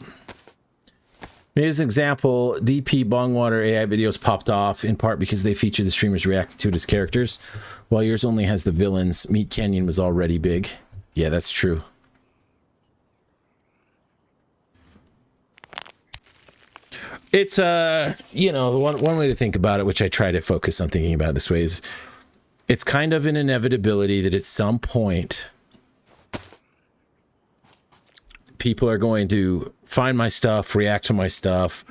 As an example, DP Bongwater AI videos popped off in part because they feature the streamers reacting to it as characters, while yours only has the villains. Meat Canyon was already big. Yeah, that's true. It's, you know, one way to think about it, which I try to focus on thinking about this way, is it's kind of an inevitability that at some point people are going to find my stuff, react to my stuff.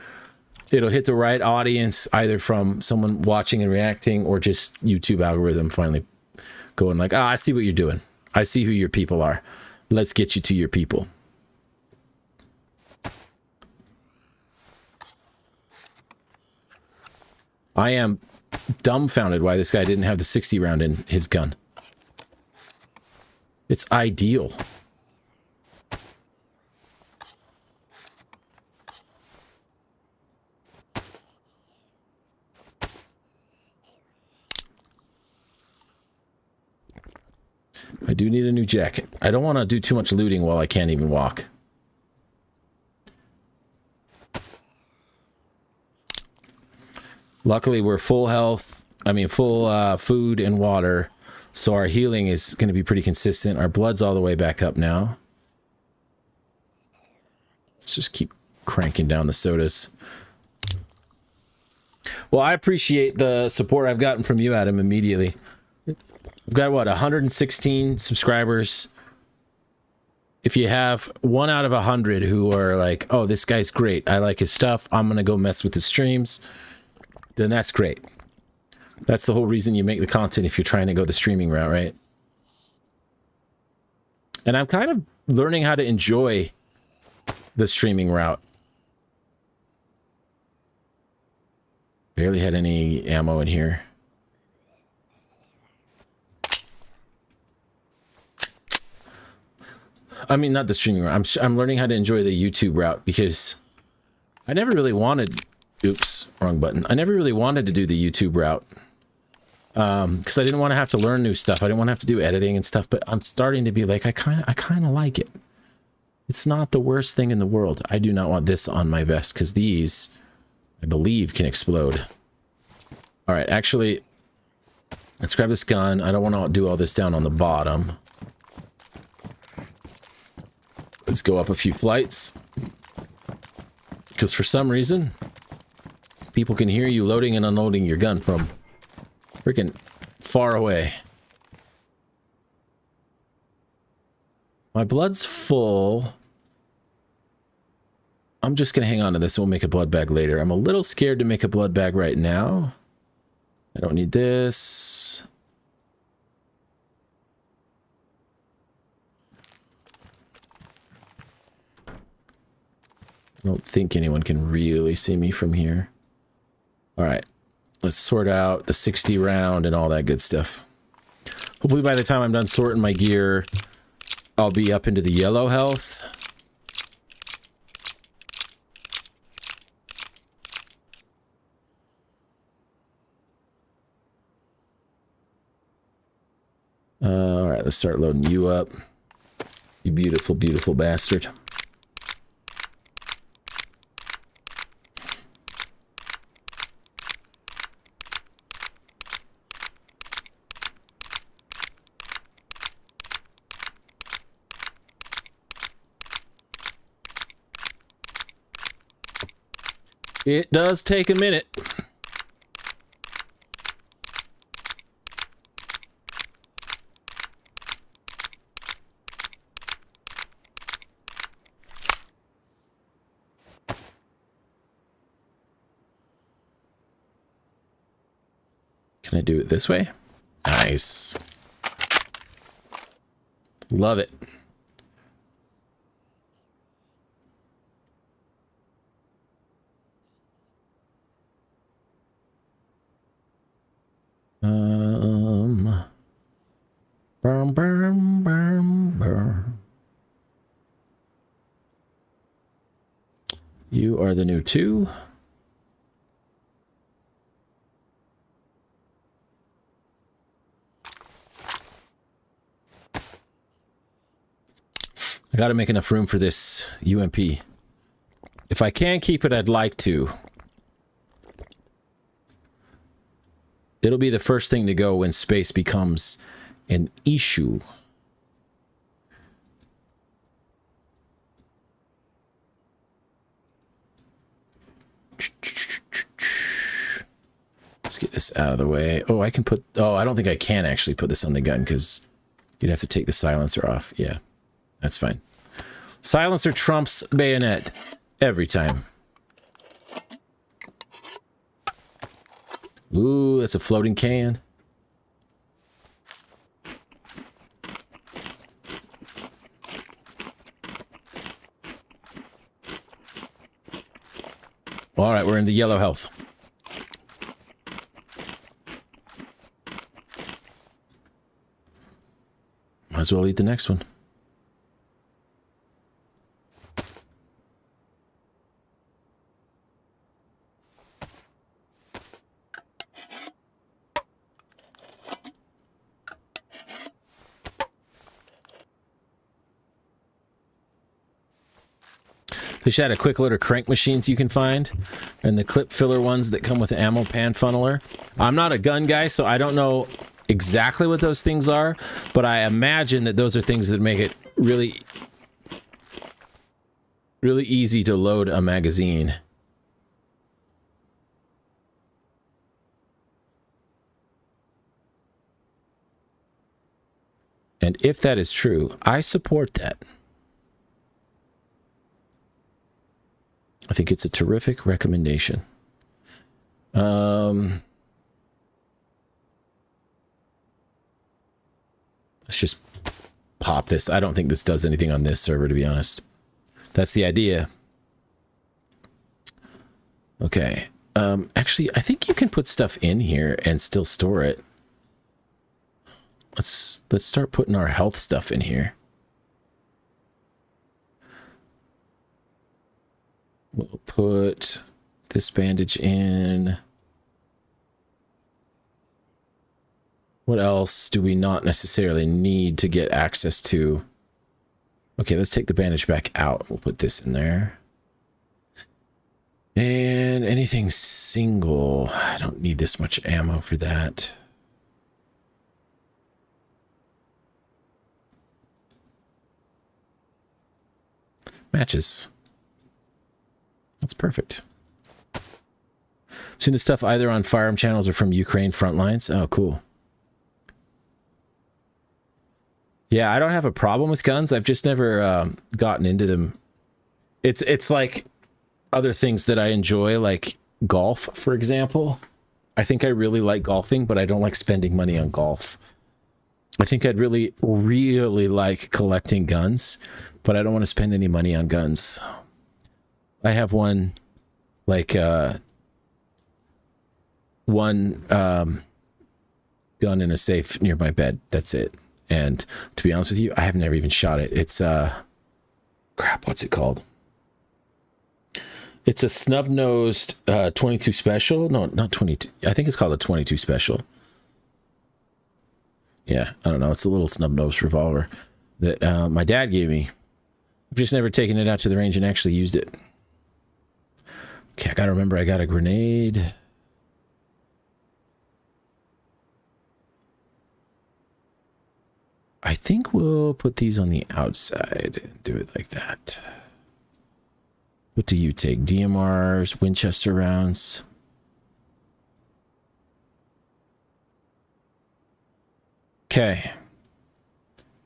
It'll hit the right audience, either from someone watching and reacting or just YouTube algorithm finally going like, I see what you're doing. I see who your people are. Let's get you to your people. I am dumbfounded why this guy didn't have the 60 round in his gun. It's ideal. I do need a new jacket. I don't want to do too much looting while I can't even walk. Luckily, we're full health. I mean, full food and water. So our healing is going to be pretty consistent. Our blood's all the way back up now. Let's just keep cranking down the sodas. Well, I appreciate the support I've gotten from you, Adam, immediately. I've got what, 116 subscribers. If you have 1 out of 100 who are like, oh, this guy's great, I like his stuff, I'm gonna go mess with his streams, then that's great. That's the whole reason you make the content if you're trying to go the streaming route, right? And I'm kind of learning how to enjoy the streaming route. Barely had any ammo in here. I mean, not the streaming route. I'm learning how to enjoy the YouTube route because I never really wanted... Oops, wrong button. I never really wanted to do the YouTube route because I didn't want to have to learn new stuff. I didn't want to have to do editing and stuff, but I'm starting to be like, I kind of like it. It's not the worst thing in the world. I do not want this on my vest because these, I believe, can explode. All right, actually, let's grab this gun. I don't want to do all this down on the bottom. Let's go up a few flights. Because for some reason, people can hear you loading and unloading your gun from freaking far away. My blood's full. I'm just going to hang on to this and we'll make a blood bag later. I'm a little scared to make a blood bag right now. I don't need this. I don't think anyone can really see me from here. All right, let's sort out the 60 round and all that good stuff. Hopefully by the time I'm done sorting my gear, I'll be up into the yellow health. All right, let's start loading you up. You beautiful, beautiful bastard. It does take a minute. Can I do it this way? Nice. Love it. Burn, burn, burn, burn. You are the new 2. I gotta make enough room for this UMP. If I can keep it, I'd like to. It'll be the first thing to go when space becomes an issue. Let's get this out of the way. Oh, I can put... Oh, I don't think I can actually put this on the gun because you'd have to take the silencer off. Yeah, that's fine. Silencer trumps bayonet every time. Ooh, that's a floating can. All right, we're in the yellow health. Might as well eat the next one. They should add a quick loader crank machines you can find, and the clip filler ones that come with the ammo pan funneler. I'm not a gun guy, so I don't know exactly what those things are, but I imagine that those are things that make it really easy to load a magazine. And if that is true, I support that. I think it's a terrific recommendation. Let's just pop this. I don't think this does anything on this server, to be honest. That's the idea. Okay. Actually, I think you can put stuff in here and still store it. Let's start putting our health stuff in here. We'll put this bandage in. What else do we not necessarily need to get access to? Okay, let's take the bandage back out. We'll put this in there. And anything single. I don't need this much ammo for that. Matches. That's perfect. Seen this stuff either on firearm channels or from Ukraine front lines. Oh, cool. Yeah, I don't have a problem with guns. I've just never gotten into them. It's like other things that I enjoy, like golf, for example. I think I really like golfing, but I don't like spending money on golf. I think I'd really, really like collecting guns, but I don't want to spend any money on guns. I have one, like, one gun in a safe near my bed. That's it. And to be honest with you, I have never even shot it. It's, crap, what's it called? It's a snub-nosed 22 special. No, not 22. I think it's called a 22 special. Yeah, I don't know. It's a little snub-nosed revolver that my dad gave me. I've just never taken it out to the range and actually used it. Okay, I gotta remember I got a grenade. I think we'll put these on the outside and do it like that. What do you take? DMRs, Winchester rounds. Okay.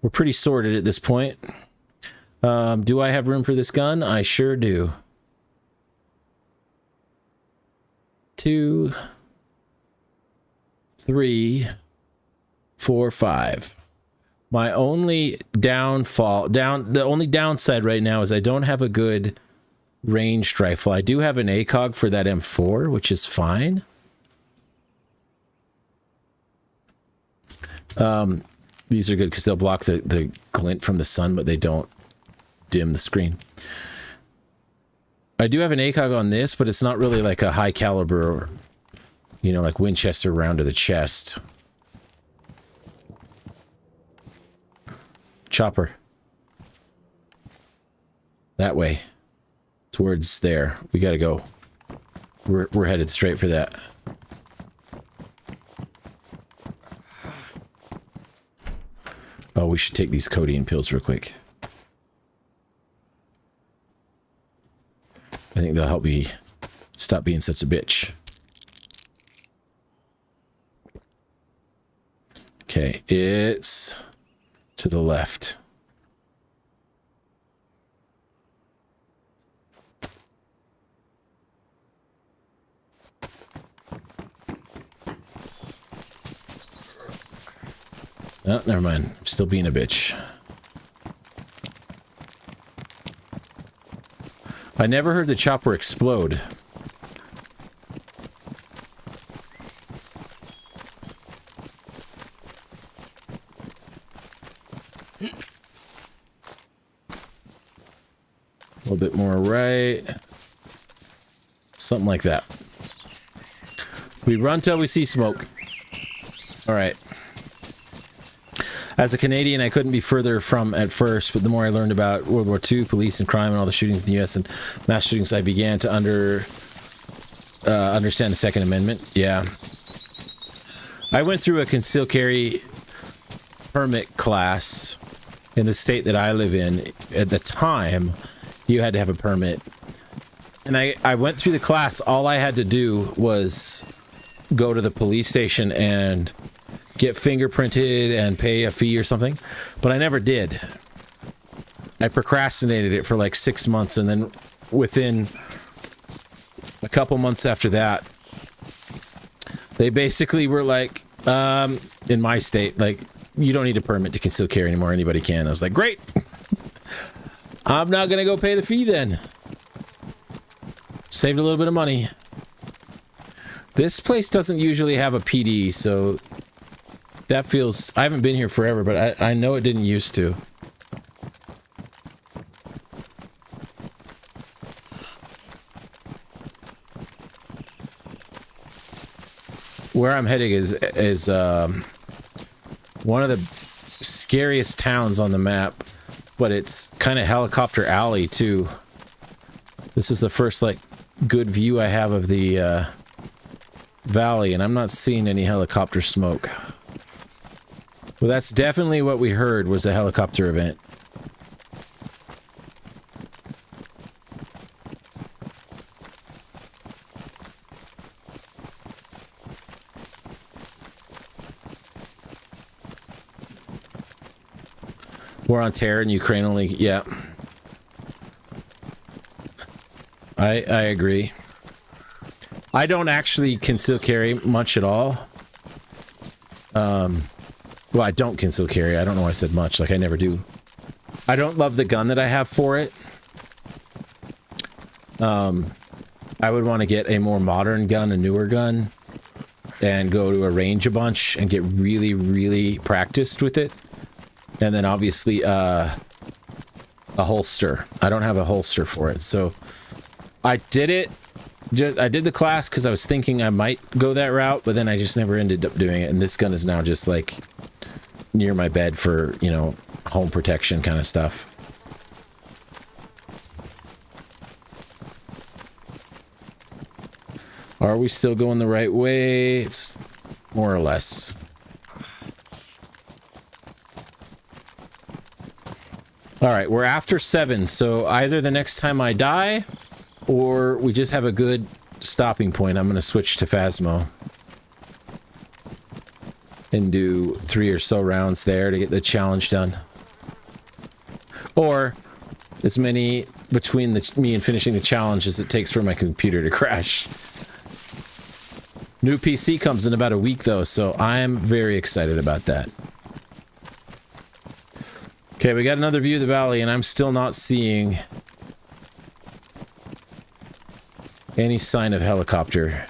We're pretty sorted at this point. Do I have room for this gun? I sure do. 2, 3, 4, 5. My only the only downside right now is I don't have a good ranged rifle. I do have an ACOG for that M4, which is fine. These are good because they'll block the glint from the sun, but they don't dim the screen. I do have an ACOG on this, but it's not really like a high caliber, or, you know, like Winchester round to the chest. Chopper. That way. Towards there. We gotta go. We're headed straight for that. Oh, we should take these codeine pills real quick. I think they'll help me stop being such a bitch. Okay, it's to the left. Oh, never mind. I'm still being a bitch. I never heard the chopper explode. A little bit more right. Something like that. We run till we see smoke. All right. As a Canadian, I couldn't be further from at first, but the more I learned about World War II, police and crime and all the shootings in the U.S. and mass shootings, I began to understand the Second Amendment. Yeah. I went through a concealed carry permit class in the state that I live in. At the time, you had to have a permit. And I went through the class. All I had to do was go to the police station and get fingerprinted and pay a fee or something, but I never did. I procrastinated it for like 6 months, and then within a couple months after that, they basically were like, in my state, like, you don't need a permit to conceal carry anymore. Anybody can. I was like, great. I'm not going to go pay the fee then. Saved a little bit of money. This place doesn't usually have a PD, so that feels... I haven't been here forever, but I know it didn't used to. Where I'm heading is one of the scariest towns on the map, but it's kind of helicopter alley too. This is the first like good view I have of the valley, and I'm not seeing any helicopter smoke. Well, that's definitely what we heard was a helicopter event. War on Terror in Ukraine only, yeah. I agree. I don't actually conceal carry much at all. Well, I don't conceal carry. I don't know why I said much. Like, I never do. I don't love the gun that I have for it. I would want to get a more modern gun, a newer gun, and go to a range a bunch and get really, really practiced with it. And then obviously a holster. I don't have a holster for it, so I did it. I did the class because I was thinking I might go that route, but then I just never ended up doing it. And this gun is now just like near my bed for, you know, home protection kind of stuff. Are we still going the right way? It's more or less. All right, we're after 7, so either the next time I die, or we just have a good stopping point. I'm going to switch to Phasmo and do 3 or so rounds there to get the challenge done. Or as many between me and finishing the challenge as it takes for my computer to crash. New PC comes in about a week, though, so I'm very excited about that. Okay, we got another view of the valley, and I'm still not seeing any sign of helicopter.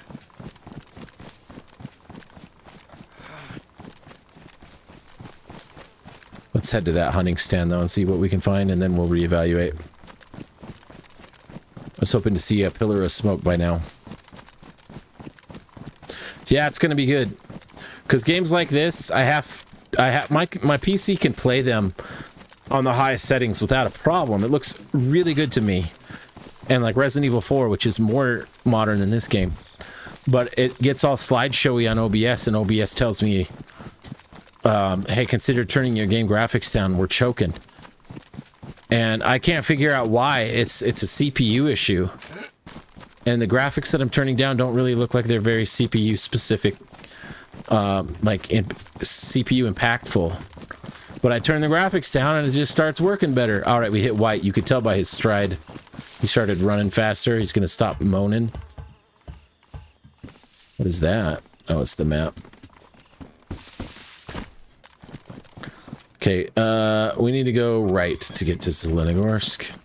Let's head to that hunting stand, though, and see what we can find, and then we'll reevaluate. I was hoping to see a pillar of smoke by now. Yeah, it's gonna be good. Because games like this, my PC can play them on the highest settings without a problem. It looks really good to me. And like Resident Evil 4, which is more modern than this game. But it gets all slideshowy on OBS, and OBS tells me, hey, consider turning your game graphics down, we're choking. And I can't figure out why. It's a CPU issue. And the graphics that I'm turning down don't really look like they're very CPU specific, CPU impactful. But I turn the graphics down and it just starts working better. All right, we hit white. You could tell by his stride. He started running faster. He's going to stop moaning. What is that? Oh, it's the map. Okay, we need to go right to get to Zelenogorsk.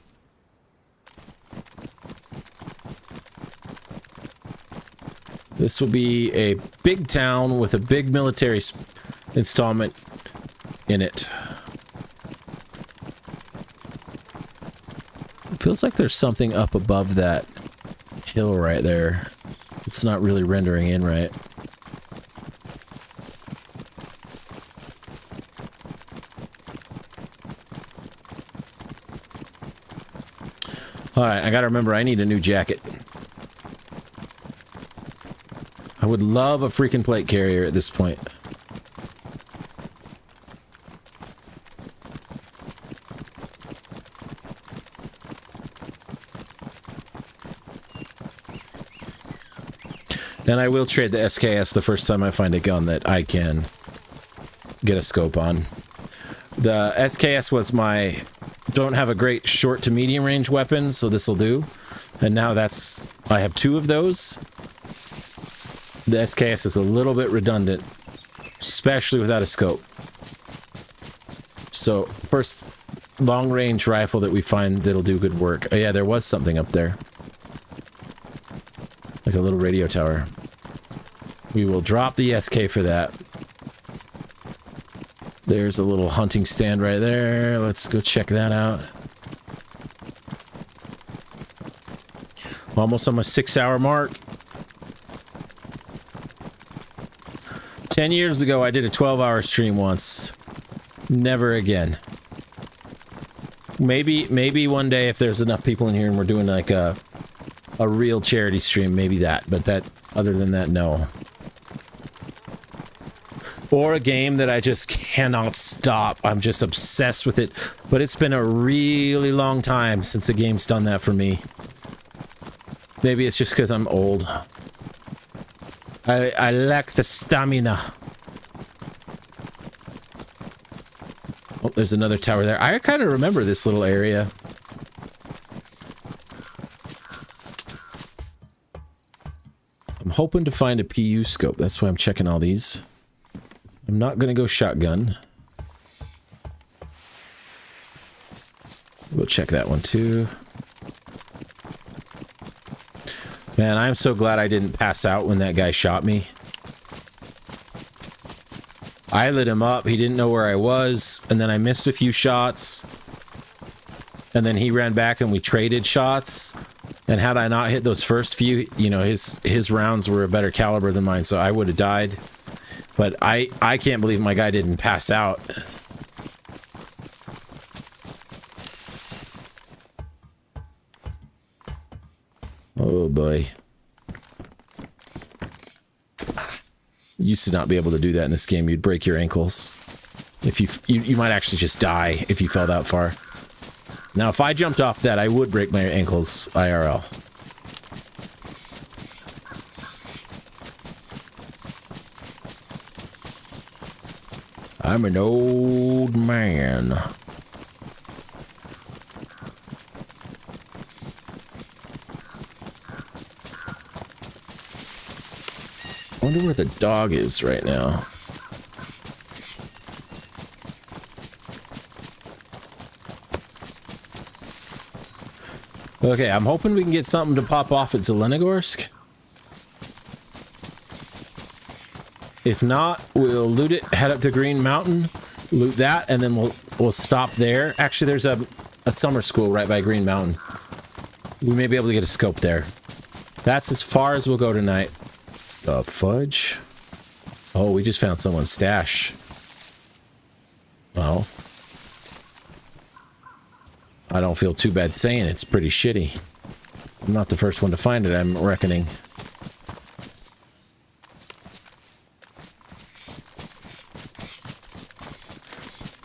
This will be a big town with a big military installment in it. It feels like there's something up above that hill right there. It's not really rendering in right. Alright, I gotta remember I need a new jacket. I would love a freaking plate carrier at this point. And I will trade the SKS the first time I find a gun that I can get a scope on. The SKS was my don't have a great short to medium range weapon, so this will do. And now I have 2 of those. The SKS is a little bit redundant, especially without a scope. So first long range rifle that we find that'll do good work. Oh yeah, there was something up there. Like a little radio tower. We will drop the SK for that. There's a little hunting stand right there. Let's go check that out. Almost on my 6-hour mark. 10 years ago, I did a 12-hour stream once. Never again. Maybe one day if there's enough people in here and we're doing like a real charity stream, maybe that. But other than that, no. Or a game that I just cannot stop. I'm just obsessed with it. But it's been a really long time since a game's done that for me. Maybe it's just because I'm old. I lack the stamina. Oh, there's another tower there. I kind of remember this little area. I'm hoping to find a PU scope. That's why I'm checking all these. I'm not going to go shotgun. We'll check that one too. Man, I'm so glad I didn't pass out when that guy shot me. I lit him up. He didn't know where I was. And then I missed a few shots. And then he ran back and we traded shots. And had I not hit those first few, you know, his rounds were a better caliber than mine, so I would have died. But I can't believe my guy didn't pass out. Oh boy. Used to not be able to do that in this game. You'd break your ankles. If you might actually just die if you fell that far. Now if I jumped off that, I would break my ankles IRL. I'm an old man. I wonder where the dog is right now. Okay, I'm hoping we can get something to pop off at Zelenogorsk. If not, we'll loot it, head up to Green Mountain, loot that, and then we'll stop there. Actually, there's a summer school right by Green Mountain. We may be able to get a scope there. That's as far as we'll go tonight. Fudge. Oh, we just found someone's stash. Well, I don't feel too bad saying it's pretty shitty. I'm not the first one to find it, I'm reckoning.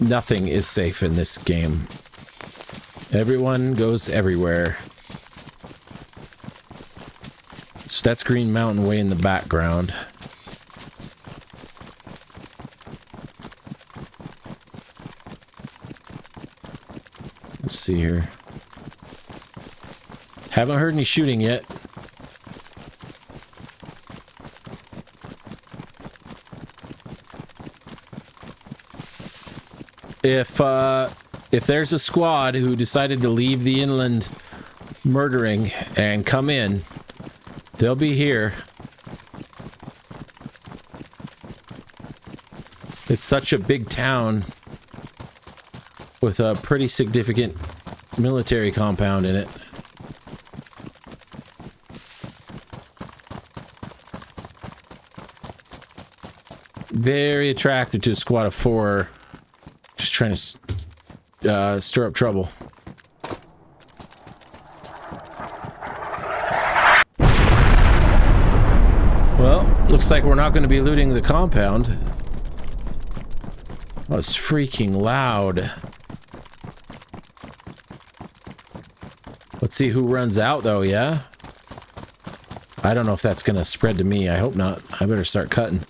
Nothing is safe in this game. Everyone goes everywhere. So that's Green Mountain way in the background. Let's see here. Haven't heard any shooting yet. If there's a squad who decided to leave the inland murdering and come in, they'll be here. It's such a big town with a pretty significant military compound in it. Very attractive to a squad of 4. Just trying to stir up trouble. Well, looks like we're not going to be looting the compound. Oh, it's freaking loud. Let's see who runs out, though, yeah? I don't know if that's going to spread to me. I hope not. I better start cutting.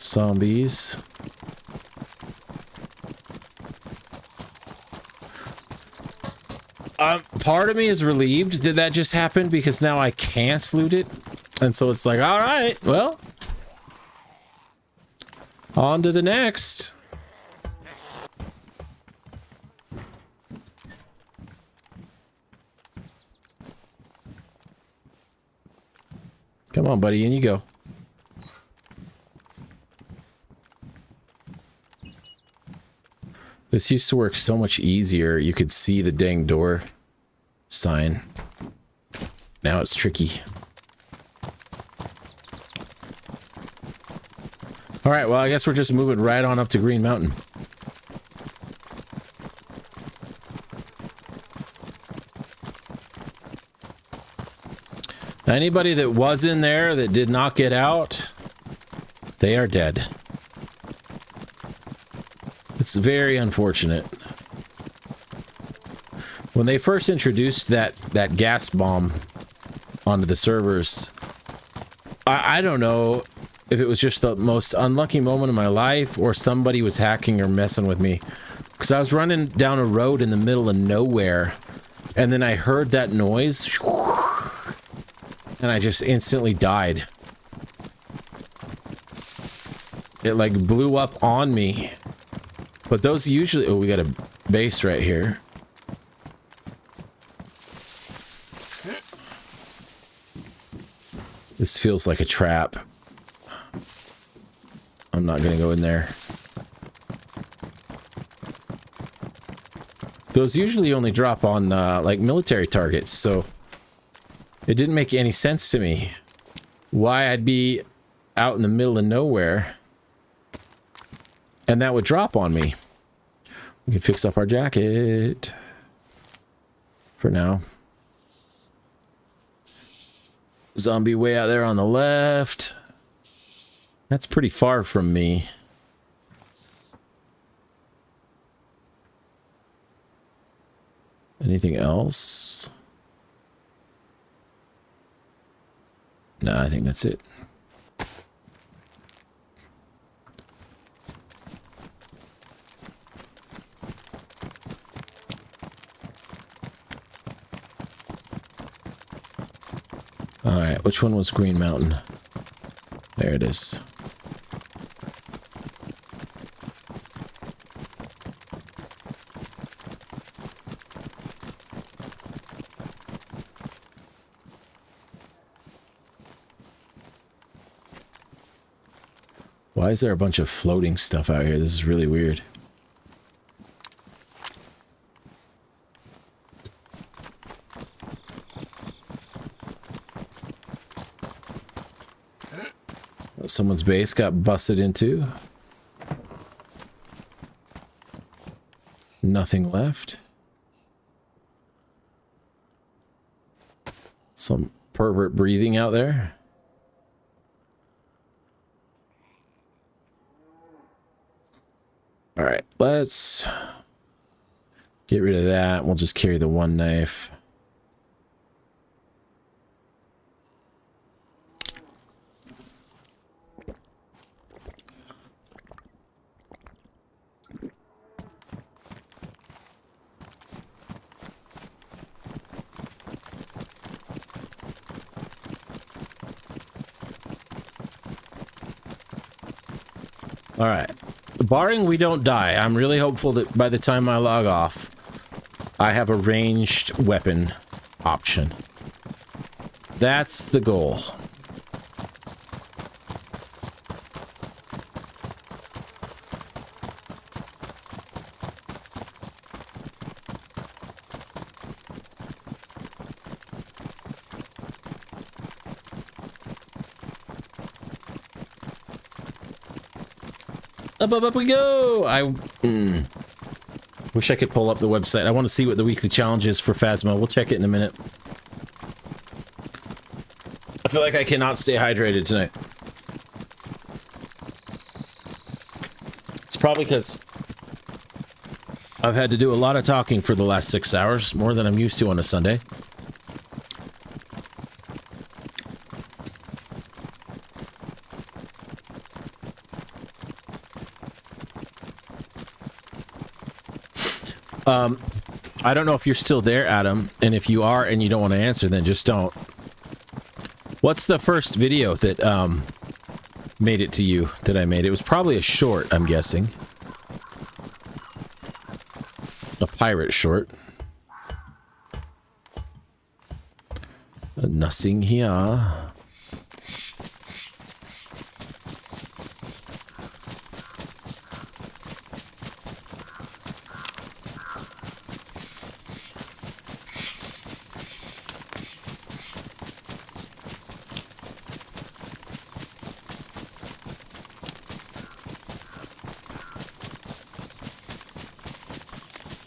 Zombies. Part of me is relieved did that just happen because now I can't loot it. And so it's like, all right, well, on to the next. Come on, buddy, in you go. This used to work so much easier. You could see the dang door sign. Now it's tricky. All right, well, I guess we're just moving right on up to Green Mountain. Anybody that was in there that did not get out, they are dead. It's very unfortunate. When they first introduced that gas bomb onto the servers, I don't know if it was just the most unlucky moment of my life or somebody was hacking or messing with me. Because I was running down a road in the middle of nowhere, and then I heard that noise, and I just instantly died. It like blew up on me. But those usually... Oh, we got a base right here. This feels like a trap. I'm not gonna go in there. Those usually only drop on like military targets, so it didn't make any sense to me why I'd be out in the middle of nowhere and that would drop on me. We can fix up our jacket for now. Zombie way out there on the left. That's pretty far from me. Anything else? No, I think that's it. Alright, which one was Green Mountain? There it is. Why is there a bunch of floating stuff out here? This is really weird. Someone's base got busted into. Nothing left. Some pervert breathing out there. All right, let's get rid of that. We'll just carry the one knife. All right. Barring we don't die, I'm really hopeful that by the time I log off, I have a ranged weapon option. That's the goal. Up we go! Wish I could pull up the website. I want to see what the weekly challenge is for Phasma. We'll check it in a minute. I feel like I cannot stay hydrated tonight. It's probably because I've had to do a lot of talking for the last 6 hours, more than I'm used to on a Sunday. I don't know if you're still there, Adam, and if you are and you don't want to answer, then just don't. What's the first video that made it to you that I made? It was probably a short, I'm guessing. A pirate short. Nothing here.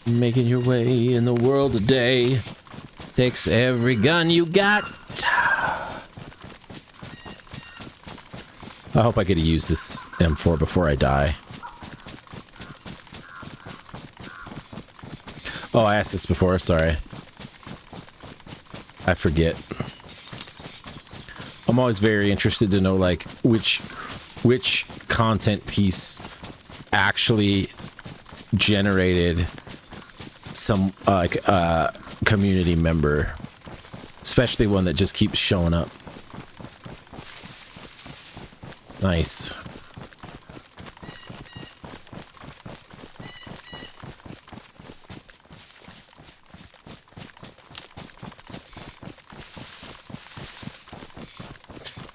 Making your way in the world today takes every gun you got. I hope I get to use this M4 before I die. Oh, I asked this before, sorry. I forget. I'm always very interested to know, like, which content piece actually generated some community member, especially one that just keeps showing up. Nice.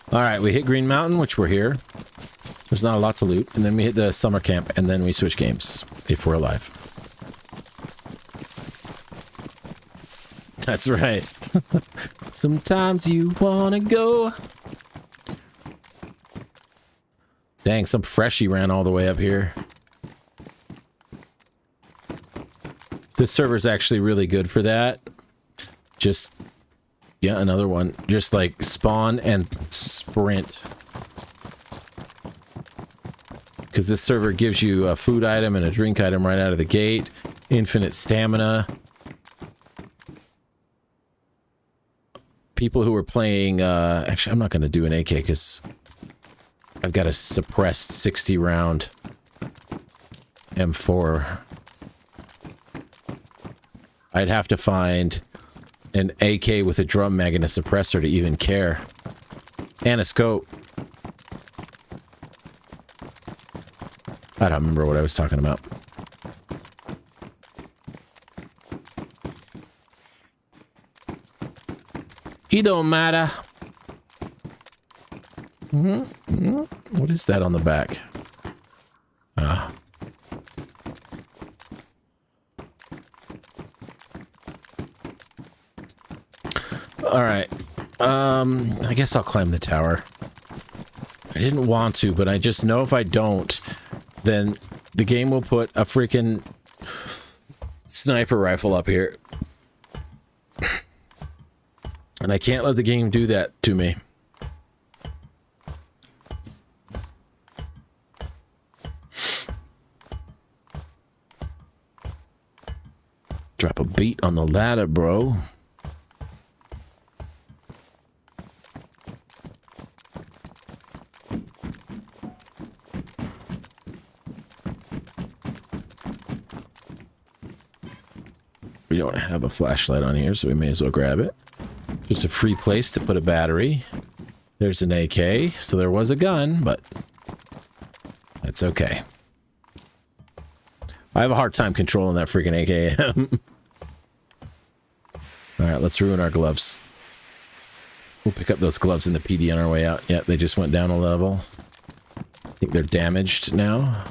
All right, we hit Green Mountain, which we're here. There's not a lot to loot, and then we hit the summer camp, and then we switch games if we're alive. That's right. Sometimes you wanna go. Dang, some freshie ran all the way up here. This server's actually really good for that. Just, yeah, another one. Just like spawn and sprint. Because this server gives you a food item and a drink item right out of the gate. Infinite stamina. People who are playing, actually, I'm not going to do an AK because I've got a suppressed 60 round M4. I'd have to find an AK with a drum mag and a suppressor to even care. And a scope. I don't remember what I was talking about. It don't matter. What is that on the back? Ah. All right. I guess I'll climb the tower. I didn't want to, but I just know if I don't, then the game will put a freaking sniper rifle up here. And I can't let the game do that to me. Drop a beat on the ladder, bro. We don't have a flashlight on here, so we may as well grab it. Just a free place to put a battery. There's an AK, so there was a gun, but that's okay. I have a hard time controlling that freaking AKM. Alright, let's ruin our gloves. We'll pick up those gloves in the PD on our way out. Yep, they just went down a level. I think they're damaged now.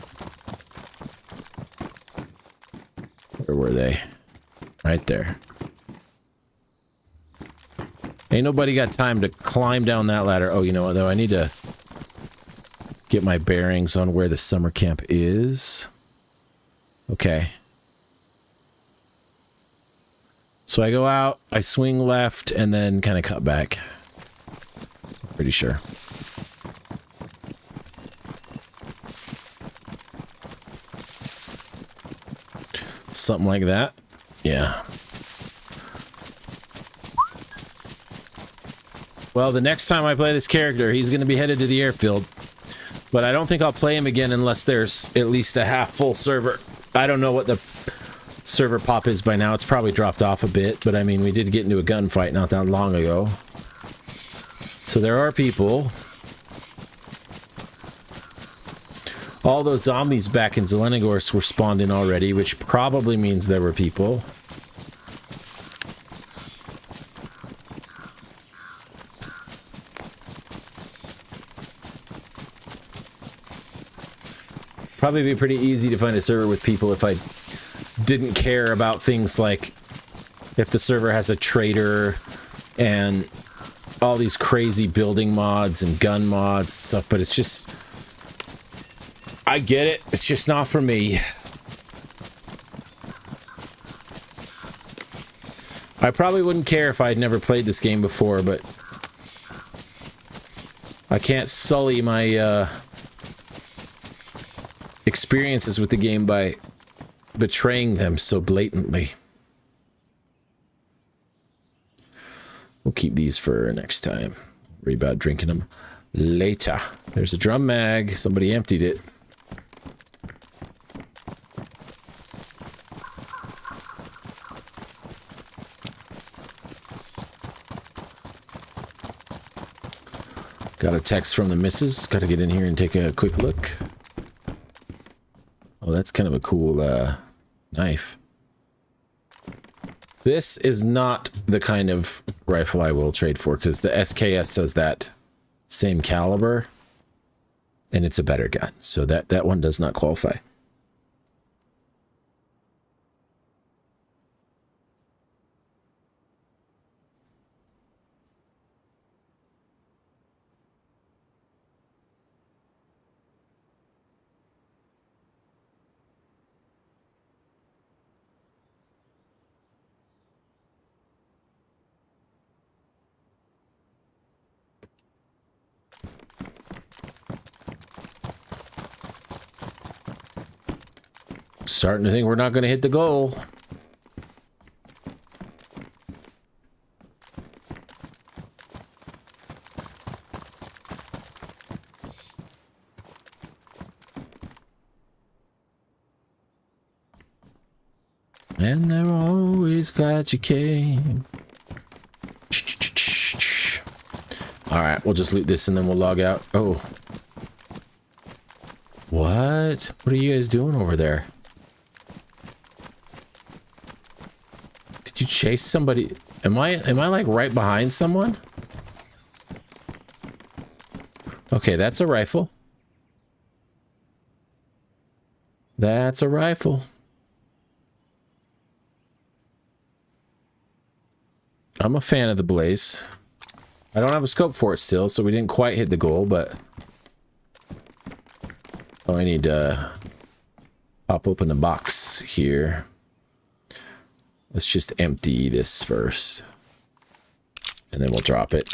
Where were they? Right there. Ain't nobody got time to climb down that ladder. Oh, you know what, though? I need to get my bearings on where the summer camp is. Okay. So I go out, I swing left, and then kind of cut back. Pretty sure. Something like that. Yeah. Well, the next time I play this character, he's going to be headed to the airfield. But I don't think I'll play him again unless there's at least a half-full server. I don't know what the server pop is by now. It's probably dropped off a bit, but I mean, we did get into a gunfight not that long ago. So there are people. All those zombies back in Zelenogorsk were spawned in already, which probably means there were people. Probably be pretty easy to find a server with people if I didn't care about things like if the server has a trader and all these crazy building mods and gun mods and stuff, but it's just... I get it. It's just not for me. I probably wouldn't care if I'd never played this game before, but I can't sully my experiences with the game by betraying them so blatantly. We'll keep these for next time. Worry about drinking them later. There's a drum mag. Somebody emptied it. Got a text from the missus. Got to get in here and take a quick look. Oh, that's kind of a cool knife. This is not the kind of rifle I will trade for, because the SKS has that same caliber, and it's a better gun. So that one does not qualify. Starting to think we're not going to hit the goal. And they're always glad you came. Alright, we'll just loot this and then we'll log out. Oh. What? What are you guys doing over there? Did you chase somebody? Am I like right behind someone? Okay, that's a rifle. That's a rifle. I'm a fan of the Blaze. I don't have a scope for it still, so we didn't quite hit the goal, but... Oh, I need to pop open the box here. Let's just empty this first. And then we'll drop it.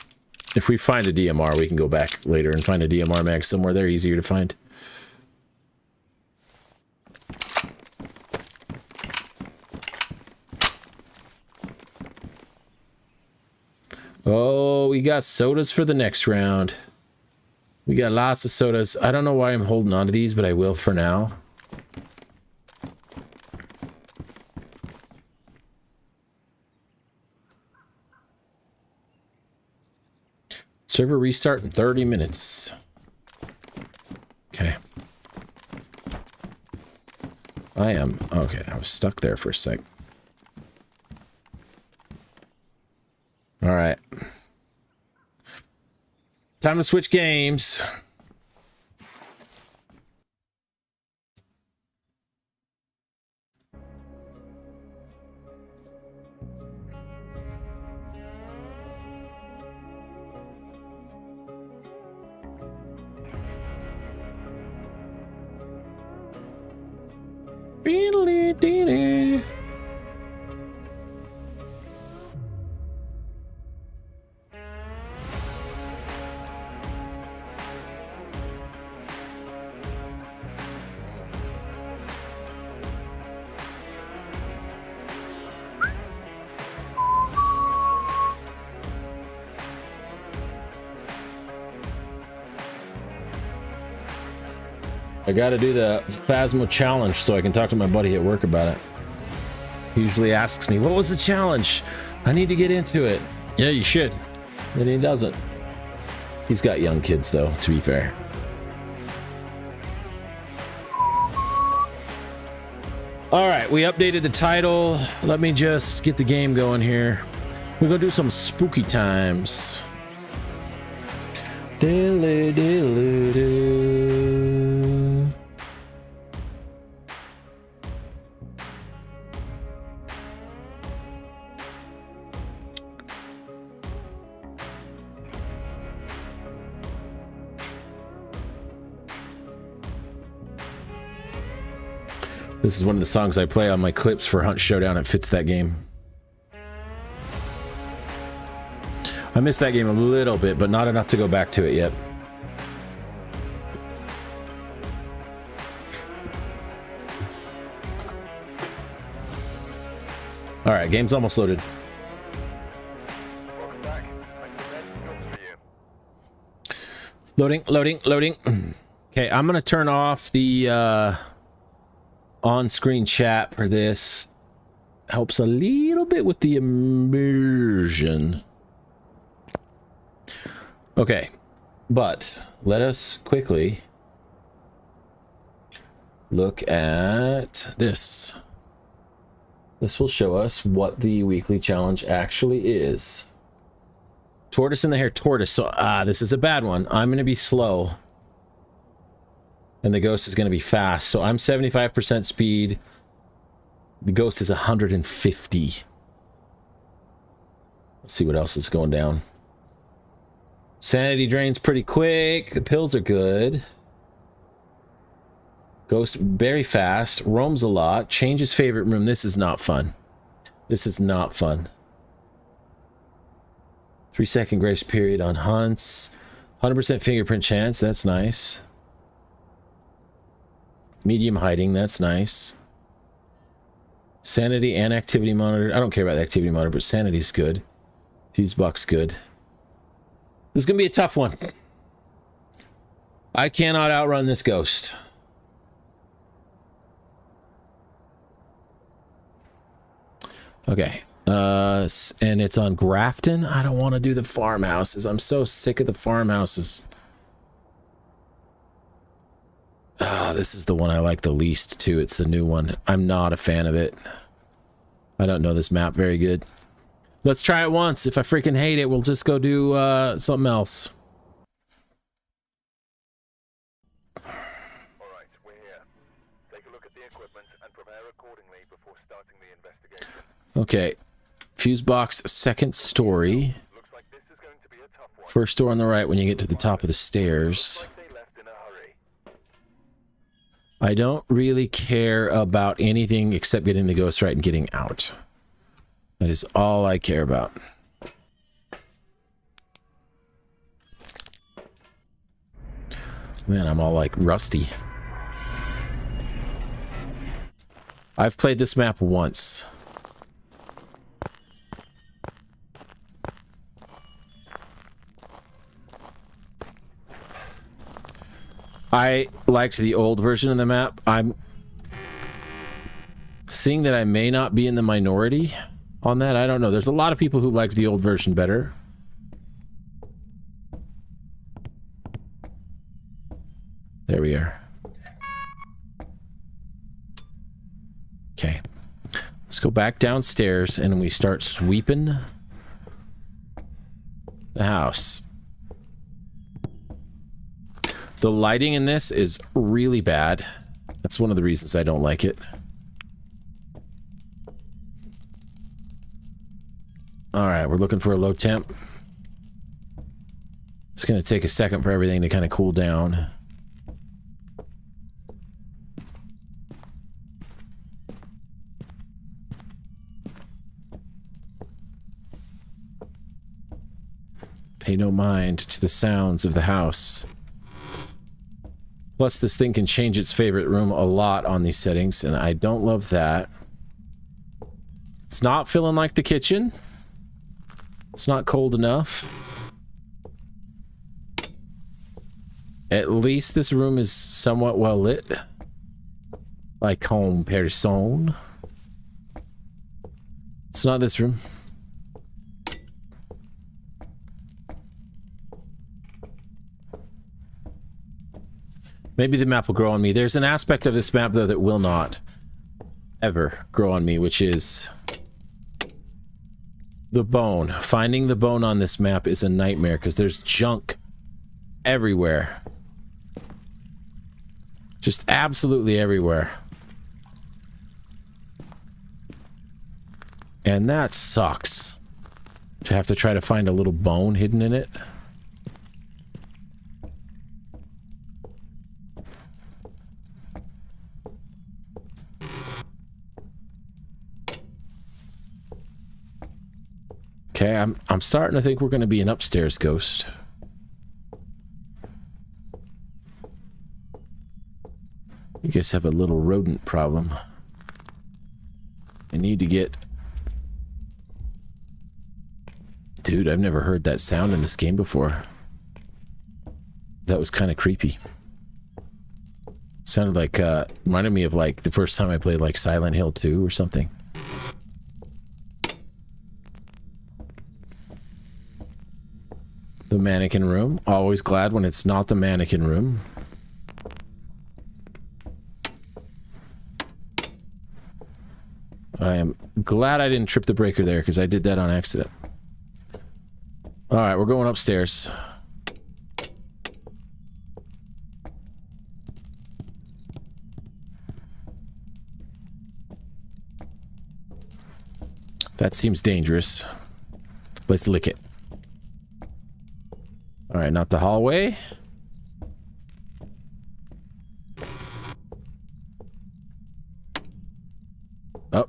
If we find a DMR, we can go back later and find a DMR mag somewhere. They're easier to find. Oh, we got sodas for the next round. We got lots of sodas. I don't know why I'm holding on to these, but I will for now. Server restart in 30 minutes. Okay. I am... Okay, I was stuck there for a sec. Alright. Time to switch games. Beedly-deedly. I gotta do the Phasmo challenge so I can talk to my buddy at work about it. He usually asks me, what was the challenge? I need to get into it. Yeah, you should. Then he doesn't. He's got young kids, though, to be fair. All right, we updated the title. Let me just get the game going here. We're gonna do some spooky times. Diddly-diddly-doo. This is one of the songs I play on my clips for Hunt Showdown. It fits that game. I missed that game a little bit, but not enough to go back to it yet. All right, game's almost loaded. Loading, loading, loading. Okay, I'm gonna turn off the on-screen chat for this. Helps a little bit with the immersion. Okay, but let us quickly look at this. This will show us what the weekly challenge actually is. Tortoise in the hair, tortoise. So, this is a bad one. I'm going to be slow. And the ghost is going to be fast. So I'm 75% speed. The ghost is 150. Let's see what else is going down. Sanity drains pretty quick. The pills are good. Ghost very fast. Roams a lot. Changes favorite room. This is not fun. This is not fun. 3-second grace period on hunts. 100% fingerprint chance. That's nice. Medium hiding. That's nice. Sanity and activity monitor. I don't care about the activity monitor, but sanity's good. Fuse box good. This is going to be a tough one. I cannot outrun this ghost. Okay. And it's on Grafton. I don't want to do the farmhouses. I'm so sick of the farmhouses. Oh, this is the one I like the least, too. It's the new one. I'm not a fan of it. I don't know this map very good. Let's try it once. If I freaking hate it, we'll just go do something else. Alright, we're here. Take a look at the equipment and prepare accordingly before starting the investigation. Okay. Fuse box, second story. Looks like this is going to be a tough one. First door on the right when you get to the top of the stairs. Like they left in a hurry. I don't really care about anything except getting the ghost right and getting out. That is all I care about. Man, I'm all like rusty. I've played this map once. I liked the old version of the map. I'm seeing that I may not be in the minority on that. I don't know. There's a lot of people who like the old version better. There we are. Okay. Let's go back downstairs and we start sweeping the house. The lighting in this is really bad. That's one of the reasons I don't like it. Alright, we're looking for a low temp. It's going to take a second for everything to kind of cool down. Pay no mind to the sounds of the house. Plus, this thing can change its favorite room a lot on these settings, and I don't love that. It's not feeling like the kitchen. It's not cold enough. At least this room is somewhat well lit. Like home person. It's not this room. Maybe the map will grow on me. There's an aspect of this map, though, that will not ever grow on me, which is the bone. Finding the bone on this map is a nightmare, because there's junk everywhere. Just absolutely everywhere. And that sucks. To have to try to find a little bone hidden in it. Okay, I'm starting to think we're going to be an upstairs ghost. You guys have a little rodent problem. I need to get... Dude, I've never heard that sound in this game before. That was kind of creepy. Sounded like, reminded me of like the first time I played like Silent Hill 2 or something. The mannequin room. Always glad when it's not the mannequin room. I am glad I didn't trip the breaker there, because I did that on accident. Alright, we're going upstairs. That seems dangerous. Let's lick it. Alright, not the hallway. Oh.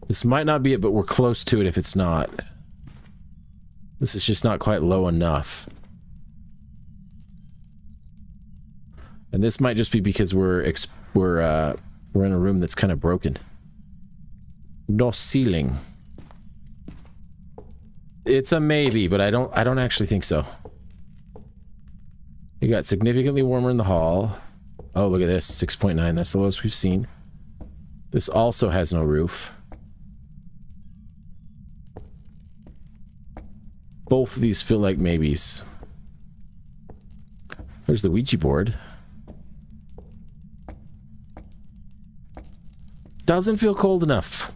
This might not be it, but we're close to it if it's not. This is just not quite low enough. And this might just be because we're in a room that's kind of broken. No ceiling. It's a maybe, but I don't actually think so. It got significantly warmer in the hall. Oh, look at this. 6.9. That's the lowest we've seen. This also has no roof. Both of these feel like maybes. There's the Ouija board. Doesn't feel cold enough.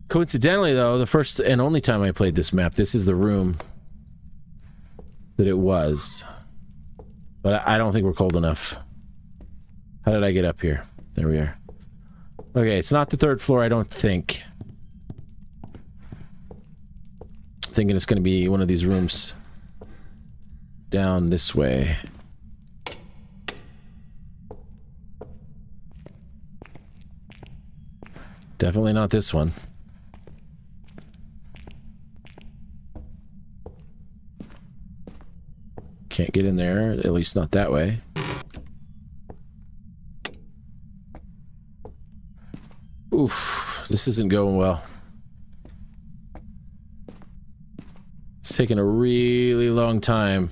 Coincidentally, though, the first and only time I played this map, this is the room that it was. But I don't think we're cold enough. How did I get up here? There we are. Okay, it's not the third floor, I don't think. I'm thinking it's going to be one of these rooms down this way. Definitely not this one. Can't get in there, at least not that way. Oof, this isn't going well. It's taking a really long time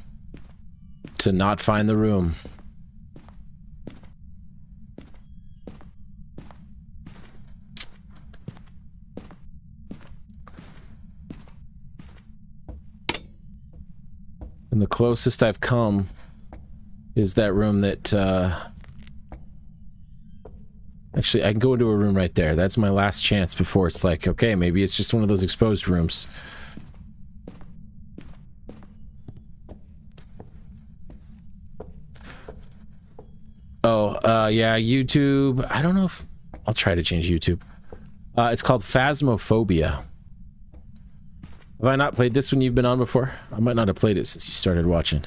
to not find the room. And the closest I've come is that room that, actually, I can go into a room right there. That's my last chance before it's like, okay, maybe it's just one of those exposed rooms. Oh, yeah, YouTube. I don't know if... I'll try to change YouTube. It's called Phasmophobia. Have I not played this when you've been on before? I might not have played it since you started watching.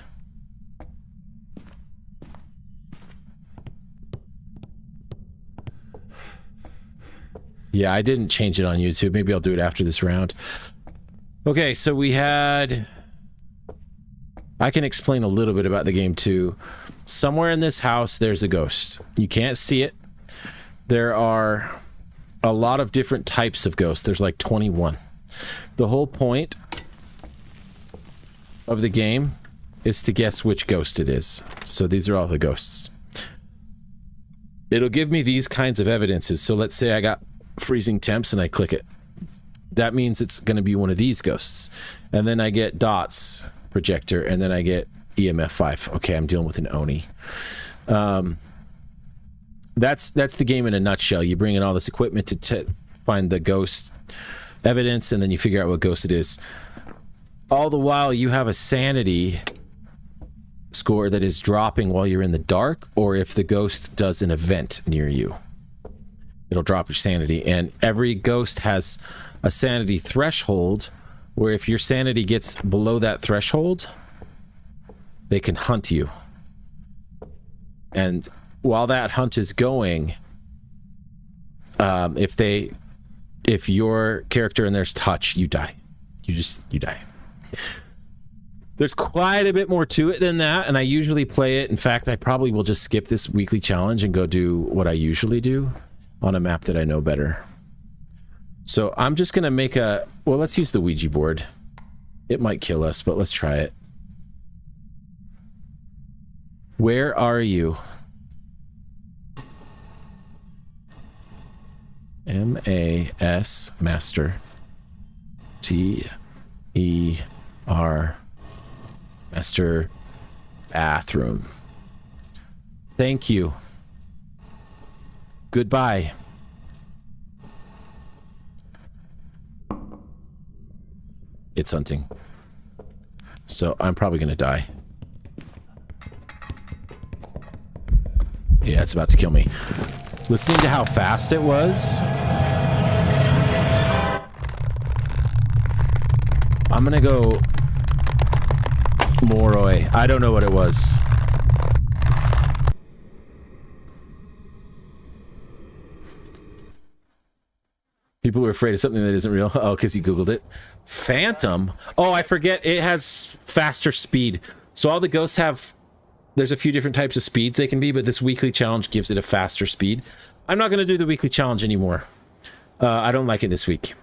Yeah, I didn't change it on YouTube. Maybe I'll do it after this round. Okay, so we had... I can explain a little bit about the game too. Somewhere in this house, there's a ghost. You can't see it. There are a lot of different types of ghosts. There's like 21. The whole point of the game is to guess which ghost it is. So these are all the ghosts. it'll give me these kinds of evidences. So let's say I got freezing temps and I click it. That means it's going to be one of these ghosts. And then I get dots projector, and then I get EMF 5. Okay, I'm dealing with an Oni. That's the game in a nutshell. You bring in all this equipment to find the ghost evidence, and then you figure out what ghost it is. All the while, you have a sanity score that is dropping while you're in the dark, or if the ghost does an event near you, it'll drop your sanity. And every ghost has a sanity threshold, where if your sanity gets below that threshold, they can hunt you. And while that hunt is going, if your character and theirs touch, you die. You die. There's quite a bit more to it than that, and I usually play it. In fact, I probably will just skip this weekly challenge and go do what I usually do on a map that I know better. So I'm just gonna make let's use the Ouija board. It might kill us, but let's try it. Where are you? M-A-S, master. T-E-R, master bathroom. Thank you. Goodbye. It's hunting. So I'm probably gonna die. Yeah, it's about to kill me. Listening to how fast it was, I'm gonna go Moroi. I don't know what it was. People are afraid of something that isn't real. Oh, because you Googled it. Phantom? Oh, I forget. It has faster speed. So all the ghosts have... There's a few different types of speeds they can be, but this weekly challenge gives it a faster speed. I'm not going to do the weekly challenge anymore. I don't like it this week.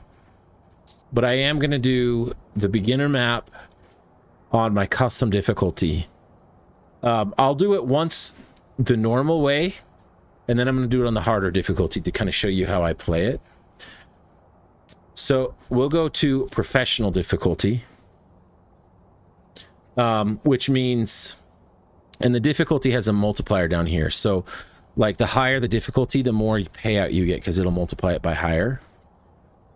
But I am going to do the beginner map on my custom difficulty. I'll do it once the normal way, and then I'm going to do it on the harder difficulty to kind of show you how I play it. So we'll go to professional difficulty, which means... And the difficulty has a multiplier down here. So, like, the higher the difficulty, the more payout you get, because it'll multiply it by higher.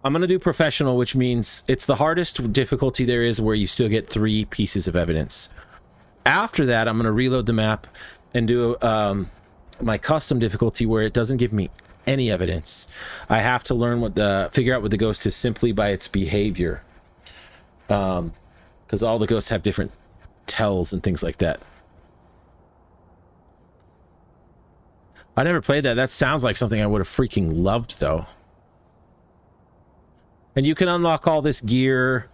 I'm going to do professional, which means it's the hardest difficulty there is, where you still get 3 pieces of evidence. After that, I'm going to reload the map and do my custom difficulty, where it doesn't give me any evidence. I have to learn figure out what the ghost is simply by its behavior. Because all the ghosts have different tells and things like that. I never played that. That sounds like something I would have freaking loved, though. And you can unlock all this gear.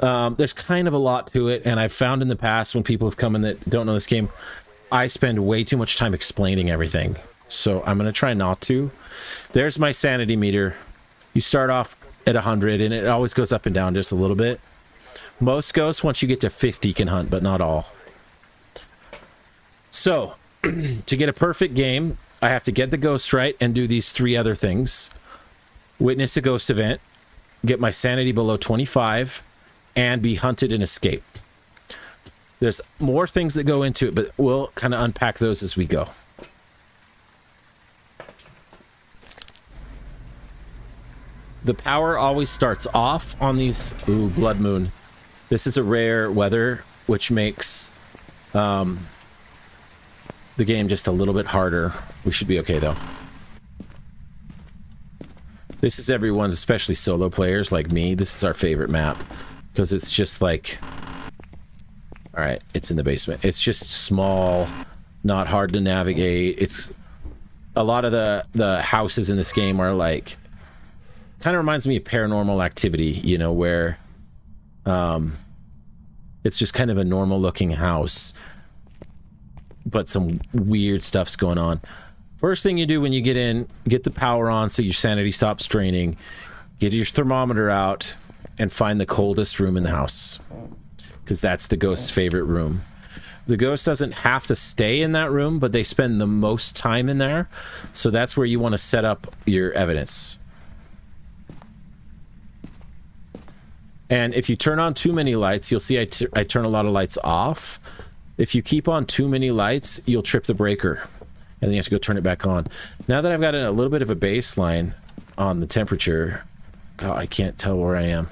There's kind of a lot to it, and I've found in the past when people have come in that don't know this game, I spend way too much time explaining everything. So I'm going to try not to. There's my sanity meter. You start off at 100, and it always goes up and down just a little bit. Most ghosts, once you get to 50, can hunt, but not all. So, to get a perfect game... I have to get the ghost right and do these 3 other things. Witness a ghost event, get my sanity below 25, and be hunted and escape. There's more things that go into it, but we'll kind of unpack those as we go. The power always starts off on these... Ooh, blood moon. This is a rare weather, which makes... the game just a little bit harder. We should be okay, though. This is everyone's, especially solo players like me. This is our favorite map. Because it's just like... Alright, it's in the basement. It's just small, not hard to navigate. It's... A lot of the houses in this game are like... Kind of reminds me of Paranormal Activity, you know, where... it's just kind of a normal looking house. But some weird stuff's going on. First thing you do when you get in, get the power on so your sanity stops draining, get your thermometer out, and find the coldest room in the house. Because that's the ghost's favorite room. The ghost doesn't have to stay in that room, but they spend the most time in there. So that's where you want to set up your evidence. And if you turn on too many lights, you'll see I turn a lot of lights off. If you keep on too many lights, you'll trip the breaker. And then you have to go turn it back on. Now that I've got a little bit of a baseline on the temperature, God, I can't tell where I am.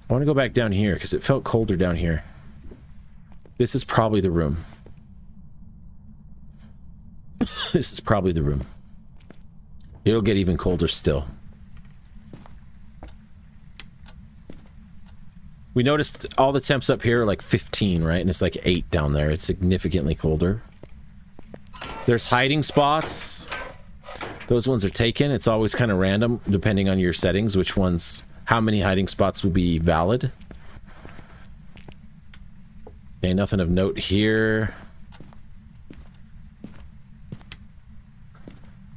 I want to go back down here because it felt colder down here. This is probably the room. This is probably the room. It'll get even colder still. We noticed all the temps up here are like 15, right? And it's like 8 down there. It's significantly colder. There's hiding spots. Those ones are taken. It's always kind of random, depending on your settings, which ones, how many hiding spots will be valid. Okay, nothing of note here.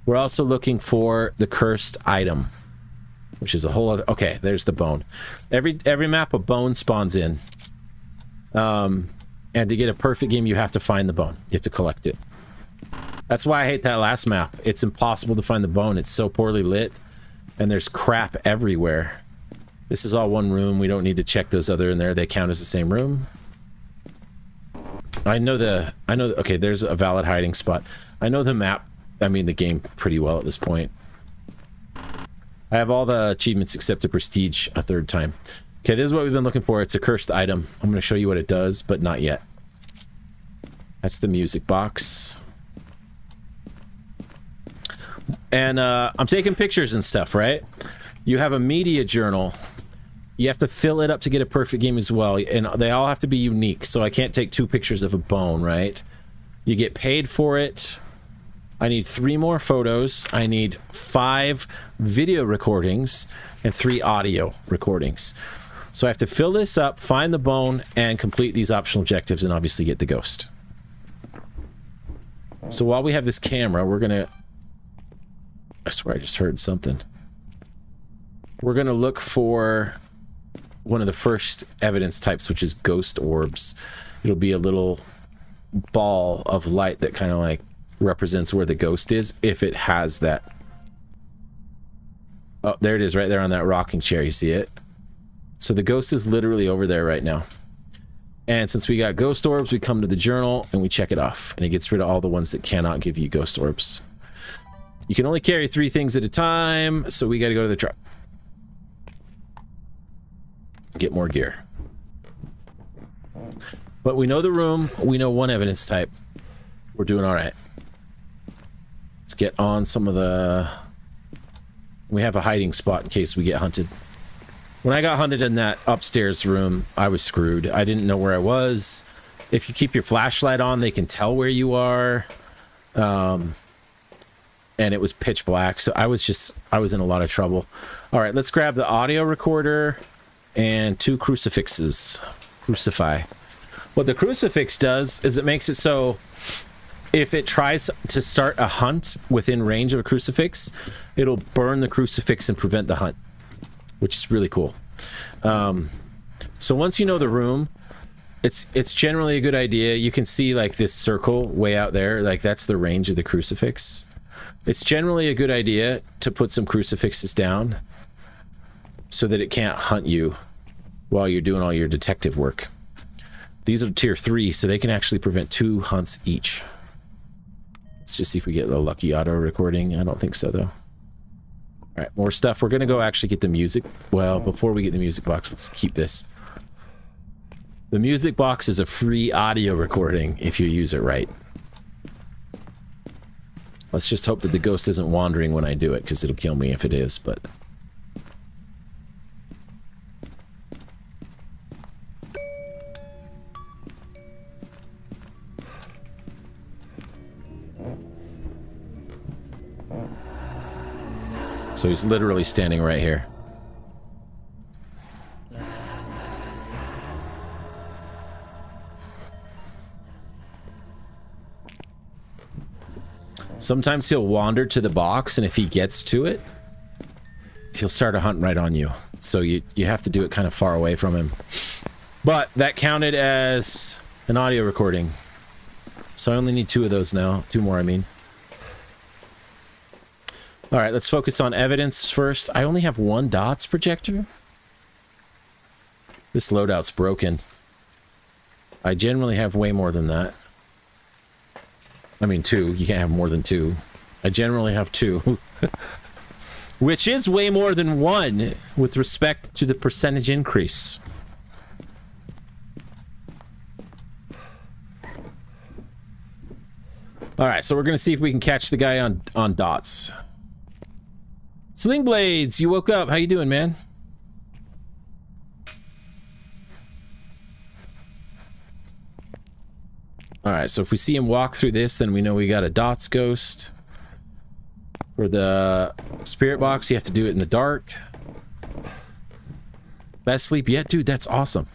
We're also looking for the cursed item, which is a whole other... Okay, there's the bone. Every map a bone spawns in. And to get a perfect game, you have to find the bone. You have to collect it. That's why I hate that last map. It's impossible to find the bone. It's so poorly lit, and there's crap everywhere. This is all one room. We don't need to check those other in there. They count as the same room. Okay, there's a valid hiding spot. I know the map, I mean the game pretty well at this point. I have all the achievements except the prestige a third time. Okay, this is what we've been looking for. It's a cursed item. I'm going to show you what it does, but not yet. That's the music box. And I'm taking pictures and stuff, right? You have a media journal. You have to fill it up to get a perfect game as well. And they all have to be unique. So I can't take 2 pictures of a bone, right? You get paid for it. I need 3 more photos. I need 5 video recordings and 3 audio recordings. So I have to fill this up, find the bone, and complete these optional objectives, and obviously get the ghost. So while we have this camera, we're gonna... I swear I just heard something. We're gonna look for one of the first evidence types, which is ghost orbs. It'll be a little ball of light that kind of like represents where the ghost is, if it has that. Oh, there it is, right there on that rocking chair. You see it? So the ghost is literally over there right now. And since we got ghost orbs, we come to the journal and we check it off. And it gets rid of all the ones that cannot give you ghost orbs. You can only carry 3 things at a time, so we got to go to the truck. Get more gear. But we know the room. We know 1 evidence type. We're doing all right. Let's get on some of the... We have a hiding spot in case we get hunted. When I got hunted in that upstairs room, I was screwed. I didn't know where I was. If you keep your flashlight on, they can tell where you are. And it was pitch black, so I was in a lot of trouble. All right, let's grab the audio recorder and 2 crucifixes. Crucify. What the crucifix does is it makes it so if it tries to start a hunt within range of a crucifix, it'll burn the crucifix and prevent the hunt, which is really cool. So once you know the room, it's generally a good idea. You can see like this circle way out there, like that's the range of the crucifix. It's generally a good idea to put some crucifixes down so that it can't hunt you while you're doing all your detective work. These are tier 3, so they can actually prevent 2 hunts each. Let's just see if we get a lucky auto recording. I don't think so, though. All right, more stuff. We're going to go actually get the music. Well, before we get the music box, let's keep this. The music box is a free audio recording if you use it right. Let's just hope that the ghost isn't wandering when I do it, because it'll kill me if it is, but... So he's literally standing right here. Sometimes he'll wander to the box, and if he gets to it, he'll start a hunt right on you. So you have to do it kind of far away from him. But that counted as an audio recording. So I only need 2 of those now. 2 more, I mean. All right, let's focus on evidence first. I only have 1 dots projector. This loadout's broken. I generally have way more than that. I mean, 2. You can't have more than 2. I generally have 2. Which is way more than 1 with respect to the percentage increase. All right, so we're going to see if we can catch the guy on dots. Sling Blades, you woke up. How you doing, man? All right, so if we see him walk through this, then we know we got a dots ghost. For the spirit box, you have to do it in the dark. Best sleep yet? Dude, that's awesome.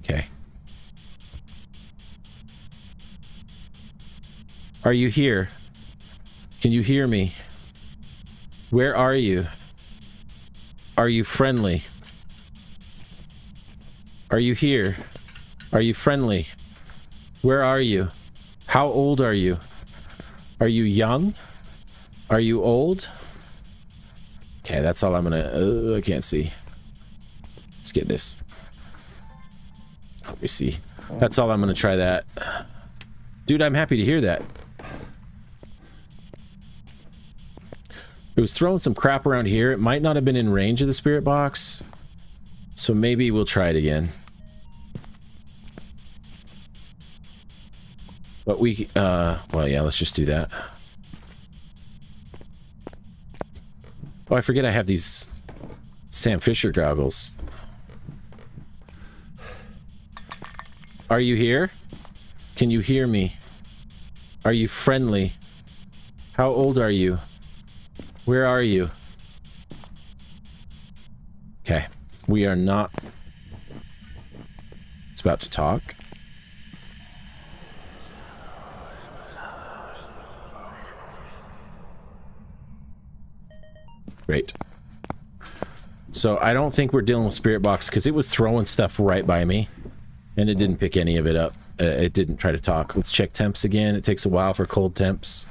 Okay. Are you here? Can you hear me? Where are you? Are you friendly? Are you here? Are you friendly? Where are you? How old are you? Are you young? Are you old? Okay, that's all I'm gonna... I can't see. Let's get this. Let me see. That's all I'm gonna try that. Dude, I'm happy to hear that. It was throwing some crap around here. It might not have been in range of the spirit box. So maybe we'll try it again. But we... well, yeah, let's just do that. Oh, I forget I have these Sam Fisher goggles. Are you here? Can you hear me? Are you friendly? How old are you? Where are you? Okay. We are not... It's about to talk. Great. So I don't think we're dealing with Spirit Box because it was throwing stuff right by me and it didn't pick any of it up. It didn't try to talk. Let's check temps again. It takes a while for cold temps.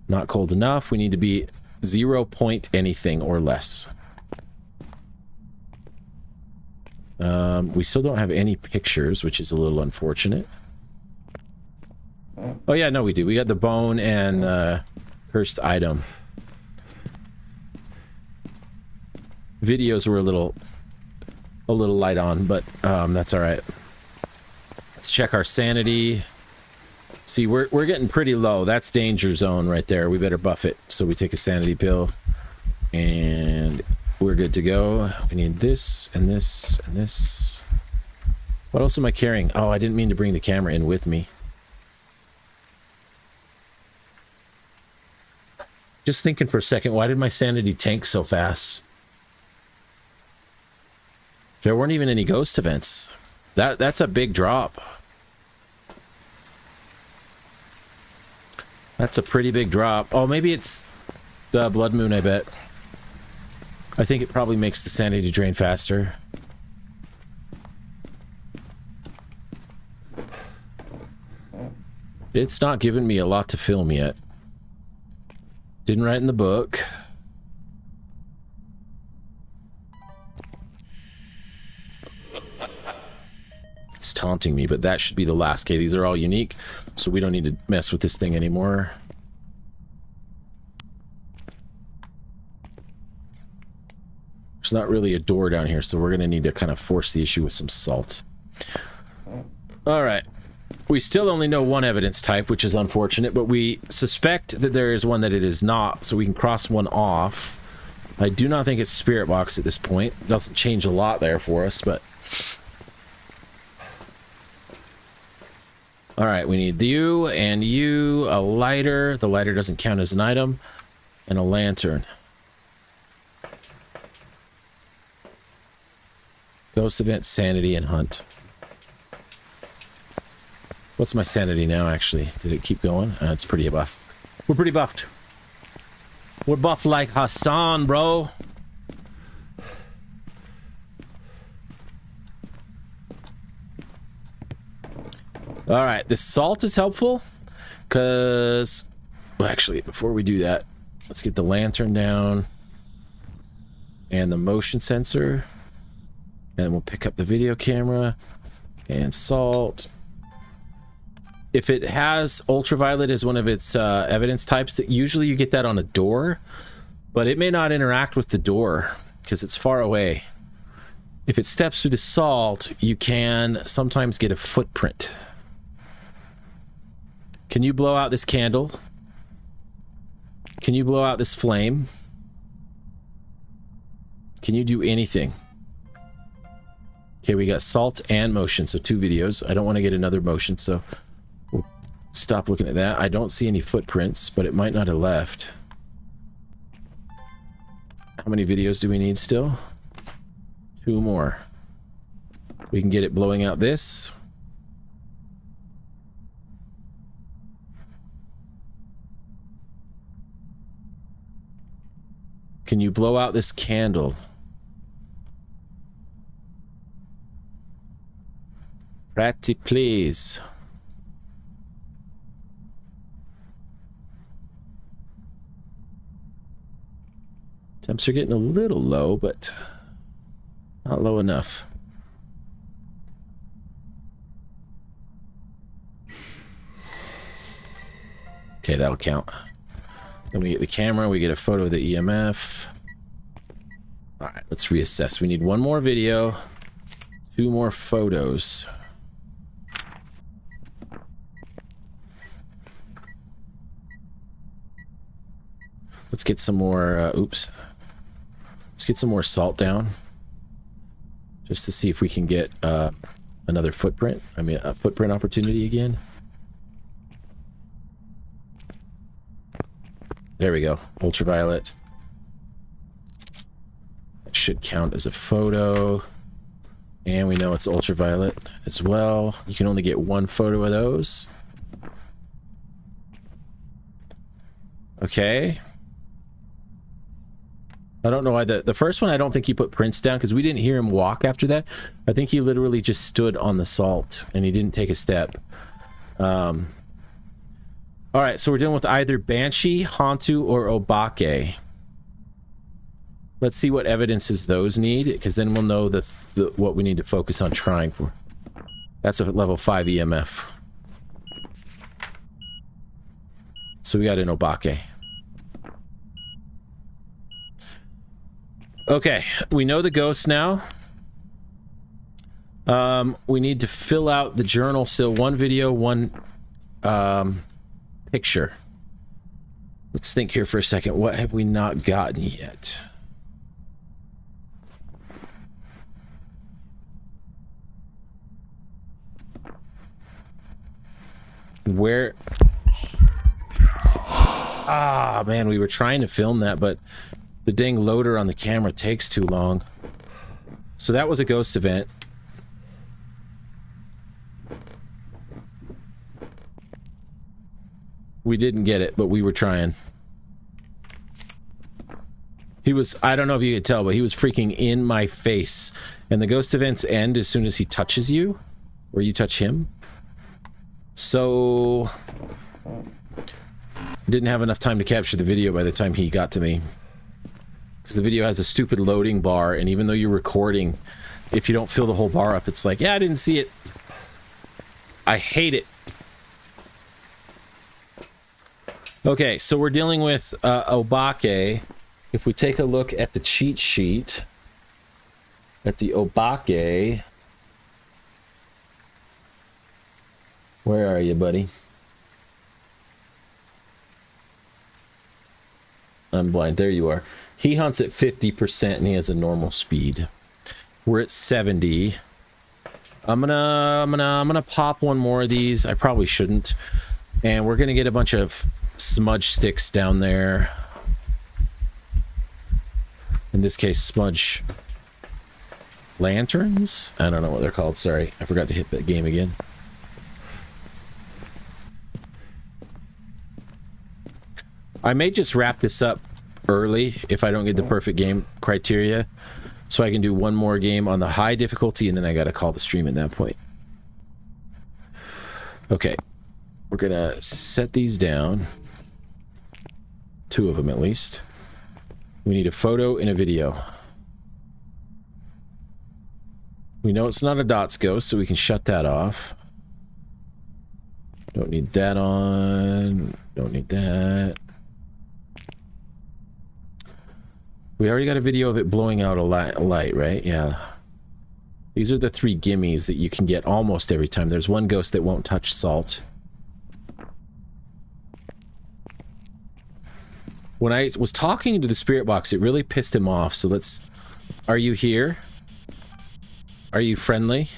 Not cold enough. We need to be 0 point anything or less. We still don't have any pictures, which is a little unfortunate. Oh yeah, no, we do. We got the bone and cursed item. Videos were a little light on, but that's all right. Let's check our sanity. See, we're getting pretty low. That's danger zone right there. We better buff it. So we take a sanity pill, and we're good to go. We need this and this and this. What else am I carrying? Oh, I didn't mean to bring the camera in with me. Just thinking for a second, why did my sanity tank so fast? There weren't even any ghost events. That's a big drop. That's a pretty big drop. Oh, maybe it's the blood moon, I bet. I think it probably makes the sanity drain faster. It's not giving me a lot to film yet. Didn't write in the book. It's taunting me, but that should be the last. Okay, these are all unique, so we don't need to mess with this thing anymore. There's not really a door down here, so we're going to need to kind of force the issue with some salt. All right. We still only know one evidence type, which is unfortunate, but we suspect that there is one that it is not, so we can cross one off. I do not think it's Spirit Box at this point. It doesn't change a lot there for us, but... All right, we need you and you, a lighter. The lighter doesn't count as an item. And a lantern. Ghost event, sanity, and hunt. What's my sanity now, actually? Did it keep going? It's pretty buff. We're pretty buffed. We're buffed like Hassan, bro. All right, this salt is helpful because, well, actually, before we do that, let's get the lantern down and the motion sensor, and we'll pick up the video camera and salt. If it has ultraviolet as one of its evidence types, that usually you get that on a door, but it may not interact with the door because it's far away. If it steps through the salt, you can sometimes get a footprint. Can you blow out this candle? Can you blow out this flame? Can you do anything? Okay, we got salt and motion, so 2 videos. I don't want to get another motion, so we'll stop looking at that. I don't see any footprints, but it might not have left. How many videos do we need still? 2 more. We can get it blowing out this. Can you blow out this candle? Pretty please. Temps are getting a little low, but not low enough. Okay, that'll count. Then we get the camera, we get a photo of the EMF. All right, let's reassess. We need 1 more video, 2 more photos. Let's get some more, oops. Let's get some more salt down. Just to see if we can get another footprint. I mean, a footprint opportunity again. There we go. Ultraviolet. That should count as a photo. And we know it's ultraviolet as well. You can only get 1 photo of those. Okay. I don't know why the first one, I don't think he put prints down because we didn't hear him walk after that. I think he literally just stood on the salt and he didn't take a step. All right, so we're dealing with either Banshee, Hantu, or Obake. Let's see what evidences those need, because then we'll know what we need to focus on trying for. That's a level 5 EMF. So we got an Obake. Okay, we know the ghost now. We need to fill out the journal still. 1 video, 1 picture. Let's think here for a second. What have we not gotten yet? Where? Ah, man, we were trying to film that, but the dang loader on the camera takes too long. So that was a ghost event. We didn't get it, but we were trying. He was, I don't know if you could tell, but he was freaking in my face. And the ghost events end as soon as he touches you, or you touch him. So didn't have enough time to capture the video by the time he got to me. Because the video has a stupid loading bar, and even though you're recording, if you don't fill the whole bar up, it's like, yeah, I didn't see it. I hate it. Okay, so we're dealing with Obake. If we take a look at the cheat sheet, at the Obake, where are you, buddy? I'm blind. There you are. He hunts at 50% and he has a normal speed. We're at 70. I'm gonna pop 1 more of these. I probably shouldn't. And we're gonna get a bunch of smudge sticks down there. In this case, smudge lanterns? I don't know what they're called. Sorry, I forgot to hit that game again. I may just wrap this up early if I don't get the perfect game criteria, so I can do 1 more game on the high difficulty, and then I gotta call the stream at that point. Okay. We're gonna set these down. 2 of them at least. We need a photo and a video. We know it's not a dots ghost, so we can shut that off. Don't need that on. Don't need that. We already got a video of it blowing out a light, right? Yeah. These are the 3 gimmies that you can get almost every time. There's one ghost that won't touch salt. When I was talking to the spirit box, it really pissed him off. So let's... Are you here? Are you friendly?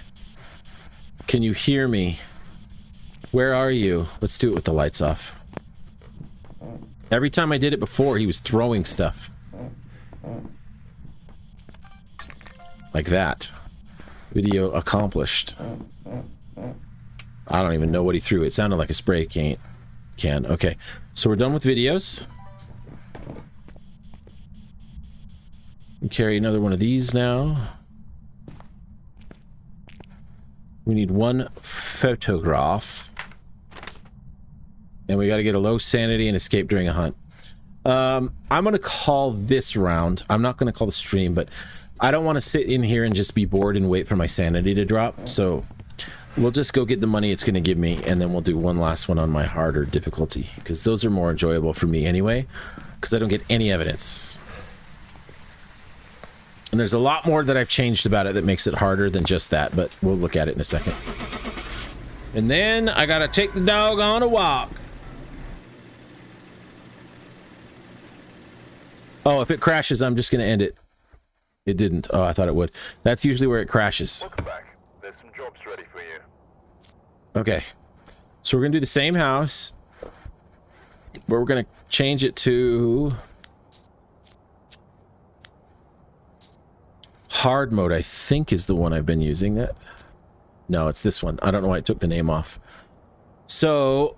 Can you hear me? Where are you? Let's do it with the lights off. Every time I did it before, he was throwing stuff. Like that. Video accomplished. I don't even know what he threw. It sounded like a spray can. Okay, so we're done with videos. We carry another one of these now. We need 1 photograph. And we got to get a low sanity and escape during a hunt. I'm going to call this round. I'm not going to call the stream, but I don't want to sit in here and just be bored and wait for my sanity to drop. So we'll just go get the money it's going to give me, and then we'll do one last one on my harder difficulty, because those are more enjoyable for me anyway, because I don't get any evidence. And there's a lot more that I've changed about it that makes it harder than just that, but we'll look at it in a second. And then I gotta take the dog on a walk. Oh, if it crashes, I'm just gonna end it. It didn't. Oh, I thought it would. That's usually where it crashes. Welcome back. There's some jobs ready for you. Okay. So we're gonna do the same house, but we're gonna change it to... hard mode, I think, is the one I've been using. That no, it's this one. I don't know why I took the name off. So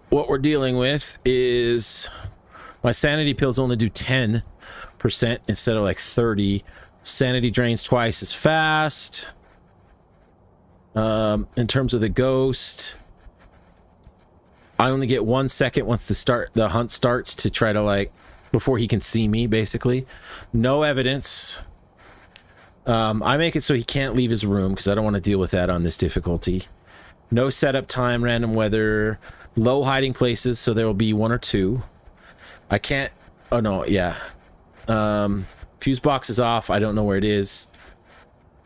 what we're dealing with is my sanity pills only do 10% instead of like 30. Sanity drains twice as fast. In terms of the ghost, I only get 1 second once the hunt starts to try to, like, before he can see me, basically. No evidence. I make it so he can't leave his room because I don't want to deal with that on this difficulty. No setup time, random weather, low hiding places, so there will be 1 or 2. I can't... Oh, no, yeah. Fuse box is off. I don't know where it is.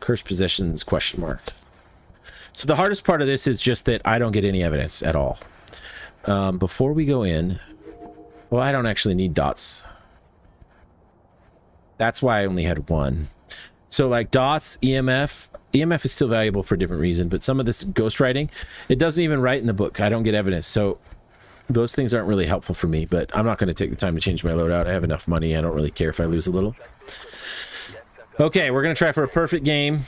Cursed possessions, question mark. So the hardest part of this is just that I don't get any evidence at all. Before we go in... Well, I don't actually need dots. That's why I only had 1. So, like, dots, EMF is still valuable for a different reason, but some of this ghostwriting, it doesn't even write in the book. I don't get evidence, so those things aren't really helpful for me, but I'm not going to take the time to change my loadout. I have enough money. I don't really care if I lose a little. Okay, we're going to try for a perfect game.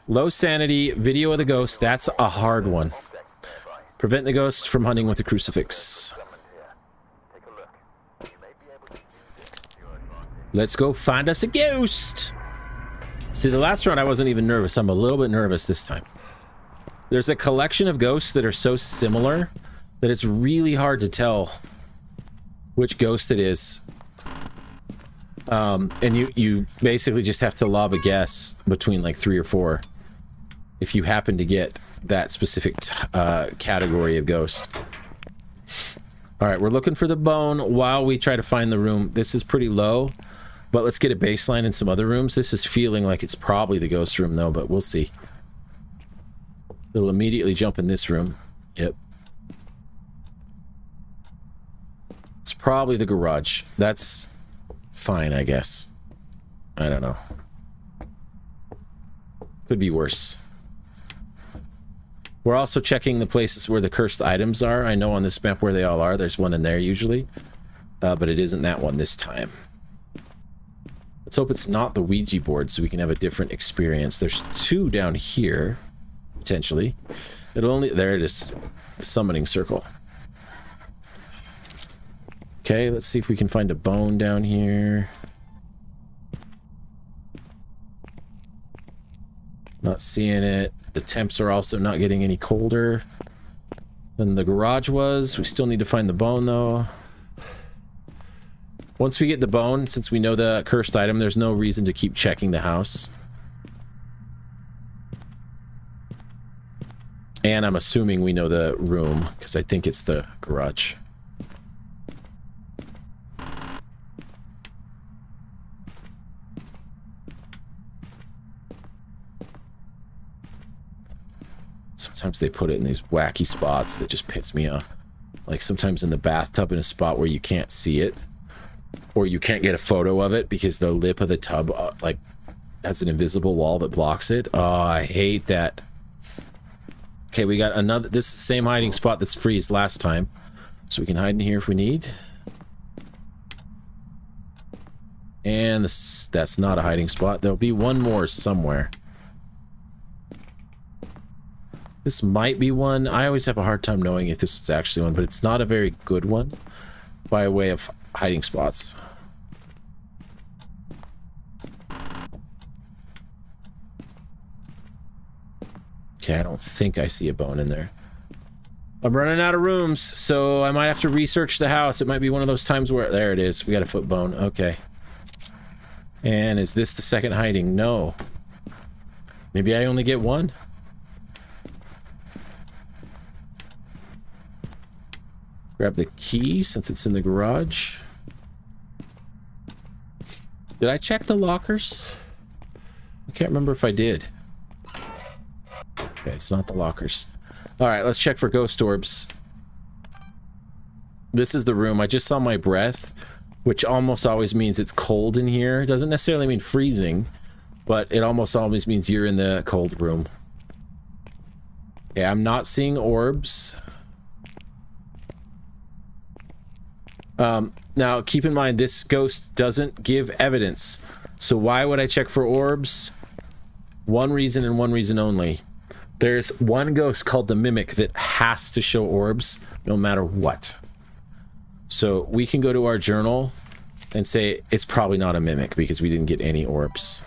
Low sanity, video of the ghost. That's a hard one. Prevent the ghost from hunting with a crucifix. Let's go find us a ghost. See, the last round I wasn't even nervous. I'm a little bit nervous this time. There's a collection of ghosts that are so similar that it's really hard to tell which ghost it is. And you basically just have to lob a guess between like 3 or 4 if you happen to get that specific category of ghost. All right, we're looking for the bone while we try to find the room. This is pretty low. But let's get a baseline in some other rooms. This is feeling like it's probably the ghost room, though, but we'll see. It'll immediately jump in this room. Yep. It's probably the garage. That's fine, I guess. I don't know. Could be worse. We're also checking the places where the cursed items are. I know on this map where they all are. There's one in there usually. But it isn't that one this time. Let's hope it's not the Ouija board so we can have a different experience. There's 2 down here, potentially. It'll only... There it is. The summoning circle. Okay, let's see if we can find a bone down here. Not seeing it. The temps are also not getting any colder. And the garage was. We still need to find the bone, though. Once we get the bone, since we know the cursed item, there's no reason to keep checking the house. And I'm assuming we know the room, because I think it's the garage. Sometimes they put it in these wacky spots that just piss me off. Like sometimes in the bathtub in a spot where you can't see it. Or you can't get a photo of it because the lip of the tub like has an invisible wall that blocks it. Oh, I hate that. Okay, we got another. This is the same hiding spot that's free as last time. So we can hide in here if we need. And this, that's not a hiding spot. There'll be one more somewhere. This might be one. I always have a hard time knowing if this is actually one, but it's not a very good one by way of hiding spots. Okay, I don't think I see a bone in there. I'm running out of rooms, so I might have to research the house. It might be one of those times where... There it is. We got a foot bone. Okay. And is this the second hiding? No. Maybe I only get one? Grab the key since it's in the garage. Did I check the lockers? I can't remember if I did. Okay, it's not the lockers. Alright, let's check for ghost orbs. This is the room. I just saw my breath, which almost always means it's cold in here. It doesn't necessarily mean freezing, but it almost always means you're in the cold room. Okay, I'm not seeing orbs. Now, keep in mind, this ghost doesn't give evidence. So why would I check for orbs? One reason and one reason only. There's one ghost called the Mimic that has to show orbs no matter what. So we can go to our journal and say it's probably not a Mimic because we didn't get any orbs.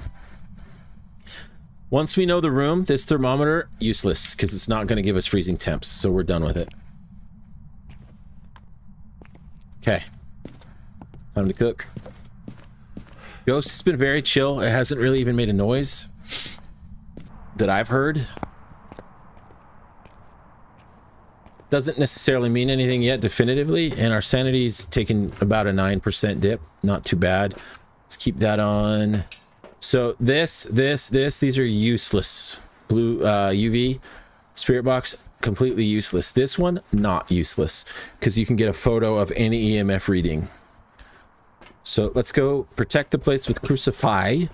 Once we know the room, this thermometer, useless because it's not going to give us freezing temps. So we're done with it. Okay. Time to cook. Ghost has been very chill. It hasn't really even made a noise that I've heard. Doesn't necessarily mean anything yet definitively, and our sanity's taken about a 9% dip. Not too bad. Let's keep that on. So these are useless. Blue UV spirit box, completely useless. This one, not useless, because you can get a photo of any EMF reading. So let's go protect the place with Crucify.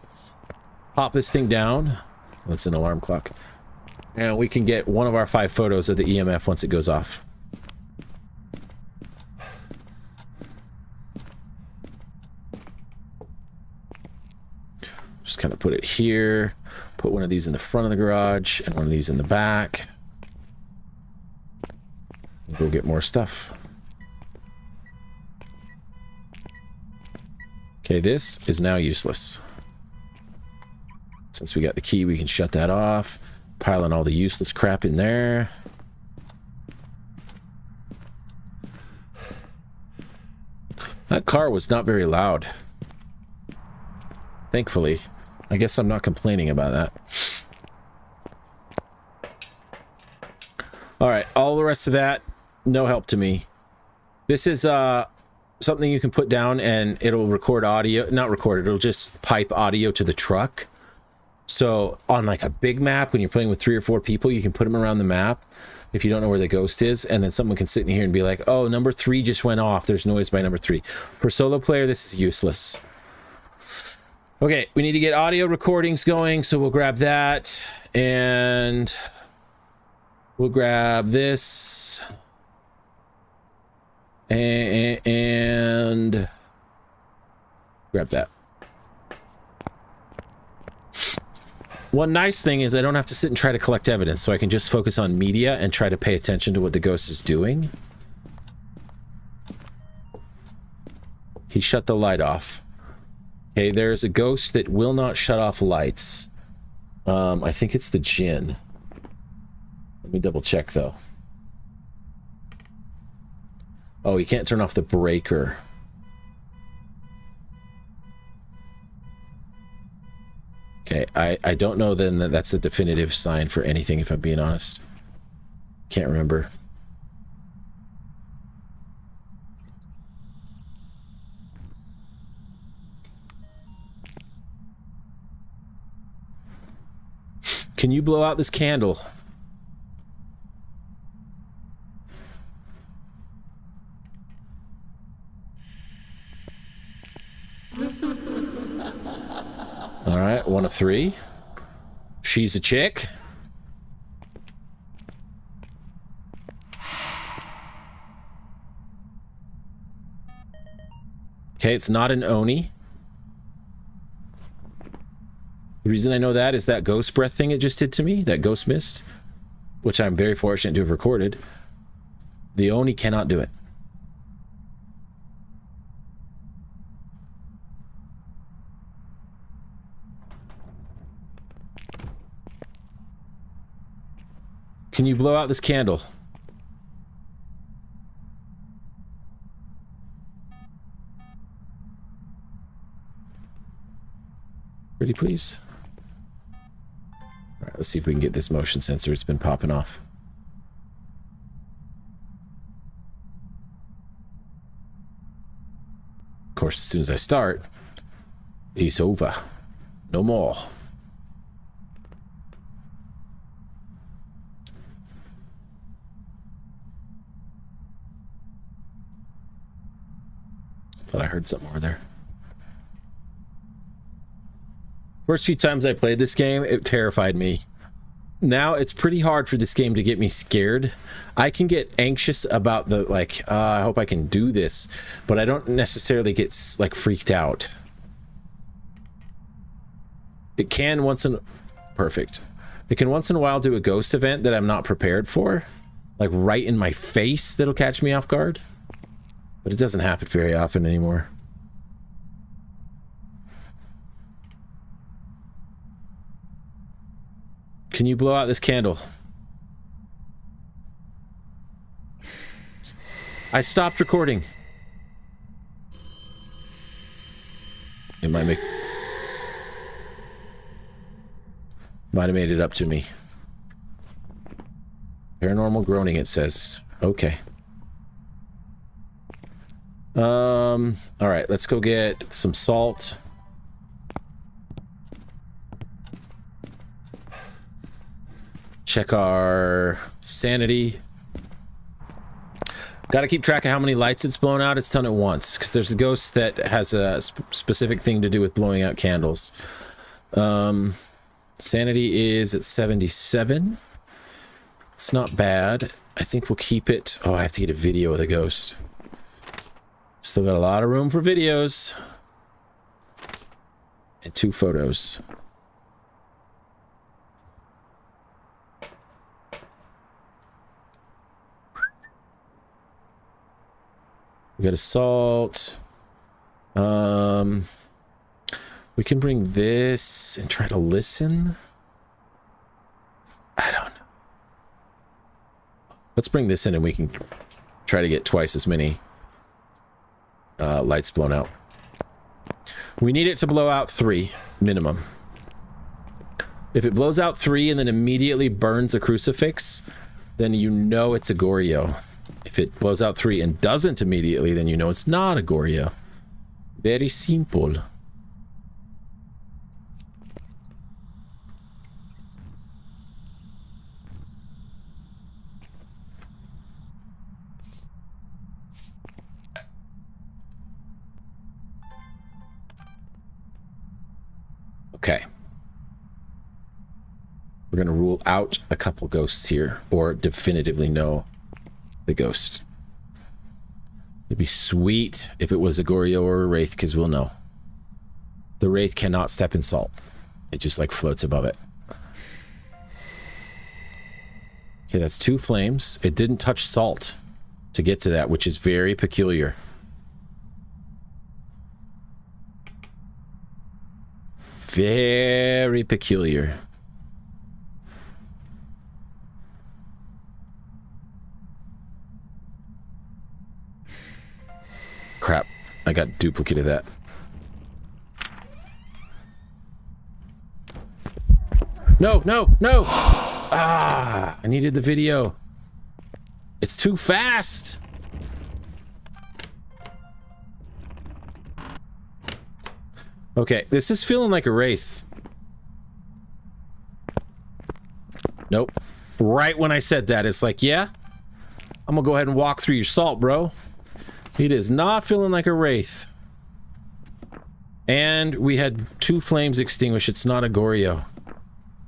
Pop this thing down. That's an alarm clock. And we can get one of our 5 photos of the EMF once it goes off. Just kind of put it here. Put one of these in the front of the garage and one of these in the back. Go get more stuff. Okay, this is now useless. Since we got the key, we can shut that off. Piling all the useless crap in there. That car was not very loud. Thankfully. I guess I'm not complaining about that. Alright, all the rest of that, no help to me. This is something you can put down and it'll record audio. Not record it, it'll just pipe audio to the truck. So on like a big map, when you're playing with 3 or 4 people, you can put them around the map if you don't know where the ghost is, and then someone can sit in here and be like, oh, number 3 just went off. There's noise by number 3. For solo player, this is useless. Okay, we need to get audio recordings going, so we'll grab that, and we'll grab this, and grab that. One nice thing is I don't have to sit and try to collect evidence, so I can just focus on media and try to pay attention to what the ghost is doing. He shut the light off. Okay, there's a ghost that will not shut off lights. I think it's the Djinn. Let me double check, though. Oh, you can't turn off the breaker. Okay, I don't know then that that's a definitive sign for anything, if I'm being honest. Can't remember. Can you blow out this candle? All right, 1 of 3. She's a chick. Okay, it's not an Oni. The reason I know that is that ghost breath thing it just did to me, that ghost mist, which I'm very fortunate to have recorded. The Oni cannot do it. Can you blow out this candle? Pretty please. All right, let's see if we can get this motion sensor. It's been popping off. Of course, as soon as I start, it's over. No more. Thought I heard something over there. First few times I played this game, it terrified me. Now it's pretty hard for this game to get me scared. I can get anxious about the, like, I hope I can do this, but I don't necessarily get, like, freaked out. It can perfect. It can once in a while do a ghost event that I'm not prepared for, like right in my face that'll catch me off guard. But it doesn't happen very often anymore. Can you blow out this candle? I stopped recording. It might have made it up to me. Paranormal groaning, it says. Okay. All right, let's go get some salt. Check our sanity. Got to keep track of how many lights it's blown out. It's done it once, because there's a ghost that has a specific thing to do with blowing out candles. Sanity is at 77. It's not bad. I think we'll keep it. Oh, I have to get a video of the ghost. Still got a lot of room for videos. And 2 photos. We got assault. We can bring this and try to listen. I don't know. Let's bring this in and we can try to get twice as many lights blown out. We need it to blow out 3 minimum. If it blows out 3 and then immediately burns a crucifix, then you know it's a Goryo. If it blows out 3 and doesn't immediately, then you know it's not a Goryo. Very simple. Okay. We're going to rule out a couple ghosts here, or definitively know the ghost. It'd be sweet if it was a Goryo or a Wraith, because we'll know. The Wraith cannot step in salt. It just like floats above it. Okay, that's 2 flames. It didn't touch salt to get to that, which is very peculiar. Very peculiar. crap. I got duplicate of that. No, no, no! Ah, I needed the video. It's too fast! Okay, this is feeling like a wraith. Nope. Right when I said that, it's like, yeah, I'm gonna go ahead and walk through your salt, bro. It is not feeling like a wraith. And we had 2 flames extinguished. It's not a Goryo.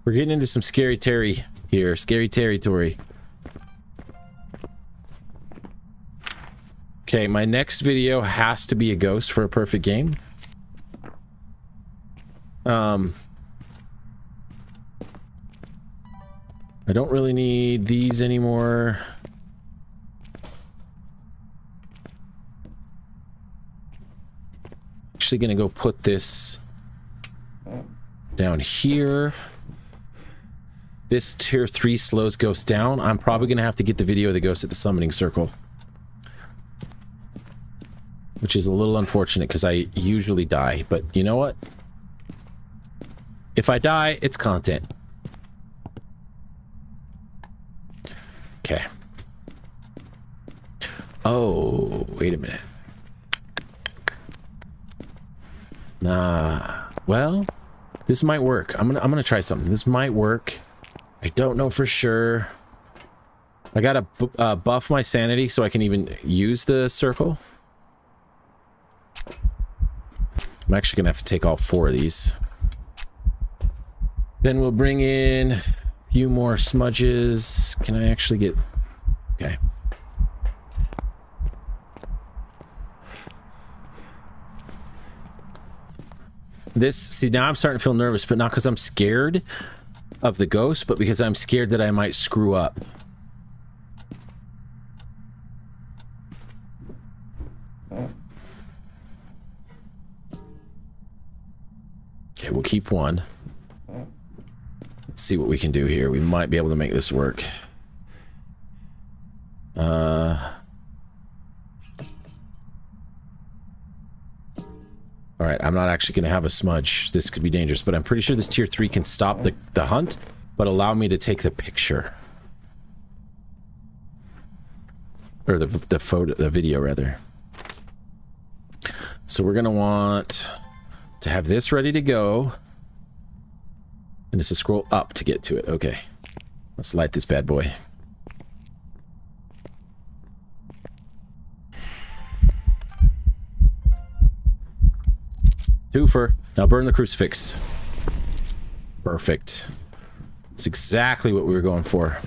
We're getting into some scary Terry here. Scary territory. Okay, my next video has to be a ghost for a perfect game. I don't really need these anymore. Actually gonna go put this down here. This tier 3 slows ghosts down. I'm probably gonna have to get the video of the ghost at the summoning circle, which is a little unfortunate because I usually die, but you know what? If I die, it's content. Okay. Oh, wait a minute. Nah. Well, this might work. I'm gonna try something. This might work. I don't know for sure. I gotta buff my sanity so I can even use the circle. I'm actually gonna have to take all 4 of these. Then we'll bring in a few more smudges. Can I actually get... Okay. This... See, now I'm starting to feel nervous, but not because I'm scared of the ghost, but because I'm scared that I might screw up. Okay, we'll keep 1. Let's see what we can do here. We might be able to make this work. Alright, I'm not actually going to have a smudge. This could be dangerous, but I'm pretty sure this tier 3 can stop the hunt, but allow me to take the picture. Or the photo, the video, rather. So we're going to want to have this ready to go. And it's a scroll up to get to it. Okay. Let's light this bad boy. Twofer. Now burn the crucifix. Perfect. That's exactly what we were going for.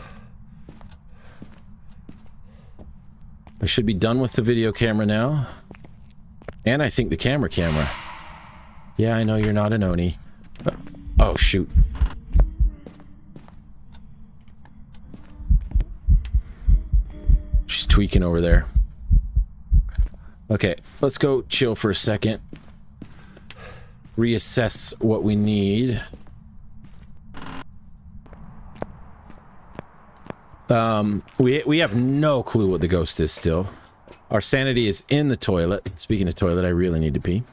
I should be done with the video camera now. And I think the camera. Yeah, I know you're not an Oni. Oh, shoot. She's tweaking over there. Okay, let's go chill for a second. Reassess what we need. We have no clue what the ghost is still. Our sanity is in the toilet. Speaking of toilet, I really need to pee.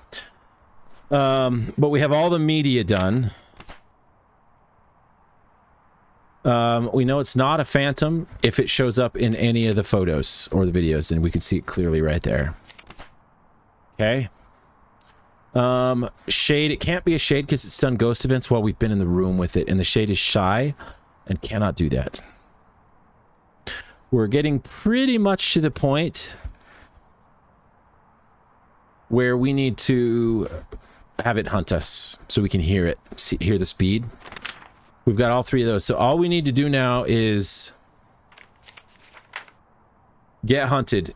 But we have all the media done. We know it's not a phantom if it shows up in any of the photos or the videos, and we can see it clearly right there. Okay. Shade, it can't be a shade because it's done ghost events while we've been in the room with it, and the shade is shy and cannot do that. We're getting pretty much to the point where we need to have it hunt us so we can hear it, hear the speed. We've got all 3 of those. So all we need to do now is get hunted,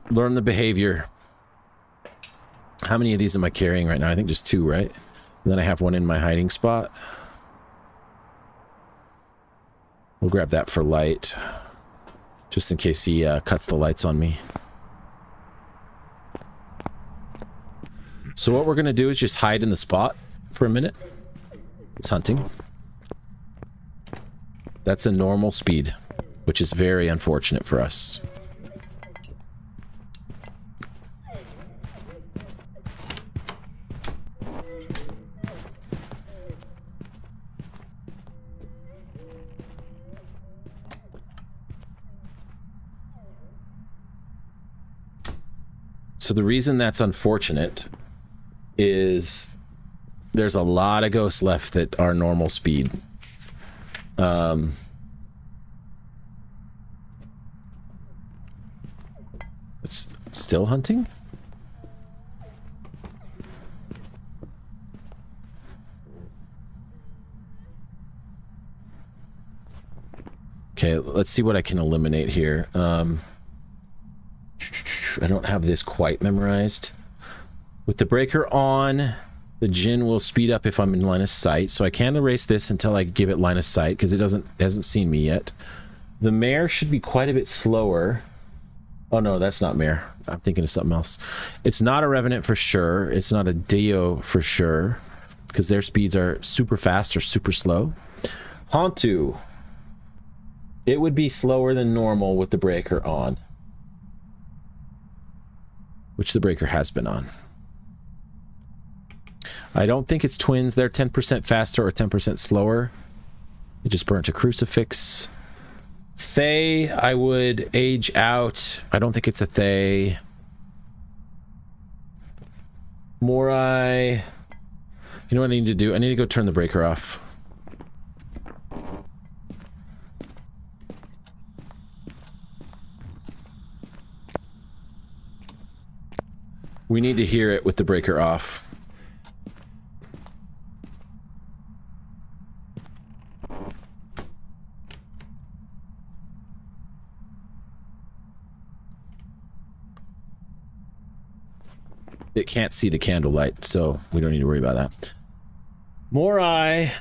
learn the behavior. How many of these am I carrying right now? I think just 2, right? And then I have 1 in my hiding spot. We'll grab that for light, just in case he cuts the lights on me. So what we're going to do is just hide in the spot for a minute. It's hunting. That's a normal speed, which is very unfortunate for us. So the reason that's unfortunate is there's a lot of ghosts left that are normal speed. It's still hunting? Okay, let's see what I can eliminate here. I don't have this quite memorized. With the breaker on, the Jinn will speed up if I'm in line of sight, so I can't erase this until I give it line of sight because it hasn't seen me yet. The mare should be quite a bit slower. Oh no, that's not mare. I'm thinking of something else. It's not a Revenant for sure. It's not a Deo for sure because their speeds are super fast or super slow. Hantu. It would be slower than normal with the breaker on, which the breaker has been on. I don't think it's twins. They're 10% faster or 10% slower. It just burnt a crucifix. Thay, I would age out. I don't think it's a Thay. Morai. You know what I need to do? I need to go turn the breaker off. We need to hear it with the breaker off. It can't see the candlelight, so we don't need to worry about that. Morai.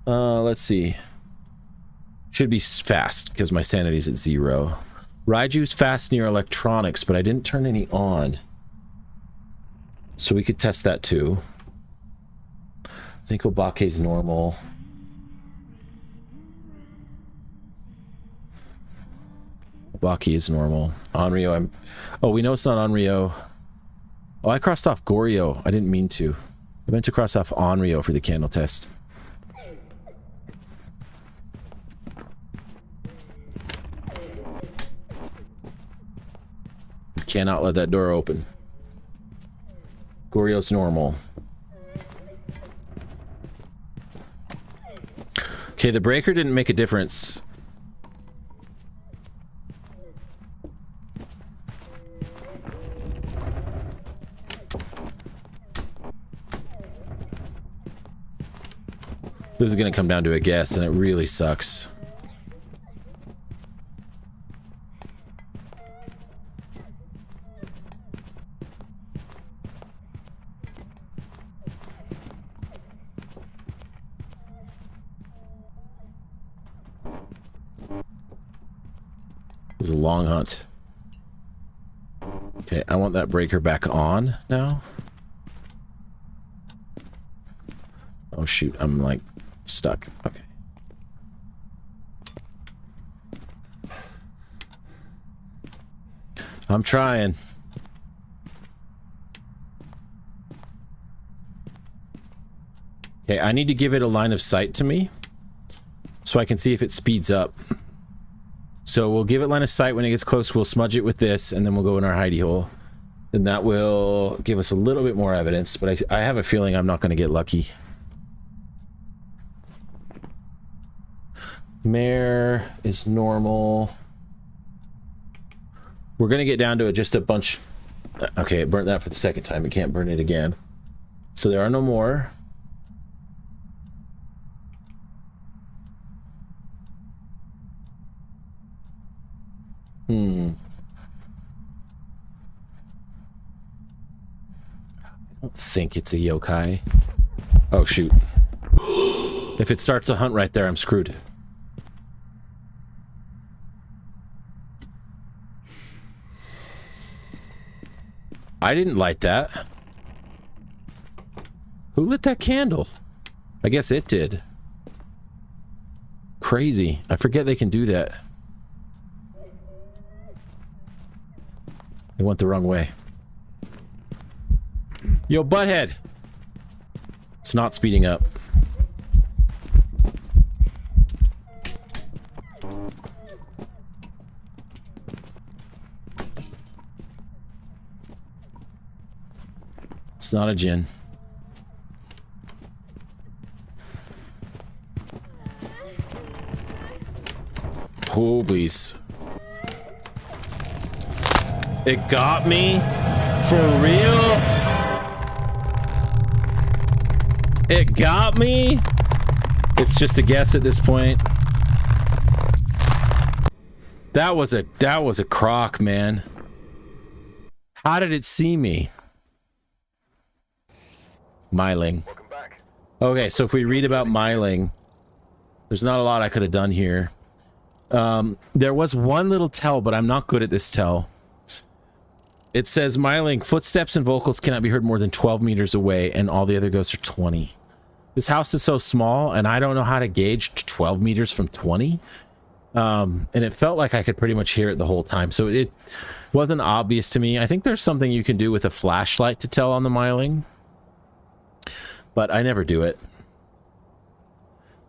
Let's see. Should be fast, because my sanity's at 0. Raiju's fast near electronics, but I didn't turn any on. So we could test that too. I think Obake's normal. Obake is normal. Onryo, oh, we know it's not Onryo. Oh, I crossed off Goryo. I didn't mean to. I meant to cross off Onryo for the candle test. Cannot let that door open. Goryo's normal. Okay, the breaker didn't make a difference. This is gonna come down to a guess, and it really sucks. This is a long hunt. Okay, I want that breaker back on now. Oh shoot, I'm like stuck. Okay. I'm trying. Okay, I need to give it a line of sight to me so I can see if it speeds up. So we'll give it line of sight. When it gets close, we'll smudge it with this, and then we'll go in our hidey hole. And that will give us a little bit more evidence, but I have a feeling I'm not going to get lucky. Mare is normal. We're going to get down to just a bunch. Okay, it burnt that for the second time. It can't burn it again. So there are no more. I don't think it's a yokai. Oh, shoot. If it starts a hunt right there, I'm screwed. I didn't light that. Who lit that candle? I guess it did. Crazy. I forget they can do that. They went the wrong way. Yo, butthead! It's not speeding up. It's not a Jinn. Oh, please. It got me? For real? It got me? It's just a guess at this point. That was a crock, man. How did it see me? Myling. Welcome back. Okay, so if we read about Myling, there's not a lot I could have done here. There was one little tell, but I'm not good at this tell. It says Myling, footsteps and vocals cannot be heard more than 12 meters away, and all the other ghosts are 20. This house is so small, and I don't know how to gauge 12 meters from 20. And it felt like I could pretty much hear it the whole time, so it wasn't obvious to me. I think there's something you can do with a flashlight to tell on the Myling, but I never do it.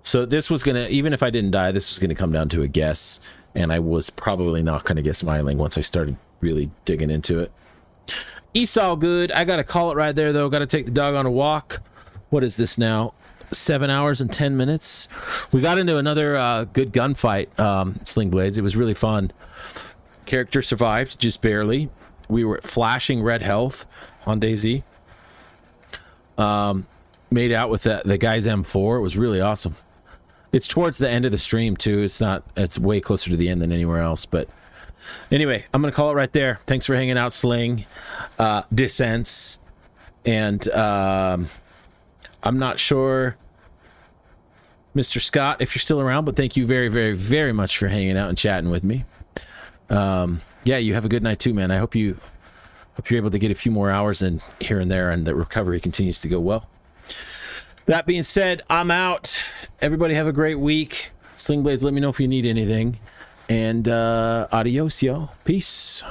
So this was gonna, even if I didn't die, this was gonna come down to a guess, and I was probably not gonna guess Myling once I started really digging into it. It's all good. I gotta call it right there, though. Gotta take the dog on a walk. What is this now? 7 hours and 10 minutes. We got into another good gunfight, Sling Blades. It was really fun. Character survived, just barely. We were at flashing red health on DayZ. Made out with the guy's M4. It was really awesome. It's towards the end of the stream, too. It's way closer to the end than anywhere else. But anyway, I'm going to call it right there. Thanks for hanging out, Sling. Dissents. And I'm not sure, Mr. Scott, if you're still around, but thank you very, very, very much for hanging out and chatting with me. Yeah, you have a good night too, man. I hope you're able to get a few more hours in here and there, and the recovery continues to go well. That being said, I'm out. Everybody have a great week. Sling Blades, let me know if you need anything. And adios, y'all. Peace.